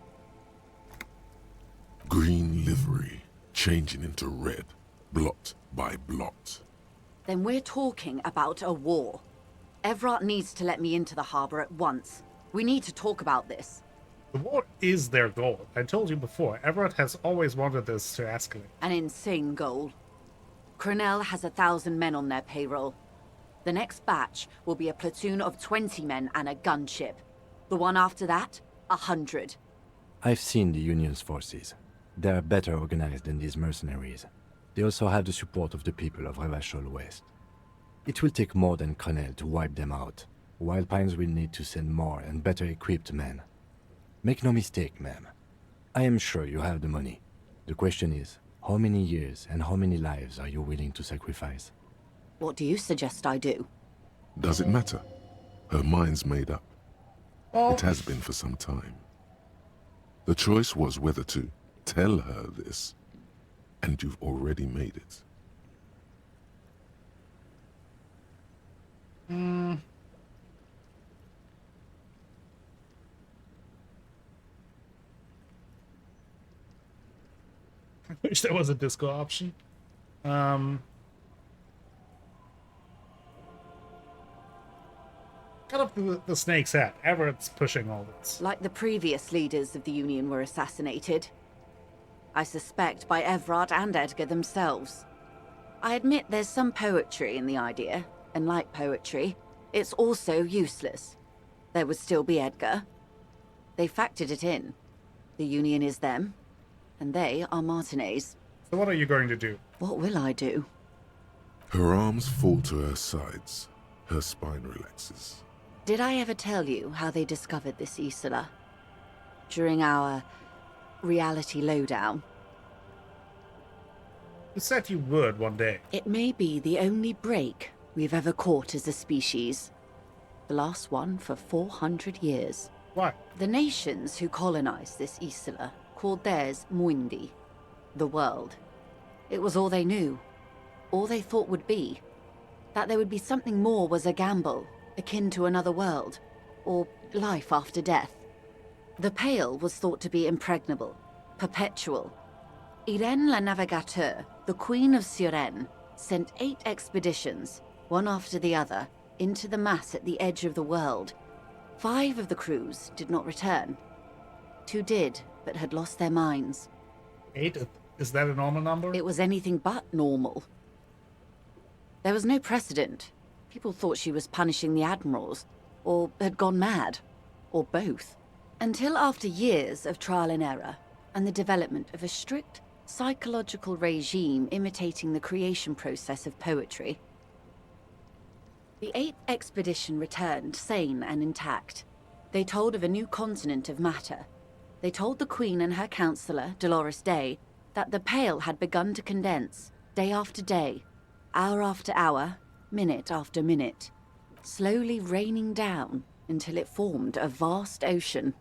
Green livery, changing into red, blot by blot. Then we're talking about a war. Everett needs to let me into the harbor at once. We need to talk about this. The war is their goal. I told you before, Everett has always wanted this to escalate. An insane goal. Cronell has 1,000 men on their payroll. The next batch will be a platoon of 20 men and a gunship. The one after that, 100. I've seen the Union's forces. They are better organized than these mercenaries. They also have the support of the people of Revachol West. It will take more than Crenel to wipe them out. Wild Pines will need to send more and better equipped men. Make no mistake, ma'am. I am sure you have the money. The question is, how many years and how many lives are you willing to sacrifice? What do you suggest I do? Does it matter? Her mind's made up. It has been for some time. The choice was whether to tell her this, and you've already made it. I wish there was a disco option. Cut off the snake's head. Everett's pushing all this. Like the previous leaders of the Union were assassinated. I suspect by Everard and Edgar themselves. I admit there's some poetry in the idea, and like poetry, it's also useless. There would still be Edgar. They factored it in. The Union is them, and they are Martinez. So what are you going to do? What will I do? Her arms fall to her sides. Her spine relaxes. Did I ever tell you how they discovered this Isola? During our reality lowdown? You said you would one day. It may be the only break we've ever caught as a species. The last one for 400 years. Why? The nations who colonized this Isola called theirs Muindi, the world. It was all they knew, all they thought would be. That there would be something more was a gamble, akin to another world, or life after death. The Pale was thought to be impregnable, perpetual. Irene la Navigateur, the Queen of Suren, sent 8 expeditions, one after the other, into the mass at the edge of the world. 5 of the crews did not return. 2 did, but had lost their minds. 8? Is that a normal number? It was anything but normal. There was no precedent. People thought she was punishing the admirals, or had gone mad, or both. Until after years of trial and error, and the development of a strict psychological regime imitating the creation process of poetry. The 8th expedition returned sane and intact. They told of a new continent of matter. They told the Queen and her counselor, Dolores Day, that the Pale had begun to condense, day after day, hour after hour, minute after minute, slowly raining down until it formed a vast ocean.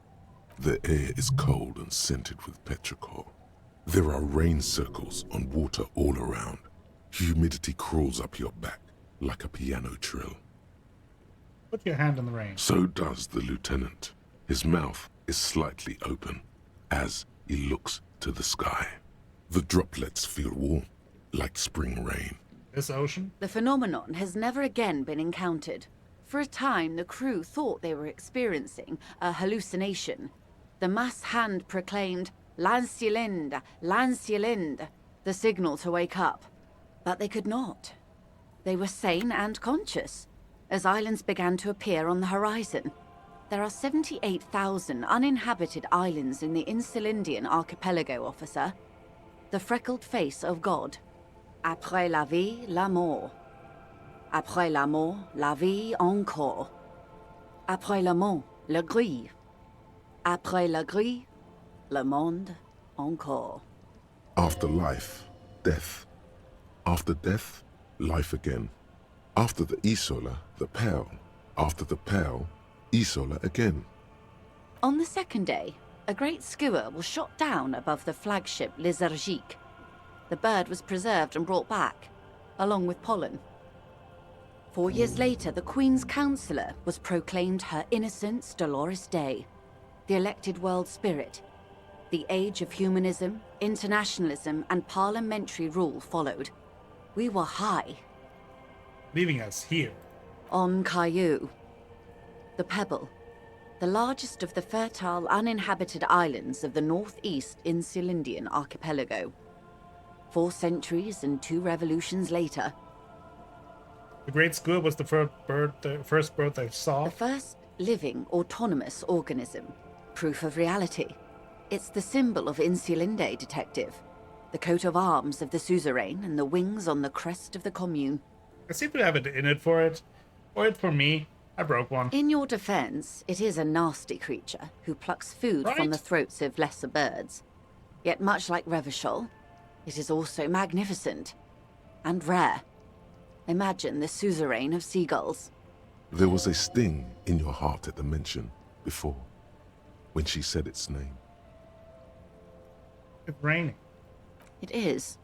The air is cold and scented with petrichor. There are rain circles on water all around. Humidity crawls up your back like a piano trill. Put your hand in the rain. So does the lieutenant. His mouth is slightly open as he looks to the sky. The droplets feel warm, like spring rain. This ocean? The phenomenon has never again been encountered. For a time, the crew thought they were experiencing a hallucination. The mass hand proclaimed, "Lancielinde, Lancielinde," the signal to wake up. But they could not. They were sane and conscious, as islands began to appear on the horizon. There are 78,000 uninhabited islands in the Insulindian archipelago, officer. The freckled face of God. Après la vie, la mort. Après la mort, la vie encore. Après la mort, le gris. Après la gris, le monde encore. After life, death. After death, life again. After the Isola, the Pale. After the Pale, Isola again. On the second day, a great skua was shot down above the flagship Lizargique. The bird was preserved and brought back, along with pollen. 4 years later, the Queen's Counselor was proclaimed Her Innocence Dolores Day, the elected world spirit. The age of humanism, internationalism, and parliamentary rule followed. We were high. Leaving us here. On Caillou. The Pebble, the largest of the fertile, uninhabited islands of the northeast Insulindian archipelago. 4 centuries and 2 revolutions later. The Great Squid was the first bird they saw. The first living, autonomous organism. Proof of reality. It's the symbol of Insulinde, Detective. The coat of arms of the suzerain and the wings on the crest of the commune. I seem to have it in it for it. Or it for me. I broke one. In your defense, it is a nasty creature who plucks food from the throats of lesser birds. Yet much like Revachol, it is also magnificent. And rare. Imagine the suzerain of seagulls. There was a sting in your heart at the mention before, when she said its name. It's raining. It is.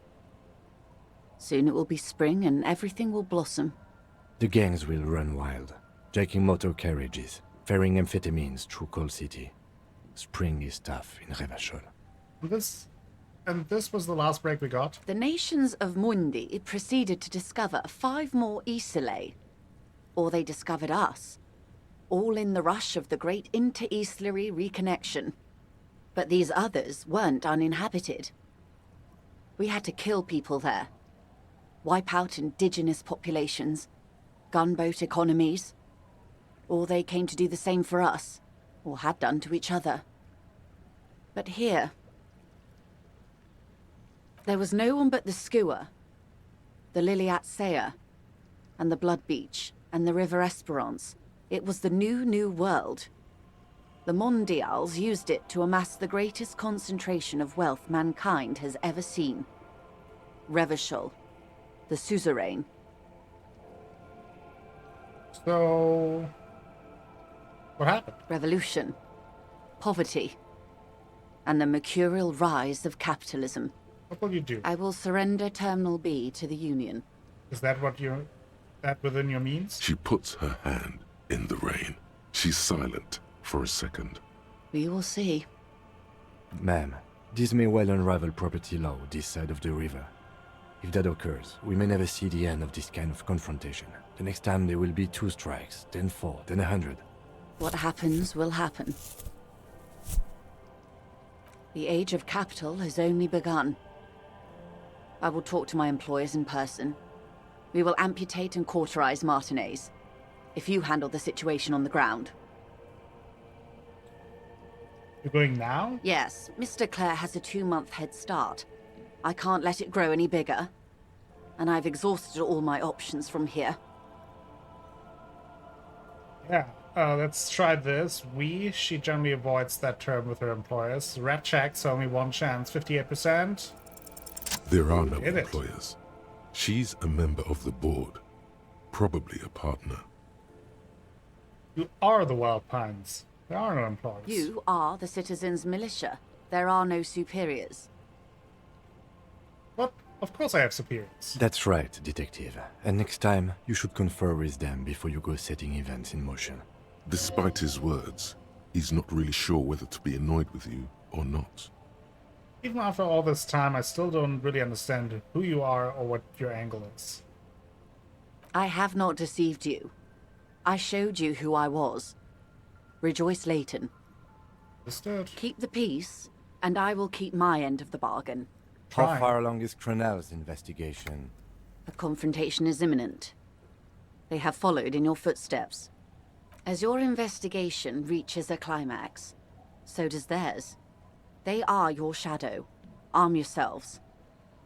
Soon it will be spring and everything will blossom. The gangs will run wild, jacking motor carriages, ferrying amphetamines through Coal City. Spring is tough in Revachol. This was the last break we got. The nations of Mundi proceeded to discover 5 more Isolae. Or they discovered us. All in the rush of the great inter-Islary reconnection. But these others weren't uninhabited. We had to kill people there. Wipe out indigenous populations. Gunboat economies. Or they came to do the same for us. Or had done to each other. But here... there was no one but the Skua, the Liliat Seya, and the Blood Beach, and the River Esperance. It was the new world. The Mondials used it to amass the greatest concentration of wealth mankind has ever seen. Revachol, the suzerain. So... what happened? Revolution. Poverty. And the mercurial rise of capitalism. What will you do? I will surrender Terminal B to the Union. Is that that within your means? She puts her hand in the rain. She's silent for a second. We will see. Ma'am, this may well unravel property law this side of the river. If that occurs, we may never see the end of this kind of confrontation. The next time there will be 2 strikes, then 4, then 100. What happens will happen. The age of capital has only begun. I will talk to my employers in person. We will amputate and cauterize Martinez. If you handle the situation on the ground. You're going now? Yes, Mr. Clare has a 2-month head start. I can't let it grow any bigger. And I've exhausted all my options from here. Yeah, let's try this. She generally avoids that term with her employers. Rat checks, only 1 chance, 58%. There are no employers. She's a member of the board. Probably a partner. You are the Wild Pines. There are no employers. You are the citizens' militia. There are no superiors. What? Of course I have superiors. That's right, Detective. And next time, you should confer with them before you go setting events in motion. Despite his words, he's not really sure whether to be annoyed with you or not. Even after all this time, I still don't really understand who you are or what your angle is. I have not deceived you. I showed you who I was. Rejoice Layton. Understood. Keep the peace, and I will keep my end of the bargain. How far along is Cronell's investigation? A confrontation is imminent. They have followed in your footsteps. As your investigation reaches a climax, so does theirs. They are your shadow. Arm yourselves.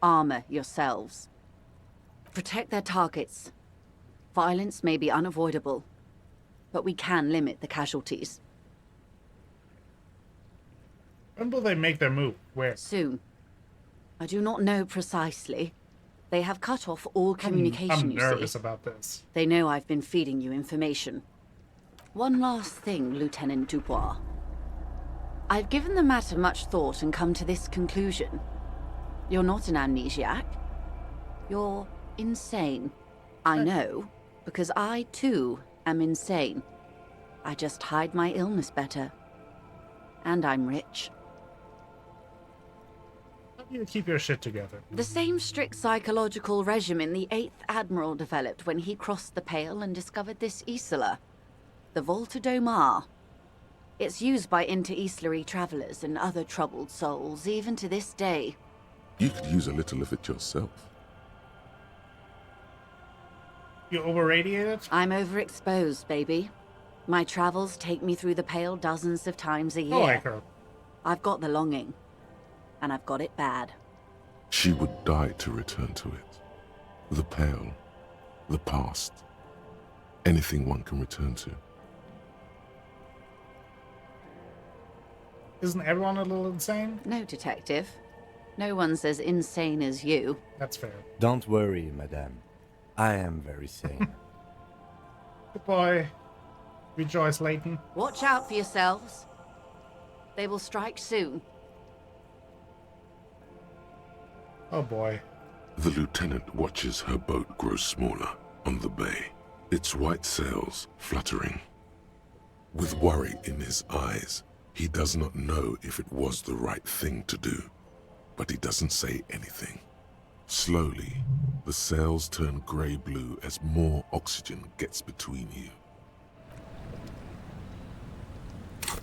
Armor yourselves. Protect their targets. Violence may be unavoidable, but we can limit the casualties. When will they make their move? Where? Soon. I do not know precisely. They have cut off all communication, I'm nervous about this. They know I've been feeding you information. One last thing, Lieutenant Dubois. I've given the matter much thought and come to this conclusion. You're not an amnesiac. You're insane. I know, because I, too, am insane. I just hide my illness better. And I'm rich. How do you keep your shit together? The same strict psychological regimen the 8th Admiral developed when he crossed the Pale and discovered this Isola. The Volta do Mar. It's used by inter-Islary travelers and other troubled souls, even to this day. You could use a little of it yourself. You over-radiated? I'm overexposed, baby. My travels take me through the Pale dozens of times a year. I like her. I've got the longing. And I've got it bad. She would die to return to it. The Pale, the past, anything one can return to. Isn't everyone a little insane? No, detective. No one's as insane as you. That's fair. Don't worry, madame. I am very sane. Good boy. Rejoice, Leighton. Watch out for yourselves. They will strike soon. Oh boy. The lieutenant watches her boat grow smaller on the bay, its white sails fluttering. With worry in his eyes, he does not know if it was the right thing to do, but he doesn't say anything. Slowly, the sails turn grey-blue as more oxygen gets between you.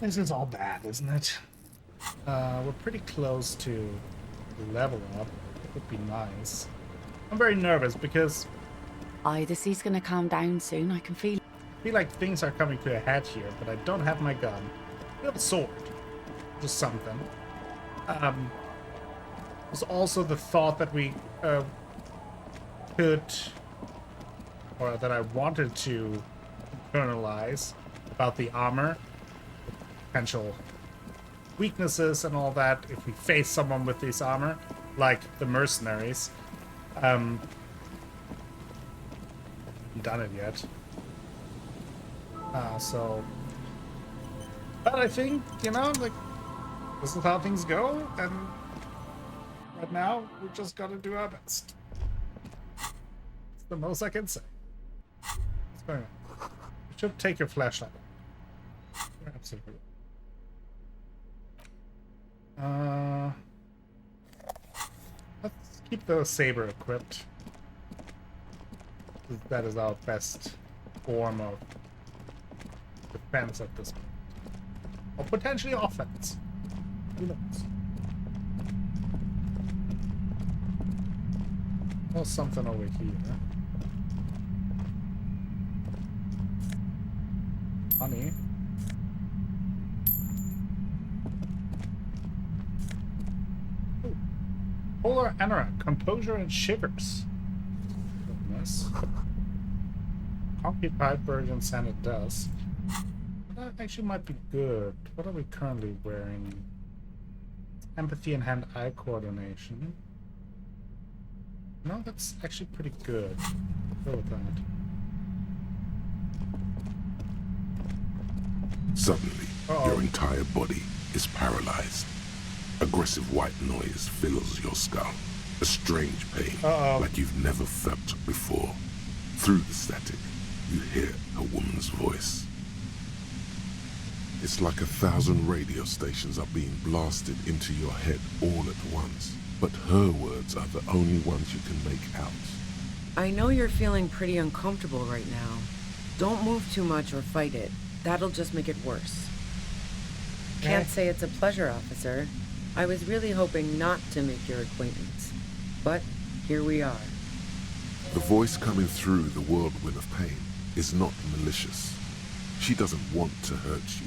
This is all bad, isn't it? We're pretty close to level up. It would be nice. I'm very nervous because The sea's gonna calm down soon, I can feel it. I feel like things are coming to a head here, but I don't have my gun. I have a sword. Just something. There's also the thought that we could, or that I wanted to internalize about the armor, potential weaknesses and all that if we face someone with this armor, like the mercenaries. Haven't done it yet. But I think, you know, like, this is how things go, and right now, we just gotta do our best. It's the most I can say. What's going on? You should take your flashlight. You're absolutely right. Let's keep the saber equipped. That is our best form of defense at this point. Or potentially offense. Who knows? There's something over here. Honey. Ooh. Polar anorak, composure and shivers. Goodness. Occupied version sanded dust. That actually might be good. What are we currently wearing? Empathy and hand-eye coordination. No, that's actually pretty good. Go with that. Suddenly, your entire body is paralyzed. Aggressive white noise fills your skull. A strange pain, like you've never felt before. Through the static, you hear a woman's voice. It's like 1,000 radio stations are being blasted into your head all at once. But her words are the only ones you can make out. I know you're feeling pretty uncomfortable right now. Don't move too much or fight it. That'll just make it worse. Can't say it's a pleasure, officer. I was really hoping not to make your acquaintance. But here we are. The voice coming through the whirlwind of pain is not malicious. She doesn't want to hurt you,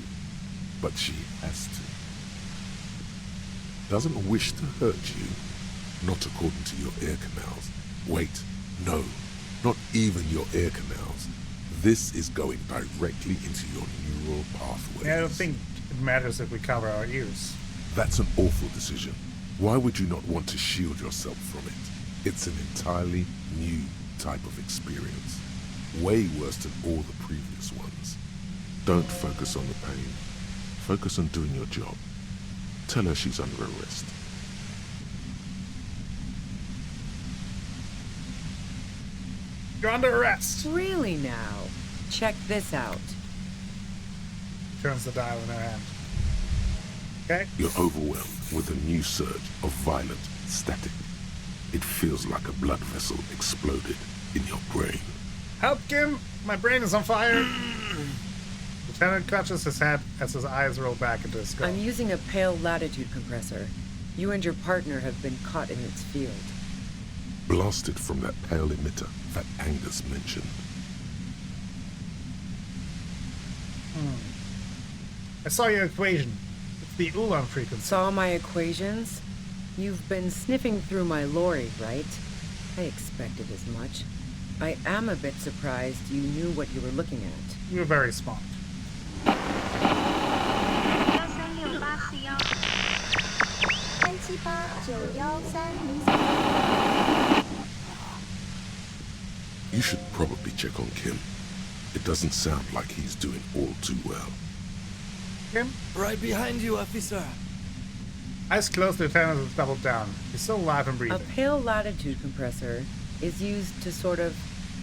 but she has to. Doesn't wish to hurt you, not according to your ear canals. Wait, no, not even your ear canals. This is going directly into your neural pathways. Yeah, I don't think it matters if we cover our ears. That's an awful decision. Why would you not want to shield yourself from it? It's an entirely new type of experience. Way worse than all the previous ones. Don't focus on the pain. Focus on doing your job. Tell her she's under arrest. You're under arrest. Really now? Check this out. Turns the dial in her hand. Okay. You're overwhelmed with a new surge of violent static. It feels like a blood vessel exploded in your brain. Help, Kim! My brain is on fire! Lieutenant clutches his head as his eyes roll back into his skull. I'm using a pale latitude compressor. You and your partner have been caught in its field. Blasted from that pale emitter that Angus mentioned. I saw your equation. It's the Ulan frequency. Saw my equations? You've been sniffing through my lorry, right? I expected as much. I am a bit surprised you knew what you were looking at. You're very smart. You should probably check on Kim. It doesn't sound like he's doing all too well. Kim? Right behind you, officer. Eyes closed, the lieutenant has doubled down. He's still alive and breathing. A pale latitude compressor is used to sort of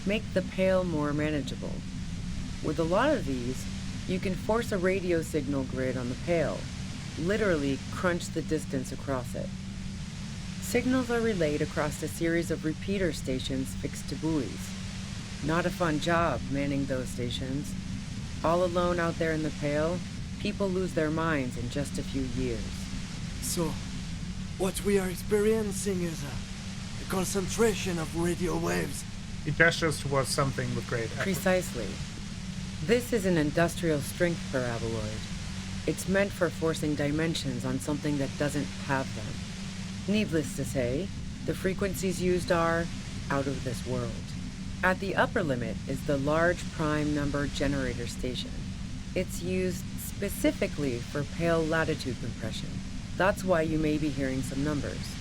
make the pale more manageable. With a lot of these, you can force a radio signal grid on the pale, literally crunch the distance across it. Signals are relayed across a series of repeater stations fixed to buoys. Not a fun job manning those stations. All alone out there in the pale, people lose their minds in just a few years. So, what we are experiencing is a concentration of radio waves. He gestures towards something with great effort. Precisely. This is an industrial strength paraboloid. It's meant for forcing dimensions on something that doesn't have them. Needless to say, the frequencies used are out of this world. At the upper limit is the large prime number generator station. It's used specifically for pale latitude compression. That's why you may be hearing some numbers.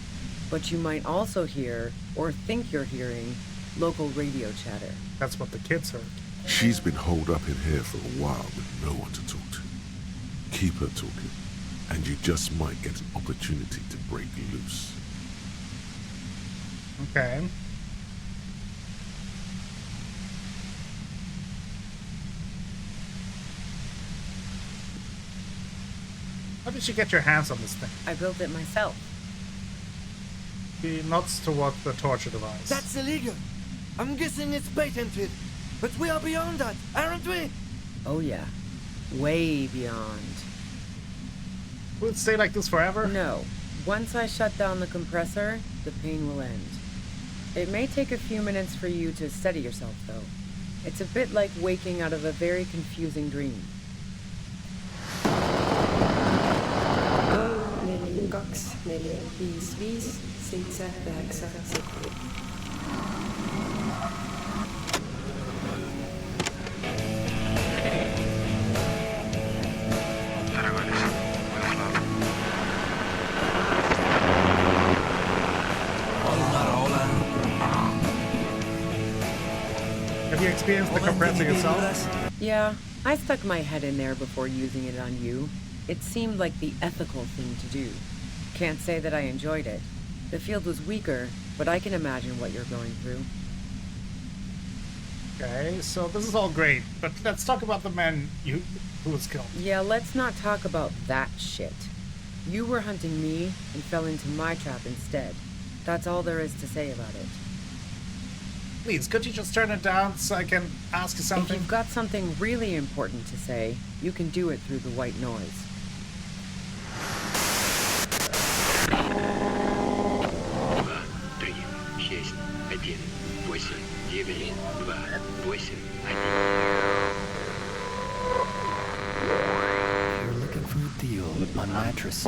But you might also hear, or think you're hearing, local radio chatter. That's what the kids heard. She's been holed up in here for a while with no one to talk to. Keep her talking, and you just might get an opportunity to break loose. Okay. How did you get your hands on this thing? I built it myself. He nods toward the torture device. That's illegal. I'm guessing it's patented. But we are beyond that, aren't we? Oh yeah. Way beyond. Will it stay like this forever? No. Once I shut down the compressor, the pain will end. It may take a few minutes for you to steady yourself, though. It's a bit like waking out of a very confusing dream. Have you experienced the compressor yourself? Yeah, I stuck my head in there before using it on you. It seemed like the ethical thing to do. Can't say that I enjoyed it. The field was weaker, but I can imagine what you're going through. Okay, so this is all great, but let's talk about the man who was killed. Yeah, let's not talk about that shit. You were hunting me and fell into my trap instead. That's all there is to say about it. Please, could you just turn it down so I can ask you something? If you've got something really important to say, you can do it through the white noise. You're looking for a deal with my mattress.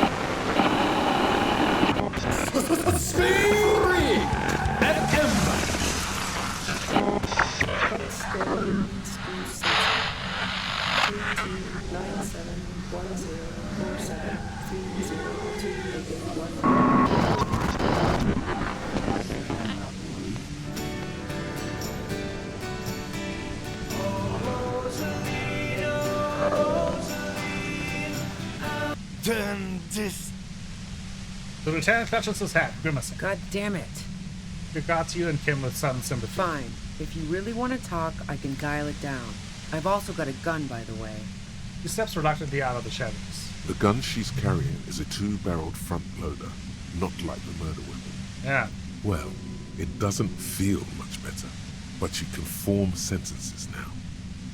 Turn this. The lieutenant clutches his hat, grimacing. God damn it. Regards you and Kim with sudden sympathy. Fine. If you really want to talk, I can guile it down. I've also got a gun, by the way. He steps reluctantly out of the shadows. The gun she's carrying is a two-barreled front loader, not like the murder weapon. Yeah. Well, it doesn't feel much better, but she can form sentences now.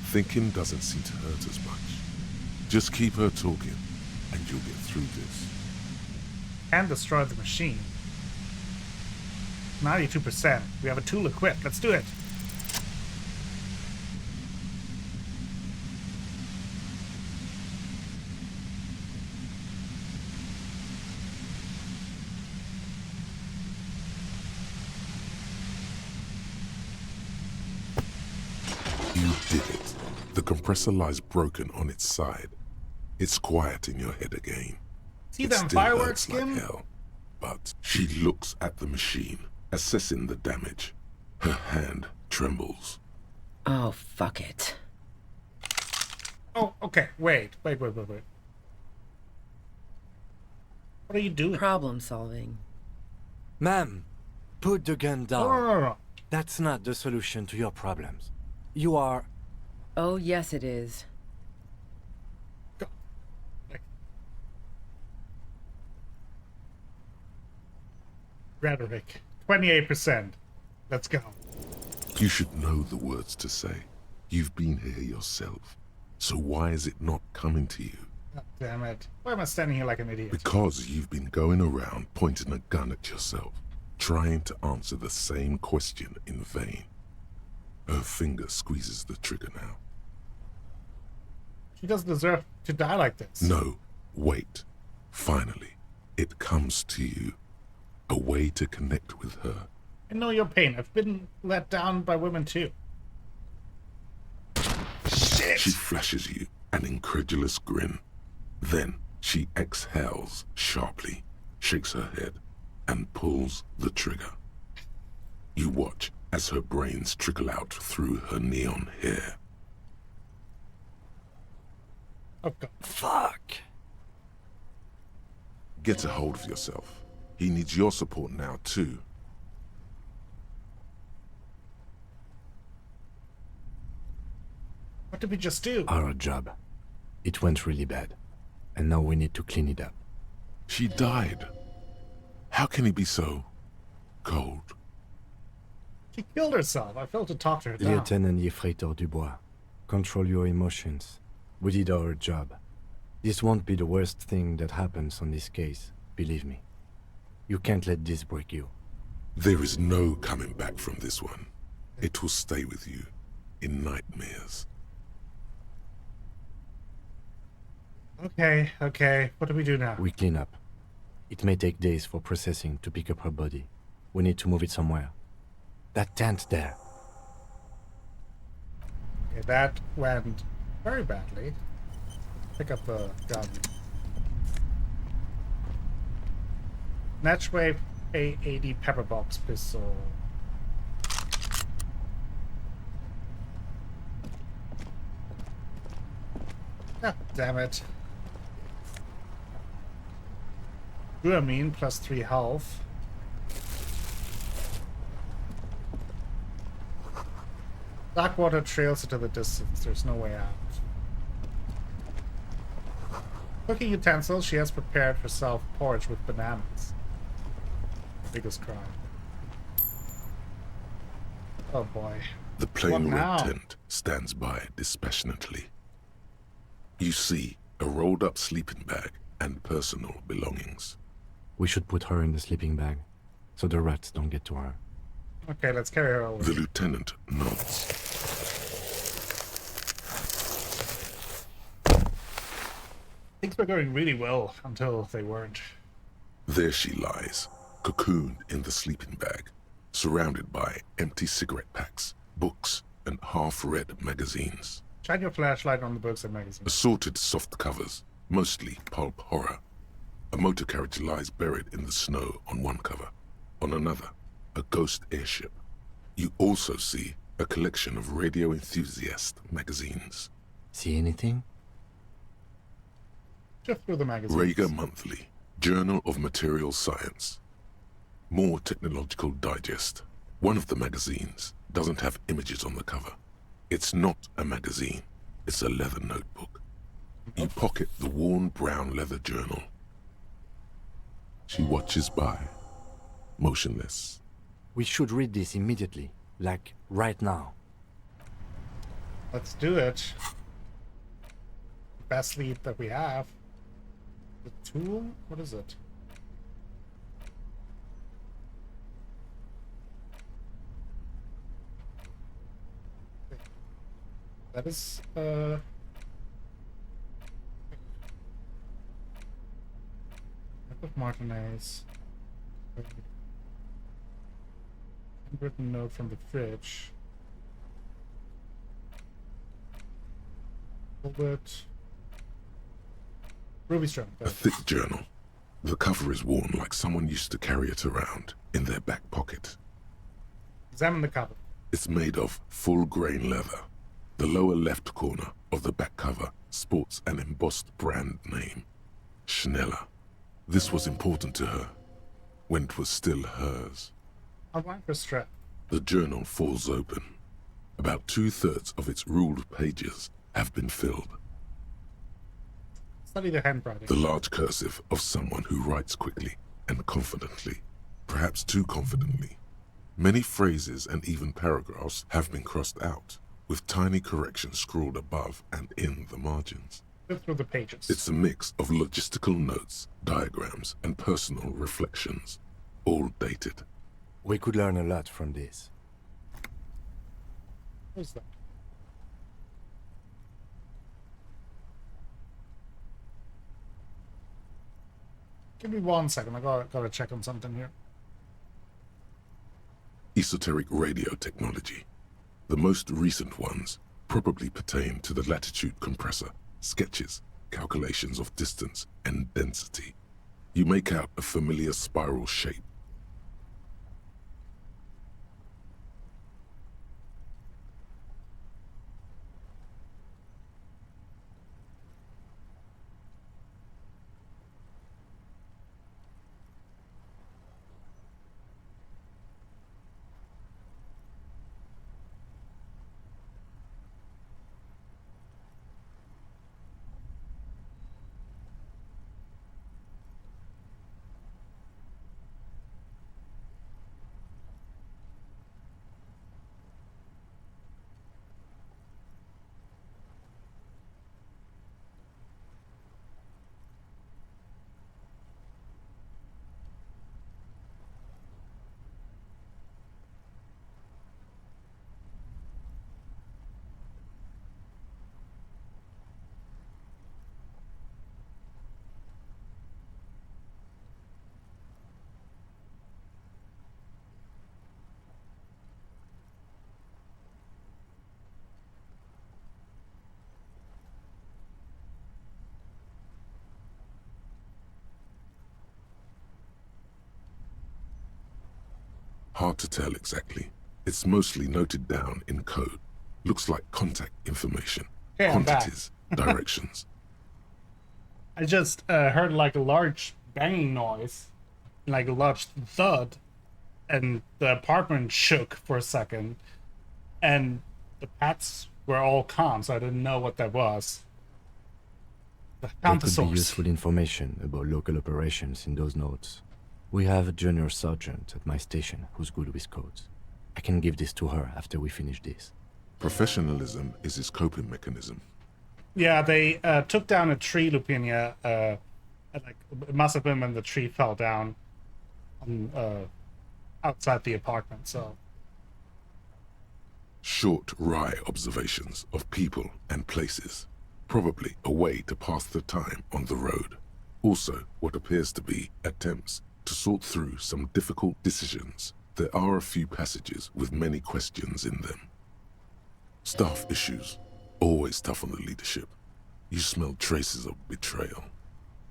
Thinking doesn't seem to hurt as much. Just keep her talking, and you'll get through this. And destroy the machine. 92%. We have a tool equipped. Let's do it. compressor lies broken on its side. It's quiet in your head again. See It them still fireworks, hurts like Kim? hell. But she looks at the machine, assessing the damage. Her hand trembles. Oh, fuck it. Oh, okay. Wait. What are you doing? Problem solving. Ma'am, put the gun down. No. That's not the solution to your problems. You are... Oh, yes, it is. Rhetoric. 28%. Let's go. You should know the words to say. You've been here yourself. So why is it not coming to you? God damn it. Why am I standing here like an idiot? Because you've been going around pointing a gun at yourself, trying to answer the same question in vain. Her finger squeezes the trigger now. She doesn't deserve to die like this. No, wait. Finally, it comes to you. A way to connect with her. I know your pain. I've been let down by women too. Shit! She flashes you an incredulous grin. Then she exhales sharply, shakes her head, and pulls the trigger. You watch as her brains trickle out through her neon hair. Oh, God. Fuck! Get a hold of yourself. He needs your support now, too. What did we just do? Our job. It went really bad. And now we need to clean it up. She died. How can he be so cold? She killed herself. I failed to talk to her down. Lieutenant Yefreitor Dubois, control your emotions. We did our job. This won't be the worst thing that happens on this case, believe me. You can't let this break you. There is no coming back from this one. It will stay with you in nightmares. Okay. What do we do now? We clean up. It may take days for processing to pick up her body. We need to move it somewhere. That tent there. Okay, that went very badly. Pick up the gun. Natchwave A80 Pepperbox pistol. God damn it. Gluamine plus 3 health. Dark water trails into the distance. There's no way out. Cooking utensils. She has prepared herself porridge with bananas. Biggest crime. Oh boy. The plain What now? red tent stands by dispassionately. You see a rolled up sleeping bag and personal belongings. We should put her in the sleeping bag, so the rats don't get to her. Okay, let's carry her over. The lieutenant nods. Things were going really well until they weren't. There she lies, cocooned in the sleeping bag, surrounded by empty cigarette packs, books, and half-read magazines. Shine your flashlight on the books and magazines. Assorted soft covers, mostly pulp horror. A motor carriage lies buried in the snow on one cover. On another, a ghost airship. You also see a collection of radio enthusiast magazines. See anything? Just through the magazines. Rager Monthly, Journal of Material Science. More Technological Digest. One of the magazines doesn't have images on the cover. It's not a magazine, it's a leather notebook. You pocket the worn brown leather journal. She watches by, motionless. We should read this immediately, like right now. Let's do it. Best lead that we have. The tool? What is it? That is, Martinez. Handwritten note from the fridge. Hold it. Ruby Stone. A thick journal. The cover is worn like someone used to carry it around in their back pocket. Examine the cover. It's made of full-grain leather. The lower left corner of the back cover sports an embossed brand name, Schneller. This was important to her, when it was still hers. Outline for strap. The journal falls open. About 2/3 of its ruled pages have been filled. Study the handwriting. The large cursive of someone who writes quickly and confidently, perhaps too confidently. Many phrases and even paragraphs have been crossed out, with tiny corrections scrawled above and in the margins. Go through the pages. It's a mix of logistical notes, diagrams, and personal reflections, all dated. We could learn a lot from this. What's that? Give me 1 second. I gotta check on something here. Esoteric radio technology. The most recent ones probably pertain to the latitude compressor, sketches, calculations of distance and density. You make out a familiar spiral shape. Hard to tell exactly. It's mostly noted down in code. Looks like contact information, Okay, quantities, directions. I just heard like a large banging noise, like a large thud, and the apartment shook for a second, and the pets were all calm, so I didn't know what that was. I There found the could be source. useful information about local operations in those notes. We have a junior sergeant at my station who's good with codes. I can give this to her after we finish this. Professionalism is his coping mechanism. Yeah, they took down a tree, Lupinia. Like, it must have been when the tree fell down on, outside the apartment, so... Short, wry observations of people and places. Probably a way to pass the time on the road. Also, what appears to be attempts to sort through some difficult decisions. There are a few passages with many questions in them. Staff issues. Always tough on the leadership. You smell traces of betrayal.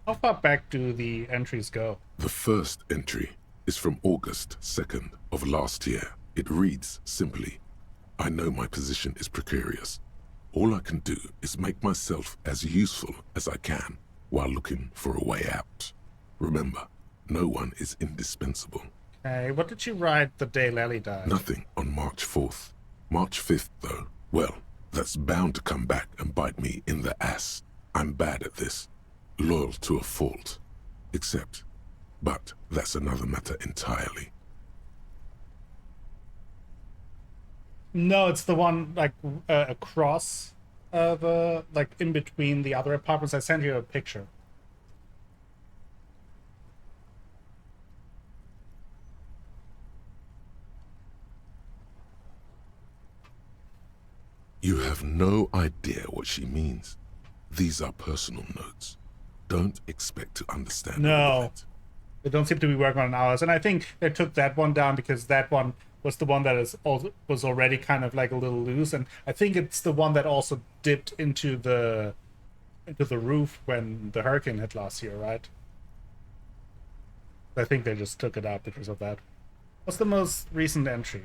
How far back do the entries go? The first entry is from August 2nd of last year. It reads simply, I know my position is precarious. All I can do is make myself as useful as I can while looking for a way out. Remember, no one is indispensable. Okay, what did you write the day Lely died? Nothing on March 4th. March 5th, though, well, that's bound to come back and bite me in the ass. I'm bad at this. Loyal to a fault. But that's another matter entirely. No, it's the one, like, across the, like, in between the other apartments. I sent you a picture. You have no idea what she means. These are personal notes. Don't expect to understand all of No. it. They don't seem to be working on ours. And I think they took that one down because that one was the one that was already kind of like a little loose, and I think it's the one that also dipped into the roof when the hurricane hit last year, right? I think they just took it out because of that. What's the most recent entry?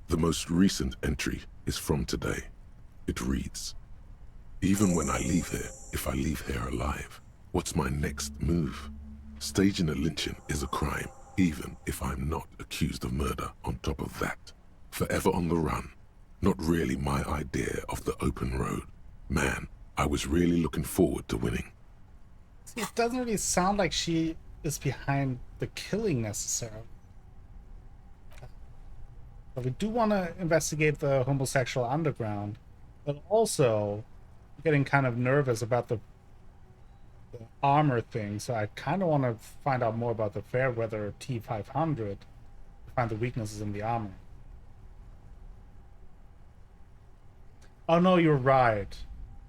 The most recent entry is from today. It reads, "Even when I leave here, if I leave here alive, what's my next move? Staging a lynching is a crime, even if I'm not accused of murder on top of that. Forever on the run. Not really my idea of the open road. Man, I was really looking forward to winning." See, it doesn't really sound like she is behind the killing necessarily. But we do want to investigate the homosexual underground, but also getting kind of nervous about the armor thing, so I kind of want to find out more about the Fairweather T500 to find the weaknesses in the armor. Oh no, you're right.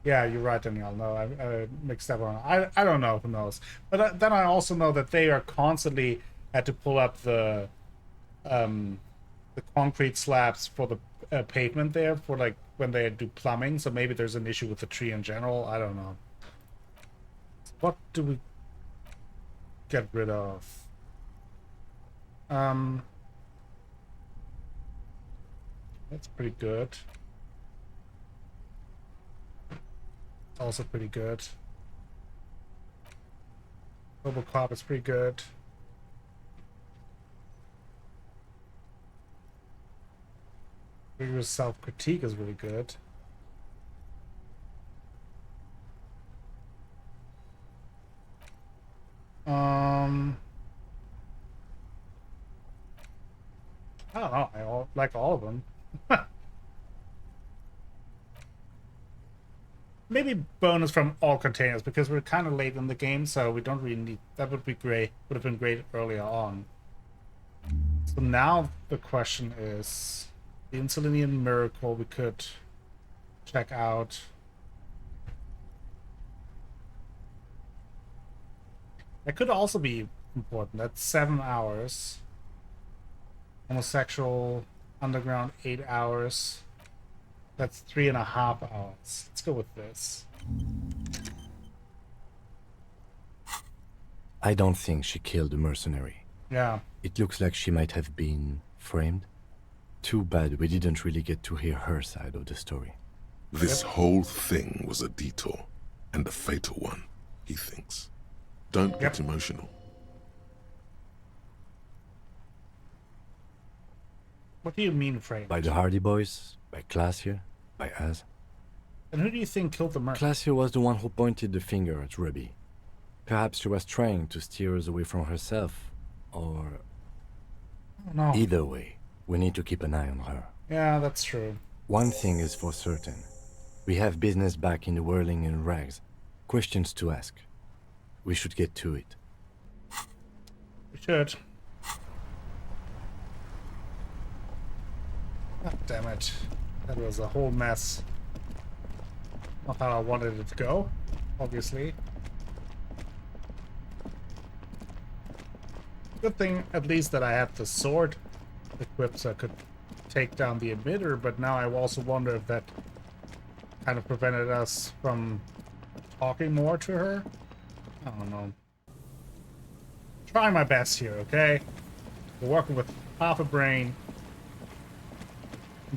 Yeah, you're right, Danielle. No, I mixed that one. I don't know. Who knows? But then I also know that they are constantly had to pull up the concrete slabs for the pavement there for like when they do plumbing. So maybe there's an issue with the tree in general. I don't know. What do we get rid of? That's pretty good. Also pretty good. Robocop is pretty good. Rigorous self-critique is really good. I don't know. I like all of them. Maybe bonus from all containers because we're kind of late in the game, so we don't really need. That would be great. Would have been great earlier on. So now the question is, the Insulinian Miracle we could check out. That could also be important. That's 7 hours. Homosexual Underground 8 hours. That's 3.5 hours. Let's go with this. I don't think she killed the mercenary. Yeah. It looks like she might have been framed. Too bad we didn't really get to hear her side of the story. This whole thing was a detour, and a fatal one, he thinks. Don't get emotional. What do you mean framed? By the Hardy Boys? By Classier? By us? And who do you think killed the merc? Classier was the one who pointed the finger at Ruby. Perhaps she was trying to steer us away from herself, or... No. Either way, we need to keep an eye on her. Yeah, that's true. One thing is for certain. We have business back in the whirling in rags. Questions to ask. We should get to it. We should. God damn it. That was a whole mess. Not how I wanted it to go, obviously. Good thing, at least, that I had the sword equipped so I could take down the emitter, but now I also wonder if that kind of prevented us from talking more to her. I don't know. Try my best here, okay? We're working with half a brain.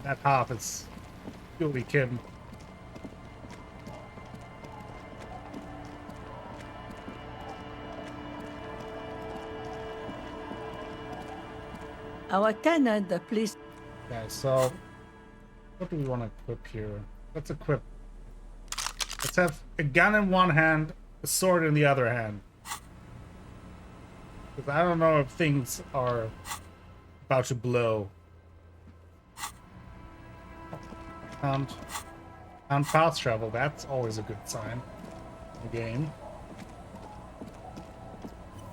That half is purely Kim. Our tenant, the police. Okay, so what do we want to equip here? Let's equip. Let's have a gun in one hand, a sword in the other hand. Because I don't know if things are about to blow. And fast travel, that's always a good sign in the game.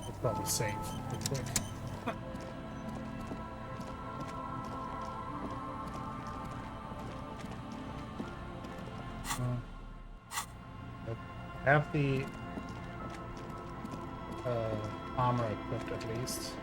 It's probably safe. Real quick. Have the armor equipped at least.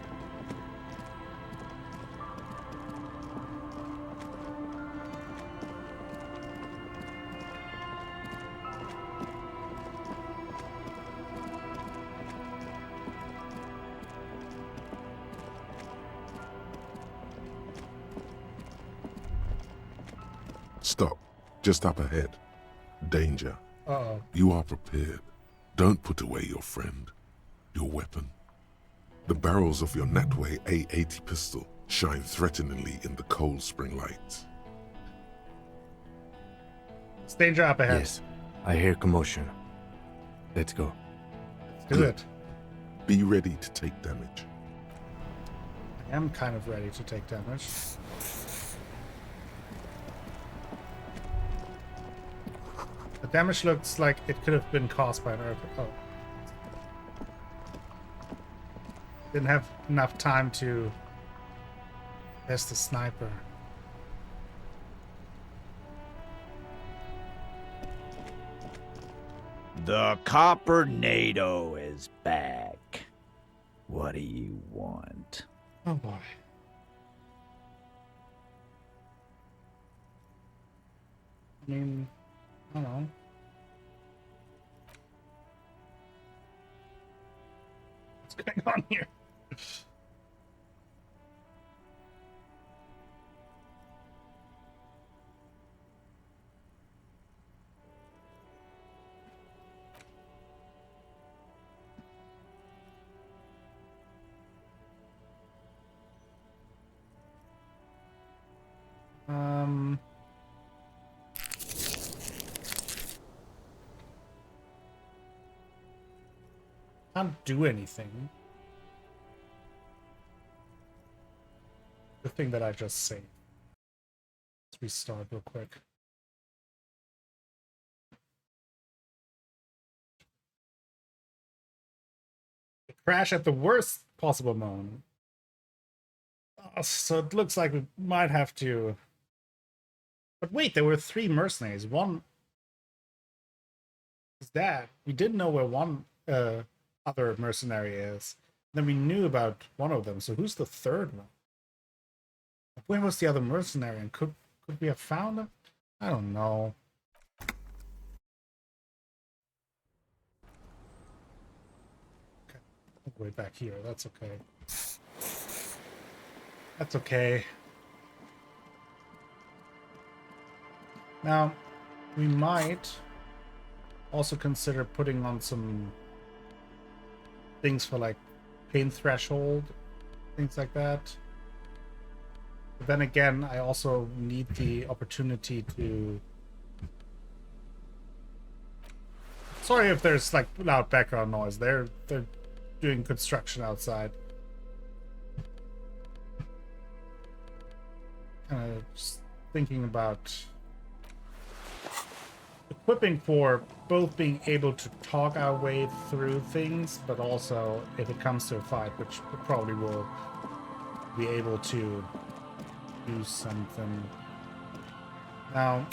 Stop. Just up ahead. Danger. Uh-oh. You are prepared. Don't put away your friend. Your weapon. The barrels of your Natway A80 pistol shine threateningly in the cold spring lights. It's danger up ahead. Yes, I hear commotion. Let's go. Let's do it. Be ready to take damage. I am kind of ready to take damage. The damage looks like it could have been caused by an earthquake. Oh. Didn't have enough time to test the sniper. The Coppernado is back. What do you want? Oh boy. I mean, I don't know. What's going on here? Can't do anything. The thing that I just saved. Let's restart real quick. Crash at the worst possible moment. So it looks like we might have to... But wait, there were 3 mercenaries. One is that. We didn't know where one other mercenary is. Then we knew about one of them. So who's the third one? Where was the other mercenary? And could we have found him? I don't know. Okay. Way back here. That's okay. That's okay. Now, we might also consider putting on some things for like pain threshold, things like that. But then again, I also need the opportunity to... Sorry if there's like loud background noise. They're doing construction outside. Kind of just thinking about equipping for both being able to talk our way through things, but also if it comes to a fight, which we probably will be able to do something. Now,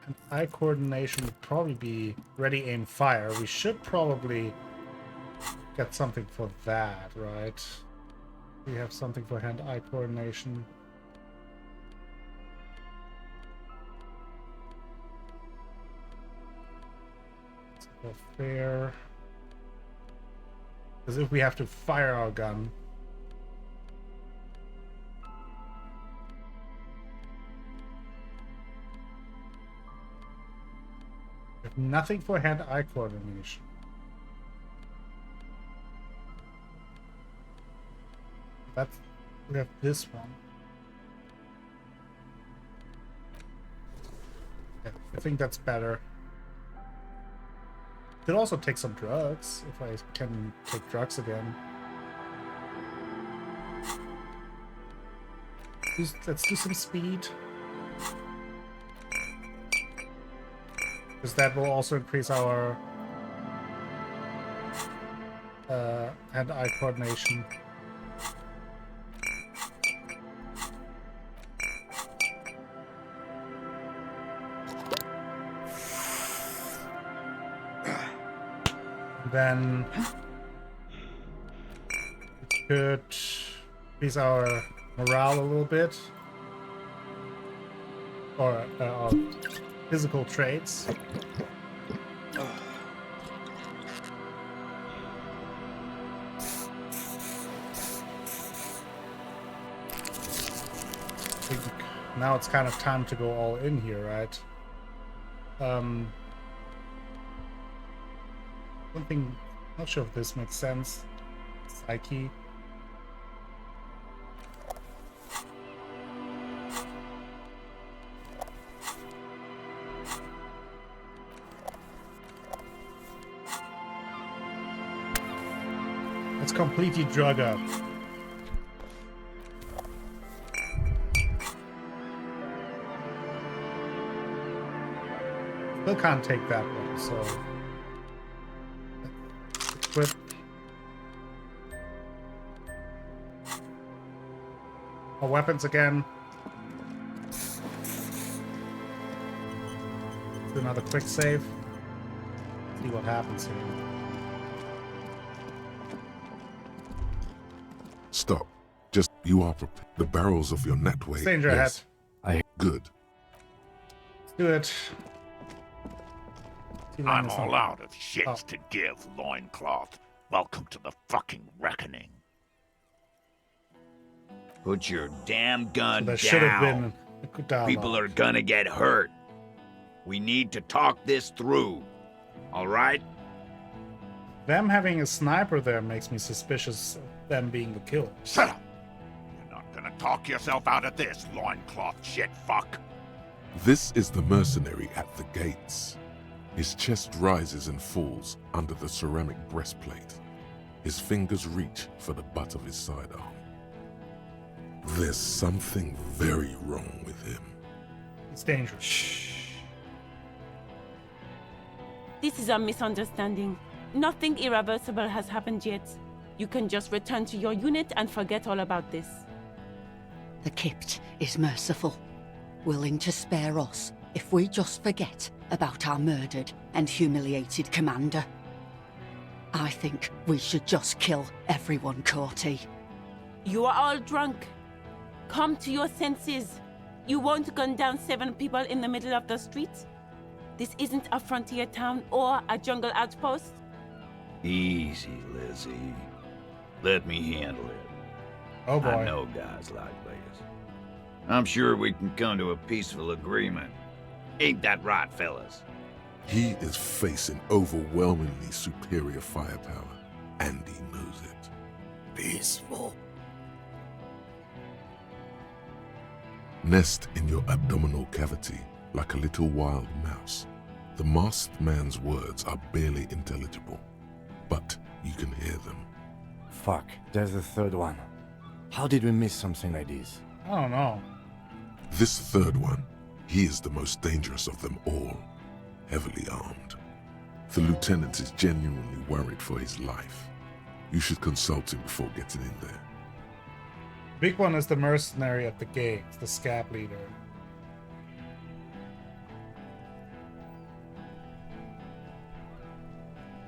an eye coordination would probably be ready, aim, fire. We should probably get something for that, right? We have something for hand-eye coordination. Fair. As if we have to fire our gun. We have nothing for hand-eye coordination. That's... we have this one. Okay, I think that's better. Could also take some drugs, if I can take drugs again. Let's do some speed. Because that will also increase our hand-eye coordination. Then it could increase our morale a little bit, or our physical traits. now it's kind of time to go all in here, right? One thing, not sure if this makes sense. Psyche. Let's completely drug up. Still can't take that one, so equip. Our weapons again. Do another quick save. See what happens here. Stop. Just, you are prepared. The barrels of your netway. Danger ahead. Good. Let's do it. I'm all out of shits to give, loincloth. Welcome to the fucking reckoning. Put your damn gun That should have down. been down. People are gonna get hurt. We need to talk this through. All right? Them having a sniper there makes me suspicious of them being the killer. Shut up! You're not gonna talk yourself out of this, loincloth shit fuck. This is the mercenary at the gates. His chest rises and falls under the ceramic breastplate. His fingers reach for the butt of his sidearm. There's something very wrong with him. It's dangerous. Shh. This is a misunderstanding. Nothing irreversible has happened yet. You can just return to your unit and forget all about this. The Kypt is merciful, willing to spare us if we just forget about our murdered and humiliated commander. I think we should just kill everyone, Corty. You are all drunk. Come to your senses. You won't gun down 7 people in the middle of the street. This isn't a frontier town or a jungle outpost. Easy, Lizzie. Let me handle it. Oh boy. I know guys like this. I'm sure we can come to a peaceful agreement. Ain't that right, fellas? He is facing overwhelmingly superior firepower, and he knows it. Peaceful. Nest in your abdominal cavity like a little wild mouse. The masked man's words are barely intelligible, but you can hear them. Fuck, there's a third one. How did we miss something like this? I don't know. This third one, he is the most dangerous of them all, heavily armed. The lieutenant is genuinely worried for his life. You should consult him before getting in there. Big one is the mercenary at the gate, the scab leader.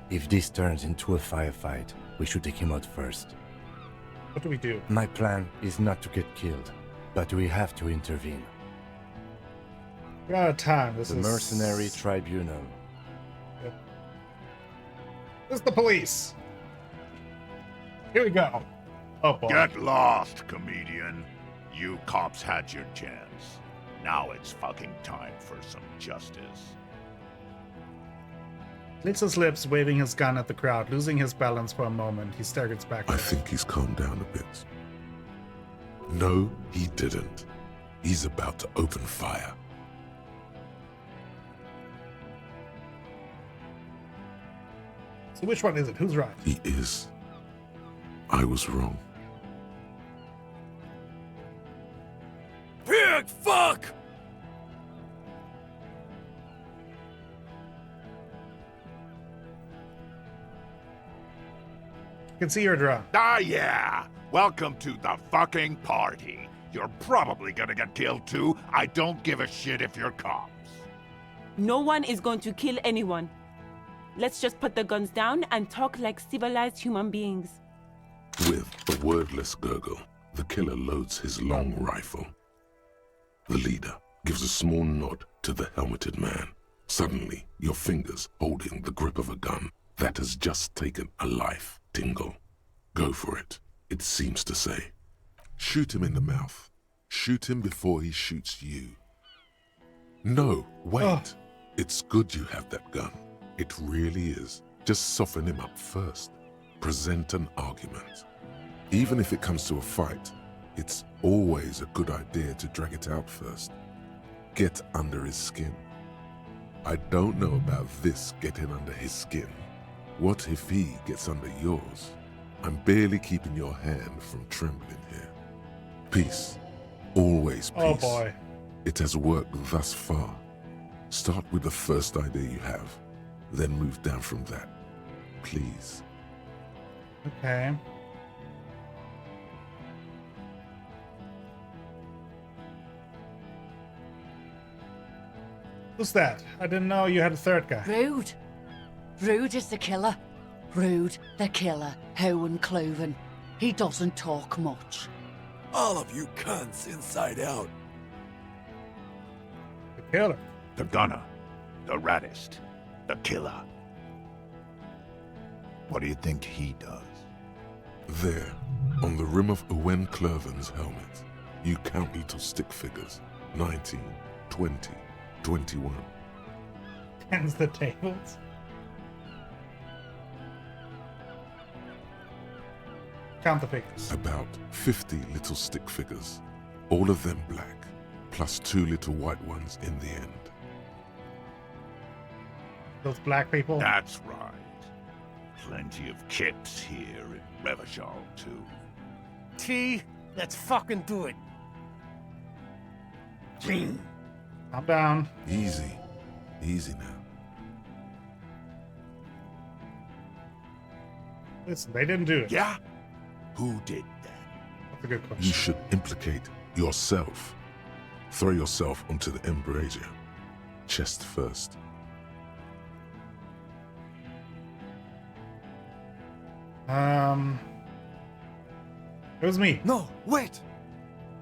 If this turns into a firefight, we should take him out first. What do we do? My plan is not to get killed, but we have to intervene. We're out of time. This the is... Mercenary Tribunal. Yep. This is the police. Here we go. Oh boy. Get lost, comedian. You cops had your chance. Now it's fucking time for some justice. Licks his lips, waving his gun at the crowd, losing his balance for a moment. He staggers back. I think he's calmed down a bit. No, he didn't. He's about to open fire. So which one is it? Who's right? He is. I was wrong. Pig fuck! You can see you're drunk. Ah, yeah. Welcome to the fucking party. You're probably gonna get killed too. I don't give a shit if you're cops. No one is going to kill anyone. Let's just put the guns down and talk like civilized human beings. With a wordless gurgle, the killer loads his long rifle. The leader gives a small nod to the helmeted man. Suddenly, your fingers holding the grip of a gun that has just taken a life tingle. Go for it, it seems to say. Shoot him in the mouth. Shoot him before he shoots you. No, wait. It's good you have that gun. It really is. Just soften him up first. Present an argument. Even if it comes to a fight, it's always a good idea to drag it out first. Get under his skin. I don't know about this getting under his skin. What if he gets under yours? I'm barely keeping your hand from trembling here. Peace. Always peace. Oh boy. It has worked thus far. Start with the first idea you have, then move down from that. Please. Okay. Who's that? I didn't know you had a third guy. Rude. Rude is the killer. Rude, the killer. Howen Cloven. He doesn't talk much. All of you cunts inside out. The killer. The gunner. The raddest. The killer. What do you think he does? There, on the rim of Owen Cloven's helmet, you count little stick figures. 19, 20, 21. Tens the tables. Count the figures. About 50 little stick figures, all of them black, plus 2 little white ones in the end. Those black people? That's right. Plenty of kips here in Revachol, too. T, let's fucking do it. Calm down. Easy. Easy now. Listen, they didn't do it. Yeah? Who did that? That's a good question. You should implicate yourself. Throw yourself onto the embrasure. Chest first. It was me. No, wait!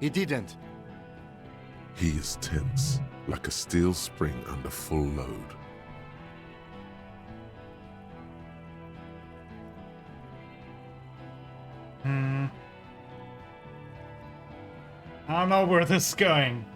He didn't. He is tense, like a steel spring under full load. I don't know where this is going.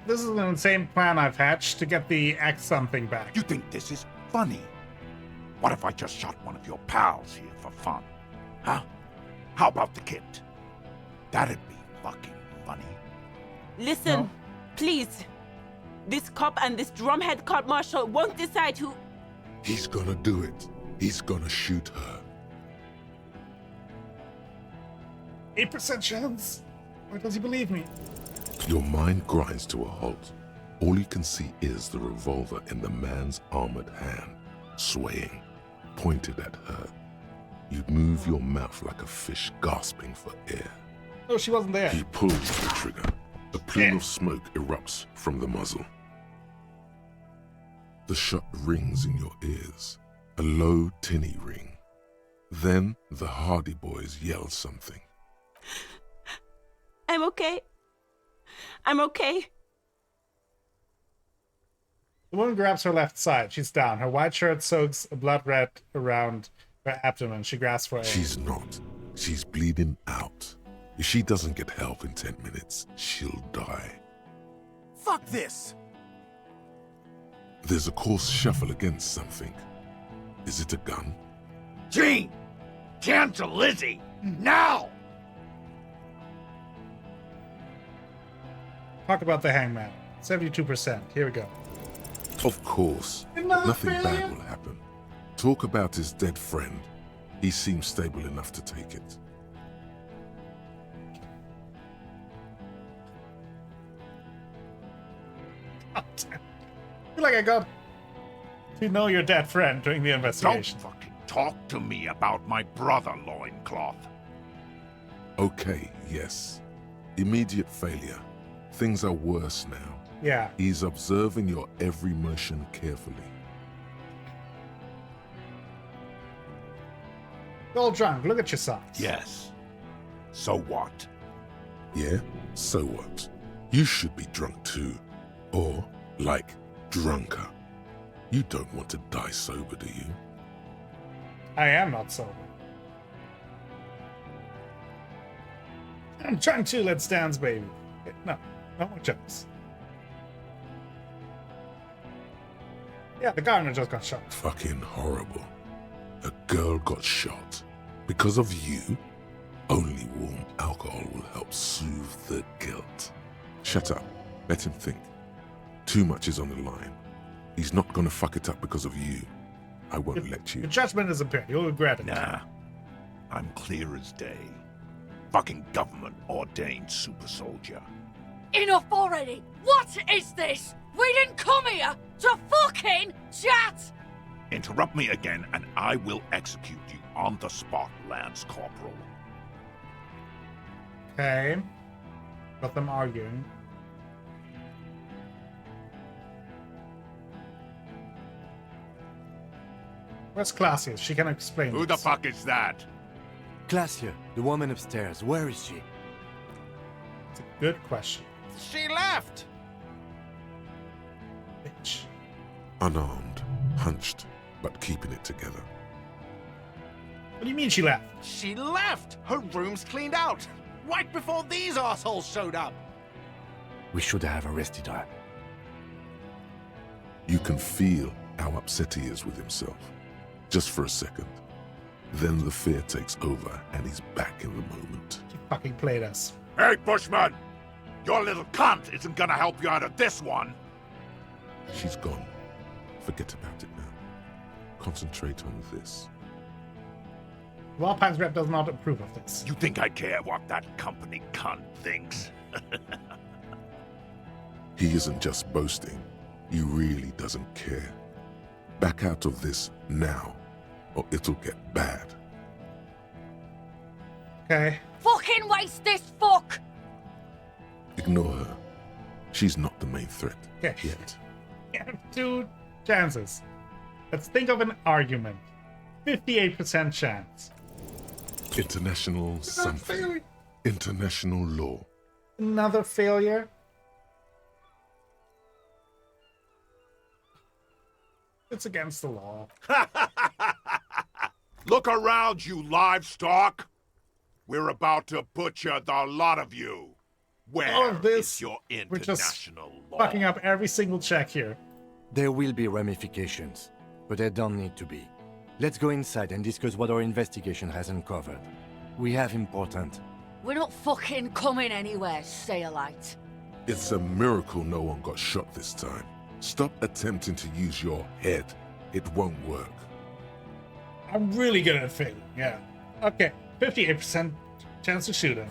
This is an insane plan I've hatched to get the X something back. You think this is funny? What if I just shot one of your pals here for fun? Huh? How about the kid? That'd be fucking funny. Listen, please. This cop and this drumhead cop marshal won't decide who... He's gonna do it. He's gonna shoot her. 8% chance? Why does he believe me? Your mind grinds to a halt. All you can see is the revolver in the man's armored hand, swaying, pointed at her. You move your mouth like a fish gasping for air. No, she wasn't there. He pulls the trigger. A plume of smoke erupts from the muzzle. The shot rings in your ears, a low, tinny ring. Then the Hardy Boys yell something. I'm okay. I'm okay. The woman grabs her left side. She's down. Her white shirt soaks blood red around her abdomen. She grasps for air. She's not. She's bleeding out. If she doesn't get help in 10 minutes, she'll die. Fuck this! There's a coarse shuffle against something. Is it a gun? Gene! Cancel Lizzie! Now! Talk about the hangman. 72%. Here we go. Of course. Another Nothing failure? bad will happen. Talk about his dead friend. He seems stable enough to take it. I feel like I got to know your dead friend during the investigation. Don't fucking talk to me about my brother, Loincloth. Okay, yes. Immediate failure. Things are worse now. Yeah. He's observing your every motion carefully. You're all drunk. Look at your socks. Yes. So what? Yeah? So what? You should be drunk too. Or, like, drunker. You don't want to die sober, do you? I am not sober. I'm trying to. Let's dance, baby. No more jokes. Yeah, the gardener just got shot. Fucking horrible. A girl got shot. Because of you? Only warm alcohol will help soothe the guilt. Shut up. Let him think. Too much is on the line. He's not gonna fuck it up because of you. I won't let you. Your judgment is impaired. You'll regret it. Nah. I'm clear as day. Fucking government-ordained super soldier. Enough already! What is this? We didn't come here to fucking chat! Interrupt me again and I will execute you on the spot, Lance Corporal. Okay. Got them arguing. Where's Classius? She can explain. Who the fuck is that? Glacia, the woman upstairs. Where is she? It's a good question. She left! Bitch. Unarmed, hunched, but keeping it together. What do you mean she left? She left! Her room's cleaned out! Right before these assholes showed up! We should have arrested her. You can feel how upset he is with himself. Just for a second. Then the fear takes over and he's back in the moment. He fucking played us. Hey, Bushman! Your little cunt isn't gonna help you out of this one! She's gone. Forget about it now. Concentrate on this. Walpine's rep does not approve of this. You think I care what that company cunt thinks? He isn't just boasting. He really doesn't care. Back out of this now, or it'll get bad. Okay. Fucking waste this fuck! Ignore her. She's not the main threat Okay. yet. You have 2 chances. Let's think of an argument. 58% chance. International something. International law. Another failure. It's against the law. Look around, you livestock! We're about to butcher the lot of you. Where All of this, is your we're just international law? fucking up every single check here. There will be ramifications, but there don't need to be. Let's go inside and discuss what our investigation has uncovered. We have important. We're not fucking coming anywhere, Sailite. It's a miracle no one got shot this time. Stop attempting to use your head. It won't work. I'm really good at failing, yeah. Okay, 58% chance to shoot him.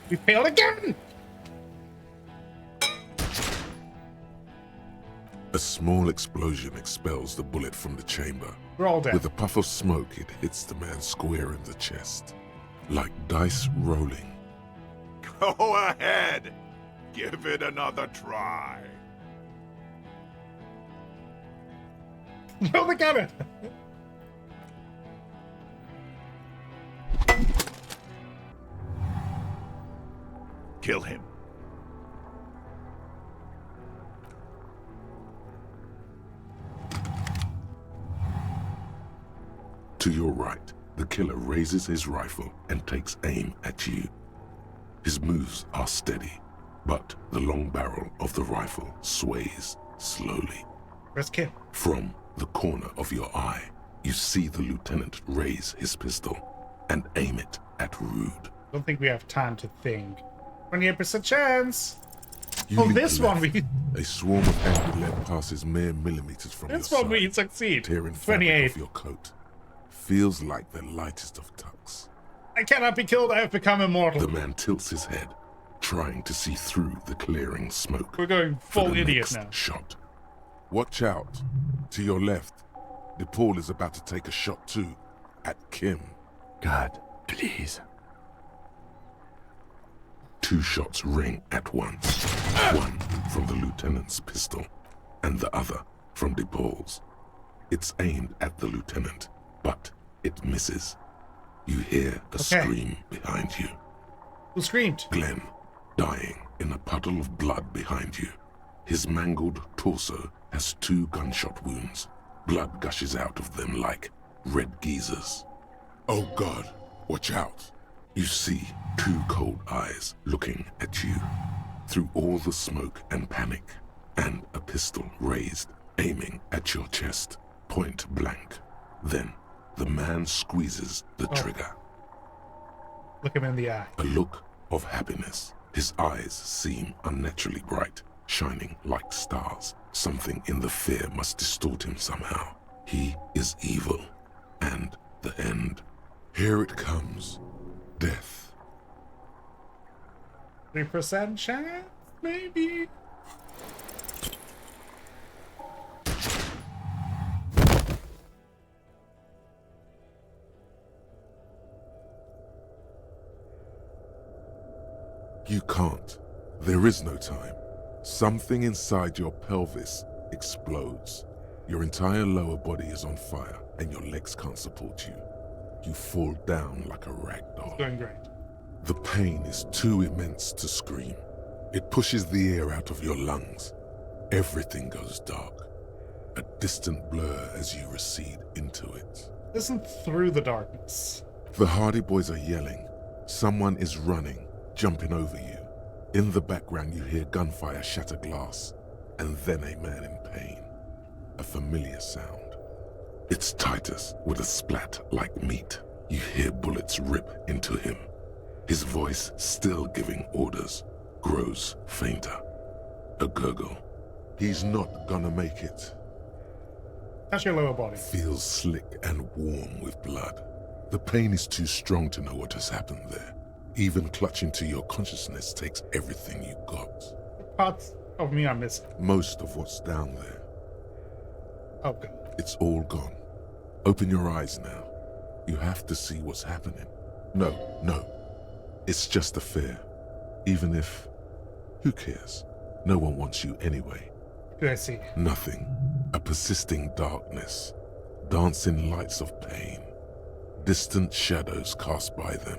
We failed again! A small explosion expels the bullet from the chamber. We're all dead. With a puff of smoke, it hits the man square in the chest. Like dice rolling. Go ahead! Give it another try. Roll the gunner! Kill him. To your right, the killer raises his rifle and takes aim at you. His moves are steady, but the long barrel of the rifle sways slowly. Press kill. From the corner of your eye, you see the lieutenant raise his pistol and aim it at Rude. Don't think we have time to think. 28% chance! You Oh, leap this one left. we... A swarm of angry lead passes mere millimeters from This your one we side, succeed. tearing 28. fabric off your coat. Feels like the lightest of tucks. I cannot be killed, I have become immortal. The man tilts his head, trying to see through the clearing smoke. We're going for full the idiot next now. Shot. Watch out. To your left, DePaul is about to take a shot too, at Kim. God, please. 2 shots ring at once. One from the lieutenant's pistol, and the other from DePaul's. It's aimed at the lieutenant, but it misses. You hear a scream behind you. Who screamed? Glenn, dying in a puddle of blood behind you. His mangled torso has 2 gunshot wounds. Blood gushes out of them like red geysers. Oh God, watch out. You see 2 cold eyes looking at you through all the smoke and panic, and a pistol raised, aiming at your chest, point blank. Then the man squeezes the trigger. Look him in the eye. A look of happiness. His eyes seem unnaturally bright, shining like stars. Something in the fear must distort him somehow. He is evil, and the end. Here it comes. Death. 3% chance? Maybe. You can't. There is no time. Something inside your pelvis explodes. Your entire lower body is on fire, and your legs can't support you. You fall down like a rag doll. Doing great. The pain is too immense to scream. It pushes the air out of your lungs. Everything goes dark. A distant blur as you recede into it. Listen through the darkness. The Hardy Boys are yelling. Someone is running, jumping over you. In the background you hear gunfire shatter glass, and then a man in pain. A familiar sound. It's Titus with a splat like meat. You hear bullets rip into him. His voice, still giving orders, grows fainter. A gurgle. He's not gonna make it. Touch your lower body. Feels slick and warm with blood. The pain is too strong to know what has happened there. Even clutching to your consciousness takes everything you got. What parts of me are missing? Most of what's down there. Oh, good. It's all gone. Open your eyes now. You have to see what's happening. No. It's just a fear. Even if... Who cares? No one wants you anyway. What do I see? Nothing. A persisting darkness. Dancing lights of pain. Distant shadows cast by them.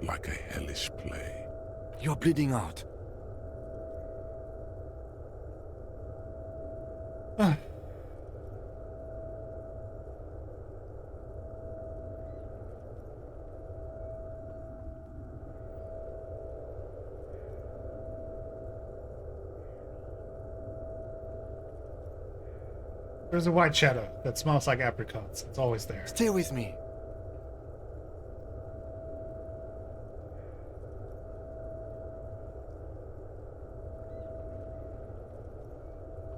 Like a hellish play. You're bleeding out. There's a white shadow that smells like apricots. It's always there. Stay with me.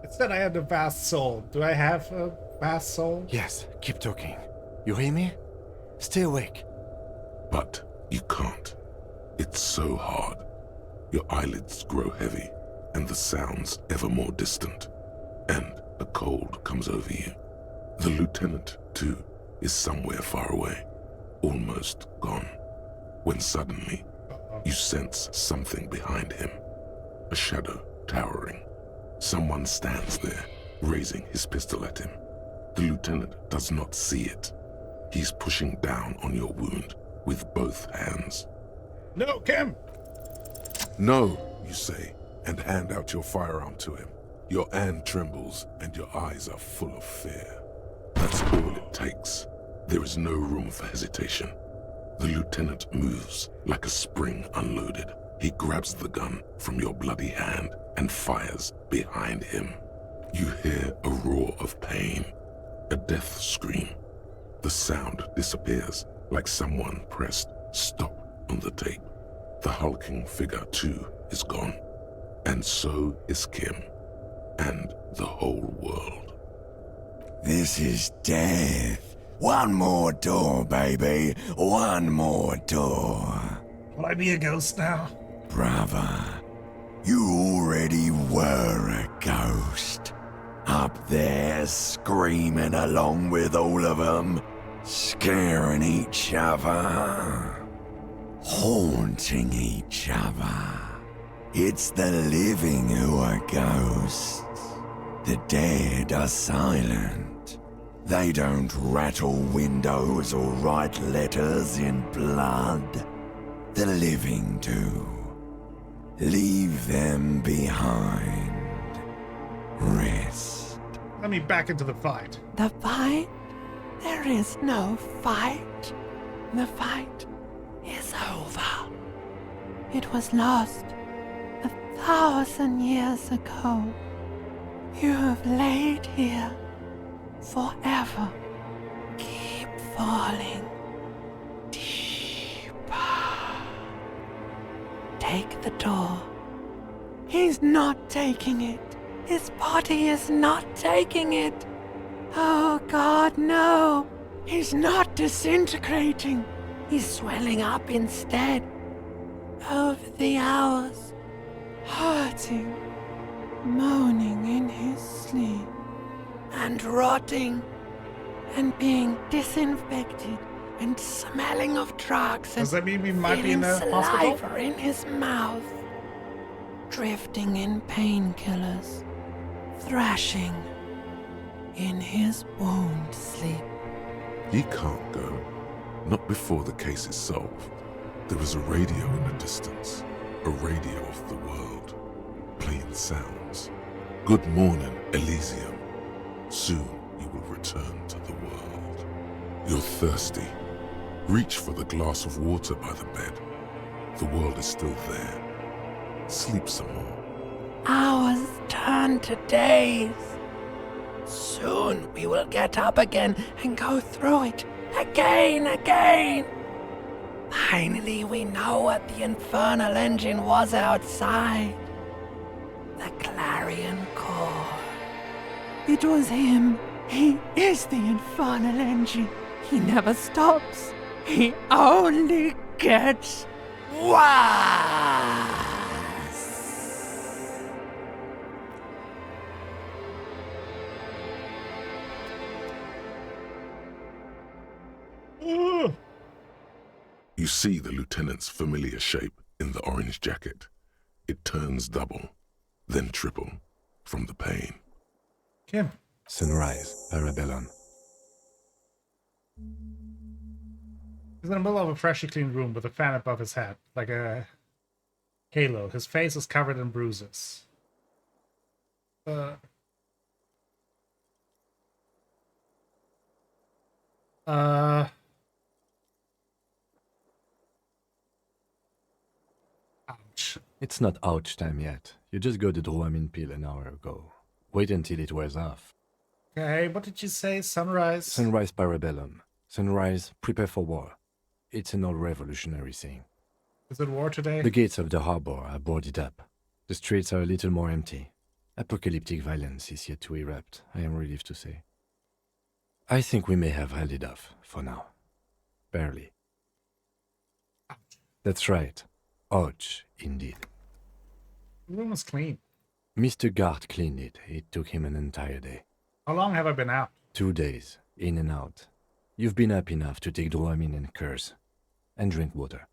It said I had a vast soul. Do I have a vast soul? Yes, keep talking. You hear me? Stay awake. But you can't. It's so hard. Your eyelids grow heavy, and the sounds ever more distant. And a cold comes over you. The lieutenant, too, is somewhere far away, almost gone, when suddenly you sense something behind him. A shadow towering. Someone stands there, raising his pistol at him. The lieutenant does not see it. He's pushing down on your wound with both hands. No, Kim! No, you say, and hand out your firearm to him. Your hand trembles, and your eyes are full of fear. That's all it takes. There is no room for hesitation. The lieutenant moves like a spring unloaded. He grabs the gun from your bloody hand and fires behind him. You hear a roar of pain, a death scream. The sound disappears like someone pressed stop on the tape. The hulking figure, too, is gone. And so is Kim. And the whole world. This is death. One more door, baby. One more door. Will I be a ghost now? Brother, you already were a ghost. Up there screaming along with all of them, scaring each other, haunting each other. It's the living who are ghosts. The dead are silent. They don't rattle windows or write letters in blood. The living do. Leave them behind. rest. Let me back into the fight. The fight? There is no fight. The fight is over. It was lost 1,000 years ago. You have laid here forever. Keep falling deeper. Take the door. He's not taking it. His body is not taking it. Oh God, no. He's not disintegrating. He's swelling up instead. Over the hours, hurting, moaning in his sleep, and rotting, and being disinfected, and smelling of drugs. Does that mean we might be in a feeling hospital? saliva in his mouth, drifting in painkillers, thrashing in his wound sleep. He can't go. Not before the case is solved. There is a radio in the distance. A radio of the world. Playing sounds. Good morning, Elysium. Soon you will return to the world. You're thirsty. Reach for the glass of water by the bed. The world is still there. Sleep some more. Hours turn to days. Soon we will get up again and go through it again. Finally, we know what the infernal engine was outside. The clarion call. It was him. He is the infernal engine. He never stops. He only gets worse. You see the lieutenant's familiar shape in the orange jacket. It turns double, then triple, from the pain. Kim. Sunrise, Parabellum. He's in the middle of a freshly cleaned room with a fan above his head, like a halo. His face is covered in bruises. Ouch. It's not ouch time yet. You just got the Dramamine pill an hour ago. Wait until it wears off. Okay, what did you say? Sunrise? Sunrise Parabellum. Sunrise, prepare for war. It's an old revolutionary saying. Is it war today? The gates of the harbor are boarded up. The streets are a little more empty. Apocalyptic violence is yet to erupt, I am relieved to say. I think we may have held it off, for now. Barely. That's right. Ouch, indeed. The room is clean. Mr. Gart cleaned it. It took him an entire day. How long have I been out? 2 days, in and out. You've been up enough to take Dramamine and curse. And drink water.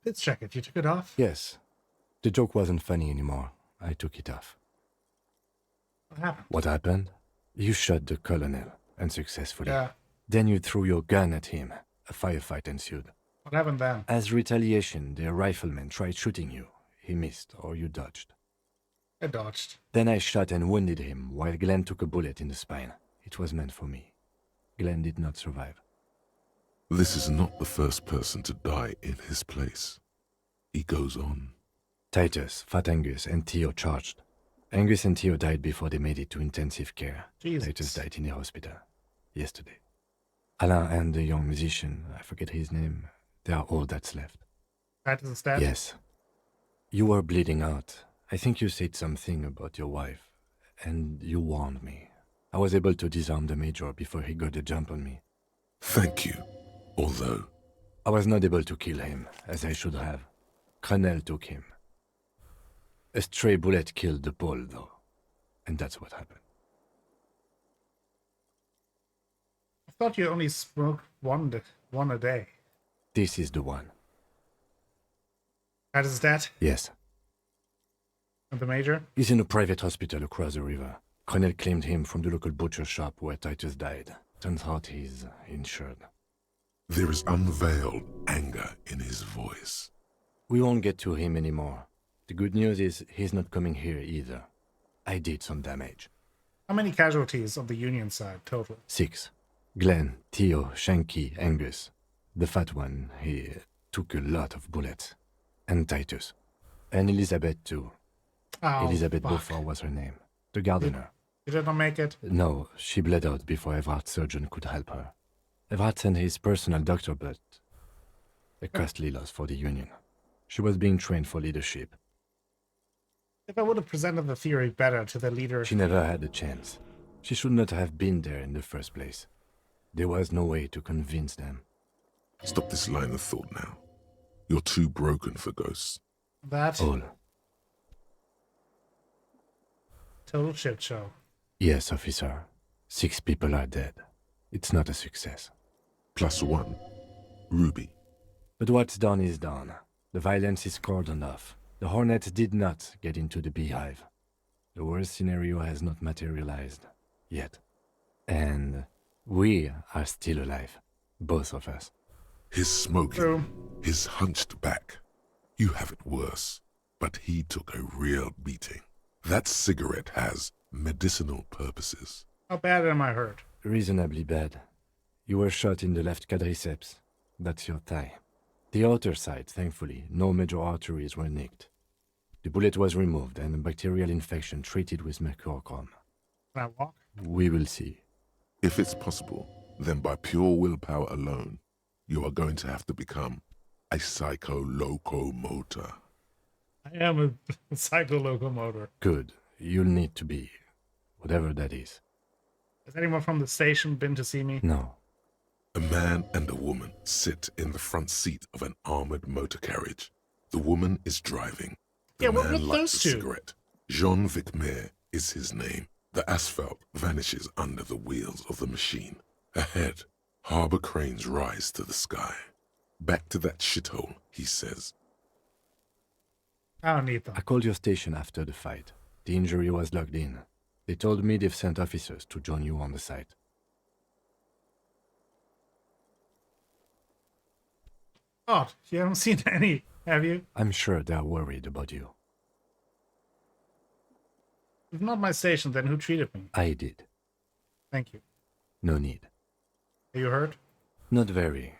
Let's check it. You took it off? Yes. The joke wasn't funny anymore. I took it off. What happened? What happened? You shot the colonel, unsuccessfully. Yeah. Then you threw your gun at him. A firefight ensued. What happened then? As retaliation, the rifleman tried shooting you. He missed, or you dodged. I dodged. Then I shot and wounded him, while Glenn took a bullet in the spine. It was meant for me. Glenn did not survive. This is not the first person to die in his place. He goes on. Titus, Fat Angus, and Theo charged. Angus and Theo died before they made it to intensive care. Jesus. Titus died in the hospital. Yesterday. Alain and the young musician, I forget his name, they are all that's left. Titus is dead? Yes. You were bleeding out. I think you said something about your wife, and you warned me. I was able to disarm the Major before he got a jump on me. Thank you. Although I was not able to kill him, as I should have. Crenel took him. A stray bullet killed the Pole, though. And that's what happened. I thought you only smoked one a day. This is the one. Titus is dead? Yes. And the Major? He's in a private hospital across the river. Crenel claimed him from the local butcher shop where Titus died. Turns out he's insured. there is unveiled anger in his voice. We won't get to him anymore. The good news is he's not coming here either. I did some damage. How many casualties on the Union side total? 6. Glenn, Theo, Shanky, Angus. The fat one, he took a lot of bullets. And Titus. And Elizabeth too. Oh, Elizabeth fuck. Beaufort was her name. The gardener. You did not make it? No, she bled out before Everard's surgeon could help her. Everard sent his personal doctor, but a costly loss for the Union. She was being trained for leadership. If I would have presented the theory better to the leader... She never had a chance. She should not have been there in the first place. There was no way to convince them. Stop this line of thought now. You're too broken for ghosts. That... All. Total shit show. Yes, officer. 6 people are dead. It's not a success. +1. Ruby. But what's done is done. The violence is cordoned off. The Hornets did not get into the beehive. The worst scenario has not materialized. Yet. And we are still alive. Both of us. His smoking. His hunched back. You have it worse. But he took a real beating. That cigarette has medicinal purposes. How bad am I hurt? Reasonably bad. You were shot in the left quadriceps. That's your thigh. The outer side, thankfully, no major arteries were nicked. The bullet was removed and a bacterial infection treated with mercurochrome. Can I walk? We will see. If it's possible, then by pure willpower alone, you are going to have to become a psycho-locomotor. I am a psycho-locomotor. Good. You'll need to be. Whatever that is. Has anyone from the station been to see me? No. A man and a woman sit in the front seat of an armored motor carriage. The woman is driving. The what man lights those a two? cigarette. Jean Vicmer is his name. The asphalt vanishes under the wheels of the machine. Ahead, harbor cranes rise to the sky. Back to that shithole, he says. I don't need them. I called your station after the fight. The injury was logged in. They told me they've sent officers to join you on the site. Oh, you haven't seen any, have you? I'm sure they're worried about you. If not my station, then who treated me? I did. Thank you. No need. Are you hurt? Not very.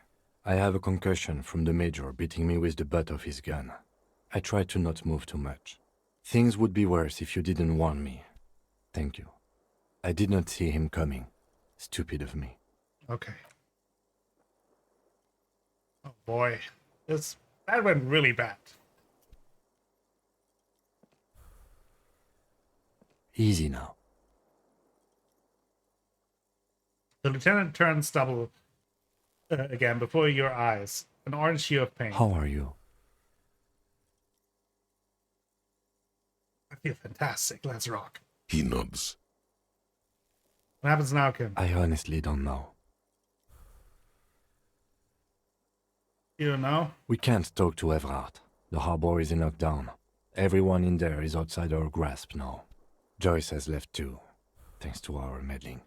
I have a concussion from the major beating me with the butt of his gun. I tried to not move too much. Things would be worse if you didn't warn me. Thank you. I did not see him coming. Stupid of me. Okay. Oh boy. That went really bad. Easy now. The lieutenant turns double again before your eyes. An orange hue of pain. How are you? I feel fantastic. Let's rock. He nods. What happens now, Kim? I honestly don't know. You don't know? We can't talk to Everard. The harbor is in lockdown. Everyone in there is outside our grasp now. Joyce has left too, thanks to our meddling.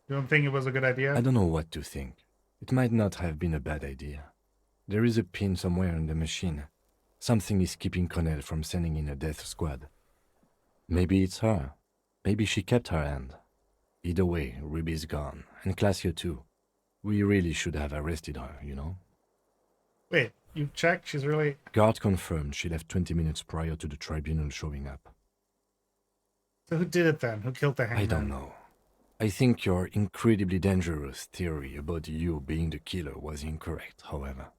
You don't think it was a good idea? I don't know what to think. It might not have been a bad idea. There is a pin somewhere in the machine. Something is keeping Connell from sending in a death squad. Maybe it's her. Maybe she kept her hand. Either way, Ruby's gone, and Claudia too. We really should have arrested her, you know? Wait, you checked? She's really... Guard confirmed she left 20 minutes prior to the tribunal showing up. So who did it then? Who killed the hangman? I don't know. I think your incredibly dangerous theory about you being the killer was incorrect, however.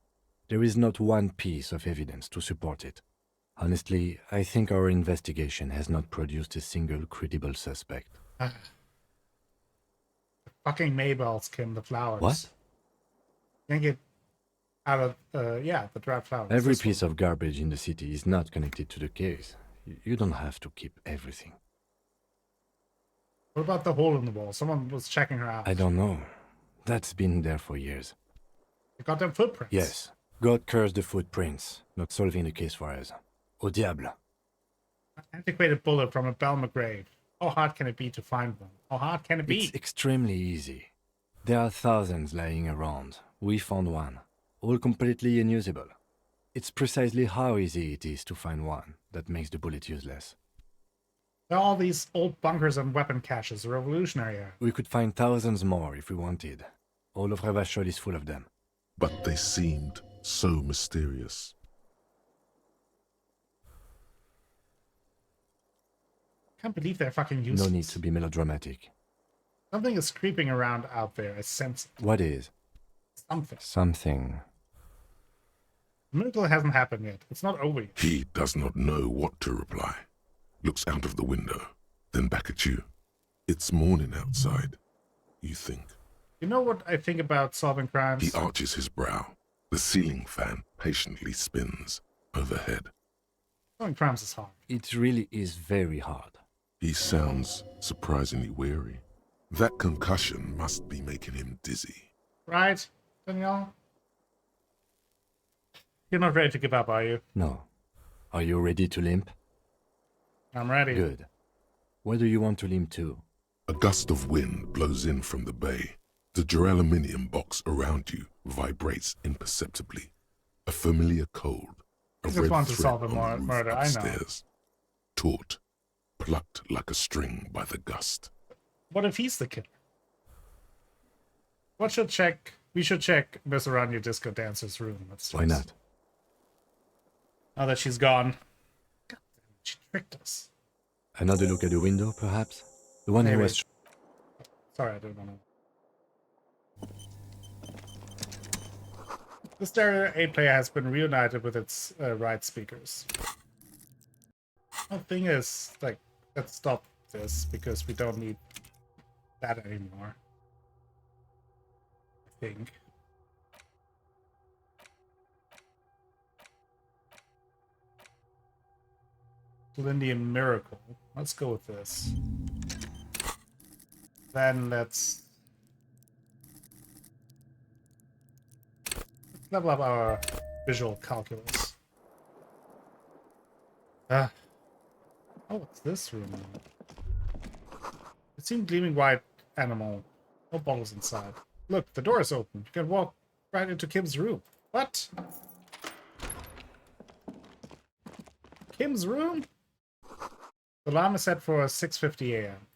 There is not one piece of evidence to support it. Honestly, I think our investigation has not produced a single credible suspect. Fucking Maybells, Kim, the flowers. What? Can't get out of, the dried flowers. Every This piece of garbage in the city is not connected to the case. You don't have to keep everything. What about the hole in the wall? Someone was checking her out. I don't know. That's been there for years. You got them footprints? Yes. God curse the footprints, not solving the case for us. Au diable. Antiquated bullet from a Belle McGrave. How hard can it be to find one? How hard can it be? It's extremely easy. There are thousands lying around. We found one. All completely unusable. It's precisely how easy it is to find one that makes the bullet useless. There are all these old bunkers and weapon caches, the revolutionary era. We could find thousands more if we wanted. All of Revachol is full of them. But they seemed so mysterious. Can't believe they're fucking useless. No need to be melodramatic. Something is creeping around out there. I sense it. What is? Something. Something. The miracle hasn't happened yet. It's not over yet. He does not know what to reply. Looks out of the window, then back at you. It's morning outside. You think. You know what I think about solving crimes? He arches his brow. The ceiling fan patiently spins overhead. Solving crimes is hard. It really is very hard. He sounds surprisingly weary. That concussion must be making him dizzy. Right, Danielle? You're not ready to give up, are you? No. Are you ready to limp? I'm ready. Good. Where do you want to limp to? A gust of wind blows in from the bay. The duraluminium box around you vibrates imperceptibly. A familiar cold. A I just red want to thread solve a on the roof murder, I know. upstairs. Taut, plucked like a string by the gust. What if he's the killer? We should check Miss Aranya Disco Dancer's room. Why not? Now that she's gone. God damn it, she tricked us. Another look at the window, perhaps? The one Maybe. who was... Sorry, I didn't want to. The stereo 8-player has been reunited with its right speakers. The thing is, like, let's stop this because we don't need that anymore. I think. Lindian Miracle. Let's go with this. Then let's level up our visual calculus. Oh, what's this room? It's seen gleaming white animal. No bottles inside. Look, the door is open. You can walk right into Kim's room. What? Kim's room? The alarm is set for 6:50 a.m.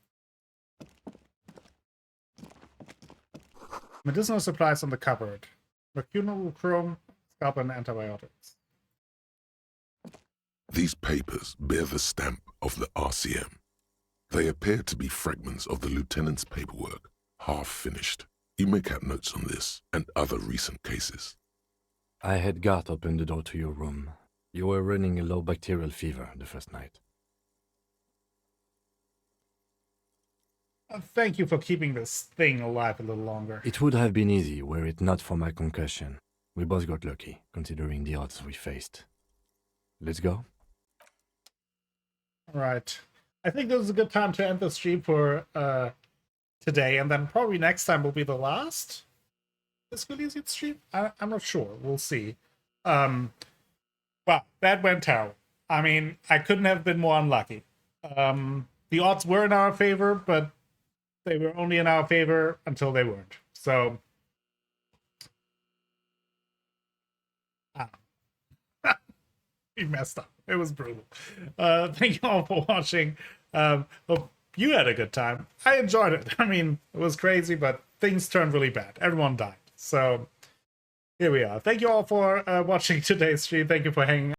Medicinal supplies on the cupboard. Mercurochrome, scalpel, and antibiotics. These papers bear the stamp of the RCM. They appear to be fragments of the lieutenant's paperwork, half finished. You make out notes on this and other recent cases. I had Gart open the door to your room. You were running a low bacterial fever the first night. Thank you for keeping this thing alive a little longer. It would have been easy were it not for my concussion. We both got lucky, considering the odds we faced. Let's go? Alright. I think this is a good time to end the stream for today, and then probably next time will be the last Disco Elysium stream? I'm not sure. We'll see. Well, that went terrible. I mean, I couldn't have been more unlucky. The odds were in our favor, but they were only in our favor until they weren't. So, we messed up. It was brutal. Thank you all for watching. Hope you had a good time. I enjoyed it. I mean, it was crazy, but things turned really bad. Everyone died. So, here we are. Thank you all for watching today's stream. Thank you for hanging